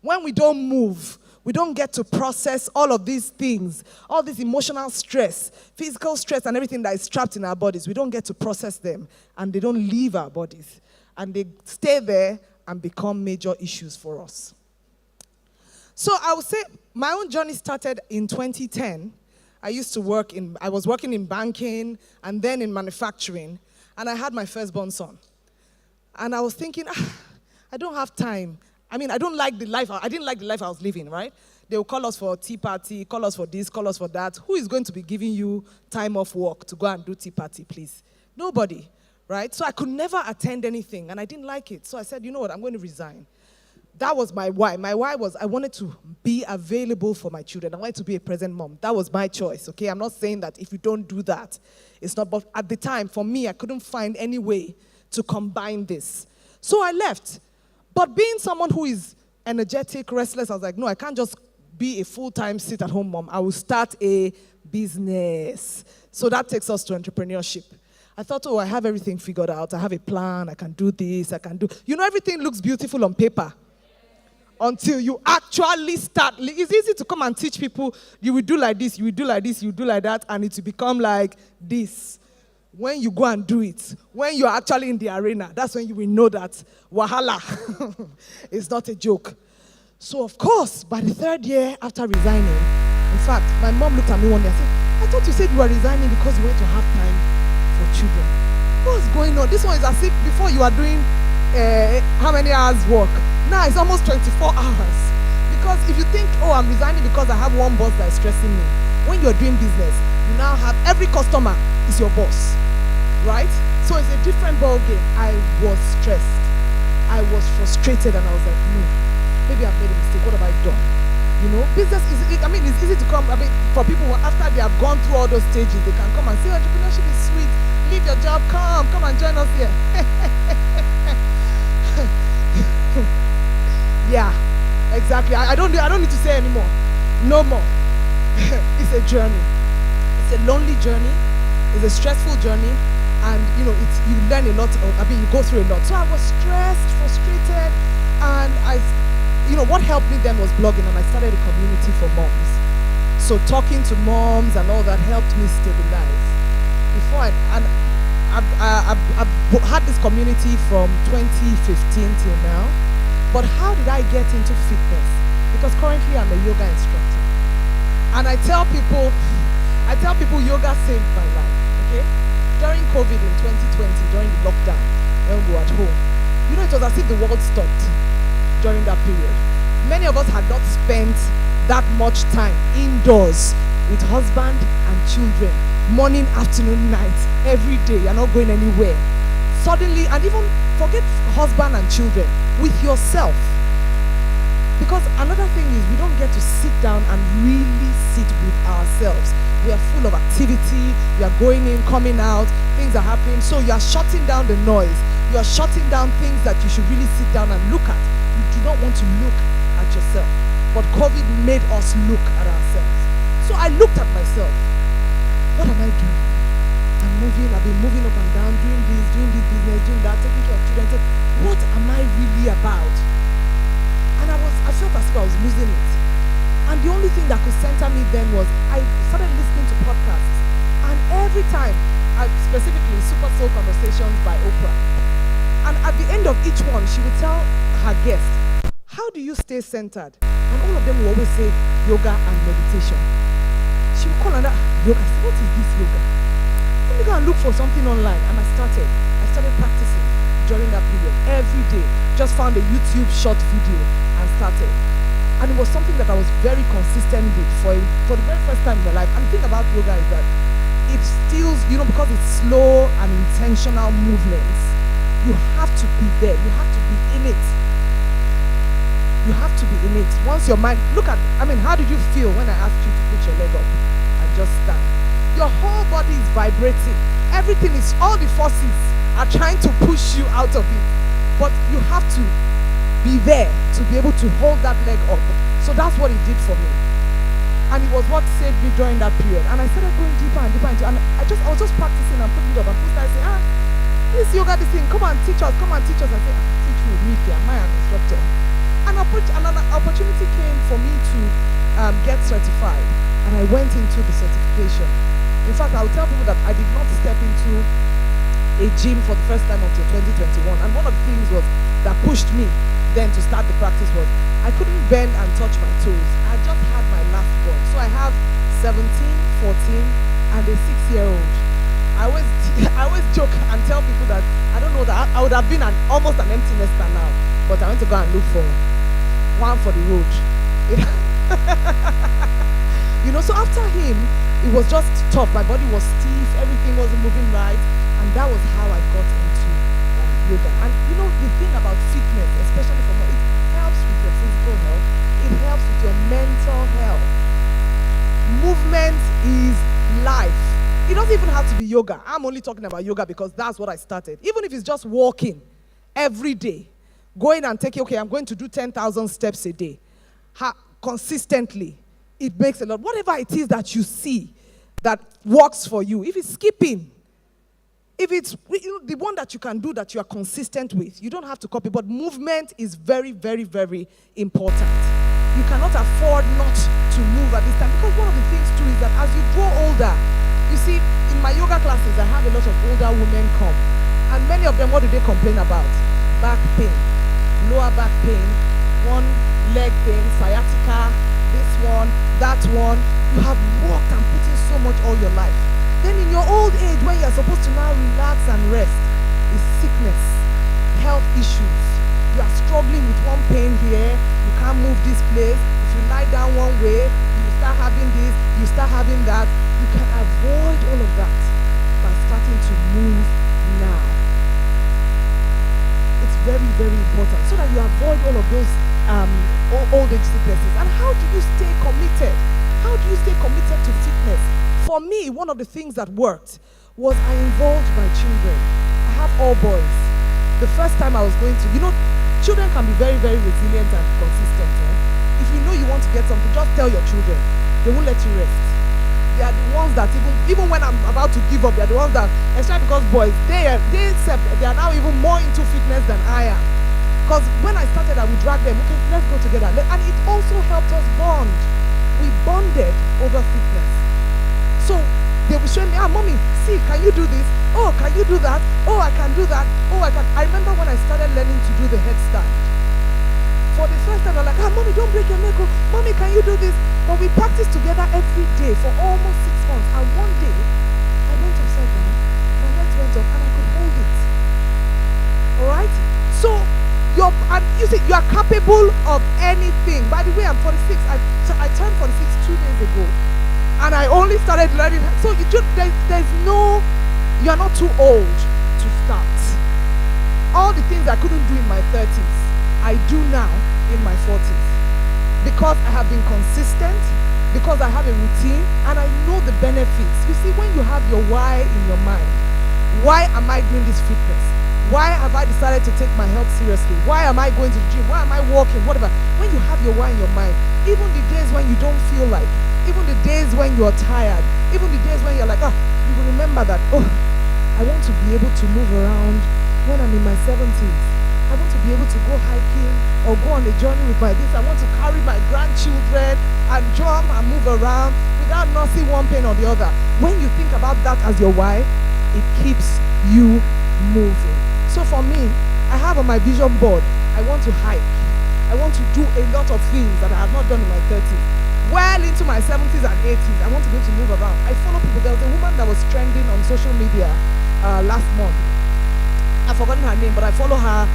Speaker 15: When we don't move, we don't get to process all of these things, all this emotional stress, physical stress, and everything that is trapped in our bodies. We don't get to process them, and they don't leave our bodies. And they stay there and become major issues for us. So I would say my own journey started in 2010. I was working in banking and then in manufacturing, and I had my firstborn son. And I was thinking, I don't have time. I didn't like the life I was living, right? They will call us for tea party, call us for this, call us for that. Who is going to be giving you time off work to go and do tea party, please? Nobody, right? So I could never attend anything, and I didn't like it. So I said, you know what, I'm going to resign. That was my why. My why was I wanted to be available for my children. I wanted to be a present mom. That was my choice, okay? I'm not saying that if you don't do that, it's not. But at the time, for me, I couldn't find any way to combine this. So I left. But being someone who is energetic, restless, I was like, no, I can't just be a full-time sit-at-home mom. I will start a business. So that takes us to entrepreneurship. I thought, I have everything figured out. I have a plan. I can do this. Everything looks beautiful on paper. Until you actually start. It's easy to come and teach people, you will do like this, you will do like this, you will do like that, and it will become like this. When you go and do it, when you're actually in the arena, that's when you will know that wahala is not a joke. So, of course, by the third year after resigning, in fact, my mom looked at me one day and said, I thought you said you were resigning because you want to have time for children. What's going on? This one is as if before you are doing how many hours work? Now it's almost 24 hours. Because if you think, I'm resigning because I have one boss that is stressing me. When you're doing business, you now have every customer is your boss, right? So it's a different ball game. I was stressed. I was frustrated, and I was like, no, maybe I've made a mistake. What have I done? Business is, it's easy to come, for people after they have gone through all those stages, they can come and say, entrepreneurship is sweet. Leave your job, come and join us here. Yeah, exactly. I don't need to say anymore.
Speaker 16: No more. It's a journey. It's a lonely journey. It's a stressful journey. And you learn a lot. You go through a lot. So I was stressed, frustrated, and what helped me then was blogging, and I started a community for moms. So talking to moms and all that helped me stabilize. I've had this community from 2015 till now. But how did I get into fitness? Because currently I'm a yoga instructor, and I tell people yoga saved my life. Okay, during COVID in 2020, during the lockdown, when we were at home, it was as if the world stopped during that period. Many of us had not spent that much time indoors with husband and children, morning, afternoon, night, every day. You're not going anywhere. Suddenly, and even forget husband and children, with yourself. Because another thing is we don't get to sit down and really sit with ourselves. We are full of activity, we are going in, coming out, things are happening. So you are shutting down the noise. You are shutting down things that you should really sit down and look at. You do not want to look at yourself. But COVID made us look at ourselves. So I looked at myself. What am I doing? I've been moving up and down, doing this business, doing that, taking care of children. What am I really about? And I felt as if I was losing it. And the only thing that could center me then was I started listening to podcasts. And every time, specifically Super Soul Conversations by Oprah. And at the end of each one, she would tell her guest, how do you stay centered? And all of them will always say yoga and meditation. She would call another yoga. I said, what is this yoga? Let me go and look for something online. And I started practicing during that period. Every day. Just found a YouTube short video and started. And it was something that I was very consistent with for the very first time in my life. And the thing about yoga is that it steals, because it's slow and intentional movements, you have to be there. You have to be in it. You have to be in it. Once your mind, how did you feel when I asked you to put your leg up and just stand? Your whole body is vibrating. Everything is, all the forces are trying to push you out of it. But you have to be there to be able to hold that leg up. So that's what it did for me. And it was what saved me during that period. And I started going deeper and deeper into it. And I was just practicing and putting it up. And people started saying, this yoga, this thing, come and teach us. I say, teach me, Mickey, am I an instructor? And an opportunity came for me to get certified. And I went into the certification. In fact, I would tell people that I did not step into a gym for the first time until 2021. And one of the things that pushed me then to start the practice was I couldn't bend and touch my toes. I just had my last born. So I have 17, 14, and a 6-year-old. I always joke and tell people that I don't know that I would have been almost an empty nester now, but I went to go and look for one for the road. So after him, it was just tough. My body was stiff, everything wasn't moving right, and that was how I got into yoga. And the thing about fitness, especially for me, it helps with your physical health, it helps with your mental health. Movement is life. It doesn't even have to be yoga. I'm only talking about yoga because that's what I started. Even if it's just walking every day, going and taking, I'm going to do 10,000 steps a day. Consistently, it makes a lot. Whatever it is that you see that works for you, if it's skipping, if it's the one that you can do that you are consistent with, you don't have to copy. But movement is very, very, very important. You cannot afford not to move at this time, because one of the things too is that as you grow older, you see, in my yoga classes, I have a lot of older women come. And many of them, what do they complain about? Back pain, lower back pain, one leg pain, sciatica, this one, that one. You have worked and put in so much all your life. Then in your old age, when you're supposed to now relax and rest, is sickness, health issues. You are struggling with one pain here, you can't move this place. If you lie down one way, you start having this, you start having that. You can avoid all of that by starting to move now. It's very, very important so that you avoid all of those old age sicknesses. And how do you stay committed? How do you stay committed to fitness? For me, one of the things that worked was I involved my children. I have all boys. The first time I was going to, children can be very, very resilient and consistent. If you know you want to get something, just tell your children. They won't let you rest. They are the ones that even when I'm about to give up, they are the ones that, especially because boys, they are now even more into fitness than I am. Because when I started, I would drag them, okay, let's go together. And it also helped us bond. We bonded over fitness. So they will show me, mommy, see, can you do this? Oh, can you do that? Oh, I can do that. Oh, I can. I remember when I started learning to do the headstand. For the first time, they're like, mommy, don't break your neck. Oh, mommy, can you do this? But we practiced together every day for almost 6 months. And one day, I went upside down, my legs went up, and I could hold it. All right? So, you see, you are capable of anything. By the way, I'm 46. I turned 46 2 days ago. And I only started learning. So, you're not too old to start. All the things I couldn't do in my 30s, I do now in my 40s. Because I have been consistent, because I have a routine, and I know the benefits. You see, when you have your why in your mind, why am I doing this fitness? Why have I decided to take my health seriously? Why am I going to the gym? Why am I walking? Whatever. When you have your why in your mind, even the days when you don't feel like, even the days when you're tired, even the days when you're like, you will remember that, I want to be able to move around when I'm in my 70s. I want to be able to go hiking or go on a journey with my this. I want to carry my grandchildren and jump and move around without not seeing one pain or the other. When you think about that as your why, it keeps you moving. So for me, I have on my vision board, I want to hike. I want to do a lot of things that I have not done in my 30s. Well into my 70s and 80s, I want to be able to move around. I follow people. There was a woman that was trending on social media last month. I've forgotten her name, but I follow her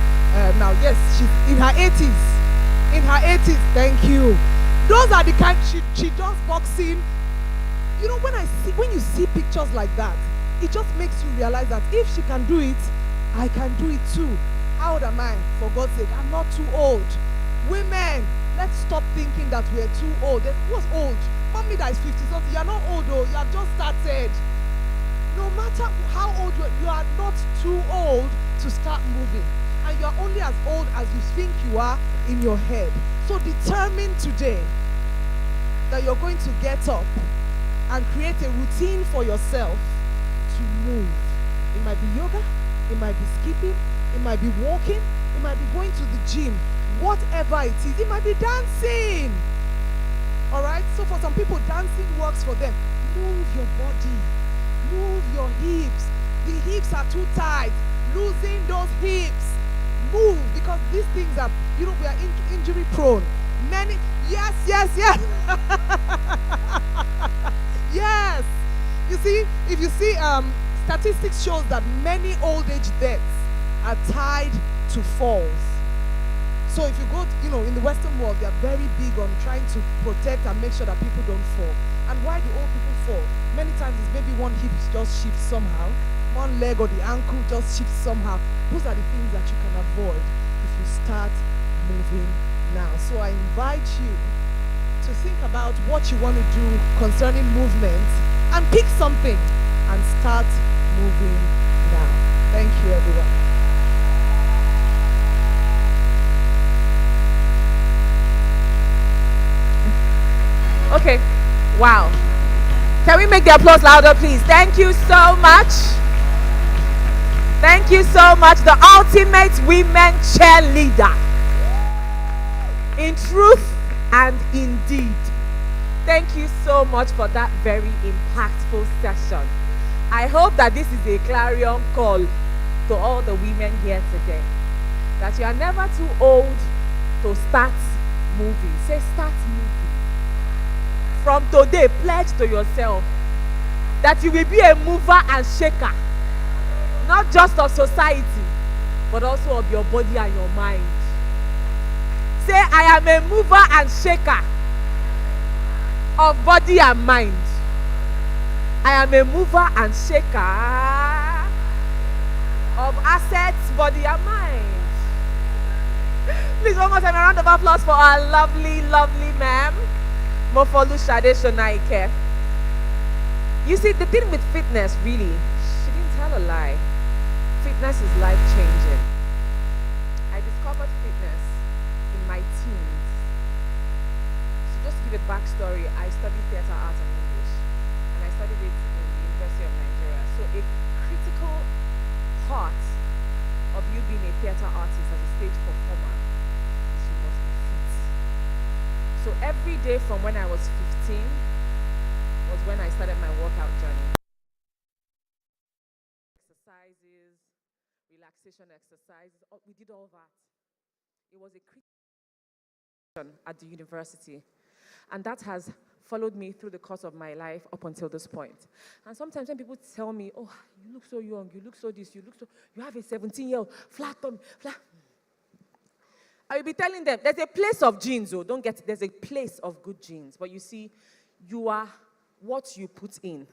Speaker 16: now. Yes, she's in her 80s. In her 80s, thank you. Those are the kind, she does boxing. You know, when you see pictures like that, it just makes you realize that if she can do it, I can do it too. How old am I? For God's sake, I'm not too old. Women, let's stop thinking that we're too old. What's old? Mommy that is 50 something, you're not old though, you have just started. No matter how old you are not too old to start moving. And you're only as old as you think you are in your head. So determine today that you're going to get up and create a routine for yourself to move. It might be yoga, it might be skipping, it might be walking, it might be going to the gym, whatever it is. It might be dancing. All right? So for some people, dancing works for them. Move your body. Move your hips. The hips are too tight. Loosen those hips. Move, because these things are, we are injury prone. Yes. Yes. You see, if you see, statistics shows that many old age deaths are tied to falls. So if you go, in the Western world, they are very big on trying to protect and make sure that people don't fall. And why do old people fall? Many times it's maybe one hip just shifts somehow, one leg or the ankle just shifts somehow. Those are the things that you can avoid if you start moving now. So I invite you to think about what you want to do concerning movement and pick something and start moving now. Thank you, everyone.
Speaker 1: Okay. Wow. Can we make the applause louder, please? Thank you so much. Thank you so much. The ultimate women cheerleader. In truth and in deed. Thank you so much for that very impactful session. I hope that this is a clarion call to all the women here today. That you are never too old to start moving. Say, start moving. From today, pledge to yourself that you will be a mover and shaker, not just of society, but also of your body and your mind. Say, I am a mover and shaker of body and mind. I am a mover and shaker of assets, body and mind. Please, one more time, a round of applause for our lovely, lovely ma'am. Mofolusade Shonaike. You see, the thing with fitness, really, she didn't tell a lie. Fitness is life-changing. I discovered fitness in my teens. give a backstory, I studied theater arts and English, and I studied it in the University of Nigeria. So a critical part of you being a theater artist as a stage performer is you must be fit. So every day from when I was 15 was when I started my workout journey. Exercises, relaxation exercises, we did all that. It was a critical at the university. And that has followed me through the course of my life up until this point. And sometimes when people tell me, oh, you look so young, you look so this, you have a 17-year-old, flat tummy, flat. I will be telling them, there's a place of genes, there's a place of good genes. But you see, you are what you put in.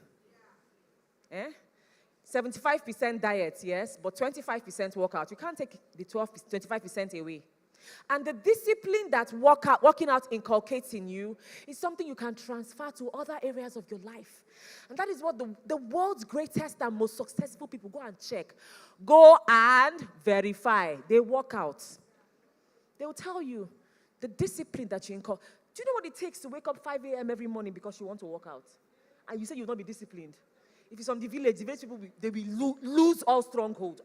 Speaker 1: 75% diet, yes, but 25% workout. You can't take the 25% away. And the discipline that working out inculcates in you is something you can transfer to other areas of your life. And that is what the world's greatest and most successful people go and check. Go and verify. They work out. They will tell you the discipline that you inculcate. Do you know what it takes to wake up 5 a.m. every morning because you want to work out? And you say you will not be disciplined. If it's from the village people, they will lose all strongholds.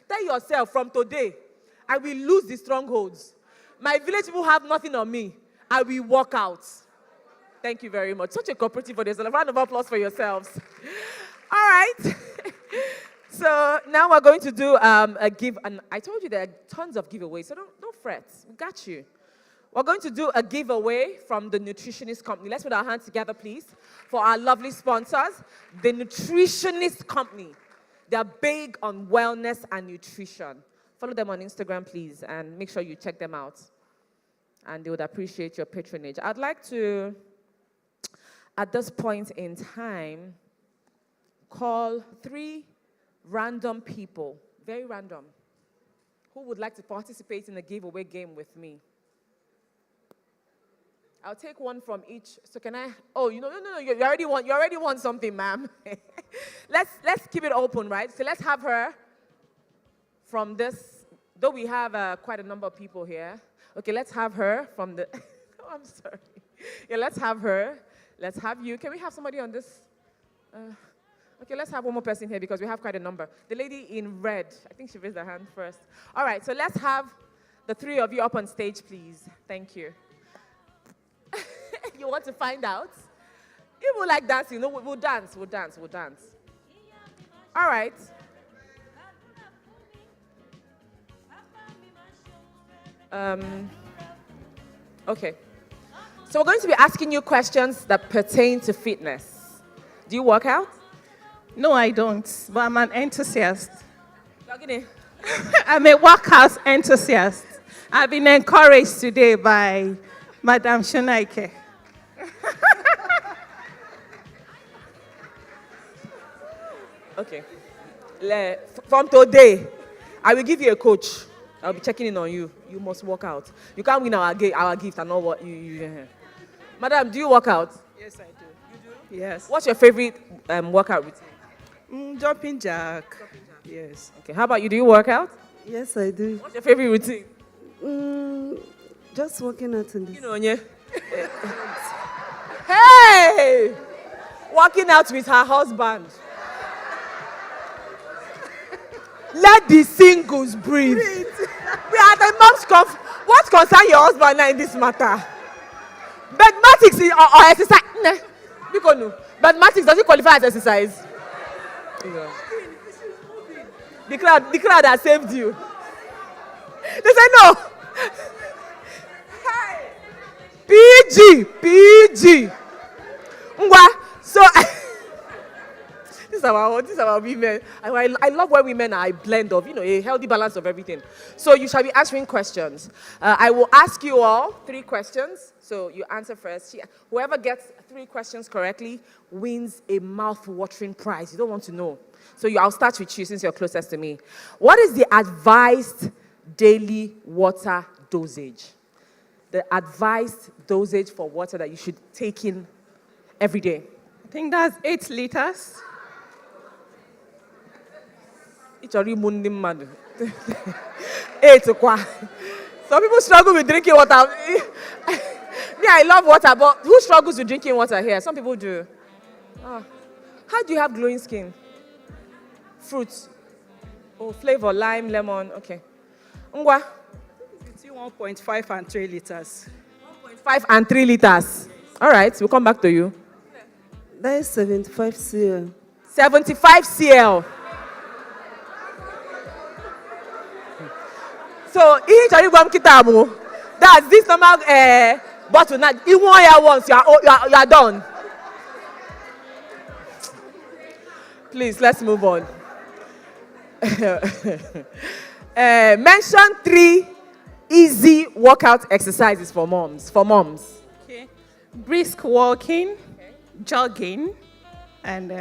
Speaker 1: Tell yourself, from today, I will lose the strongholds. My village people have nothing on me. I will walk out. Thank you very much. Such a cooperative audience. A round of applause for yourselves. All right. So now we're going to do a give. And I told you there are tons of giveaways, so don't fret. We got you. We're going to do a giveaway from the Nutritionist Company. Let's put our hands together, please, for our lovely sponsors, the Nutritionist Company. They're big on wellness and nutrition. Follow them on Instagram, please, and make sure you check them out. And they would appreciate your patronage. I'd like to, at this point in time, call 3 random people, very random, who would like to participate in the giveaway game with me. I'll take one from each. So can I? Oh, no, you already won something, ma'am. Let's keep it open, right? So let's have her from this. Though we have quite a number of people here. Okay, let's have her from the. Oh, I'm sorry. Yeah, let's have her. Let's have you. Can we have somebody on this? Okay, let's have one more person here because we have quite a number. The lady in red. I think she raised her hand first. All right, so let's have the 3 of you up on stage, please. Thank you. You want to find out? You will like dancing. No, we'll dance. All right. Okay. So we're going to be asking you questions that pertain to fitness. Do you work out?
Speaker 4: No, I don't, but I'm an enthusiast.
Speaker 1: Log in.
Speaker 4: I'm a workout enthusiast. I've been encouraged today by Madam Shonaike.
Speaker 1: Okay. From today, I will give you a coach. I'll be checking in on you. You must work out. You can't win our gift and not what you. Madam, do you work out?
Speaker 4: Yes, I do. You do? Yes.
Speaker 1: What's your favorite workout routine?
Speaker 4: Jumping jack. Yes.
Speaker 1: Okay. How about you? Do you work out?
Speaker 14: Yes, I do.
Speaker 1: What's your favorite routine?
Speaker 14: Just working out in this.
Speaker 1: You know, yeah. Hey! Working out with her husband. Let the singles breathe. We are the mom's what concerns your husband now in this matter? Mathematics or exercise? Because no. Mathematics doesn't qualify as exercise. Yeah. The crowd that saved you. They say no. PG. So this is our women. I love when women are a blend of, a healthy balance of everything. So you shall be answering questions. I will ask you all 3 questions. So you answer first. Whoever gets 3 questions correctly wins a mouth-watering prize. You don't want to know. So I'll start with you since you're closest to me. What is the advised daily water dosage? The advised dosage for water that you should take in every day?
Speaker 4: I think that's 8 liters.
Speaker 1: It's already Monday, man. 8 o'clock. Some people struggle with drinking water. Yeah, I love water, but who struggles with drinking water here? Some people do. How do you have glowing skin? Fruits. Oh, flavor, lime, lemon. Okay. Ngwa.
Speaker 14: Between 1.5 and 3 liters.
Speaker 1: 1.5 and 3 liters. All right, we'll come back to you.
Speaker 17: That is 75 cl.
Speaker 1: 75 cl. So, that's this normal bottle. Now, in 1 year once, you are done. Please, let's move on. Mention 3 easy workout exercises for moms.
Speaker 4: Okay. Brisk walking, jogging, and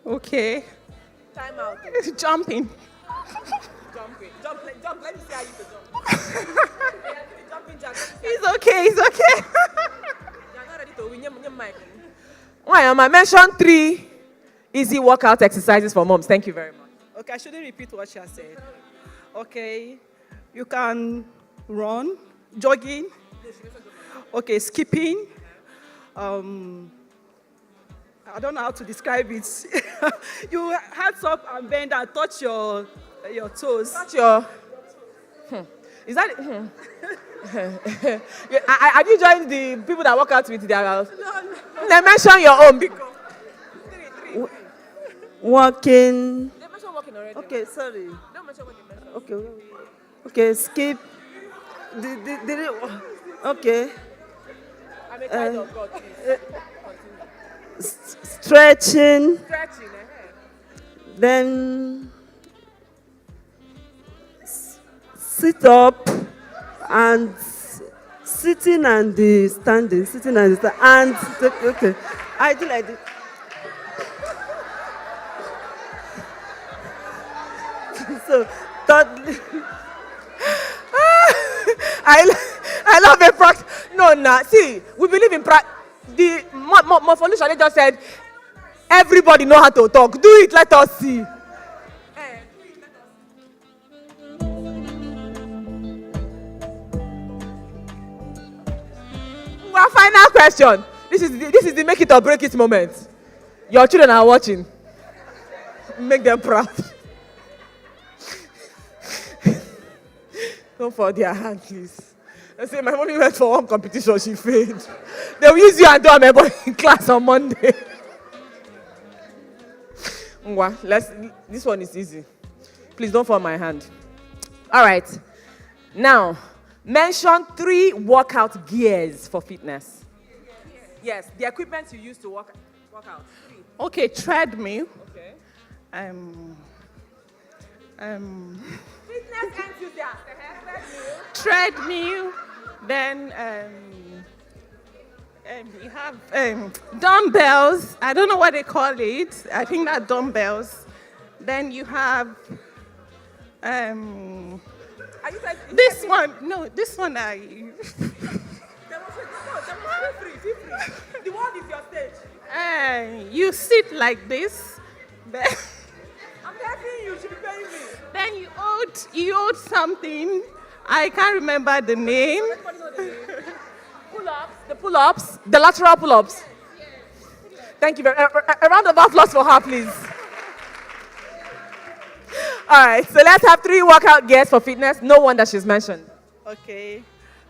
Speaker 4: okay.
Speaker 1: Time out.
Speaker 4: Jumping.
Speaker 1: Jump. Let me see how you jump. Jumping jack.
Speaker 4: It's okay.
Speaker 1: You're not ready to win your mic. Why am I mention 3 easy workout exercises for moms? Thank you very much.
Speaker 14: Okay, I shouldn't repeat what she has said. Okay, you can run, jogging, okay, skipping. I don't know how to describe it. You hands up and bend and touch your toes.
Speaker 1: Touch your. Is that? Have you joined the people that work out with their house? No. They mention your own.
Speaker 17: Walking.
Speaker 1: They mention walking already.
Speaker 17: Okay, sorry.
Speaker 1: Don't mention what you mentioned.
Speaker 17: Okay, skip. Okay.
Speaker 1: I'm a kind of God, please.
Speaker 17: Stretching.
Speaker 1: Stretching,
Speaker 17: Then sit up and sitting and the standing. And okay. I do like this. So, thirdly,
Speaker 1: I love a practice. No. See, we believe in practice. The Morpholution, they just said, everybody know how to talk. Do it, let us see. Our final question. This is the make it or break it moment. Your children are watching. Make them proud. Don't fall their hand, please. They say, my mommy went for one competition, she failed. They will use you and do a member in class on Monday. This one is easy. Please don't fall my hand. All right. Now, mention 3 workout gears for fitness. Yes, the equipment you use to work out. 3.
Speaker 4: Okay, treadmill.
Speaker 1: Okay.
Speaker 4: Fitness enthusiast. Treadmill. Then you have dumbbells. I don't know what they call it. I think that's dumbbells. Then you have this one. No, this one I.
Speaker 1: Feel free. The world is your stage.
Speaker 4: You sit like this. Then
Speaker 1: I'm helping you. You should be paying me.
Speaker 4: Then you hold something. I can't remember the name.
Speaker 1: Pull-ups, the lateral pull-ups. Thank you very much. A round of applause for her, please. All right, so let's have 3 workout gears for fitness. No one that she's mentioned.
Speaker 14: Okay,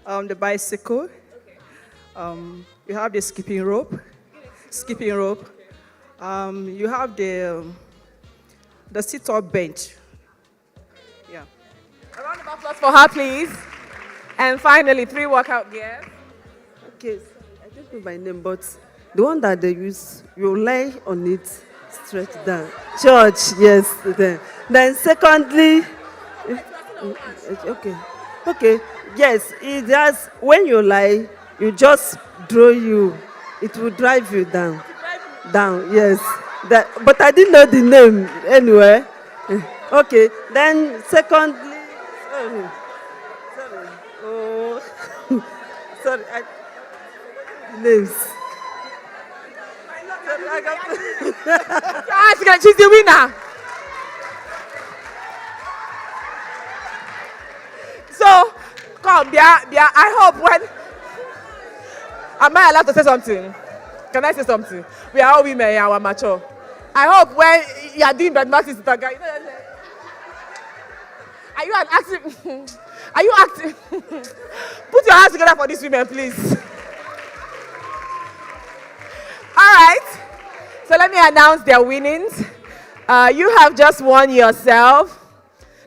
Speaker 14: the bicycle. You have the skipping rope. You have the sit-up bench. Yeah.
Speaker 1: A round of applause for her, please. And finally, 3 workout gears.
Speaker 17: Okay, I don't know my name, but the one that they use, you lie on it, stretch down. Church, yes. Then secondly, okay, yes, it just, when you lie, you just draw you, it will drive you down, yes. But I didn't know the name anyway. Okay, then secondly, sorry, names.
Speaker 1: She's the winner. So, come, I hope Am I allowed to say something? Can I say something? We are all women here, we're mature. I hope when you are doing bad matches with a guy, are you an active? Are you active? Put your hands together for these women, please. All right. So let me announce their winnings. You have just won yourself.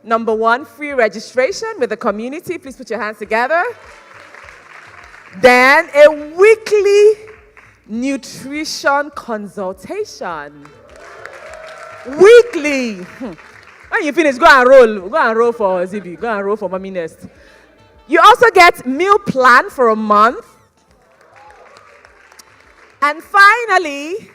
Speaker 1: Number 1, free registration with the community. Please put your hands together. Then a weekly nutrition consultation. Weekly. When you finish, go and roll. Go and roll for ZB. Go and roll for Mommy Nest. You also get meal plan for a month. And finally,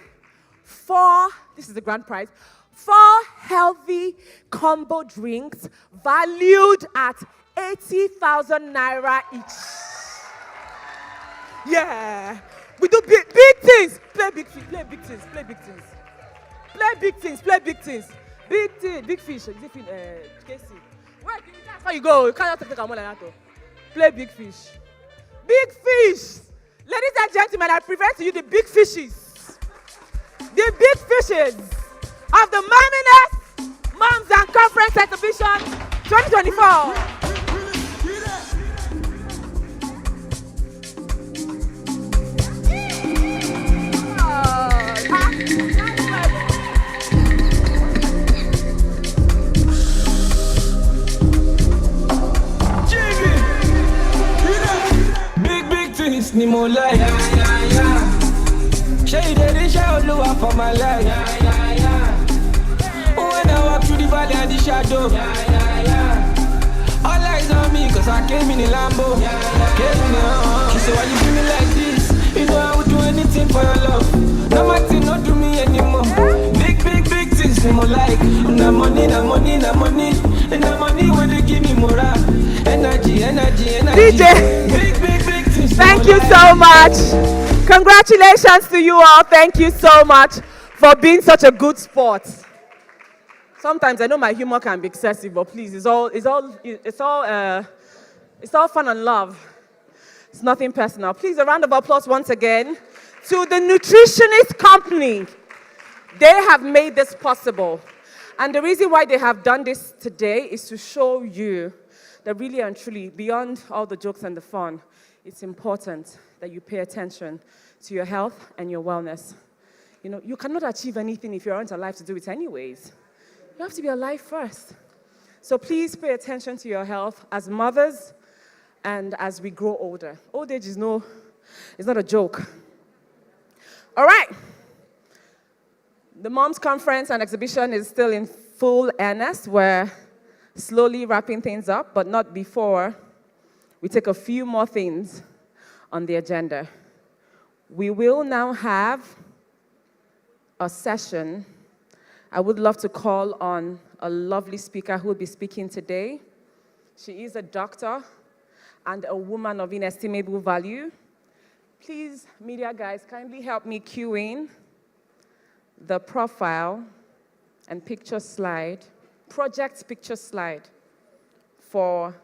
Speaker 1: 4, this is the grand prize, 4 healthy combo drinks valued at 80,000 naira each. Yeah. We do big things. Play big things. Play big things. Play big things. Play big things. Play big things. Big thing. Big fish. Casey. Where? That's how you go. You can't take a more like that. Play big fish. Big fish. Ladies and gentlemen, I present to you the big fishes. The big fishes of the Mammy Moms and Conference Exhibition 2024.
Speaker 8: Big things, ni mo like. Shey dey show Oluwa for my life. When I walk through the valley and the shadow, all eyes on me 'cause I came in a Lambo. She said, why you do me like this? You know I would do anything for your love. No matter, not do me anymore. Big things, ni mo like. Na money. And the money when they give me morale. Energy.
Speaker 1: DJ.
Speaker 8: Big things.
Speaker 1: Thank you so much. Congratulations to you all. Thank you so much for being such a good sport. Sometimes I know my humor can be excessive, but please, it's all fun and love. It's nothing personal. Please, a round of applause once again to the nutritionist company. They have made this possible. And the reason why they have done this today is to show you that really and truly, beyond all the jokes and the fun, it's important that you pay attention to your health and your wellness. You know, you cannot achieve anything if you aren't alive to do it anyways. You have to be alive first. So please pay attention to your health as mothers and as we grow older. Old age is not a joke. All right. The Moms Conference and Exhibition is still in full earnest. We're slowly wrapping things up, but not before we take a few more things on the agenda. We will now have a session. I would love to call on a lovely speaker who will be speaking today. She is a doctor and a woman of inestimable value. Please, media guys, kindly help me cue in the profile and picture slide, project picture slide for,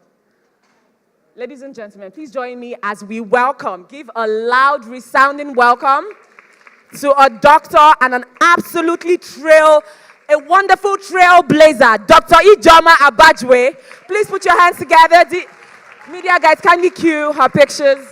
Speaker 1: ladies and gentlemen, please join me as we welcome, give a loud, resounding welcome to a doctor and an absolutely a wonderful trailblazer, Dr. Ijoma Abajwe. Please put your hands together. The media guys, kindly cue her pictures.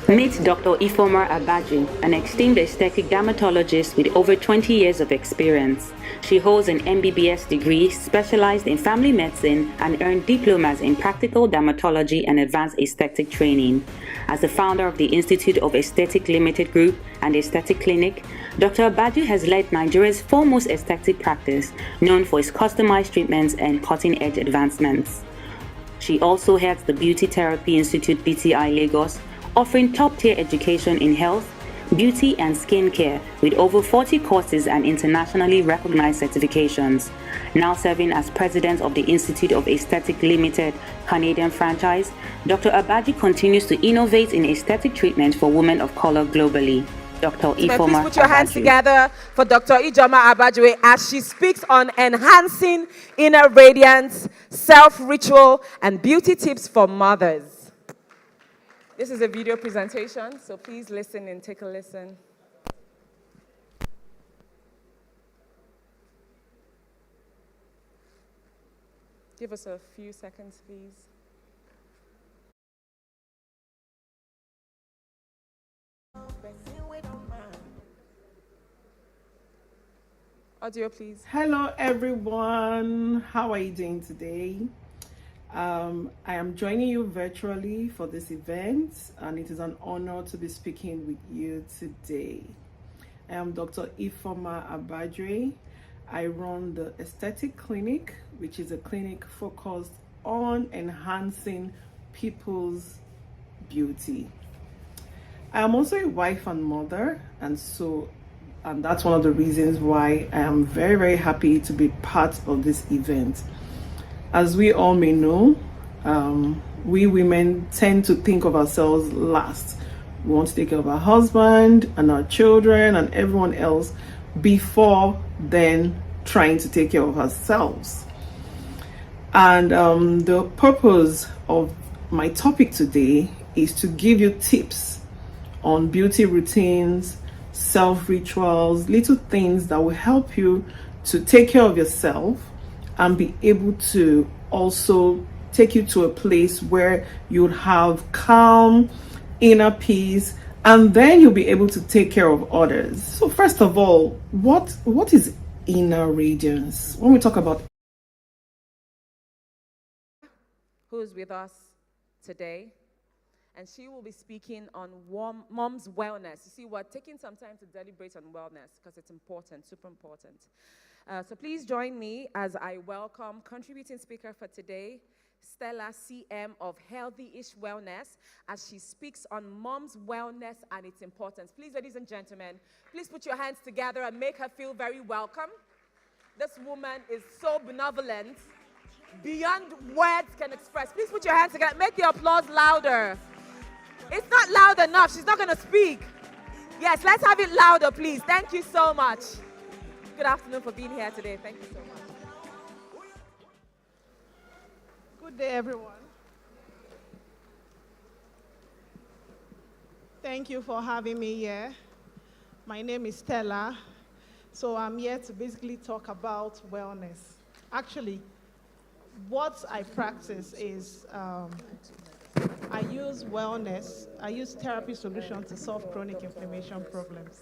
Speaker 13: Meet Dr. Ifoma Abaji, an esteemed aesthetic dermatologist with over 20 years of experience. She holds an MBBS degree, specialized in family medicine, and earned diplomas in practical dermatology and advanced aesthetic training. As the founder of the Institute of Aesthetic Limited Group and Aesthetic Clinic, Dr. Abaji has led Nigeria's foremost aesthetic practice, known for its customized treatments and cutting-edge advancements. She also heads the Beauty Therapy Institute BTI Lagos, offering top-tier education in health, beauty and skincare with over 40 courses and internationally recognized certifications. Now serving as president of the Institute of Aesthetic Limited Canadian franchise, Dr. Abaji continues to innovate in aesthetic treatment for women of color globally. Dr. Ifoma
Speaker 1: Please put your hands
Speaker 13: Abaji.
Speaker 1: together for Dr. Ijoma Abajwe as she speaks on enhancing inner radiance, self-ritual, and beauty tips for mothers. This is a video presentation, so please listen and take a listen. Give us a few seconds, please. Audio, please.
Speaker 10: Hello, everyone. How are you doing today? I am joining you virtually for this event, and it is an honor to be speaking with you today. I am Dr. Ifoma Abadre. I run the Aesthetic Clinic, which is a clinic focused on enhancing people's beauty. I am also a wife and mother, and that's one of the reasons why I am very, very happy to be part of this event. As we all may know, we women tend to think of ourselves last. We want to take care of our husband and our children and everyone else before then trying to take care of ourselves. And the purpose of my topic today is to give you tips on beauty routines, self-rituals, little things that will help you to take care of yourself and be able to also take you to a place where you'll have calm, inner peace, and then you'll be able to take care of others. So first of all, what is inner radiance? When we talk about
Speaker 1: Who's with us today? And she will be speaking on mom's wellness. You see, we're taking some time to deliberate on wellness because it's important, super important. So please join me as I welcome contributing speaker for today, Stella CM of Healthy-ish Wellness, as she speaks on mom's wellness and its importance. Please, ladies and gentlemen, please put your hands together and make her feel very welcome. This woman is so benevolent, beyond words can express. Please put your hands together. Make the applause louder. It's not loud enough. She's not going to speak. Yes, let's have it louder, please. Thank you so much. Good afternoon for being here today. Thank you so much.
Speaker 11: Good day, everyone. Thank you for having me here. My name is Stella. So I'm here to basically talk about wellness. Actually, what I practice is I use wellness, I use therapy solutions to solve chronic inflammation problems.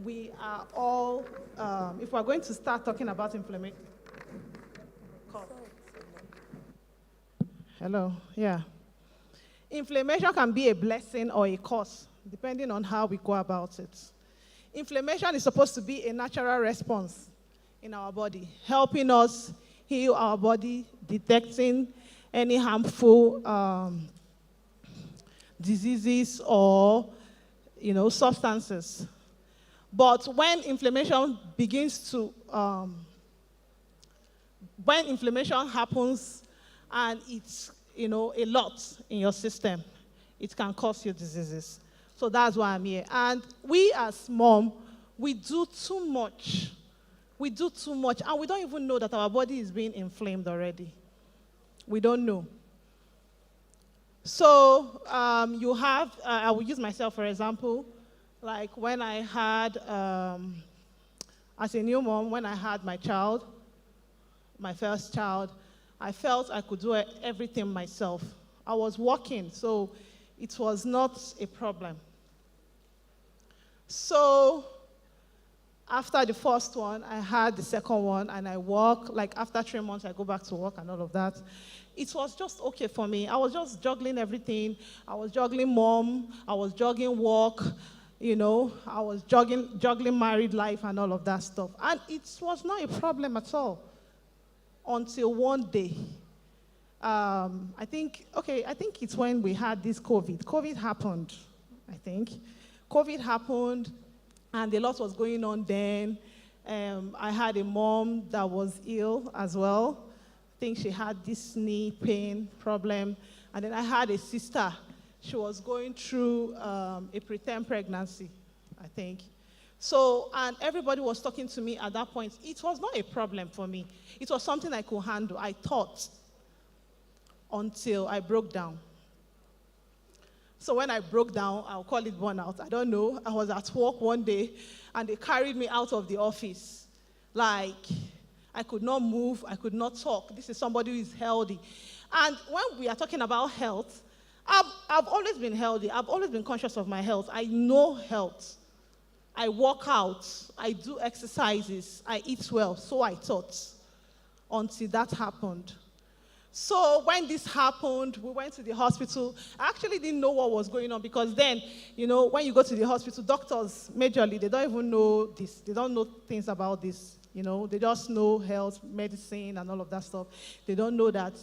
Speaker 11: We are all, if we're going to start talking about inflammation, hello, yeah. Inflammation can be a blessing or a curse, depending on how we go about it. Inflammation is supposed to be a natural response in our body, helping us heal our body, detecting any harmful diseases or, substances. But when inflammation begins to, when inflammation happens and it's, a lot in your system, it can cause you diseases. So that's why I'm here. And we as mom, we do too much. We do too much, and we don't even know that our body is being inflamed already. We don't know. So you have, I will use myself for example, like when I had, as a new mom, when I had my child, my first child, I felt I could do everything myself. I was working, so it was not a problem. So after the first one, I had the second one, and I work, like after 3 months, I go back to work and all of that. It was just okay for me. I was just juggling everything. I was juggling mom, I was juggling work, I was juggling married life and all of that stuff. And it was not a problem at all until one day. I think it's when we had this COVID. COVID happened, I think. COVID happened, and a lot was going on then. I had a mom that was ill as well. I think she had this knee pain problem. And then I had a sister. She was going through a preterm pregnancy, I think. So, and everybody was talking to me at that point. It was not a problem for me. It was something I could handle, I thought, until I broke down. So when I broke down, I'll call it burnout. I don't know. I was at work one day, and they carried me out of the office. Like, I could not move. I could not talk. This is somebody who is healthy. And when we are talking about health, I've always been healthy. I've always been conscious of my health. I know health. I work out. I do exercises. I eat well. So I thought, until that happened. So when this happened, we went to the hospital. I actually didn't know what was going on because then, when you go to the hospital, doctors, majorly, they don't even know this. They don't know things about this. They just know health, medicine, and all of that stuff. They don't know that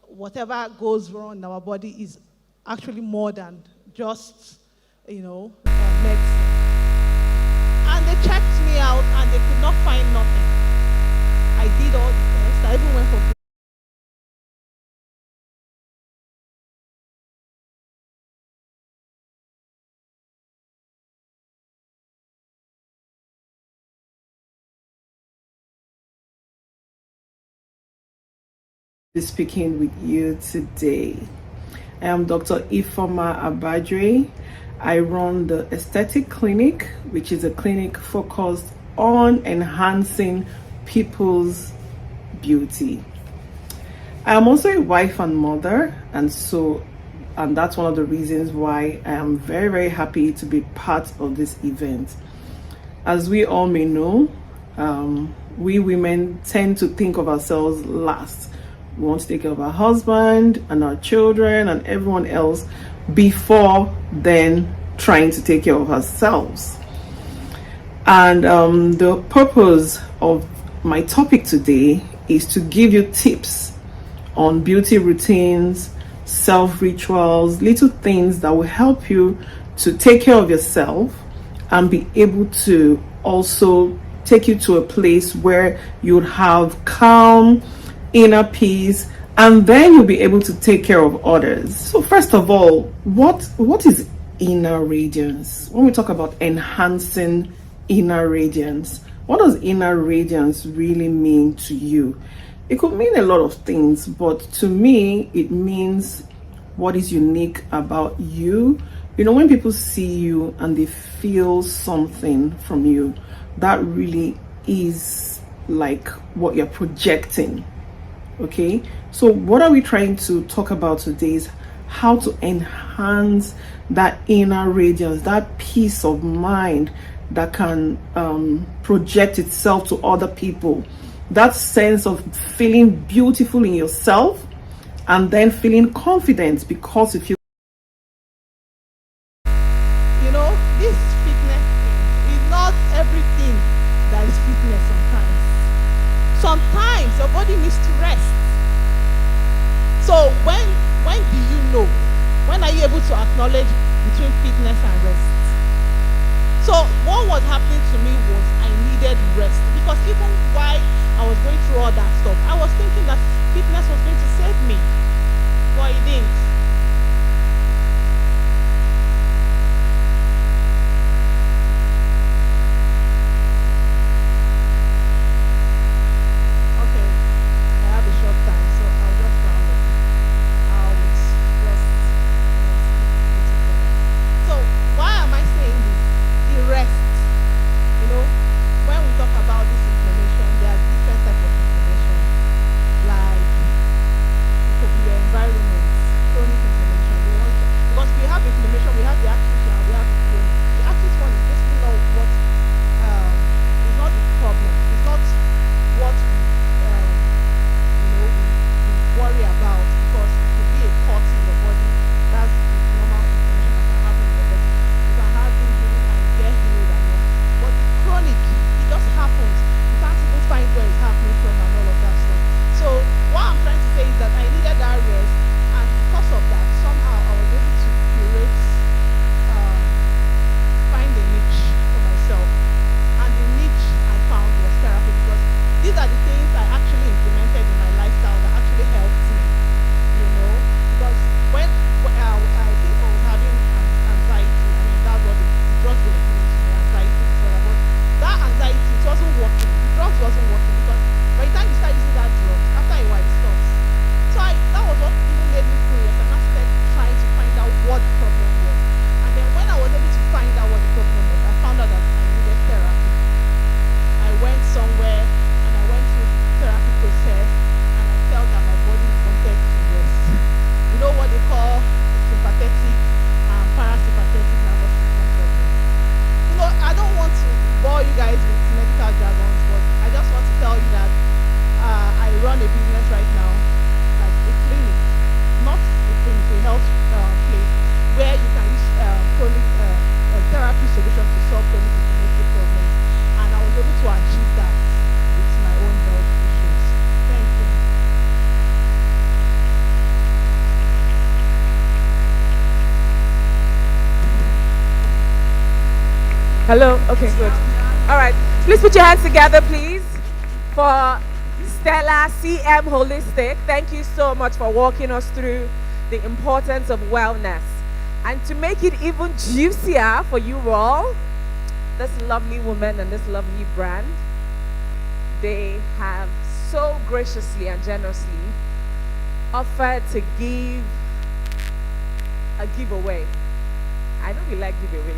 Speaker 11: whatever goes wrong in our body is actually more than just, medicine. And they checked me out, and they could not find nothing. I did all the tests. I even went for
Speaker 10: be speaking with you today. I am Dr. Ifoma Abadre. I run the Aesthetic Clinic, which is a clinic focused on enhancing people's beauty. I am also a wife and mother, and that's one of the reasons why I am very, very happy to be part of this event. As we all may know, we women tend to think of ourselves last. We want to take care of our husband and our children and everyone else before then trying to take care of ourselves. And the purpose of my topic today is to give you tips on beauty routines, self-rituals, little things that will help you to take care of yourself and be able to also take you to a place where you'd have calm, inner peace, and then you'll be able to take care of others. So first of all, what is inner radiance? When we talk about enhancing inner radiance, what does inner radiance really mean to you? It could mean a lot of things, but to me, it means what is unique about you. When people see you and they feel something from you, that really is like what you're projecting. Okay, so what are we trying to talk about today is how to enhance that inner radiance, that peace of mind that can project itself to other people, that sense of feeling beautiful in yourself and then feeling confident because if you
Speaker 11: this fitness thing is not everything that is fitness sometimes. Sometimes your body needs to rest. So when do you know? When are you able to acknowledge between fitness and rest? So what was happening to me was I needed rest because even while I was going through all that stuff, I was thinking that fitness was going to save me, but it didn't.
Speaker 1: Hello? Okay, good. All right. Please put your hands together, please, for Stella CM Holistic. Thank you so much for walking us through the importance of wellness. And to make it even juicier for you all, this lovely woman and this lovely brand, they have so graciously and generously offered to give a giveaway. I know we like giveaways.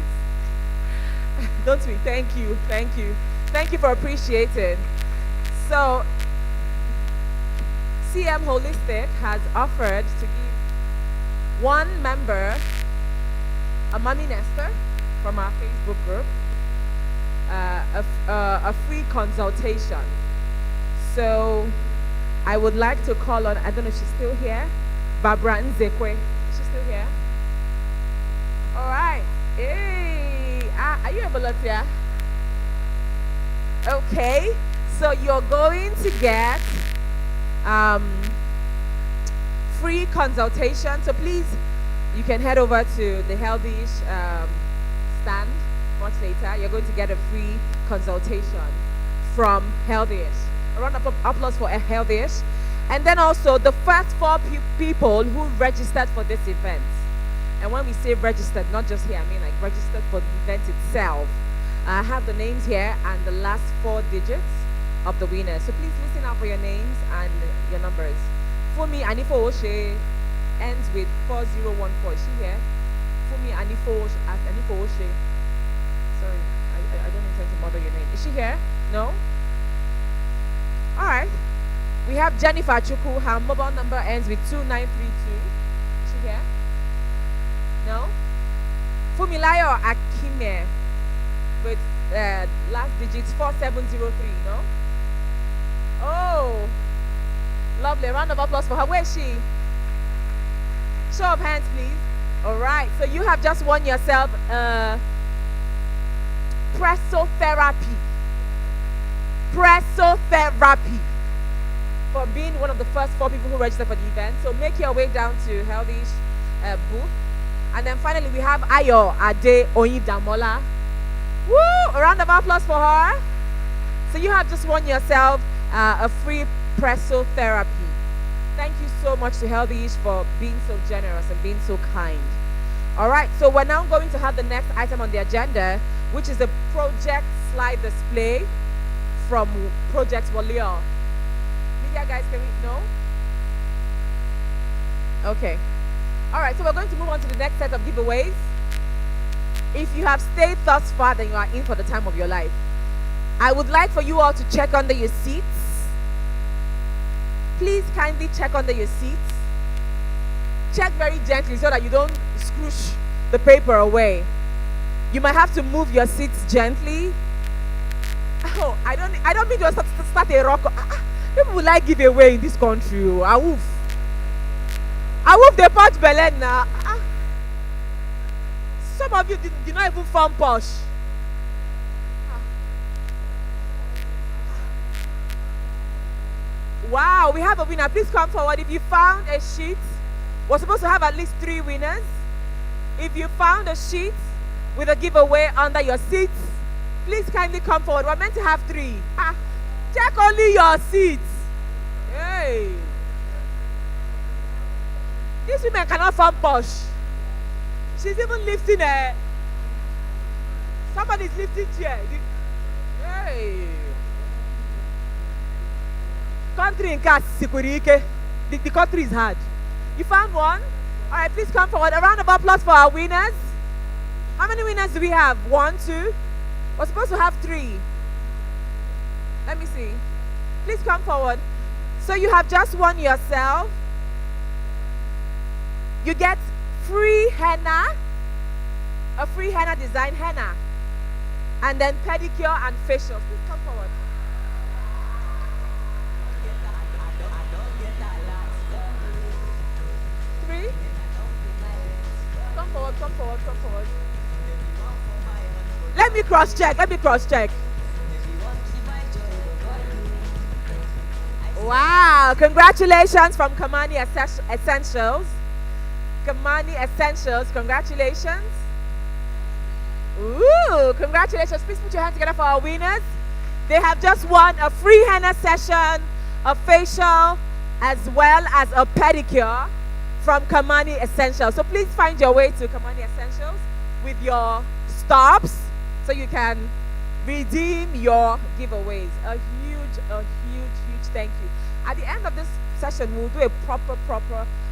Speaker 1: Don't we? Thank you. Thank you. Thank you for appreciating. So, CM Holistic has offered to give one member, a mommy nester from our Facebook group, a free consultation. So, I would like to call on, I don't know if she's still here, Barbara Nzekwe. Is she still here? All right. Hey, are you a volunteer? Okay. So you're going to get free consultation. So please, you can head over to the Healthy-ish stand much later. You're going to get a free consultation from Healthy-ish. A round of applause for Healthy-ish. And then also the first 4 people who registered for this event. And when we say registered, not just here, I mean like registered for the event itself. I have the names here and the last 4 digits of the winners. So please listen out for your names and your numbers. Fumi Anifo Oshe ends with 4014. Is she here? Fumi Anifo Oshe. Sorry, I don't intend to mother your name. Is she here? No? All right. We have Jennifer Chuku. Her mobile number ends with 2932. Is she here? No? Fumilayo Akime with last digits 4703. No? Oh, lovely. A round of applause for her. Where is she? Show of hands, please. All right. So you have just won yourself Pressotherapy. Pressotherapy. For being one of the first 4 people who registered for the event. So make your way down to Healthy-ish booth. And then finally we have Ayo Ade Oyidamola. Woo! A round of applause for her. So you have just won yourself a free Pressotherapy. Thank you so much to Healthy-ish for being so generous and being so kind. All right, so we're now going to have the next item on the agenda, which is the project slide display from Project Walio. Media guys, can we know? Okay. All right, so we're going to move on to the next set of giveaways. If you have stayed thus far, then you are in for the time of your life. I would like for you all to check under your seats. Please kindly check under your seats. Check very gently so that you don't scrooge the paper away. You might have to move your seats gently. Oh, I don't mean to start a rock. People will like giveaway in this country. Awoof. Awoof the pot belen now. Some of you did not even form posh. Wow, we have a winner. Please come forward. If you found a sheet, we're supposed to have at least 3 winners. If you found a sheet with a giveaway under your seats, please kindly come forward. We're meant to have 3. Check only your seats. Hey. These women cannot form posh. She's even lifting a... Somebody's lifting chair. Hey. Country in cast, the country is hard. You found one? All right, please come forward. A round of applause for our winners. How many winners do we have? 1, 2. We're supposed to have 3. Let me see. Please come forward. So you have just won yourself. You get free henna, a free henna design henna, and then pedicure and facials. Please come forward. Come forward, come forward, come forward. Let me cross check. Wow, congratulations from Kamani Essentials. Kamani Essentials, congratulations. Ooh, congratulations. Please put your hands together for our winners. They have just won a free henna session, a facial, as well as a pedicure from Kamani Essentials. So please find your way to Kamani Essentials with your stops so you can redeem your giveaways. A huge thank you. At the end of this session, we'll do a proper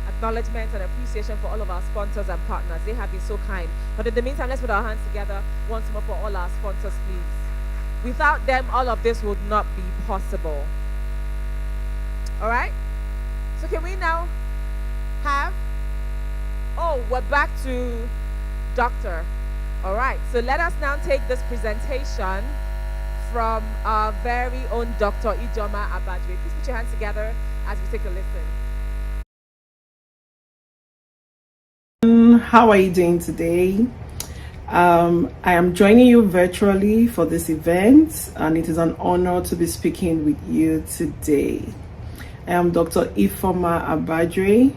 Speaker 1: acknowledgement and appreciation for all of our sponsors and partners. They have been so kind. But in the meantime, let's put our hands together once more for all our sponsors, please. Without them, all of this would not be possible. All right? So can we now have... Oh, we're back to Doctor. All right. So let us now take this presentation from our very own Dr. Ijoma Abadwe. Please put your hands together as we take a listen.
Speaker 10: How are you doing today? I am joining you virtually for this event, and it is an honor to be speaking with you today. I am Dr. Ifoma Abadwe.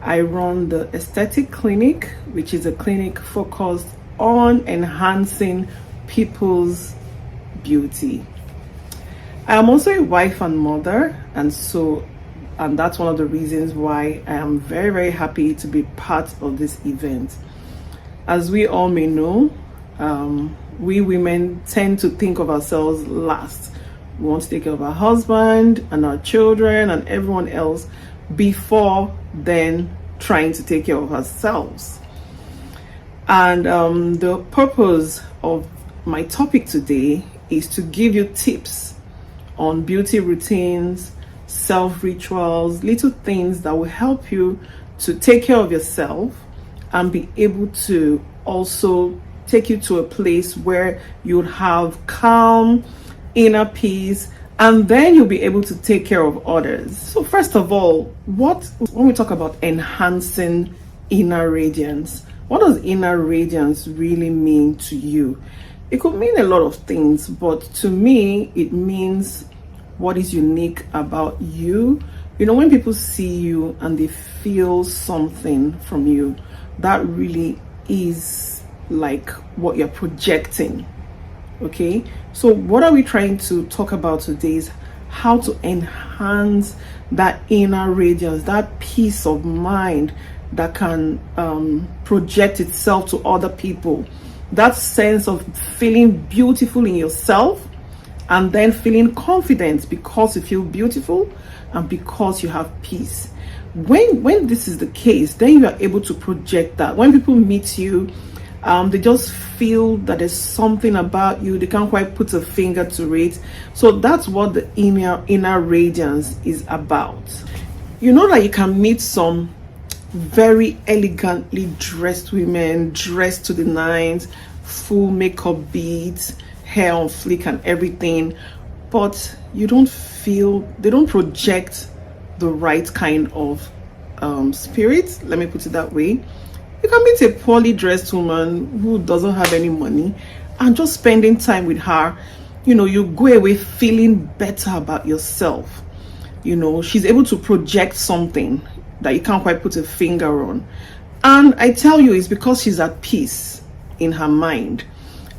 Speaker 10: I run the Aesthetic Clinic, which is a clinic focused on enhancing people's beauty. I am also a wife and mother, and that's one of the reasons why I am very happy to be part of this event. As we all may know, we women tend to think of ourselves last. We want to take care of our husband and our children and everyone else before then trying to take care of ourselves. And the purpose of my topic today is to give you tips on beauty routines, self-rituals, little things that will help you to take care of yourself and be able to also take you to a place where you'll have calm, inner peace, and then you'll be able to take care of others. So first of all, when we talk about enhancing inner radiance, what does inner radiance really mean to you? It could mean a lot of things, but to me, it means what is unique about you. You know, when people see you and they feel something from you, that really is like what you're projecting. Okay, so what are we trying to talk about today is how to enhance that inner radiance, that peace of mind that can project itself to other people, that sense of feeling beautiful in yourself and then feeling confident because you feel beautiful and because you have peace. When this is the case, then you are able to project that. When people meet you, they just feel that there's something about you. They can't quite put a finger to it. So that's what the inner radiance is about. You know that you can meet some very elegantly dressed women, dressed to the nines, full makeup beads, hair on flick and everything, but they don't project the right kind of spirit. Let me put it that way. You can meet a poorly dressed woman who doesn't have any money, and just spending time with her, you know, you go away feeling better about yourself. You know, she's able to project something that you can't quite put a finger on. And I tell you, it's because she's at peace in her mind.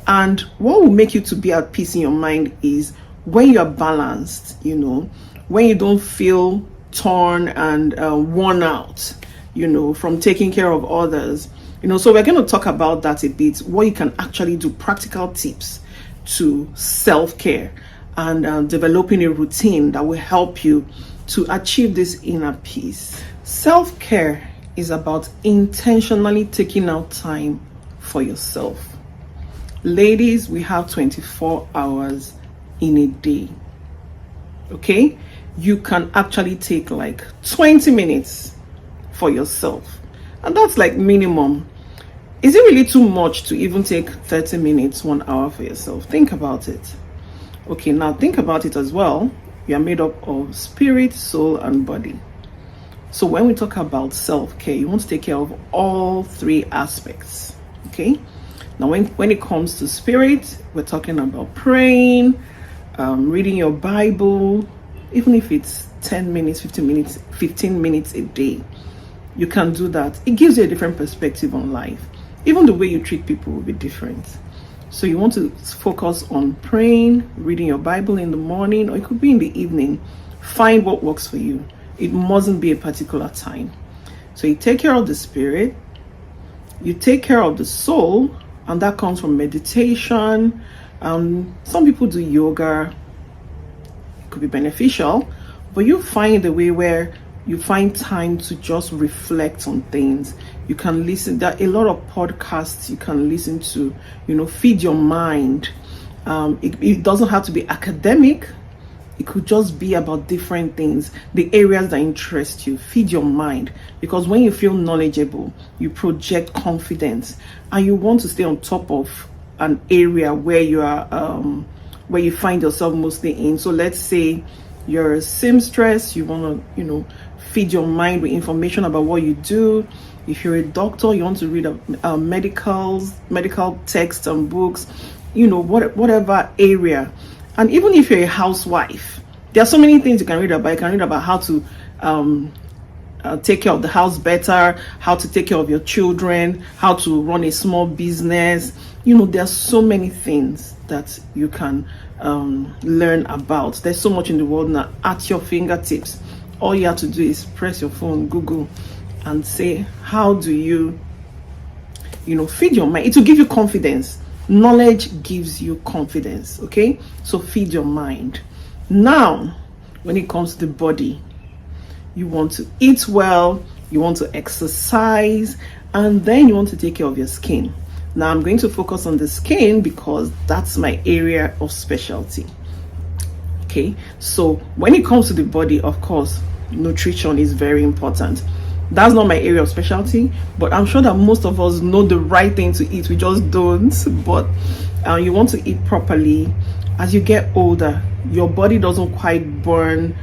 Speaker 10: And what will make you to be at peace in your mind is when you're balanced, you know, when you don't feel torn and worn out, you know, from taking care of others. You know, so we're going to talk about that a bit, what you can actually do, practical tips to self-care and developing a routine that will help you to achieve this inner peace. Self-care is about intentionally taking out time for yourself. Ladies, we have 24 hours in a day. Okay? You can actually take like 20 minutes for yourself. And that's like minimum. Is it really too much to even take 30 minutes, 1 hour for yourself? Think about it. Okay, now think about it as well. You are made up of spirit, soul, and body. So when we talk about self-care, you want to take care of all three aspects. Okay? Now when it comes to spirit, we're talking about praying, reading your Bible, even if it's 10 minutes, 15 minutes a day. You can do that. It gives you a different perspective on life. Even the way you treat people will be different. So you want to focus on praying, reading your Bible in the morning, or it could be in the evening. Find what works for you. It mustn't be a particular time. So you take care of the spirit, you take care of the soul, and that comes from meditation. Some people do yoga. It could be beneficial, but you find a way where you find time to just reflect on things. You can listen. There are a lot of podcasts you can listen to, feed your mind. It doesn't have to be academic. It could just be about different things, the areas that interest you. Feed your mind, because when you feel knowledgeable, you project confidence, and you want to stay on top of an area where you are, where you find yourself mostly in. So let's say you're a seamstress, you want to, feed your mind with information about what you do. If you're a doctor, you want to read medical texts and books, whatever area. And even if you're a housewife, there are so many things you can read about. You can read about how to take care of the house better, how to take care of your children, how to run a small business. There are so many things that you can learn about. There's so much in the world now at your fingertips. All you have to do is press your phone, Google, and say, how do you, feed your mind? It will give you confidence. Knowledge gives you confidence, okay? So feed your mind. Now, when it comes to the body, you want to eat well, you want to exercise, and then you want to take care of your skin. Now, I'm going to focus on the skin because that's my area of specialty. Okay, so when it comes to the body, of course, nutrition is very important. That's not my area of specialty, but I'm sure that most of us know the right thing to eat. We just don't. But you want to eat properly. As you get older, your body doesn't quite burn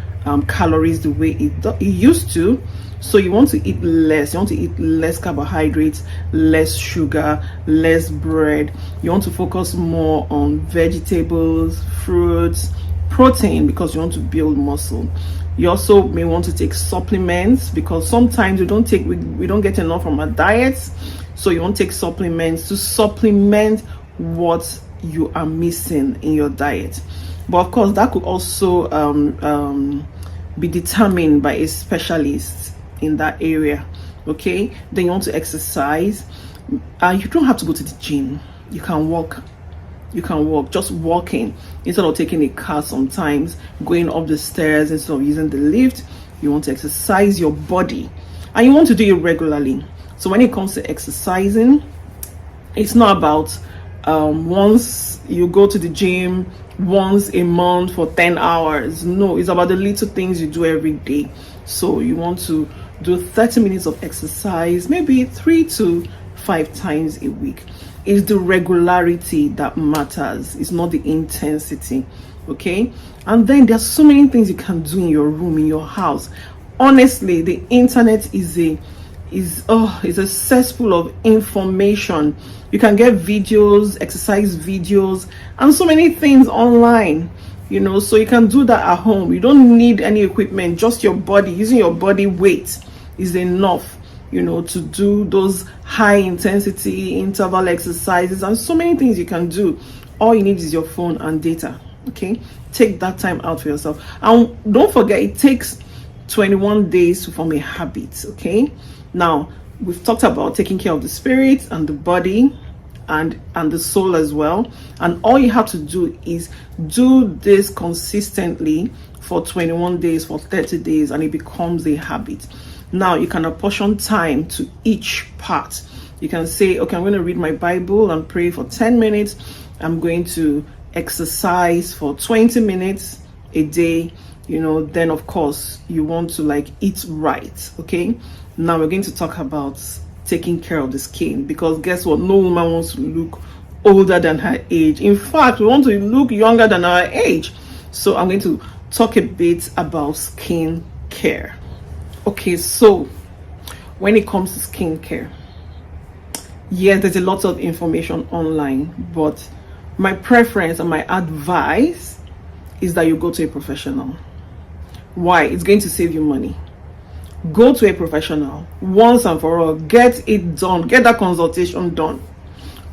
Speaker 10: calories the way it used to. So you want to eat less. You want to eat less carbohydrates, less sugar, less bread. You want to focus more on vegetables, fruits, protein, because you want to build muscle. You also may want to take supplements, because sometimes we don't get enough from our diets. So you want to take supplements to supplement what you are missing in your diet. But of course, that could also be determined by a specialist in that area. Okay, then you want to exercise. You don't have to go to the gym. You can walk. Just walking instead of taking a car, sometimes going up the stairs instead of using the lift. You want to exercise your body, and you want to do it regularly. So when it comes to exercising, it's not about once you go to the gym once a month for 10 hours. No, it's about the little things you do every day. So you want to do 30 minutes of exercise, maybe 3 to 5 times a week. It's the regularity that matters. It's not the intensity. Okay, and then there's so many things you can do in your room, in your house. Honestly, the internet is a cesspool of information. You can get videos, exercise videos, and so many things online. So you can do that at home. You don't need any equipment. Just your body, using your body weight is enough, to do those high intensity interval exercises, and so many things you can do. All you need is your phone and data. Okay, take that time out for yourself, and don't forget, it takes 21 days to form a habit. Okay, now we've talked about taking care of the spirit and the body and the soul as well, and all you have to do is do this consistently for 21 days, for 30 days, and it becomes a habit. Now you can apportion time to each part. You can say, okay, I'm going to read my Bible and pray for 10 minutes. I'm going to exercise for 20 minutes a day. Then of course you want to eat right. Okay, now we're going to talk about taking care of the skin, because guess what? No woman wants to look older than her age. In fact, we want to look younger than our age. So I'm going to talk a bit about skin care. Okay, so when it comes to skincare, yes, there's a lot of information online, but my preference and my advice is that you go to a professional. Why? It's going to save you money. Go to a professional once and for all. Get it done. Get that consultation done.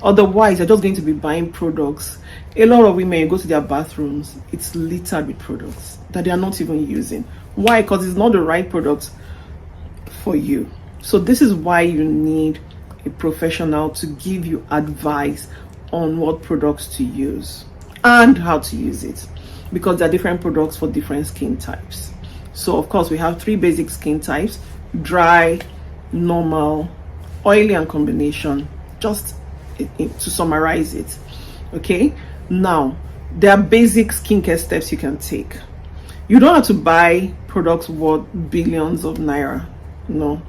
Speaker 10: Otherwise, you're just going to be buying products. A lot of women, you go to their bathrooms, it's littered with products that they are not even using. Why? Because it's not the right product for you. So this is why you need a professional to give you advice on what products to use and how to use it, because there are different products for different skin types. So of course we have 3 basic skin types: dry, normal, oily, and combination, just to summarize it. Okay, now there are basic skincare steps you can take. You don't have to buy products worth billions of naira, no,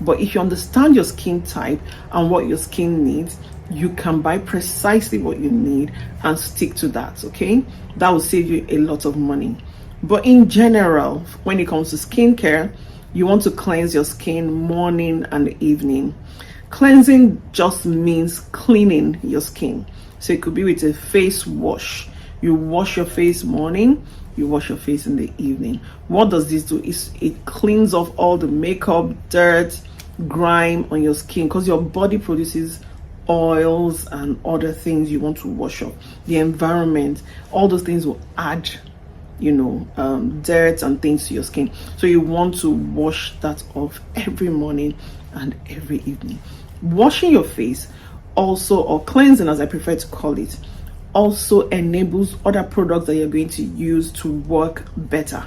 Speaker 10: but if you understand your skin type and what your skin needs, you can buy precisely what you need and stick to that. Okay, that will save you a lot of money. But in general, when it comes to skincare, you want to cleanse your skin morning and evening. Cleansing just means cleaning your skin. So it could be with a face wash. You wash your face morning, you wash your face in the evening. What does this do? It cleans off all the makeup, dirt, grime on your skin, because your body produces oils and other things you want to wash off. The environment, all those things will add, dirt and things to your skin. So you want to wash that off every morning and every evening. Washing your face also, or cleansing as I prefer to call it, also enables other products that you're going to use to work better.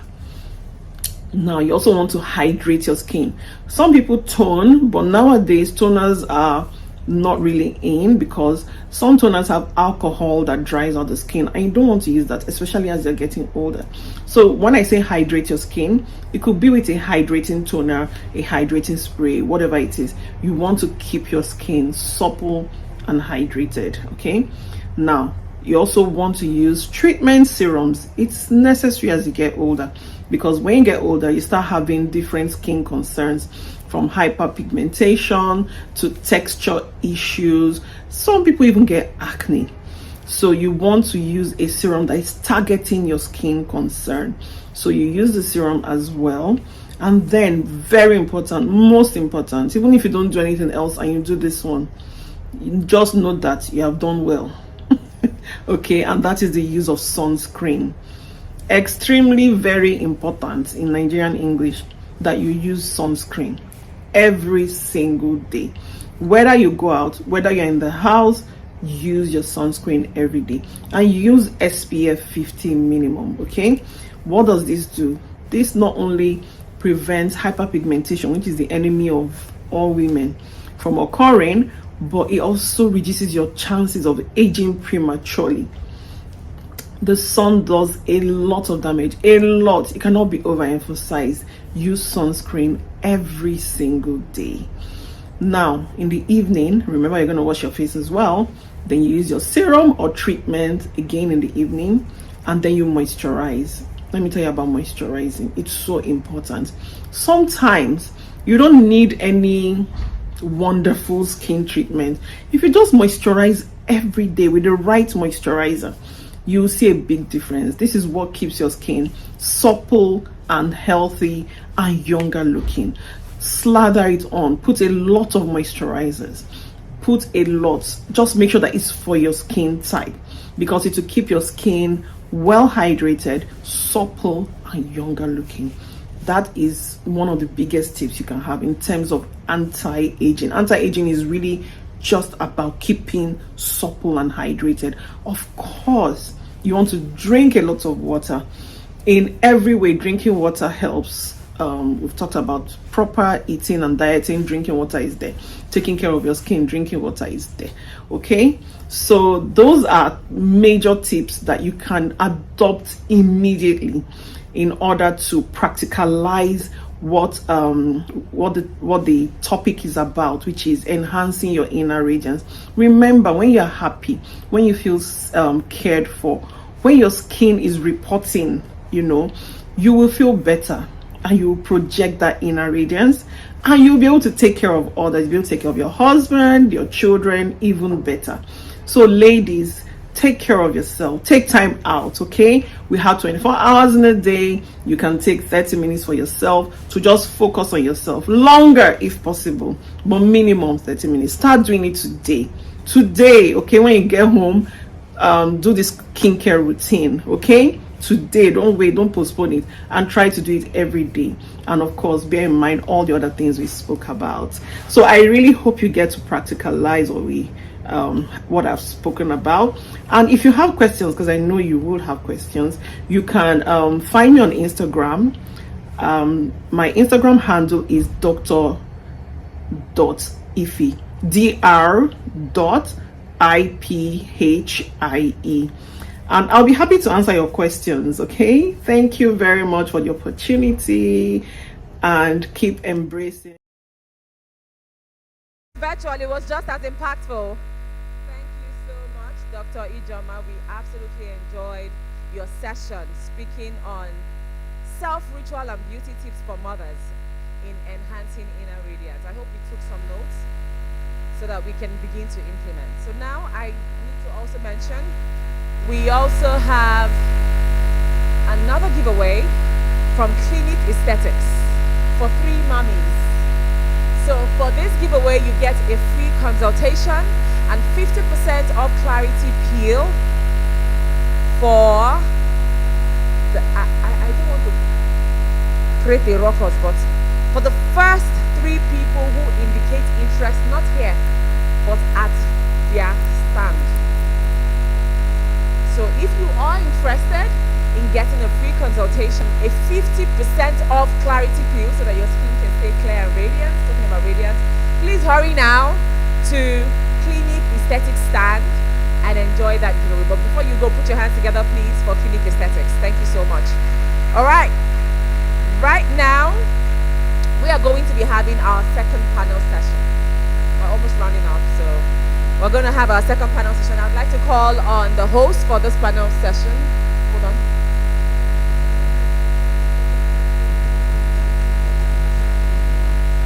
Speaker 10: Now you also want to hydrate your skin. Some people tone, but nowadays toners are not really in, because some toners have alcohol that dries out the skin, and you don't want to use that, especially as you're getting older. So when I say hydrate your skin, it could be with a hydrating toner, a hydrating spray, whatever it is. You want to keep your skin supple and hydrated. Okay, now you also want to use treatment serums. It's necessary as you get older, because when you get older, you start having different skin concerns, from hyperpigmentation to texture issues. Some people even get acne. So you want to use a serum that is targeting your skin concern. So you use the serum as well. And then, very important, most important, even if you don't do anything else and you do this one, you just know that you have done well. Okay, and that is the use of sunscreen. Extremely very important in Nigerian English that you use sunscreen every single day. Whether you go out, whether you're in the house, use your sunscreen every day, and use SPF 50 minimum. Okay, what does this do? This not only prevents hyperpigmentation, which is the enemy of all women, from occurring, but it also reduces your chances of aging prematurely. The sun does a lot of damage, a lot. It cannot be overemphasized. Use sunscreen every single day. Now in the evening, remember you're going to wash your face as well. Then you use your serum or treatment again in the evening, and then you moisturize. Let me tell you about moisturizing. It's so important. Sometimes you don't need any wonderful skin treatment. If you just moisturize every day with the right moisturizer, you'll see a big difference. This is what keeps your skin supple and healthy and younger looking. Slather it on. Put a lot of moisturizers. Put a lot. Just make sure that it's for your skin type, because it will keep your skin well hydrated, supple, and younger looking. That is one of the biggest tips you can have in terms of anti-aging. Anti-aging is really just about keeping supple and hydrated. Of course, you want to drink a lot of water. In every way, drinking water helps. We've talked about proper eating and dieting. Drinking water is there. Taking care of your skin, drinking water is there. Okay, so those are major tips that you can adopt immediately in order to practicalize what the topic is about, which is enhancing your inner radiance. Remember, when you're happy, when you feel cared for, when your skin is reporting, you will feel better, and you will project that inner radiance, and you'll be able to take care of others. You'll be able to take care of your husband, your children, even better. So ladies, take care of yourself. Take time out, okay? We have 24 hours in a day. You can take 30 minutes for yourself to just focus on yourself. Longer if possible, but minimum 30 minutes. Start doing it today. today, okay, when you get home, do this skincare routine, okay? Today, don't wait, don't postpone it, and try to do it every day. And of course, bear in mind all the other things we spoke about. So I really hope you get to practicalize what I've spoken about. And if you have questions, because I know you will have questions, you can find me on Instagram. My Instagram handle is dr.ife, dr.iphiE, and I'll be happy to answer your questions. Okay, thank you very much for the opportunity, and keep embracing.
Speaker 1: Virtually was just as impactful. Thank you so much, Dr. Ijoma. We absolutely enjoyed your session speaking on self-ritual and beauty tips for mothers in enhancing inner radiance. I hope you took some notes so that we can begin to implement. So now I need to also mention, we also have another giveaway from Clinic Aesthetics for 3 mummies. So for this giveaway, you get a free consultation and 50% off Clarity Peel for the, I don't want to create a ruckus, but for the first 3 people who indicate interest, not here, but at their stand. So if you are interested in getting a free consultation, a 50% off Clarity Peel so that your skin can stay clear and radiant, talking about radiance, please hurry now to Clinic Aesthetics stand and enjoy that giveaway. But before you go, put your hands together, please, for Clinic Aesthetics. Thank you so much. All right. Right now, we are going to be having our second panel session. We're almost rounding up, so we're going to have our second panel session. I'd like to call on the host for this panel session. Hold on.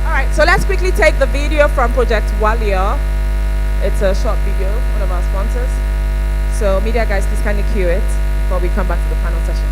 Speaker 1: All right, so let's quickly take the video from Project Walia. It's a short video, one of our sponsors. So media guys, please kindly cue it before we come back to the panel session.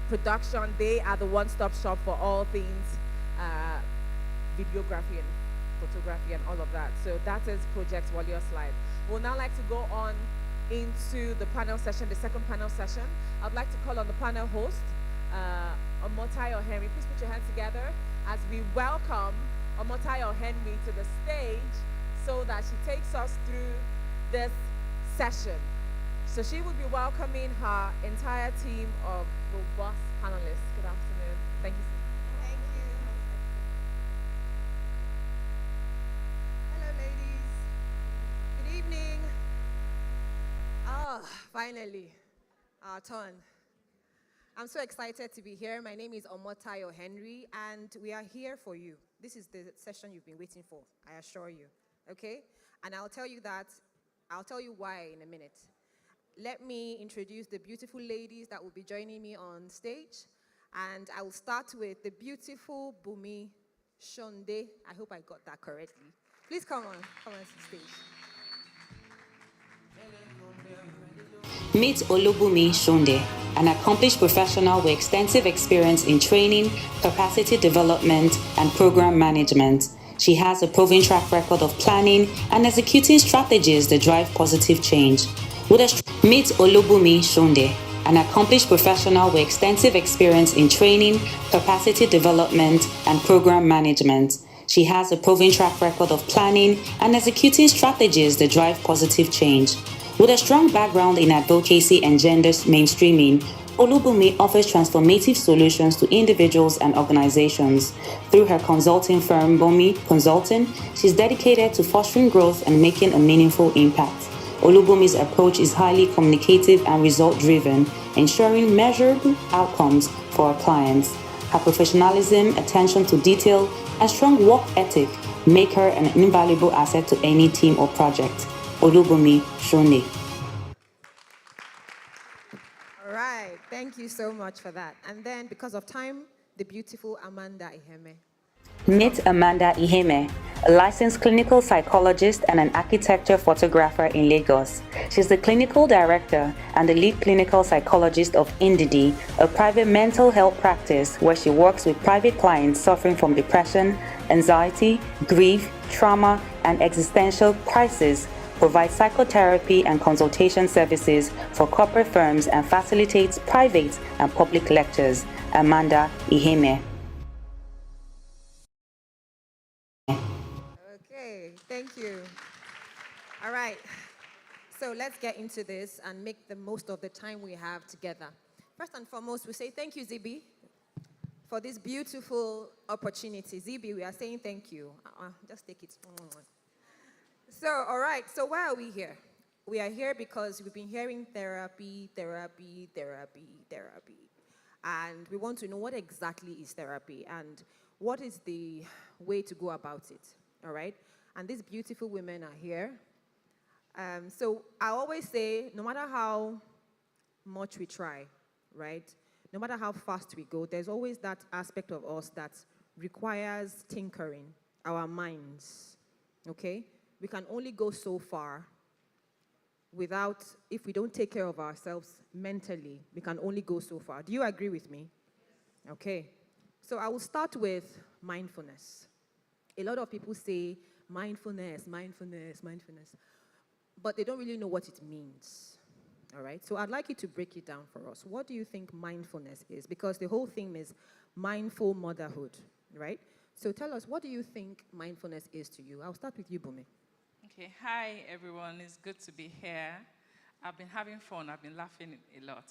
Speaker 1: Production, they are the one-stop shop for all things videography and photography and all of that. So that is Project Warrior Slide. We'll now like to go on into the panel session, the second panel session. I'd like to call on the panel host, Omotayo Henry. Please put your hands together as we welcome Omotayo Henry to the stage so that she takes us through this session. So she will be welcoming her entire team of robust panelists. Good afternoon. Thank you.
Speaker 18: Thank you. Hello, ladies. Good evening. Finally, our turn. I'm so excited to be here. My name is Omotayo Henry, and we are here for you. This is the session you've been waiting for, I assure you. Okay? And I'll tell you why in a minute. Let me introduce the beautiful ladies that will be joining me on stage. And I will start with the beautiful Bumi Shonde. I hope I got that correctly. Please come on to the stage.
Speaker 13: Meet Olubumi Shonde, an accomplished professional with extensive experience in training, capacity development, and program management. She has a proven track record of planning and executing strategies that drive positive change. Meet Olubumi Shonde, an accomplished professional with extensive experience in training, capacity development, and program management. She has a proven track record of planning and executing strategies that drive positive change. With a strong background in advocacy and gender mainstreaming, Olubumi offers transformative solutions to individuals and organizations. Through her consulting firm, Bomi Consulting, she's dedicated to fostering growth and making a meaningful impact. Olubumi's approach is highly communicative and result-driven, ensuring measurable outcomes for our clients. Her professionalism, attention to detail, and strong work ethic make her an invaluable asset to any team or project. Olubumi Shone.
Speaker 18: All right, thank you so much for that. And then, because of time, the beautiful Amanda Iheme.
Speaker 13: Meet Amanda Iheme, a licensed clinical psychologist and an architecture photographer in Lagos. She's the clinical director and the lead clinical psychologist of Indidi, a private mental health practice where she works with private clients suffering from depression, anxiety, grief, trauma, and existential crisis, provides psychotherapy and consultation services for corporate firms, and facilitates private and public lectures. Amanda Iheme.
Speaker 18: Okay, thank you. All right, so let's get into this and make the most of the time we have together. First and foremost, we say thank you, Zibi, for this beautiful opportunity. Zibi, we are saying thank you. Just take it. So, all right, so why are we here? We are here because we've been hearing therapy. And we want to know what exactly is therapy and what is the way to go about it, all right? And these beautiful women are here. So I always say, no matter how much we try, right? No matter how fast we go, there's always that aspect of us that requires tinkering, our minds, okay? We can only go so far without, if we don't take care of ourselves mentally, we can only go so far. Do you agree with me? Okay. So I will start with mindfulness. A lot of people say mindfulness, but they don't really know what it means. All right? So I'd like you to break it down for us. What do you think mindfulness is? Because the whole theme is mindful motherhood, right? So tell us, what do you think mindfulness is to you? I'll start with you, Bumi.
Speaker 20: Okay, hi everyone, it's good to be here. I've been having fun, I've been laughing a lot.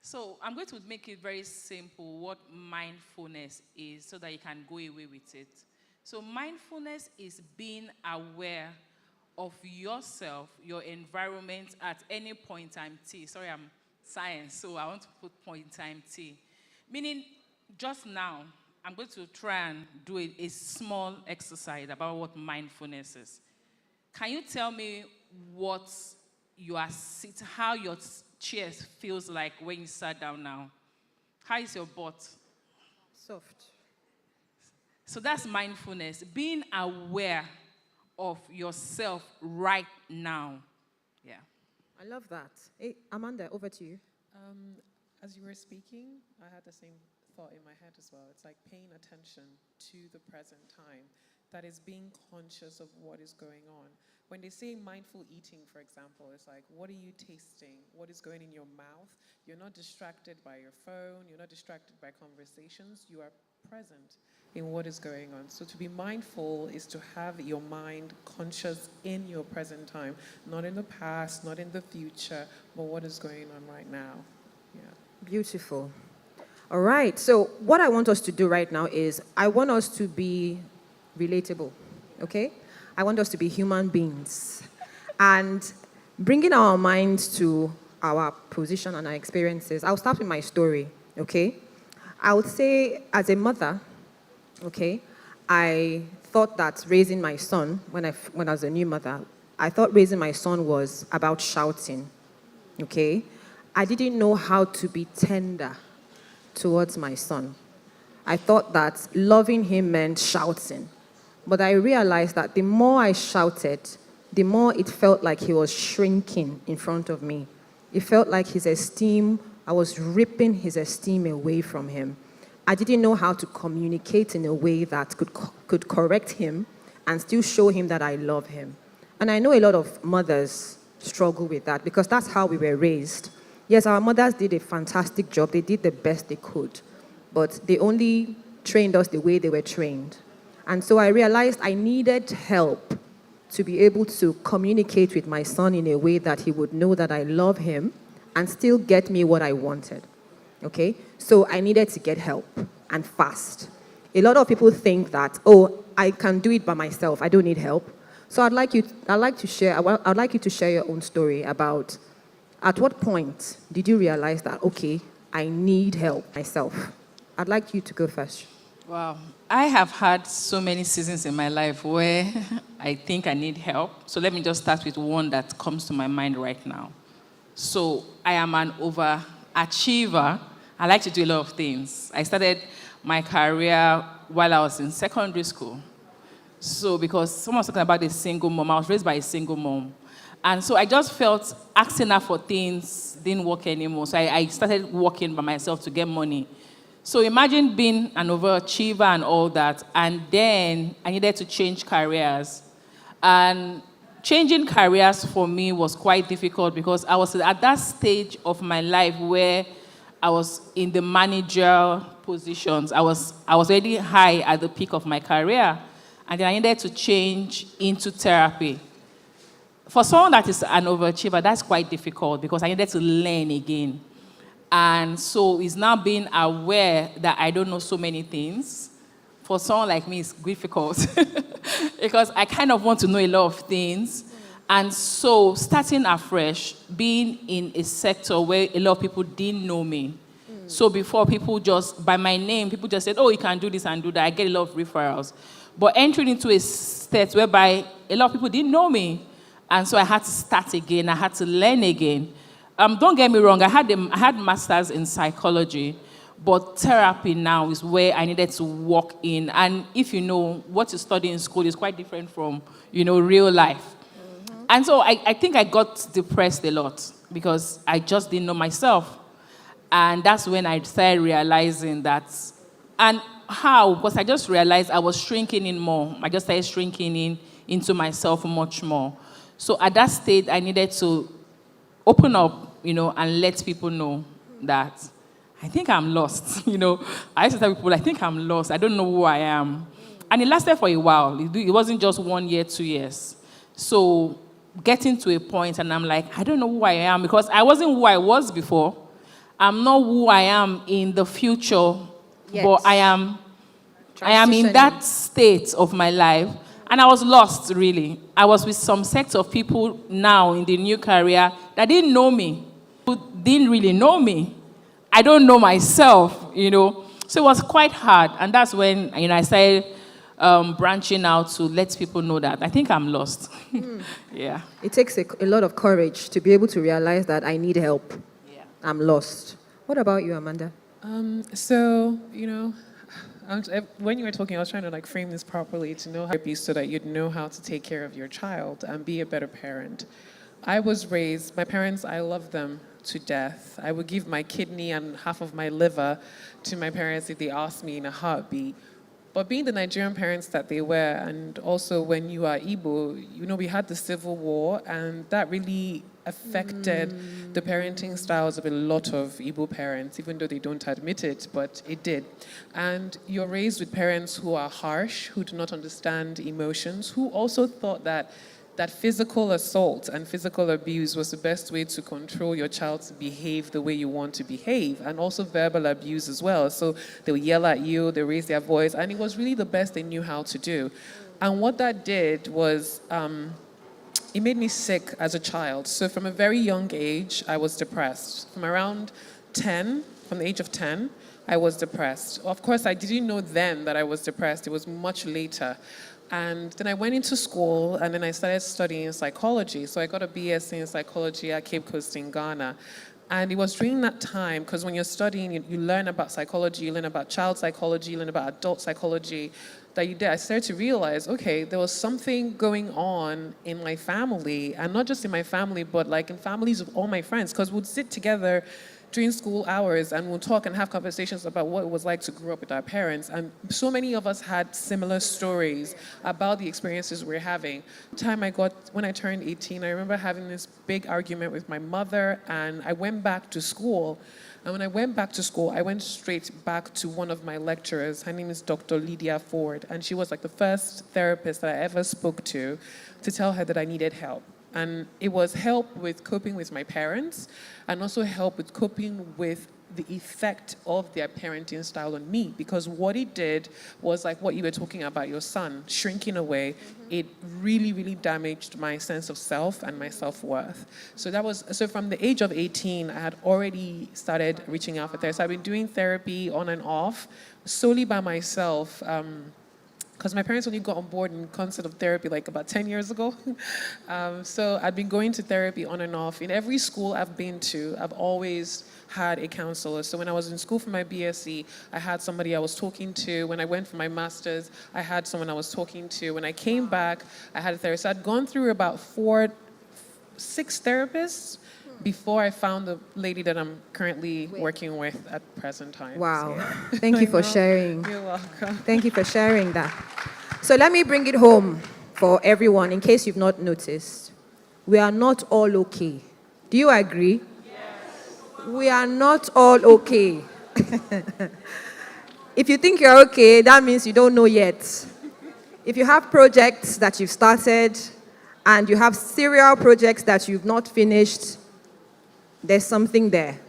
Speaker 20: So I'm going to make it very simple what mindfulness is so that you can go away with it. So mindfulness is being aware of yourself, your environment at any point in time T. Sorry, I'm science, so I want to put point in time T. Meaning, just now, I'm going to try and do a small exercise about what mindfulness is. Can you tell me what you are sitting, how your chair feels like when you sat down now? How is your butt?
Speaker 18: Soft.
Speaker 20: So that's mindfulness, being aware of yourself right now. Yeah.
Speaker 18: I love that. Hey, Amanda, over to you.
Speaker 21: As you were speaking, I had the same thought in my head as well. It's like paying attention to the present time. That is being conscious of what is going on. When they say mindful eating, for example, it's like, what are you tasting? What is going in your mouth? You're not distracted by your phone. You're not distracted by conversations. You are present in what is going on. So to be mindful is to have your mind conscious in your present time, not in the past, not in the future, but what is going on right now. Yeah.
Speaker 18: Beautiful. All right, so what I want us to do right now is I want us to be relatable, okay? I want us to be human beings. And bringing our minds to our position and our experiences, I'll start with my story, okay? I would say as a mother, okay, I thought that raising my son, when I was a new mother, I thought raising my son was about shouting, okay? I didn't know how to be tender towards my son. I thought that loving him meant shouting. But I realized that the more I shouted, the more it felt like he was shrinking in front of me. It felt like his esteem, I was ripping his esteem away from him. I didn't know how to communicate in a way that could correct him and still show him that I love him. And I know a lot of mothers struggle with that because that's how we were raised. Yes, our mothers did a fantastic job. They did the best they could. But they only trained us the way they were trained. And so I realized I needed help to be able to communicate with my son in a way that he would know that I love him and still get me what I wanted. Okay? So I needed to get help, and fast. A lot of people think that, oh, I can do it by myself. I don't need help. So I'd like you to share your own story about at what point did you realize that, okay, I need help myself? I'd like you to go first.
Speaker 20: Wow. I have had so many seasons in my life where I think I need help. So let me just start with one that comes to my mind right now. So I am an overachiever. I like to do a lot of things. I started my career while I was in secondary school. So because someone was talking about a single mom, I was raised by a single mom. And so I just felt asking her for things didn't work anymore. So I started working by myself to get money. So imagine being an overachiever and all that. And then I needed to change careers. And changing careers for me was quite difficult because I was at that stage of my life where I was in the managerial positions. I was already high at the peak of my career. And then I needed to change into therapy. For someone that is an overachiever, that's quite difficult because I needed to learn again. And so it's now being aware that I don't know so many things. For someone like me, it's difficult because I kind of want to know a lot of things. And so starting afresh, being in a sector where a lot of people didn't know me. So before, people just, by my name, people just said, oh, you can do this and do that. I get a lot of referrals. But entering into a state whereby a lot of people didn't know me. And so I had to start again. I had to learn again. Don't get me wrong. I had masters in psychology. But therapy now is where I needed to walk in. And if you know, what you study in school is quite different from, real life. Mm-hmm. And so I think I got depressed a lot because I just didn't know myself. And that's when I started realizing that. And how? Because I just realized I was shrinking in more. I just started shrinking into myself much more. So at that stage, I needed to open up, and let people know that I think I'm lost. I used to tell people, I think I'm lost. I don't know who I am. And it lasted for a while. It wasn't just 1 year, 2 years. So getting to a point, and I'm like, I don't know who I am because I wasn't who I was before. I'm not who I am in the future, but I am in that state of my life. And I was lost, really. I was with some sect of people now in the new career that didn't know me, who didn't really know me. I don't know myself, So it was quite hard. And that's when, I started branching out to let people know that I think I'm lost. Yeah.
Speaker 18: It takes a lot of courage to be able to realize that I need help. Yeah. I'm lost. What about you, Amanda?
Speaker 21: When you were talking, I was trying to frame this properly to know how to be so that you'd know how to take care of your child and be a better parent. I was raised, my parents, I love them to death. I would give my kidney and half of my liver to my parents if they asked me in a heartbeat. But being the Nigerian parents that they were, and also when you are Igbo, we had the Civil War, and that really affected the parenting styles of a lot of Igbo parents, even though they don't admit it, but it did. And you're raised with parents who are harsh, who do not understand emotions, who also thought that physical assault and physical abuse was the best way to control your child to behave the way you want to behave, and also verbal abuse as well. So they'll yell at you, they'll raise their voice, and it was really the best they knew how to do. And what that did was, it made me sick as a child. So from a very young age, I was depressed. From the age of 10, I was depressed. Of course, I didn't know then that I was depressed. It was much later. And then I went into school, and then I started studying psychology. So I got a BSc in psychology at Cape Coast in Ghana. And it was during that time, because when you're studying, you learn about psychology, you learn about child psychology, you learn about adult psychology, I started to realize, okay, there was something going on in my family, and not just in my family, but in families of all my friends, because we'd sit together during school hours and we'll talk and have conversations about what it was like to grow up with our parents. And so many of us had similar stories about the experiences we're having. When I turned 18, I remember having this big argument with my mother, and I went back to school. And when I went back to school, I went straight back to one of my lecturers. Her name is Dr. Lydia Ford, and she was the first therapist that I ever spoke to tell her that I needed help. And it was help with coping with my parents and also help with coping with the effect of their parenting style on me, because what it did was like what you were talking about, your son shrinking away. It really, really damaged my sense of self and my self-worth. So from the age of 18, I had already started reaching out for therapy. So I've been doing therapy on and off solely by myself. Because my parents only got on board in concept of therapy like about 10 years ago. So I've been going to therapy on and off. In every school I've been to, I've always had a counselor. So when I was in school for my BSc, I had somebody I was talking to. When I went for my master's, I had someone I was talking to. When I came back, I had a therapist. So I'd gone through about 6 therapists before I found the lady that I'm currently working with at present time.
Speaker 18: Wow.
Speaker 21: So, yeah.
Speaker 18: Thank you
Speaker 21: I
Speaker 18: for
Speaker 21: know.
Speaker 18: sharing.
Speaker 21: You're welcome.
Speaker 18: Thank you for sharing that. So let me bring it home for everyone in case you've not noticed. We are not all okay. Do you agree? Yes. We are not all okay. If you think you're okay, that means you don't know yet. If you have projects that you've started and you have serial projects that you've not finished, there's something there.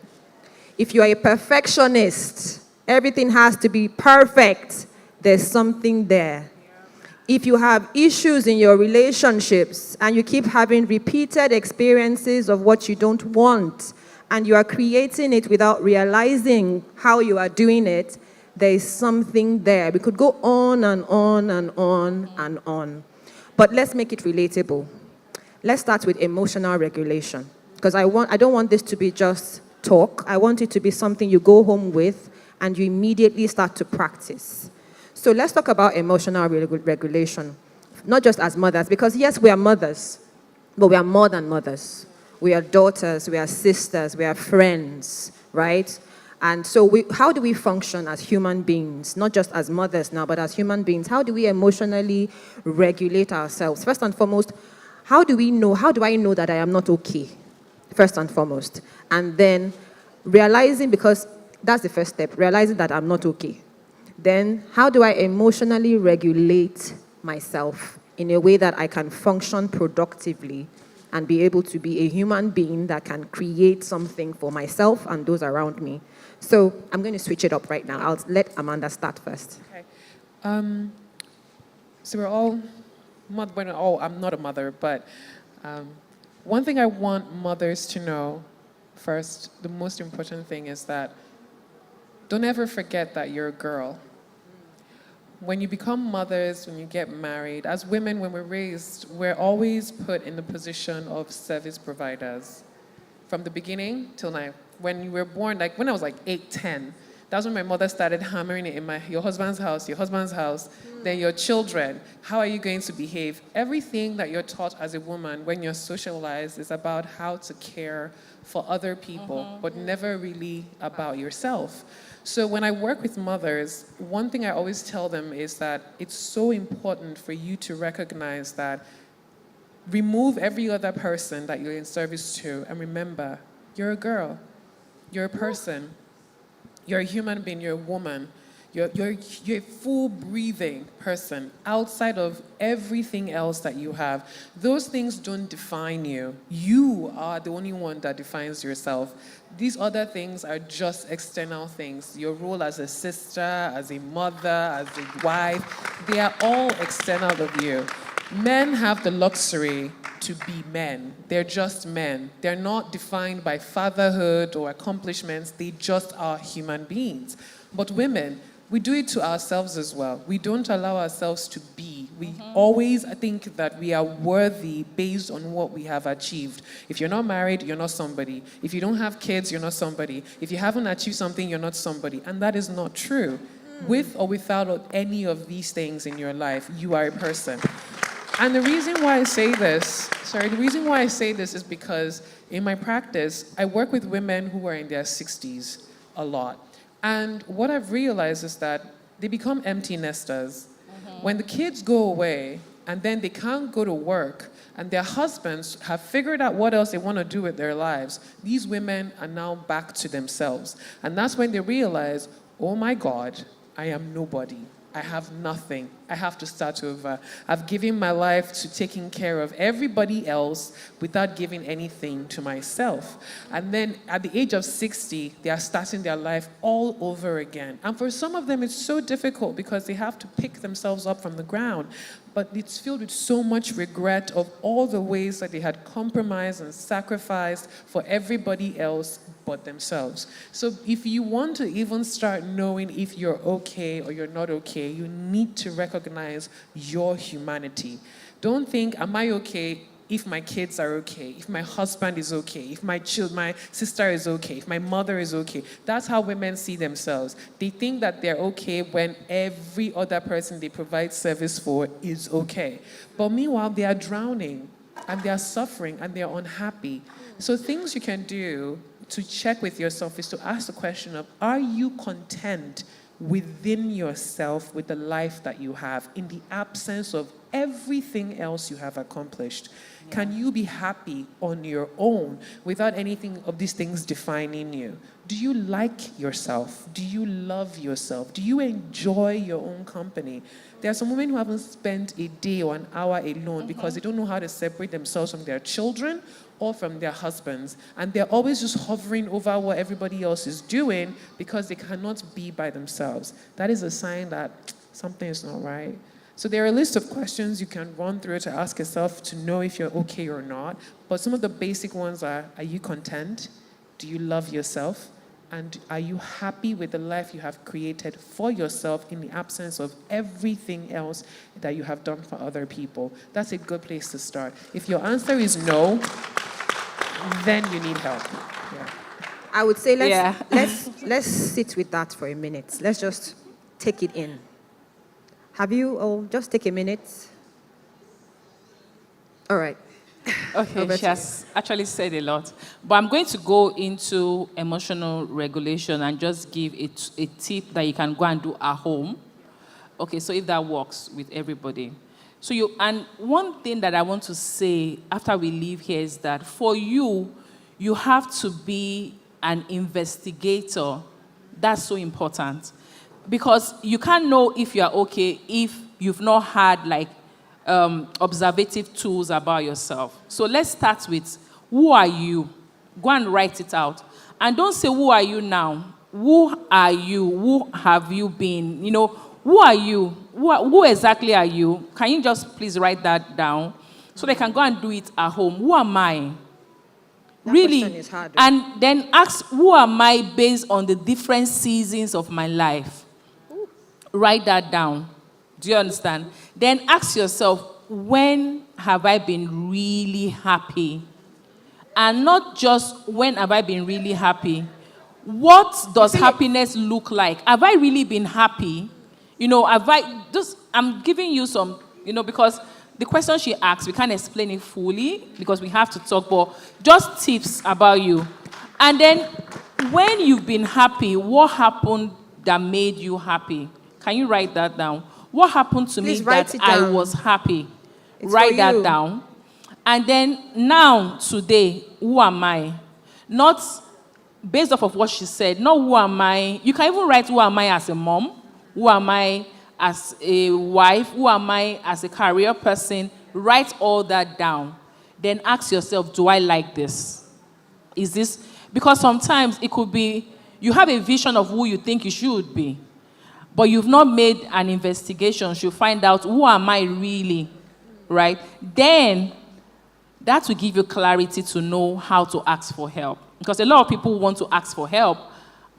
Speaker 18: If you are a perfectionist, everything has to be perfect, there's something there. If you have issues in your relationships and you keep having repeated experiences of what you don't want and you are creating it without realizing how you are doing it, there is something there. We could go on and on and on and on. But let's make it relatable. Let's start with emotional regulation. Because I don't want this to be just talk. I want it to be something you go home with and you immediately start to practice. So let's talk about emotional regulation, not just as mothers, because yes, we are mothers, but we are more than mothers. We are daughters, we are sisters, we are friends, right? And so how do we function as human beings, not just as mothers now, but as human beings? How do we emotionally regulate ourselves? First and foremost, how do I know that I am not okay? First and foremost. And then realizing, because that's the first step, realizing that I'm not okay. Then how do I emotionally regulate myself in a way that I can function productively and be able to be a human being that can create something for myself and those around me? So I'm going to switch it up right now. I'll let Amanda start first.
Speaker 21: Okay. So we're all, I'm not a mother, but one thing I want mothers to know first, the most important thing is that don't ever forget that you're a girl. When you become mothers, when you get married, as women, when we're raised, we're always put in the position of service providers. From the beginning till now. When you were born, like when I was like 8, 10, that's when my mother started hammering it in your husband's house, then your children. How are you going to behave? Everything that you're taught as a woman when you're socialized is about how to care for other people, but never really about yourself. So when I work with mothers, one thing I always tell them is that it's so important for you to recognize that remove every other person that you're in service to and remember, you're a girl, you're a person, you're a human being, you're a woman, you're a full breathing person outside of everything else that you have. Those things don't define you. You are the only one that defines yourself. These other things are just external things. Your role as a sister, as a mother, as a wife, they are all external of you. Men have the luxury to be men. They're just men. They're not defined by fatherhood or accomplishments. They just are human beings. But women, we do it to ourselves as well. We don't allow ourselves to be. We always think that we are worthy based on what we have achieved. If you're not married, you're not somebody. If you don't have kids, you're not somebody. If you haven't achieved something, you're not somebody. And that is not true. With or without any of these things in your life, you are a person. And the reason why I say this is because in my practice, I work with women who are in their 60s a lot. And what I've realized is that they become empty nesters. When the kids go away and then they can't go to work and their husbands have figured out what else they want to do with their lives, these women are now back to themselves. And that's when they realize, oh my God, I am nobody. I have nothing. I have to start over. I've given my life to taking care of everybody else without giving anything to myself. And then at the age of 60, they are starting their life all over again. And for some of them, it's so difficult because they have to pick themselves up from the ground. But it's filled with so much regret of all the ways that they had compromised and sacrificed for everybody else but themselves. So if you want to even start knowing if you're okay or you're not okay, you need to recognize your humanity. Don't think, am I okay if my kids are okay, if my husband is okay, if my sister is okay, if my mother is okay. That's how women see themselves. They think that they're okay when every other person they provide service for is okay. But meanwhile, they are drowning and they are suffering and they are unhappy. So things you can do to check with yourself is to ask the question of, are you content within yourself with the life that you have in the absence of everything else you have accomplished? Can you be happy on your own without anything of these things defining you? Do you like yourself? Do you love yourself? Do you enjoy your own company? There are some women who haven't spent a day or an hour alone because they don't know how to separate themselves from their children or from their husbands. And they're always just hovering over what everybody else is doing because they cannot be by themselves. That is a sign that something is not right. So there are a list of questions you can run through to ask yourself to know if you're okay or not. But some of the basic ones are you content? Do you love yourself? And are you happy with the life you have created for yourself in the absence of everything else that you have done for other people? That's a good place to start. If your answer is no, then you need help. Yeah.
Speaker 18: I would say let's sit with that for a minute. Let's just take it in. Have you all just take a minute? All right.
Speaker 20: Okay, she has actually said a lot. But I'm going to go into emotional regulation and just give a tip that you can go and do at home. Okay, so if that works with everybody. And one thing that I want to say after we leave here is that for you, you have to be an investigator. That's so important. Because you can't know if you're okay if you've not had observative tools about yourself. So let's start with, who are you? Go and write it out. And don't say, who are you now? Who are you? Who have you been? Who are you? Who exactly are you? Can you just please write that down so they can go and do it at home? Who am I?
Speaker 18: That
Speaker 20: really?
Speaker 18: Question is hard.
Speaker 20: And then ask, who am I based on the different seasons of my life? Write that down. Do you understand? Then ask yourself, when have I been really happy? And not just when have I been really happy. What does happiness look like? Have I really been happy? I'm giving you some, because the question she asked, we can't explain it fully because we have to talk, but just tips about you. And then when you've been happy, what happened that made you happy? Can you write that down? What happened to me that I was happy? Write that down. And then now, today, who am I? Not based off of what she said, not who am I. You can even write who am I as a mom, who am I as a wife, who am I as a career person. Write all that down. Then ask yourself, do I like this? Is this? Because sometimes it could be, you have a vision of who you think you should be, but you've not made an investigation to find out, who am I really, right? Then that will give you clarity to know how to ask for help. Because a lot of people want to ask for help,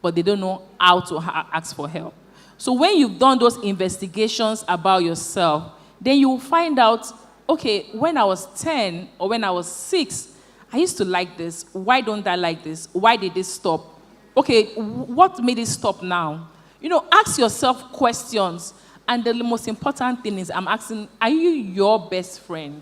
Speaker 20: but they don't know how to ask for help. So when you've done those investigations about yourself, then you will find out, okay, when I was 10 or when I was 6, I used to like this. Why don't I like this? Why did it stop? Okay, what made it stop now? Ask yourself questions. And the most important thing is, I'm asking, are you your best friend?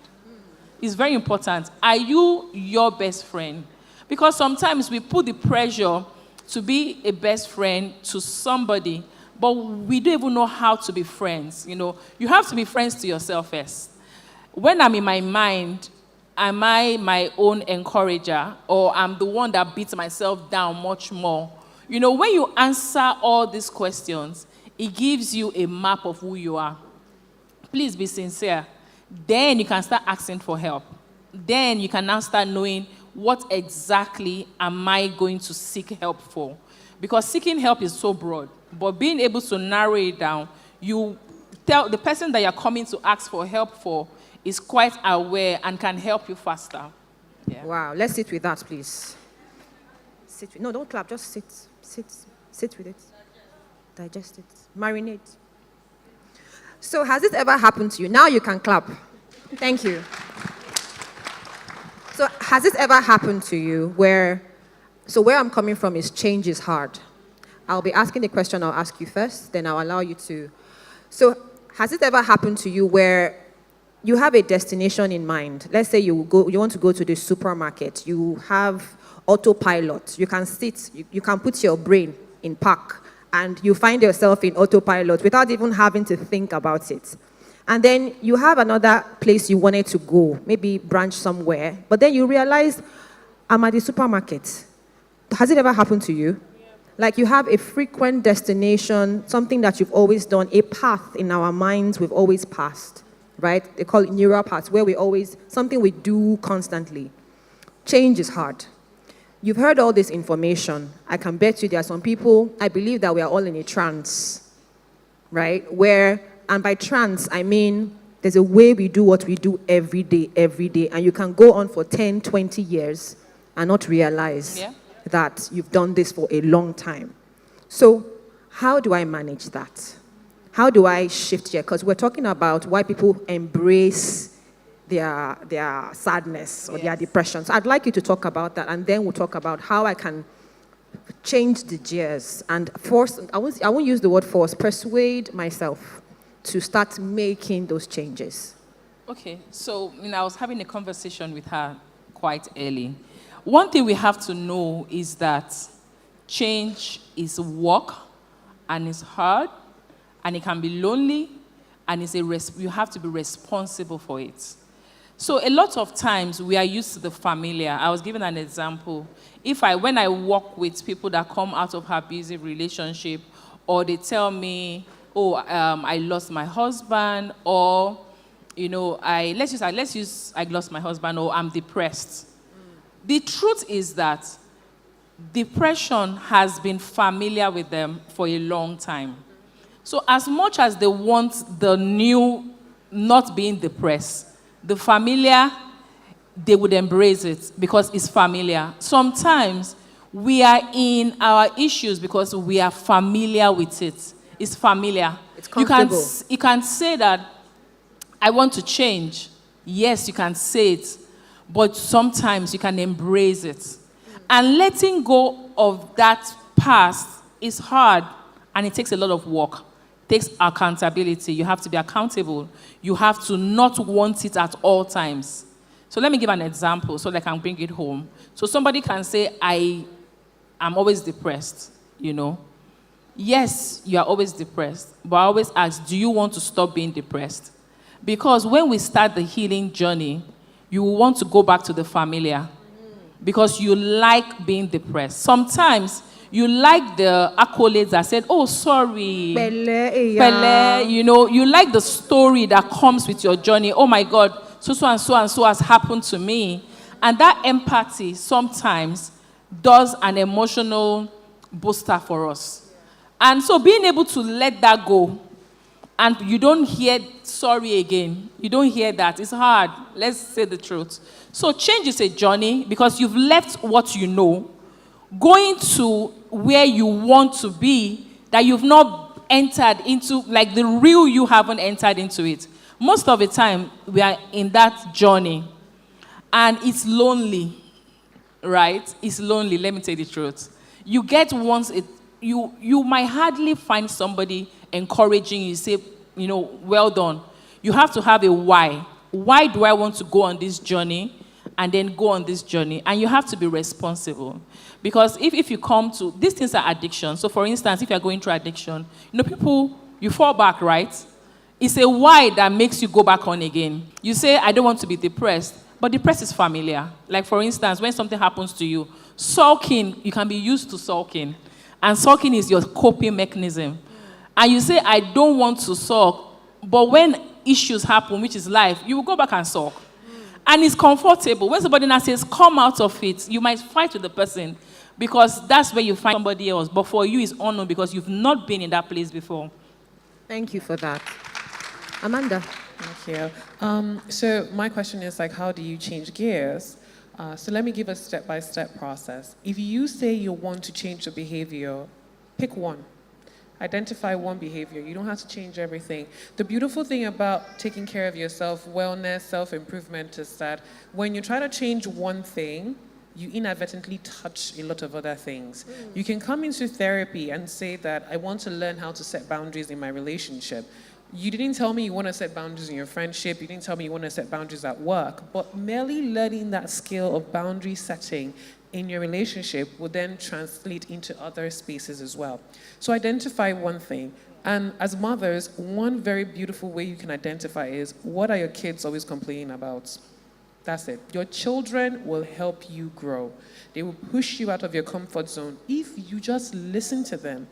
Speaker 20: It's very important. Are you your best friend? Because sometimes we put the pressure to be a best friend to somebody, but we don't even know how to be friends. You have to be friends to yourself first. When I'm in my mind, am I my own encourager, or I'm the one that beats myself down much more? When you answer all these questions, it gives you a map of who you are. Please be sincere. Then you can start asking for help. Then you can now start knowing what exactly am I going to seek help for. Because seeking help is so broad. But being able to narrow it down, you tell the person that you're coming to ask for help for is quite aware and can help you faster. Yeah.
Speaker 18: Wow, let's sit with that, please. No, don't clap, just sit with it. Digest it. Marinate. So has it ever happened to you? Now you can clap. Thank you. So has it ever happened to you where I'm coming from is change is hard. I'll be asking the question, I'll ask you first, then I'll allow you to. So has it ever happened to you where you have a destination in mind? Let's say you want to go to the supermarket. You have autopilot. You can sit, you can put your brain in park, and you find yourself in autopilot without even having to think about it. And then you have another place you wanted to go, maybe branch somewhere, but then you realize, I'm at the supermarket. Has it ever happened to you? Yeah. Like you have a frequent destination, something that you've always done, a path in our minds we've always passed, right? They call it neural paths, where something we do constantly. Change is hard. You've heard all this information. I can bet you there are some people, I believe that we are all in a trance, right? And by trance, I mean there's a way we do what we do every day, and you can go on for 10, 20 years and not realize that you've done this for a long time. So how do I manage that? How do I shift here? Because we're talking about why people embrace their sadness or their depression. So I'd like you to talk about that, and then we'll talk about how I can change the gears and force, I won't use the word force, persuade myself to start making those changes.
Speaker 20: Okay, so I was having a conversation with her quite early. One thing we have to know is that change is work, and it's hard, and it can be lonely, and you have to be responsible for it. So a lot of times we are used to the familiar. I was giving an example. When I work with people that come out of abusive relationship, or they tell me, I lost my husband, or let's use I lost my husband, or I'm depressed. The truth is that depression has been familiar with them for a long time. So as much as they want the new not being depressed, the familiar, they would embrace it because it's familiar. Sometimes we are in our issues because we are familiar with it. It's familiar.
Speaker 18: It's comfortable.
Speaker 20: You can say that, I want to change. Yes, you can say it. But sometimes you can embrace it. And letting go of that past is hard, and it takes a lot of work. It takes accountability. You have to be accountable. You have to not want it at all times. So let me give an example so that I can bring it home. So somebody can say, I'm always depressed, Yes, you are always depressed. But I always ask, do you want to stop being depressed? Because when we start the healing journey, you will want to go back to the familiar because you like being depressed. Sometimes you like the accolades that said, oh, sorry. Pele, you like the story that comes with your journey. Oh my God, so and so has happened to me. And that empathy sometimes does an emotional booster for us. And so being able to let that go, and you don't hear sorry again. You don't hear that. It's hard. Let's say the truth. So change is a journey because you've left what you know, going to where you want to be that you've not entered into, like the real you haven't entered into it. Most of the time, we are in that journey. And it's lonely, right? It's lonely. Let me tell you the truth. You get once it, you might hardly find somebody encouraging you, say, well done. You have to have a why. Why do I want to go on this journey and then go on this journey? And you have to be responsible. Because if you come to, these things are addiction. So for instance, if you're going through addiction, people, you fall back, right? It's a why that makes you go back on again. You say, I don't want to be depressed, but depressed is familiar. Like for instance, when something happens to you, sulking, you can be used to sulking. And sulking is your coping mechanism. And you say, I don't want to sulk, but when issues happen, which is life, you will go back and sulk. And it's comfortable. When somebody now says, come out of it, you might fight with the person because that's where you find somebody else. But for you, it's unknown because you've not been in that place before.
Speaker 18: Thank you for that. Amanda.
Speaker 21: Thank you. So my question is like, how do you change gears? So let me give a step-by-step process. If you say you want to change your behavior, pick one. Identify one behavior. You don't have to change everything. The beautiful thing about taking care of yourself, wellness, self-improvement is that when you try to change one thing, you inadvertently touch a lot of other things. You can come into therapy and say that I want to learn how to set boundaries in my relationship. You didn't tell me you want to set boundaries in your friendship. You didn't tell me you want to set boundaries at work. But merely learning that skill of boundary setting in your relationship will then translate into other spaces as well. So identify one thing. And as mothers, one very beautiful way you can identify is, what are your kids always complaining about? That's it. Your children will help you grow. They will push you out of your comfort zone if you just listen to them.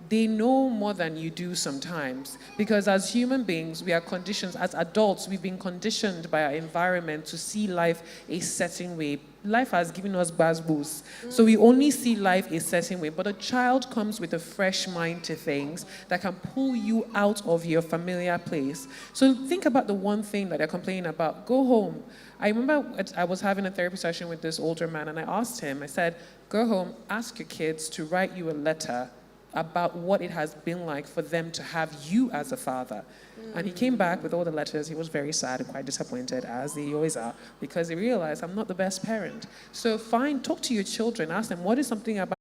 Speaker 21: They know more than you do sometimes, because as human beings, we are conditioned, as adults, we've been conditioned by our environment to see life a certain way. Life has given us boosts, so we only see life a certain way, but a child comes with a fresh mind to things that can pull you out of your familiar place. So think about the one thing that they're complaining about. Go home. I remember I was having a therapy session with this older man, and I asked him, I said, go home, ask your kids to write you a letter about what it has been like for them to have you as a father. And he came back with all the letters. He was very sad and quite disappointed, as they always are, because he realized I'm not the best parent. So talk to your children, ask them, what is something about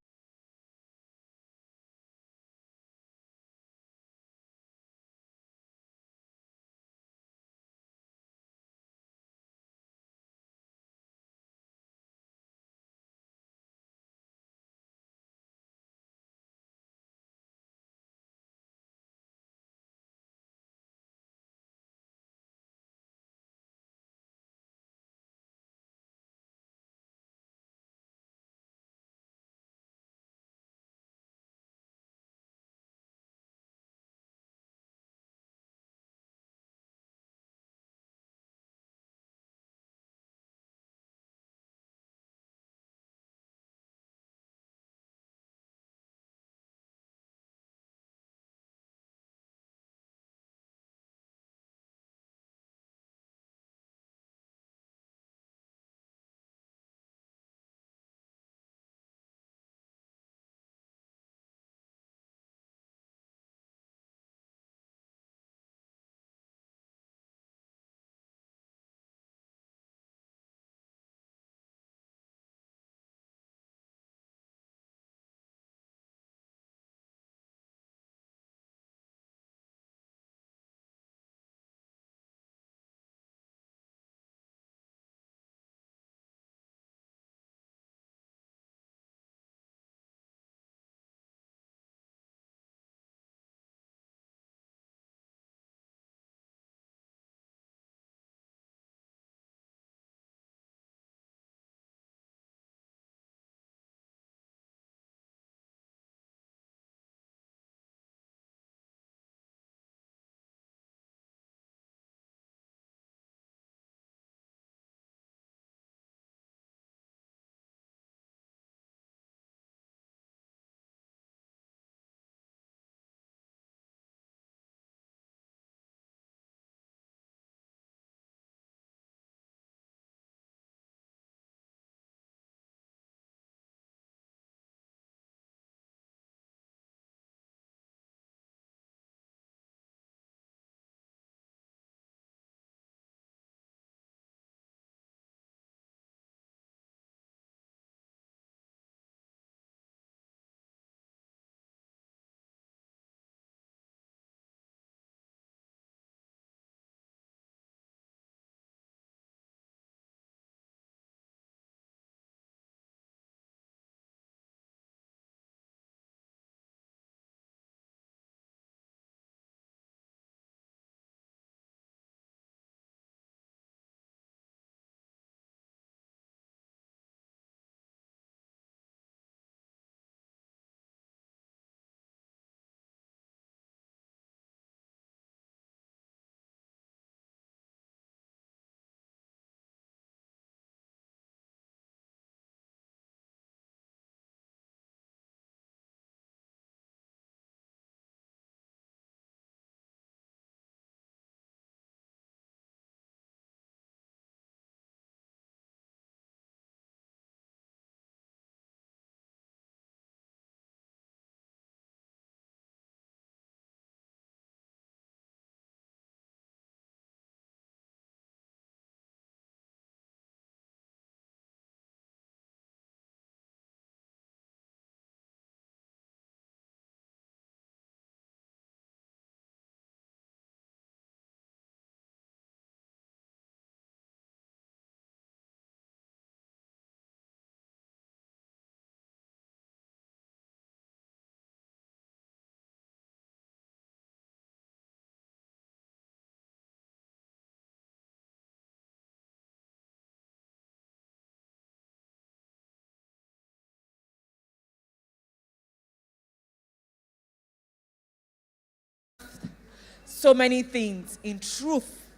Speaker 1: so many things in truth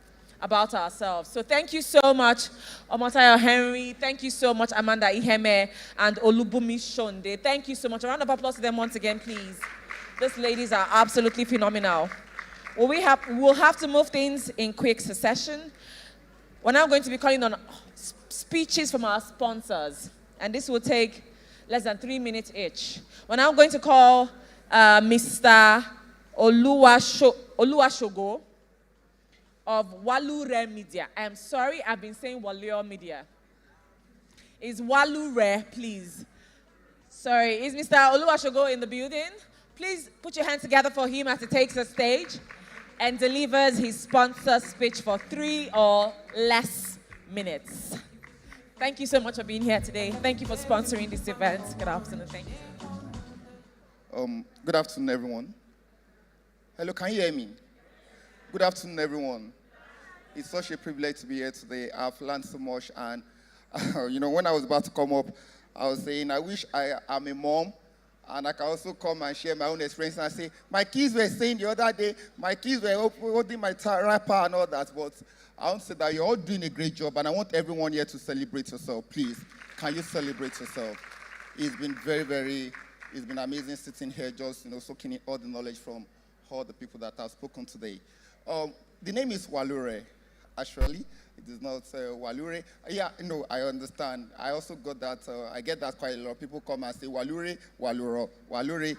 Speaker 1: about ourselves. So thank you so much, Omotayo Henry. Thank you so much, Amanda Iheme and Olubumi Shonde. Thank you so much. A round of applause to them once again, please. These ladies are absolutely phenomenal. We'll have to move things in quick succession. We're now going to be calling on speeches from our sponsors, and this will take less than 3 minutes each. We're now going to call Mr. Oluwashogo of Walure Media. I am sorry, I've been saying Walure Media. Is Walure, please. Sorry, is Mr. Oluwashogo in the building? Please put your hands together for him as he takes the stage and delivers his sponsor speech for 3 or less minutes. Thank you so much for being here today. Thank you for sponsoring this event. Good afternoon. Thank you.
Speaker 5: Good afternoon, everyone. Hello, can you hear me? Good afternoon, everyone. It's such a privilege to be here today. I've learned so much, and when I was about to come up, I was saying, I wish I'm a mom, and I can also come and share my own experience and say, my kids were saying the other day, my kids were holding my rapper and all that, but I want to say that you're all doing a great job, and I want everyone here to celebrate yourself. Please, can you celebrate yourself? It's been it's been amazing sitting here just, soaking in all the knowledge from all the people that have spoken today. The name is Walure, actually. It is not Walure. Yeah, I understand. I also got that, I get that quite a lot. People come and say Walure, Waluro, Walure,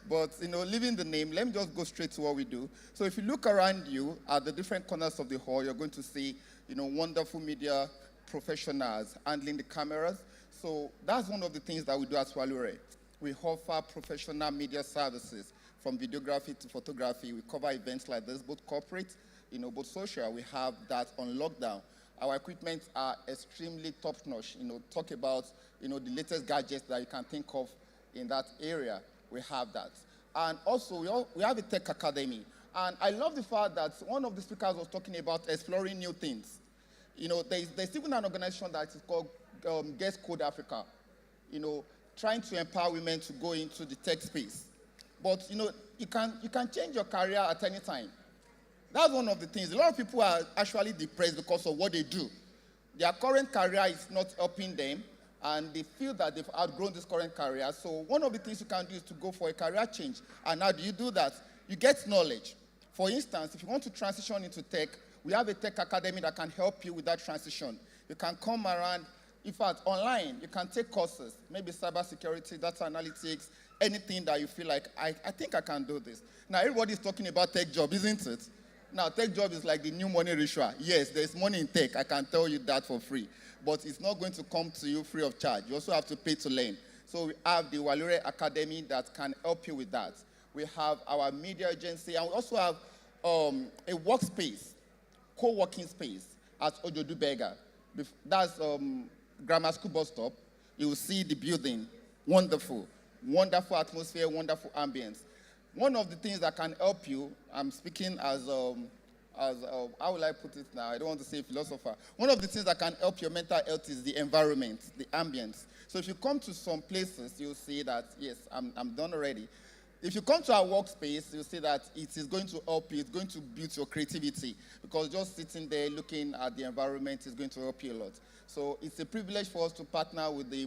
Speaker 5: But, leaving the name, let me just go straight to what we do. So if you look around you at the different corners of the hall, you're going to see, wonderful media professionals handling the cameras. So that's one of the things that we do at Walure. We offer professional media services from videography to photography. We cover events like this, both corporate, both social. We have that on lockdown. Our equipment are extremely top-notch. Talk about, the latest gadgets that you can think of in that area. We have that. And also, we have a tech academy. And I love the fact that one of the speakers was talking about exploring new things. There's even an organization that is called Guest Code Africa, trying to empower women to go into the tech space. But, you can change your career at any time. That's one of the things. A lot of people are actually depressed because of what they do. Their current career is not helping them, and they feel that they've outgrown this current career. So one of the things you can do is to go for a career change. And how do you do that? You get knowledge. For instance, if you want to transition into tech, we have a tech academy that can help you with that transition. You can come around. In fact, online, you can take courses, maybe cybersecurity, data analytics, anything that you feel like, I think I can do this. Now, everybody's talking about tech job, isn't it? Now, tech job is like the new money ritual. Yes, there's money in tech. I can tell you that for free. But it's not going to come to you free of charge. You also have to pay to learn. So we have the Walure Academy that can help you with that. We have our media agency, and we also have a workspace, co-working space at Ojodu Berger. That's Grammar School bus stop. You will see the building. Wonderful. Wonderful atmosphere, wonderful ambience. One of the things that can help you, I'm speaking as how will I put it now? I don't want to say philosopher. One of the things that can help your mental health is the environment, the ambience. So if you come to some places, you'll see that, yes, I'm done already. If you come to our workspace, you'll see that it is going to help you. It's going to build your creativity, because just sitting there looking at the environment is going to help you a lot. So it's a privilege for us to partner with the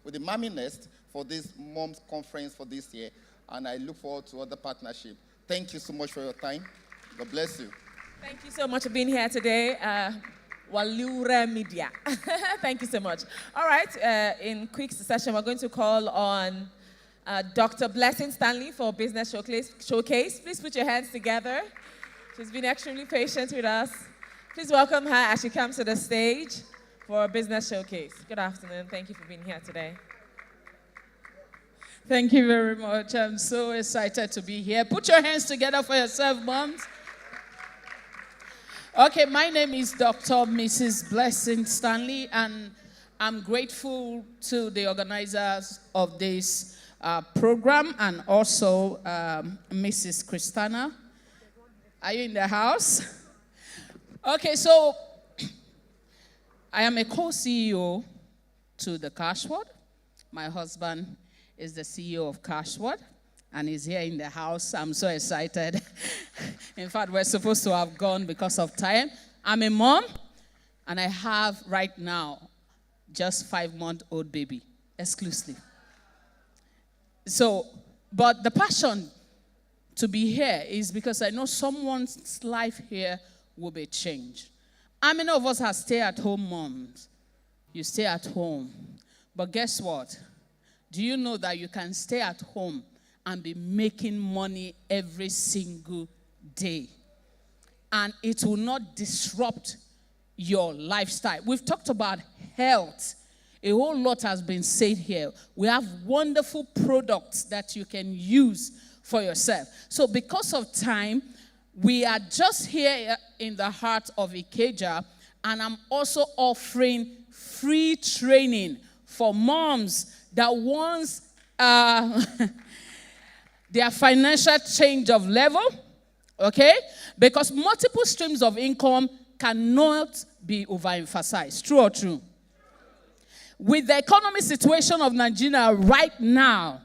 Speaker 5: with the Mammy Nest for this Moms Conference for this year, and I look forward to other partnership. Thank you so much for your time. God bless you.
Speaker 1: Thank you so much for being here today. Walure Media. Thank you so much. All right, in quick succession, we're going to call on Dr. Blessing Stanley for Business Showcase. Please put your hands together. She's been extremely patient with us. Please welcome her as she comes to the stage for a Business Showcase. Good afternoon. Thank you for being here today.
Speaker 22: Thank you very much. I'm so excited to be here. Put your hands together for yourself, moms. Okay, my name is Dr. Mrs. Blessing Stanley, and I'm grateful to the organizers of this program, and also Mrs. Christina. Are you in the house? Okay, so I am a co-CEO to the Cashword. My husband is the CEO of Cashword, and he's here in the house. I'm so excited. In fact, we're supposed to have gone because of time. I'm a mom, and I have right now just 5-month-old baby, exclusively. So, but the passion to be here is because I know someone's life here will be changed. How many of us are stay-at-home moms? You stay at home. But guess what? Do you know that you can stay at home and be making money every single day? And it will not disrupt your lifestyle. We've talked about health. A whole lot has been said here. We have wonderful products that you can use for yourself. So because of time, we are just here in the heart of Ikeja, and I'm also offering free training for moms that wants their financial change of level, okay? Because multiple streams of income cannot be overemphasized. True or true? With the economic situation of Nigeria right now,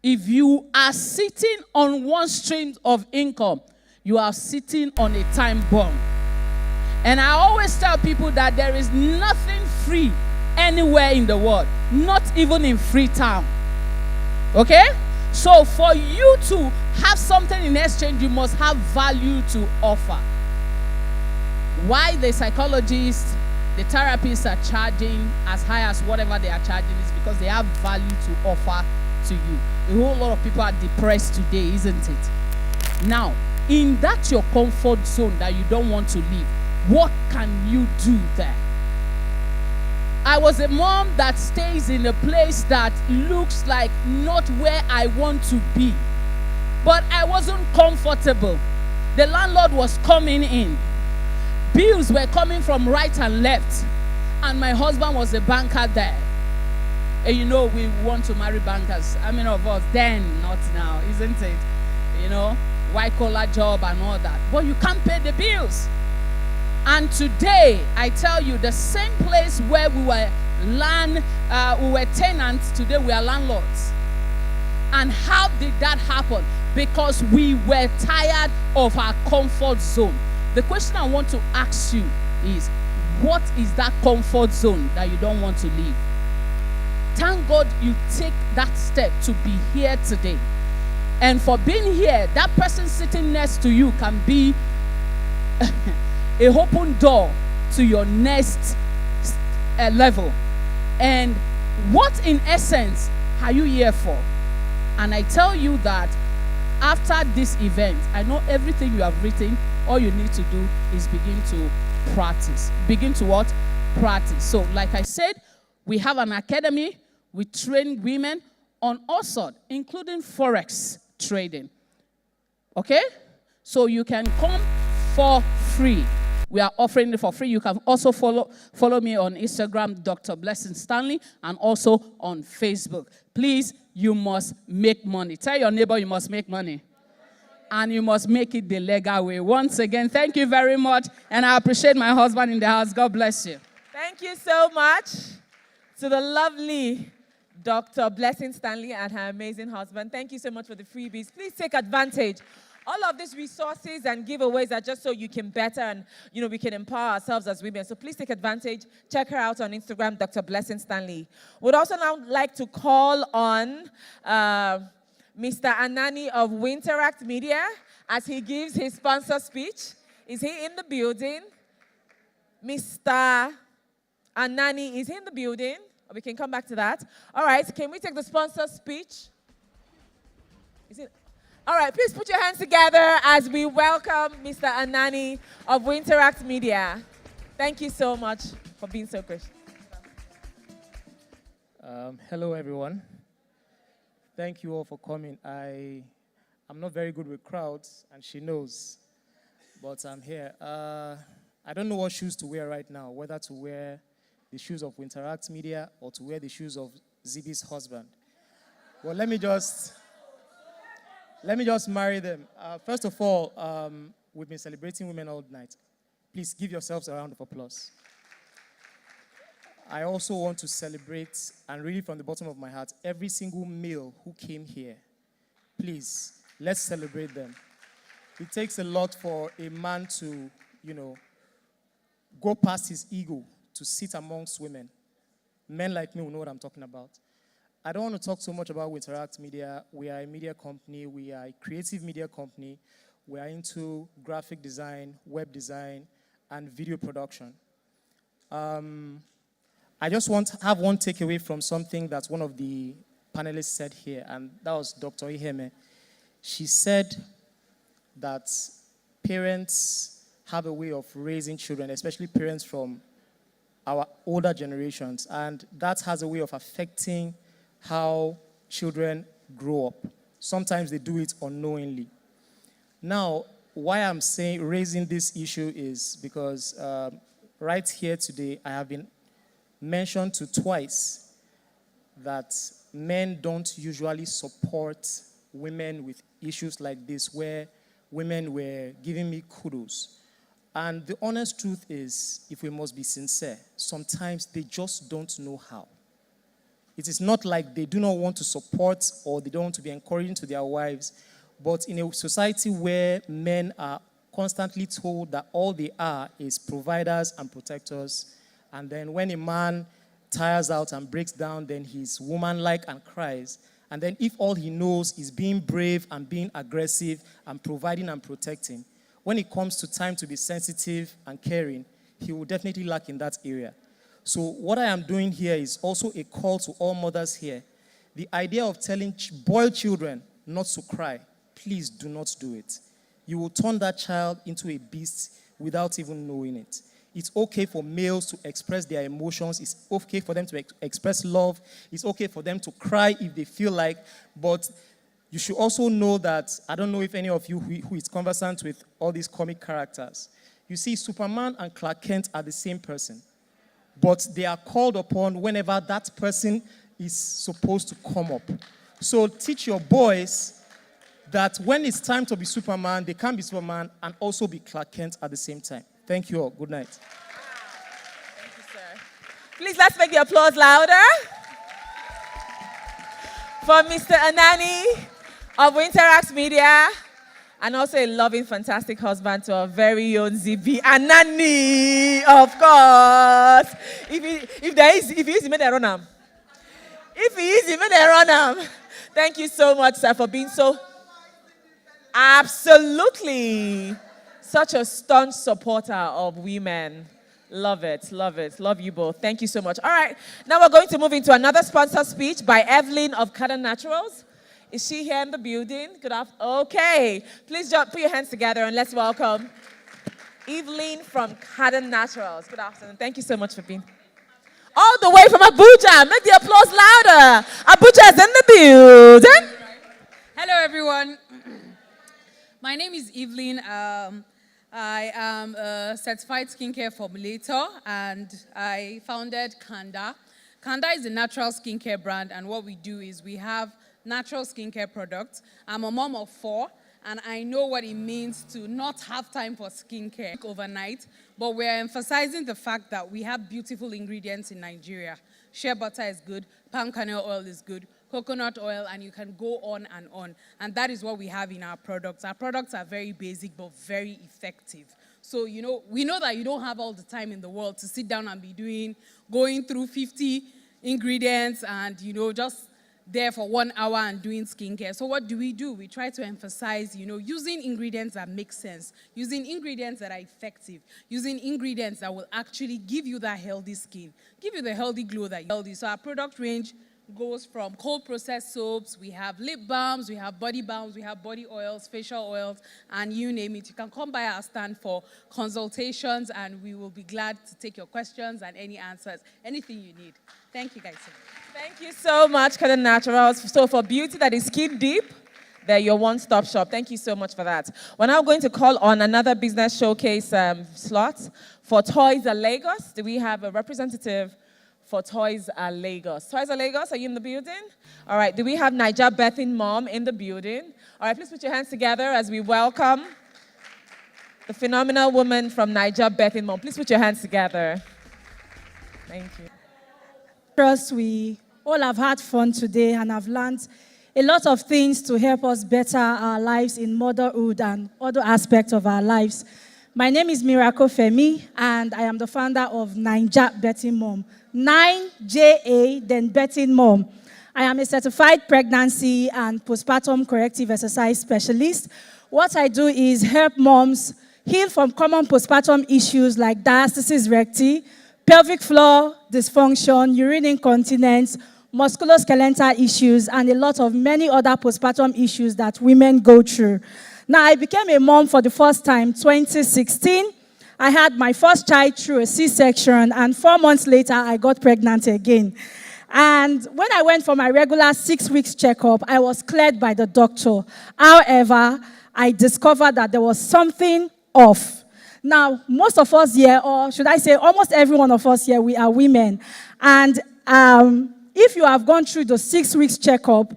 Speaker 22: if you are sitting on one stream of income, you are sitting on a time bomb. And I always tell people that there is nothing free anywhere in the world, not even in Freetown. Okay? So for you to have something in exchange, you must have value to offer. Why the psychologists, the therapists are charging as high as whatever they are charging is because they have value to offer to you. A whole lot of people are depressed today, isn't it? Now, in that your comfort zone that you don't want to leave, what can you do there? I was a mom that stays in a place that looks like not where I want to be. But I wasn't comfortable. The landlord was coming in. Bills were coming from right and left. And my husband was a banker there. And you know, we want to marry bankers. How many of us? Then, not now, isn't it? You know, white-collar job and all that. But you can't pay the bills. And today, I tell you, the same place where we were tenants, today we are landlords. And how did that happen? Because we were tired of our comfort zone. The question I want to ask you is, what is that comfort zone that you don't want to leave? Thank God you take that step to be here today. And for being here, that person sitting next to you can be a open door to your next level. And what in essence are you here for? And I tell you that after this event, I know everything you have written, all you need to do is begin to practice. Begin to what? Practice. So like I said, we have an academy. We train women on all sorts, including Forex trading. Okay? So you can come for free. We are offering it for free. You can also follow me on Instagram, Dr. Blessing Stanley, and also on Facebook. Please, you must make money. Tell your neighbor you must make money. And you must make it the legal way. Once again, thank you very much. And I appreciate my husband in the house. God bless you.
Speaker 1: Thank you so much to the lovely Dr. Blessing Stanley and her amazing husband. Thank you so much for the freebies. Please take advantage. All of these resources and giveaways are just so you can better and, we can empower ourselves as women. So please take advantage. Check her out on Instagram, Dr. Blessing Stanley. Would also now like to call on Mr. Anani of Winteract Media as he gives his sponsor speech. Is he in the building? Mr. Anani is in the building. We can come back to that. All right, can we take the sponsor speech? Is it? All right, please put your hands together as we welcome Mr. Anani of Winteract Media. Thank you so much for being so gracious.
Speaker 6: Hello, everyone. Thank you all for coming. I'm not very good with crowds, and she knows, but I'm here. I don't know what shoes to wear right now, whether to wear the shoes of Winteract Media or to wear the shoes of Zibi's husband. Well, let me just marry them. First of all, we've been celebrating women all night. Please give yourselves a round of applause. I also want to celebrate, and really from the bottom of my heart, every single male who came here. Please, let's celebrate them. It takes a lot for a man to, go past his ego to sit amongst women. Men like me will know what I'm talking about. I don't want to talk so much about We Interact Media. We are a media company. We are a creative media company. We are into graphic design, web design, and video production. I just want to have one takeaway from something that one of the panelists said here, and that was Dr. Iheme. She said that parents have a way of raising children, especially parents from our older generations, and that has a way of affecting how children grow up. Sometimes they do it unknowingly. Now, why I'm saying raising this issue is because right here today, I have been mentioned to twice that men don't usually support women with issues like this, where women were giving me kudos. And the honest truth is, if we must be sincere, sometimes they just don't know how. It is not like they do not want to support or they don't want to be encouraging to their wives, but in a society where men are constantly told that all they are is providers and protectors, and then when a man tires out and breaks down, then he's womanlike and cries. And then if all he knows is being brave and being aggressive and providing and protecting, when it comes to time to be sensitive and caring, he will definitely lack in that area. So what I am doing here is also a call to all mothers here. The idea of telling boy children not to cry, please do not do it. You will turn that child into a beast without even knowing it. It's okay for males to express their emotions. It's okay for them to express love. It's okay for them to cry if they feel like. But you should also know that, I don't know if any of you who is conversant with all these comic characters, you see Superman and Clark Kent are the same person. But they are called upon whenever that person is supposed to come up. So teach your boys that when it's time to be Superman, they can be Superman and also be Clark Kent at the same time. Thank you all. Good night.
Speaker 1: Thank you, sir. Please, let's make the applause louder for Mr. Anani of Interact Media, and also a loving, fantastic husband to our very own ZB Anani, of course. If he is, he made a run am. If he is, he made a run am. Thank you so much, sir, for being so absolutely such a staunch supporter of women. Love it, love it. Love you both. Thank you so much. All right, now we're going to move into another sponsor speech by Evelyn of Cotton Naturals. Is she here in the building? Good afternoon. Okay. Please put your hands together and let's welcome Evelyn from Cotton Naturals. Good afternoon. Thank you so much for being all the way from Abuja. Make the applause louder. Abuja is in the building.
Speaker 7: Hello, everyone. My name is Evelyn. I am a certified skincare formulator, and I founded Kanda. Kanda is a natural skincare brand, and what we do is we have natural skincare products. I'm a mom of 4, and I know what it means to not have time for skincare overnight, but we're emphasizing the fact that we have beautiful ingredients in Nigeria. Shea butter is good, palm kernel oil is good, coconut oil, and you can go on and on. And that is what we have in our products. Our products are very basic, but very effective. So, we know that you don't have all the time in the world to sit down and be going through 50 ingredients and, just there for 1 hour and doing skincare. So what do? We try to emphasize, using ingredients that make sense, using ingredients that are effective, using ingredients that will actually give you that healthy skin, give you the healthy glow that you're healthy. So our product range goes from cold processed soaps, we have lip balms, we have body balms, we have body oils, facial oils, and you name it. You can come by our stand for consultations, and we will be glad to take your questions and any answers, anything you need. Thank you, guys.
Speaker 1: Thank you so much, Cotton Naturals. So for beauty that is skin deep, they're your one-stop shop. Thank you so much for that. We're now going to call on another business showcase slot for Toys R Lagos. Do we have a representative for Toys R Lagos? Toys R Lagos, are you in the building? All right, do we have Niger Bethin Mom in the building? All right, please put your hands together as we welcome the phenomenal woman from Niger Bethin Mom. Please put your hands together. Thank you.
Speaker 19: Trust we all have had fun today and have learned
Speaker 9: a lot of things to help us better our lives in motherhood and other aspects of our lives. My name is Miracle Femi, and I am the founder of Naija Betting Mom. 9JA, then Betting Mom. I am a certified pregnancy and postpartum corrective exercise specialist. What I do is help moms heal from common postpartum issues like diastasis recti, pelvic floor dysfunction, urine incontinence, musculoskeletal issues, and a lot of many other postpartum issues that women go through. Now, I became a mom for the first time 2016. I had my first child through a C-section, and 4 months later, I got pregnant again. And when I went for my regular 6 weeks checkup, I was cleared by the doctor. However, I discovered that there was something off. Now, most of us here, or should I say almost every one of us here, we are women. And if you have gone through the 6 weeks checkup,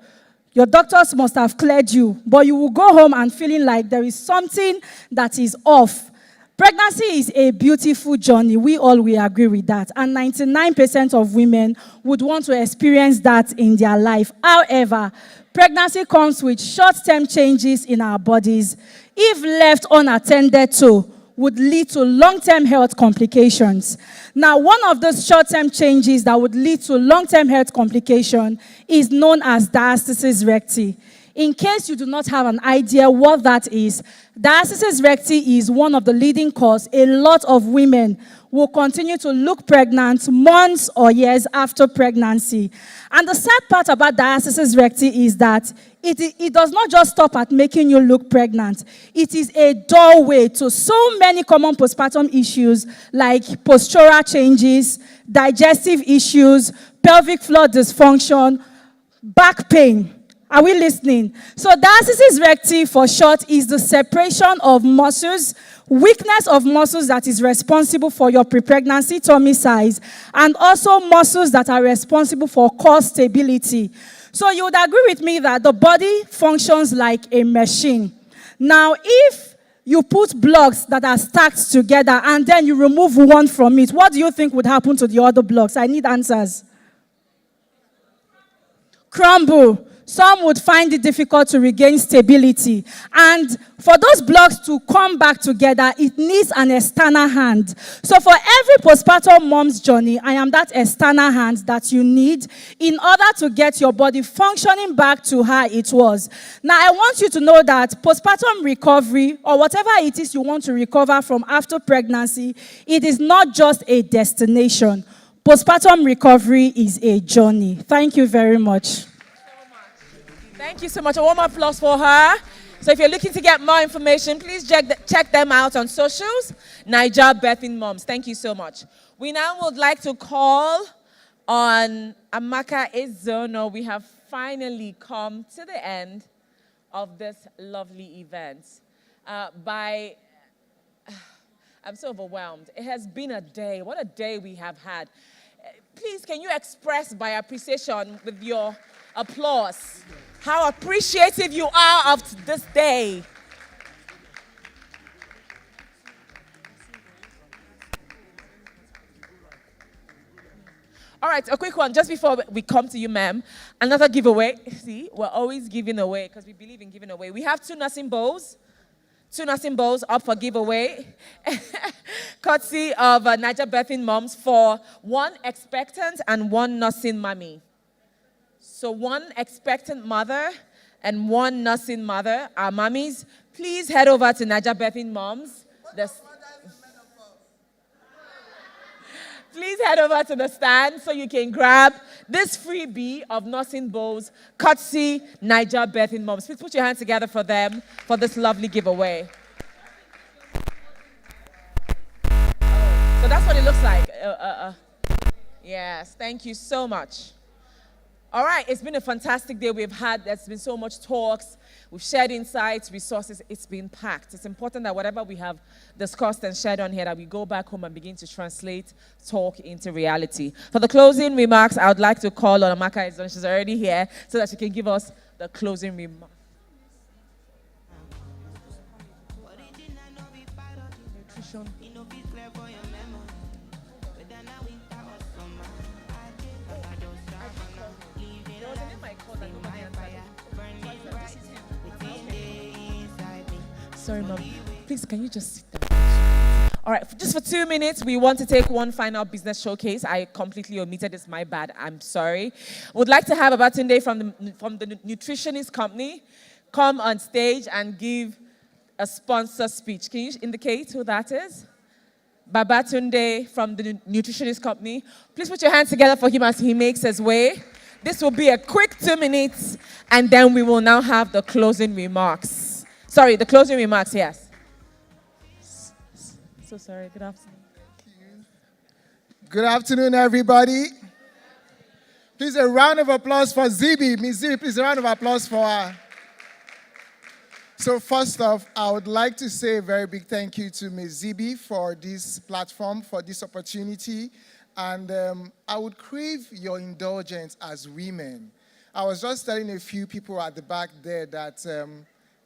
Speaker 9: your doctors must have cleared you, but you will go home and feeling like there is something that is off. Pregnancy is a beautiful journey. We all will agree with that. And 99% of women would want to experience that in their life. However, pregnancy comes with short-term changes in our bodies. If left unattended to, would lead to long-term health complications. Now, one of those short-term changes that would lead to long-term health complication is known as diastasis recti. In case you do not have an idea what that is, diastasis recti is one of the leading causes a lot of women will continue to look pregnant months or years after pregnancy. And the sad part about diastasis recti is that it does not just stop at making you look pregnant. It is a doorway to so many common postpartum issues like postural changes, digestive issues, pelvic floor dysfunction, back pain. Are we listening? So diastasis recti, for short, is the separation of muscles, weakness of muscles that is responsible for your pre-pregnancy tummy size, and also muscles that are responsible for core stability. So you would agree with me that the body functions like a machine. Now, if you put blocks that are stacked together and then you remove one from it, what do you think would happen to the other blocks? I need answers. Crumble. Some would find it difficult to regain stability. And for those blocks to come back together, it needs an external hand. So for every postpartum mom's journey, I am that external hand that you need in order to get your body functioning back to how it was. Now, I want you to know that postpartum recovery, or whatever it is you want to recover from after pregnancy, it is not just a destination. Postpartum recovery is a journey. Thank you very much.
Speaker 1: Thank you so much. A warm applause for her. So if you're looking to get more information, please check them out on socials. Naija Betting Moms. Thank you so much. We now would like to call on Amaka Ezono. We have finally come to the end of this lovely event. I'm so overwhelmed. It has been a day. What a day we have had. Please, can you express by appreciation with your applause how appreciative you are of this day? All right, a quick one, just before we come to you, ma'am. Another giveaway. See, we're always giving away because we believe in giving away. We have two nursing bowls up for giveaway. Courtesy of Naija Betting Moms for one expectant and one nursing mommy. So one expectant mother and one nursing mother, our mummies, please head over to Naija Betting Moms. Please head over to the stand so you can grab this freebie of nursing bowls, courtesy Naija Betting Moms. Please put your hands together for them for this lovely giveaway. So that's what it looks like. Yes, thank you so much. All right, it's been a fantastic day we've had. There's been so much talks. We've shared insights, resources. It's been packed. It's important that whatever we have discussed and shared on here, that we go back home and begin to translate talk into reality. For the closing remarks, I would like to call on Amaka. She's already here, so that she can give us the closing remarks. Nutrition. Sorry, Mom. Please, can you just sit down? All right, just for 2 minutes, we want to take one final business showcase. I completely omitted. It's my bad. I'm sorry. Would like to have Babatunde from the nutritionist company come on stage and give a sponsor speech. Can you indicate who that is? Babatunde from the nutritionist company. Please put your hands together for him as he makes his way. This will be a quick 2 minutes, and then we will now have the closing remarks. Sorry, the closing remarks, yes. So sorry, good afternoon.
Speaker 2: Good afternoon, everybody. Please, a round of applause for Zibi. Miss Zibi, please, a round of applause for her. So first off, I would like to say a very big thank you to Ms. Zibi for this platform, for this opportunity. And I would crave your indulgence as women. I was just telling a few people at the back there that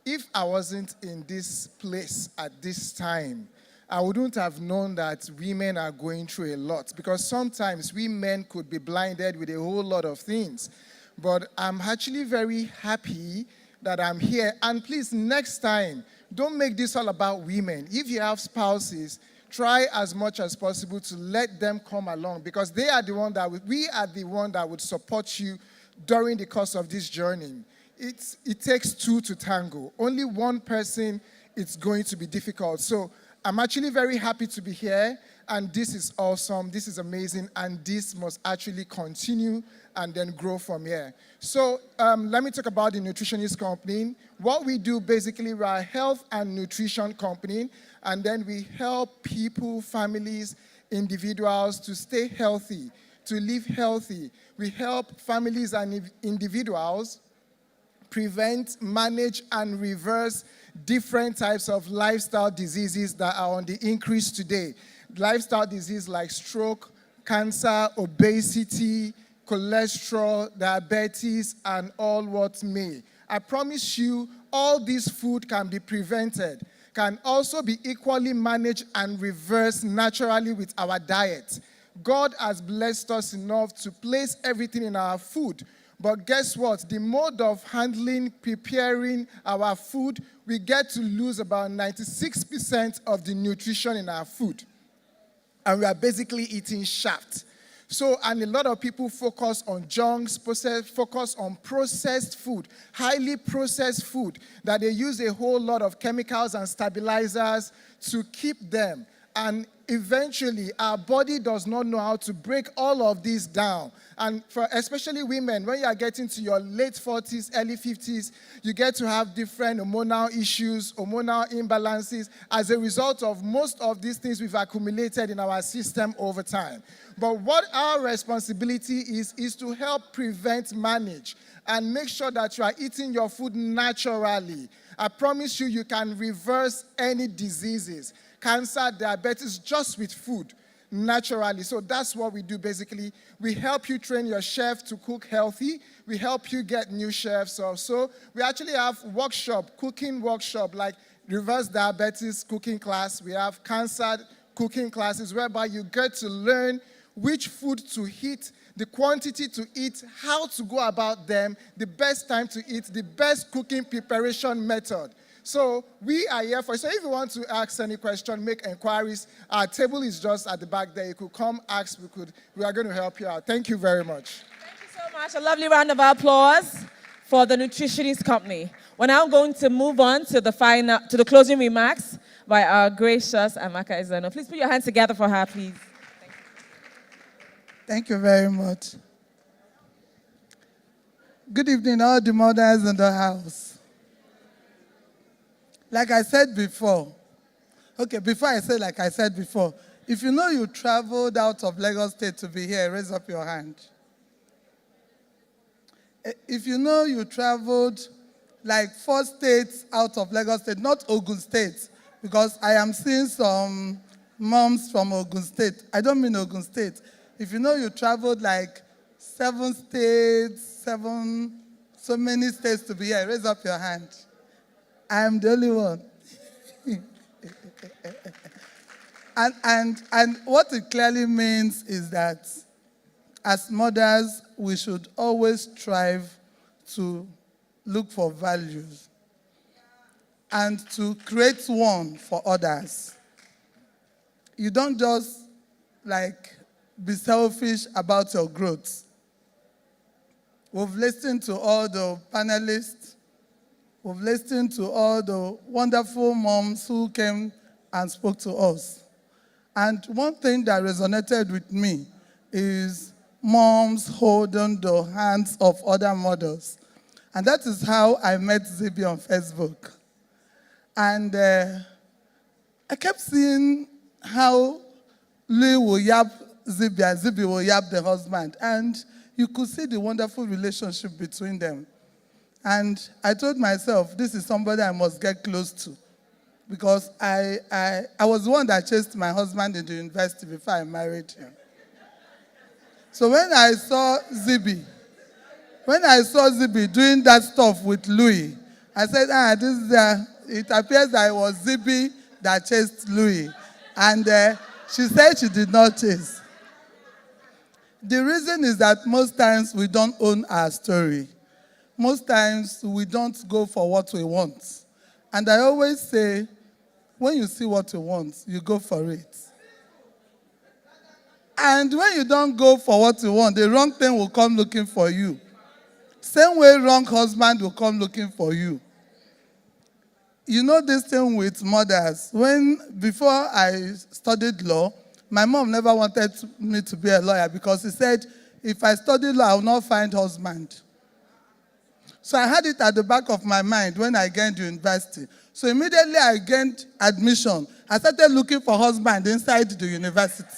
Speaker 2: if I wasn't in this place at this time, I wouldn't have known that women are going through a lot, because sometimes we men could be blinded with a whole lot of things. But I'm actually very happy that I'm here. And please, next time, don't make this all about women. If you have spouses, try as much as possible to let them come along, because they are the one that we are the one that would support you during the course of this journey. It takes two to tango. Only one person, it's going to be difficult. So I'm actually very happy to be here, and this is awesome, this is amazing, and this must actually continue and then grow from here. So let me talk about the nutritionist company. What we do basically, we're a health and nutrition company, and then we help people, families, individuals to stay healthy, to live healthy. We help families and individuals prevent, manage, and reverse different types of lifestyle diseases that are on the increase today. Lifestyle disease like stroke, cancer, obesity, cholesterol, diabetes, and all what may. I promise you, all this food can be prevented, can also be equally managed and reversed naturally with our diet. God has blessed us enough to place everything in our food. But guess what? The mode of handling, preparing our food, we get to lose about 96% of the nutrition in our food. And we are basically eating shaft. So, and a lot of people focus on junks, focus on processed food, highly processed food, that they use a whole lot of chemicals and stabilizers to keep them. And eventually, our body does not know how to break all of this down. And for especially women, when you are getting to your late 40s, early 50s, you get to have different hormonal issues, hormonal imbalances, as a result of most of these things we've accumulated in our system over time. But what our responsibility is to help prevent, manage, and make sure that you are eating your food naturally. I promise you, you can reverse any diseases. Cancer, diabetes, just with food, naturally. So that's what we do basically. We help you train your chef to cook healthy. We help you get new chefs also. We actually have cooking workshop, like reverse diabetes cooking class. We have cancer cooking classes, whereby you get to learn which food to eat, the quantity to eat, how to go about them, the best time to eat, the best cooking preparation method. So we are here for you. So if you want to ask any question, make inquiries, our table is just at the back there. You could come ask, we are going to help you out. Thank you very much.
Speaker 1: Thank you so much. A lovely round of applause for the nutritionist company. We're now going to move on to the closing remarks by our gracious Amaka Izano. Please put your hands together for her, please.
Speaker 19: Thank you very much. Good evening, all the mothers in the house. Like I said before, if you know you traveled out of Lagos State to be here, raise up your hand. If you know you traveled like 4 states out of Lagos State, not Ogun State, because I am seeing some moms from Ogun State. I don't mean Ogun State. If you know you traveled like 7 states, so many states to be here, raise up your hand. I am the only one. and what it clearly means is that as mothers, we should always strive to look for values and to create one for others. You don't just like be selfish about your growth. We've listened to all the panelists. We've listened to all the wonderful moms who came and spoke to us. And one thing that resonated with me is moms holding the hands of other mothers. And that is how I met Zibi on Facebook. And I kept seeing how Louis will yap Zibi and Zibi will yap the husband. And you could see the wonderful relationship between them. And I told myself, this is somebody I must get close to. Because I was the one that chased my husband in the university before I married him. So when I saw Zibi doing that stuff with Louis, I said, it appears that it was Zibi that chased Louis. And she said she did not chase. The reason is that most times we don't own our story. Most times we don't go for what we want. And I always say, when you see what you want, you go for it. And when you don't go for what you want, the wrong thing will come looking for you. Same way wrong husband will come looking for you. You know this thing with mothers. Before I studied law, my mom never wanted me to be a lawyer because she said, if I study law, I will not find husband. So I had it at the back of my mind when I gained university. So immediately I gained admission. I started looking for husband inside the university.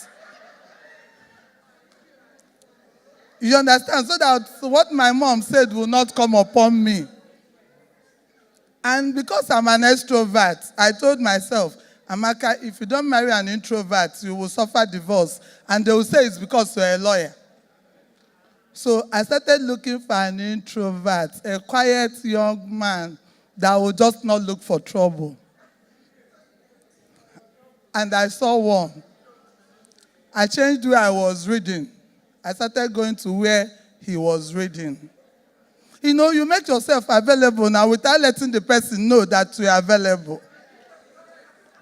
Speaker 19: You understand? So that what my mom said will not come upon me. And because I'm an extrovert, I told myself, Amaka, if you don't marry an introvert, you will suffer divorce. And they will say it's because you're a lawyer. So I started looking for an introvert, a quiet young man that would just not look for trouble. And I saw one. I changed where I was reading. I started going to where he was reading. You know, you make yourself available now without letting the person know that you are available.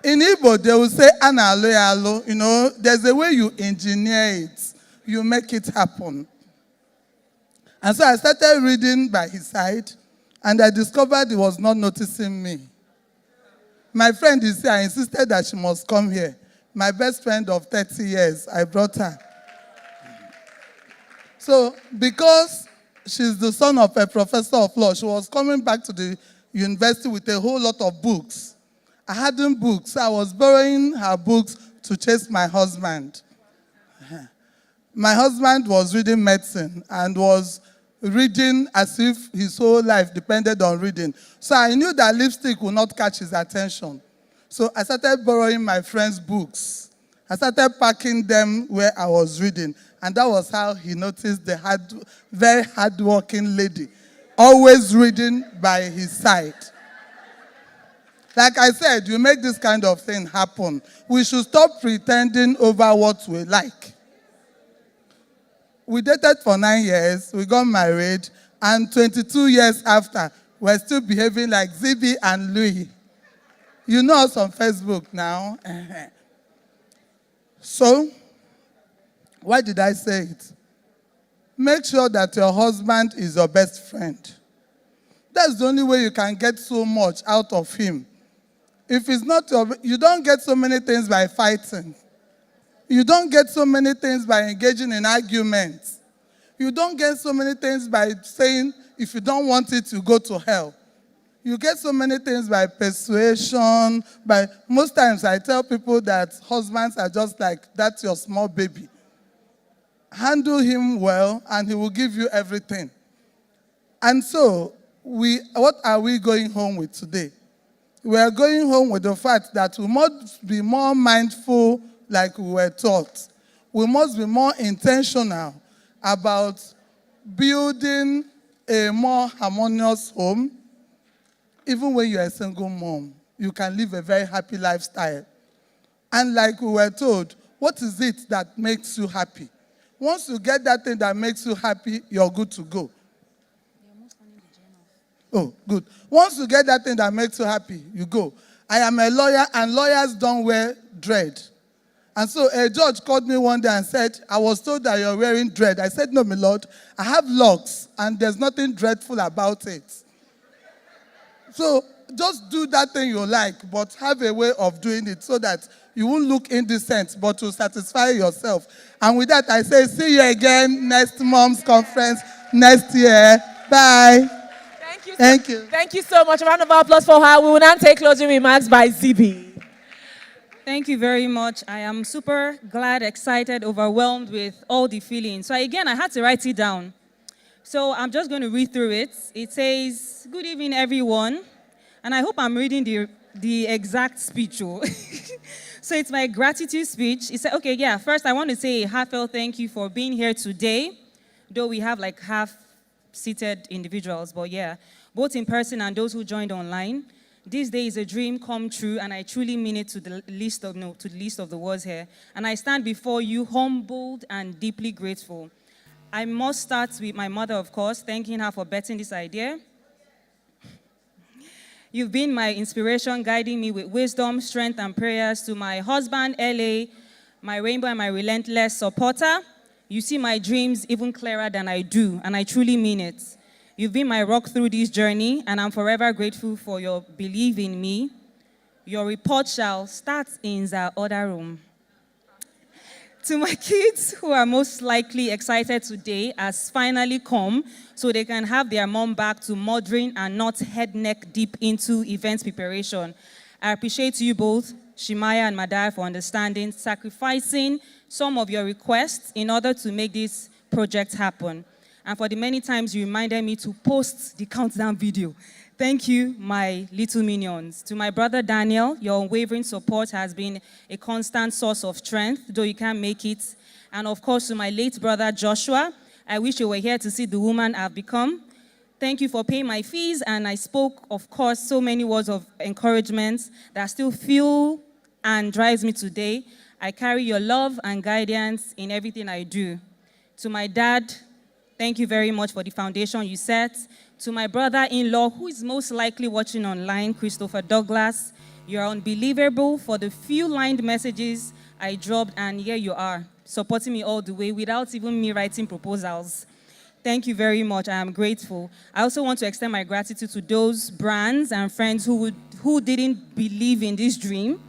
Speaker 19: In Igbo, they will say, Ana alo ya alo. You know, there's a way you engineer it. You make it happen. And so I started reading by his side, and I discovered he was not noticing me. My friend is here. I insisted that she must come here. My best friend of 30 years, I brought her. So because she's the son of a professor of law, she was coming back to the university with a whole lot of books. I hadn't books, so I was borrowing her books to chase my husband. My husband was reading medicine and was reading as if his whole life depended on reading. So I knew that lipstick would not catch his attention. So I started borrowing my friend's books. I started packing them where I was reading. And that was how he noticed the very hardworking lady, always reading by his side. Like I said, you make this kind of thing happen. We should stop pretending over what we like. We dated for 9 years, we got married, and 22 years after, we're still behaving like Zibi and Louis. You know us on Facebook now. So, why did I say it? Make sure that your husband is your best friend. That's the only way you can get so much out of him. If it's not you don't get so many things by fighting. You don't get so many things by engaging in arguments. You don't get so many things by saying, if you don't want it, you go to hell. You get so many things by persuasion. Most times I tell people that husbands are just like, that's your small baby. Handle him well, and he will give you everything. And so, what are we going home with today? We are going home with the fact that we must be more mindful like we were taught. We must be more intentional about building a more harmonious home. Even when you're a single mom, you can live a very happy lifestyle. And like we were told, what is it that makes you happy? Once you get that thing that makes you happy, you're good to go. Oh, good. Once you get that thing that makes you happy, you go. I am a lawyer, and lawyers don't wear dread. And so a judge called me one day and said, I was told that you're wearing dread. I said, no, my lord, I have locks, and there's nothing dreadful about it. So just do that thing you like, but have a way of doing it so that you won't look indecent, but to satisfy yourself. And with that, I say, see you again next Mom's Conference next year. Bye. Thank you.
Speaker 1: Thank you so much. A round of applause for her. We will now take closing remarks by Zibi.
Speaker 3: Thank you very much. I am super glad, excited, overwhelmed with all the feelings. So again, I had to write it down. So I'm just going to read through it. It says, good evening, everyone. And I hope I'm reading the exact speech. Oh. So it's my gratitude speech. It said, okay, yeah, first I want to say a heartfelt thank you for being here today, though we have like half-seated individuals, but yeah, both in person and those who joined online. This day is a dream come true, and I truly mean it to the least of the words here. And I stand before you humbled and deeply grateful. I must start with my mother, of course, thanking her for betting this idea. You've been my inspiration, guiding me with wisdom, strength, and prayers. To my husband, LA, my rainbow and my relentless supporter. You see my dreams even clearer than I do, and I truly mean it. You've been my rock through this journey, and I'm forever grateful for your belief in me. Your report shall start in the other room. To my kids who are most likely excited today has finally come so they can have their mom back to mothering and not head neck deep into event preparation. I appreciate you both, Shimaya and Madai, for understanding, sacrificing some of your requests in order to make this project happen. And for the many times you reminded me to post the countdown video. Thank you, my little minions. To my brother Daniel, your unwavering support has been a constant source of strength, though you can't make it. And of course, to my late brother Joshua, I wish you were here to see the woman I've become. Thank you for paying my fees, and I spoke, of course, so many words of encouragement that still fuel and drives me today. I carry your love and guidance in everything I do. To my dad, thank you very much for the foundation you set. To my brother-in-law, who is most likely watching online, Christopher Douglas, you're unbelievable for the few lined messages I dropped, and here you are, supporting me all the way without even me writing proposals. Thank you very much. I am grateful. I also want to extend my gratitude to those brands and friends who didn't believe in this dream.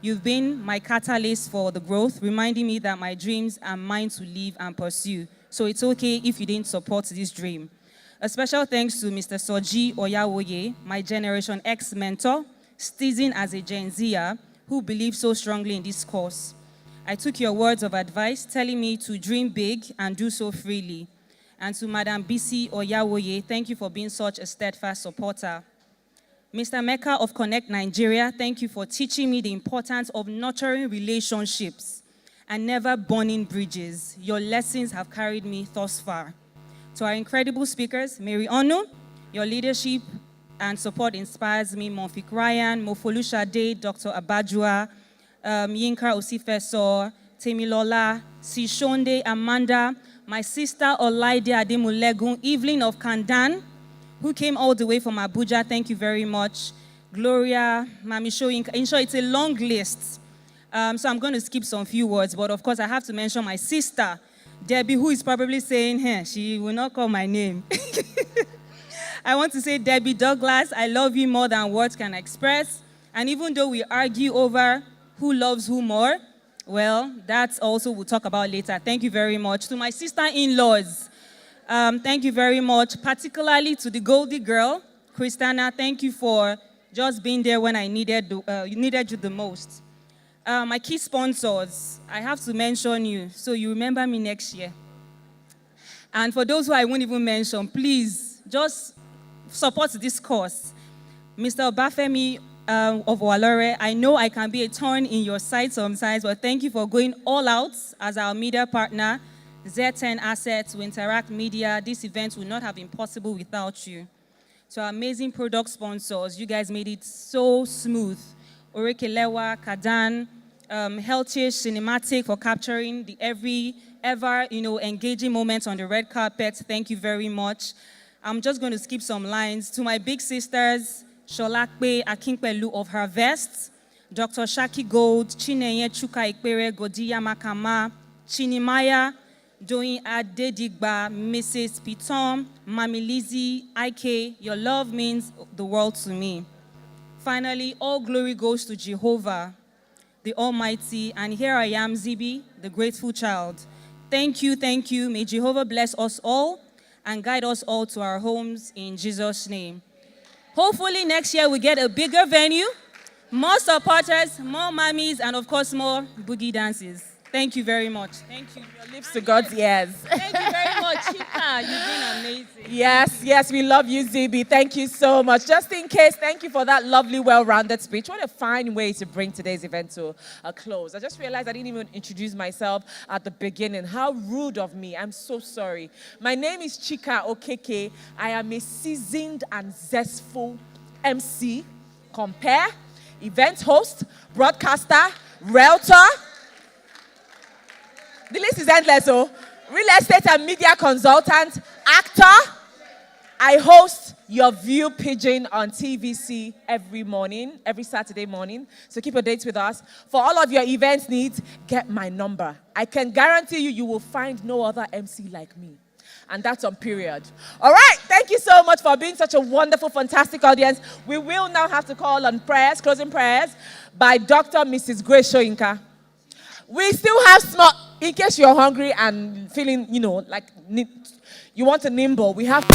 Speaker 3: You've been my catalyst for the growth, reminding me that my dreams are mine to live and pursue. So it's okay if you didn't support this dream. A special thanks to Mr. Soji Oyawoye, my Generation X mentor, seasoned as a Gen Zer, who believes so strongly in this course. I took your words of advice, telling me to dream big and do so freely. And to Madam Bisi Oyawoye, thank you for being such a steadfast supporter. Mr. Mecca of Connect Nigeria, thank you for teaching me the importance of nurturing relationships and never burning bridges. Your lessons have carried me thus far. To our incredible speakers, Mary Onu, your leadership and support inspires me. Monfik Ryan, Mofolusha Day, Dr. Abajua, Yinka Osifeso, Temilola, Sishonde, Amanda, my sister Olaide Ademulegun, Evelyn of Kandan, who came all the way from Abuja, thank you very much. Gloria, Mammy Shoyinka, in short, it's a long list. So I'm going to skip some few words, but of course I have to mention my sister, Debbie, who is probably saying, hey, she will not call my name. I want to say, Debbie Douglas, I love you more than words can express. And even though we argue over who loves who more, well, that's also we'll talk about later. Thank you very much. To my sister-in-laws, thank you very much, particularly to the Goldie girl, Christina, thank you for just being there when I needed you the most. My key sponsors, I have to mention you, so you remember me next year. And for those who I won't even mention, please, just support this course. Mr. Obafemi of Walore, I know I can be a thorn in your side sometimes, but thank you for going all out as our media partner. Z10 Assets, Interact Media, this event would not have been possible without you. To our amazing product sponsors, you guys made it so smooth. Orekelewa, Kadan, Healthish Cinematic for capturing the ever engaging moments on the red carpet. Thank you very much. I'm just going to skip some lines. To my big sisters, Sholakpe Akinpelu of Harvest, Dr. Shaki Gold, Chinenye Chuka Ikpere Godiya Makama, Chinimaya, Doyin Adedigba, Mrs. Piton, Mammy Lizzie, IK, your love means the world to me. Finally, all glory goes to Jehovah, the Almighty, and here I am, Zibi, the grateful child. Thank you, thank you. May Jehovah bless us all and guide us all to our homes in Jesus' name. Hopefully next year we get a bigger venue, more supporters, more mummies, and of course more boogie dances. Thank you very much. Thank you.
Speaker 1: Your lips to God's ears.
Speaker 3: Thank you very much, Chika. You've been amazing.
Speaker 1: Yes, we love you, Zibi. Thank you so much. Just in case, thank you for that lovely, well-rounded speech. What a fine way to bring today's event to a close. I just realized I didn't even introduce myself at the beginning. How rude of me. I'm so sorry. My name is Chika Okeke. I am a seasoned and zestful MC, compare, event host, broadcaster, realtor. The list is endless, oh. Real estate and media consultant, actor. I host Your View Pigeon on TVC every morning, every Saturday morning. So keep your dates with us. For all of your events needs, get my number. I can guarantee you will find no other MC like me. And that's on period. All right, thank you so much for being such a wonderful, fantastic audience. We will now have to call on prayers, closing prayers, by Dr. Mrs. Grace Shoyinka. We still have small, in case you're hungry and feeling, like you want a nimble, we have.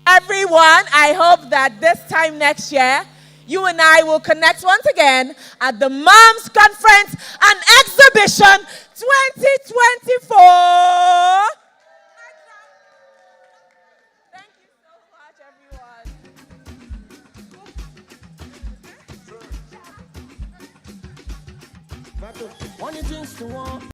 Speaker 1: Everyone, I hope that this time next year, you and I will connect once again at the Moms Conference and Exhibition 2024. Thank you so much, everyone.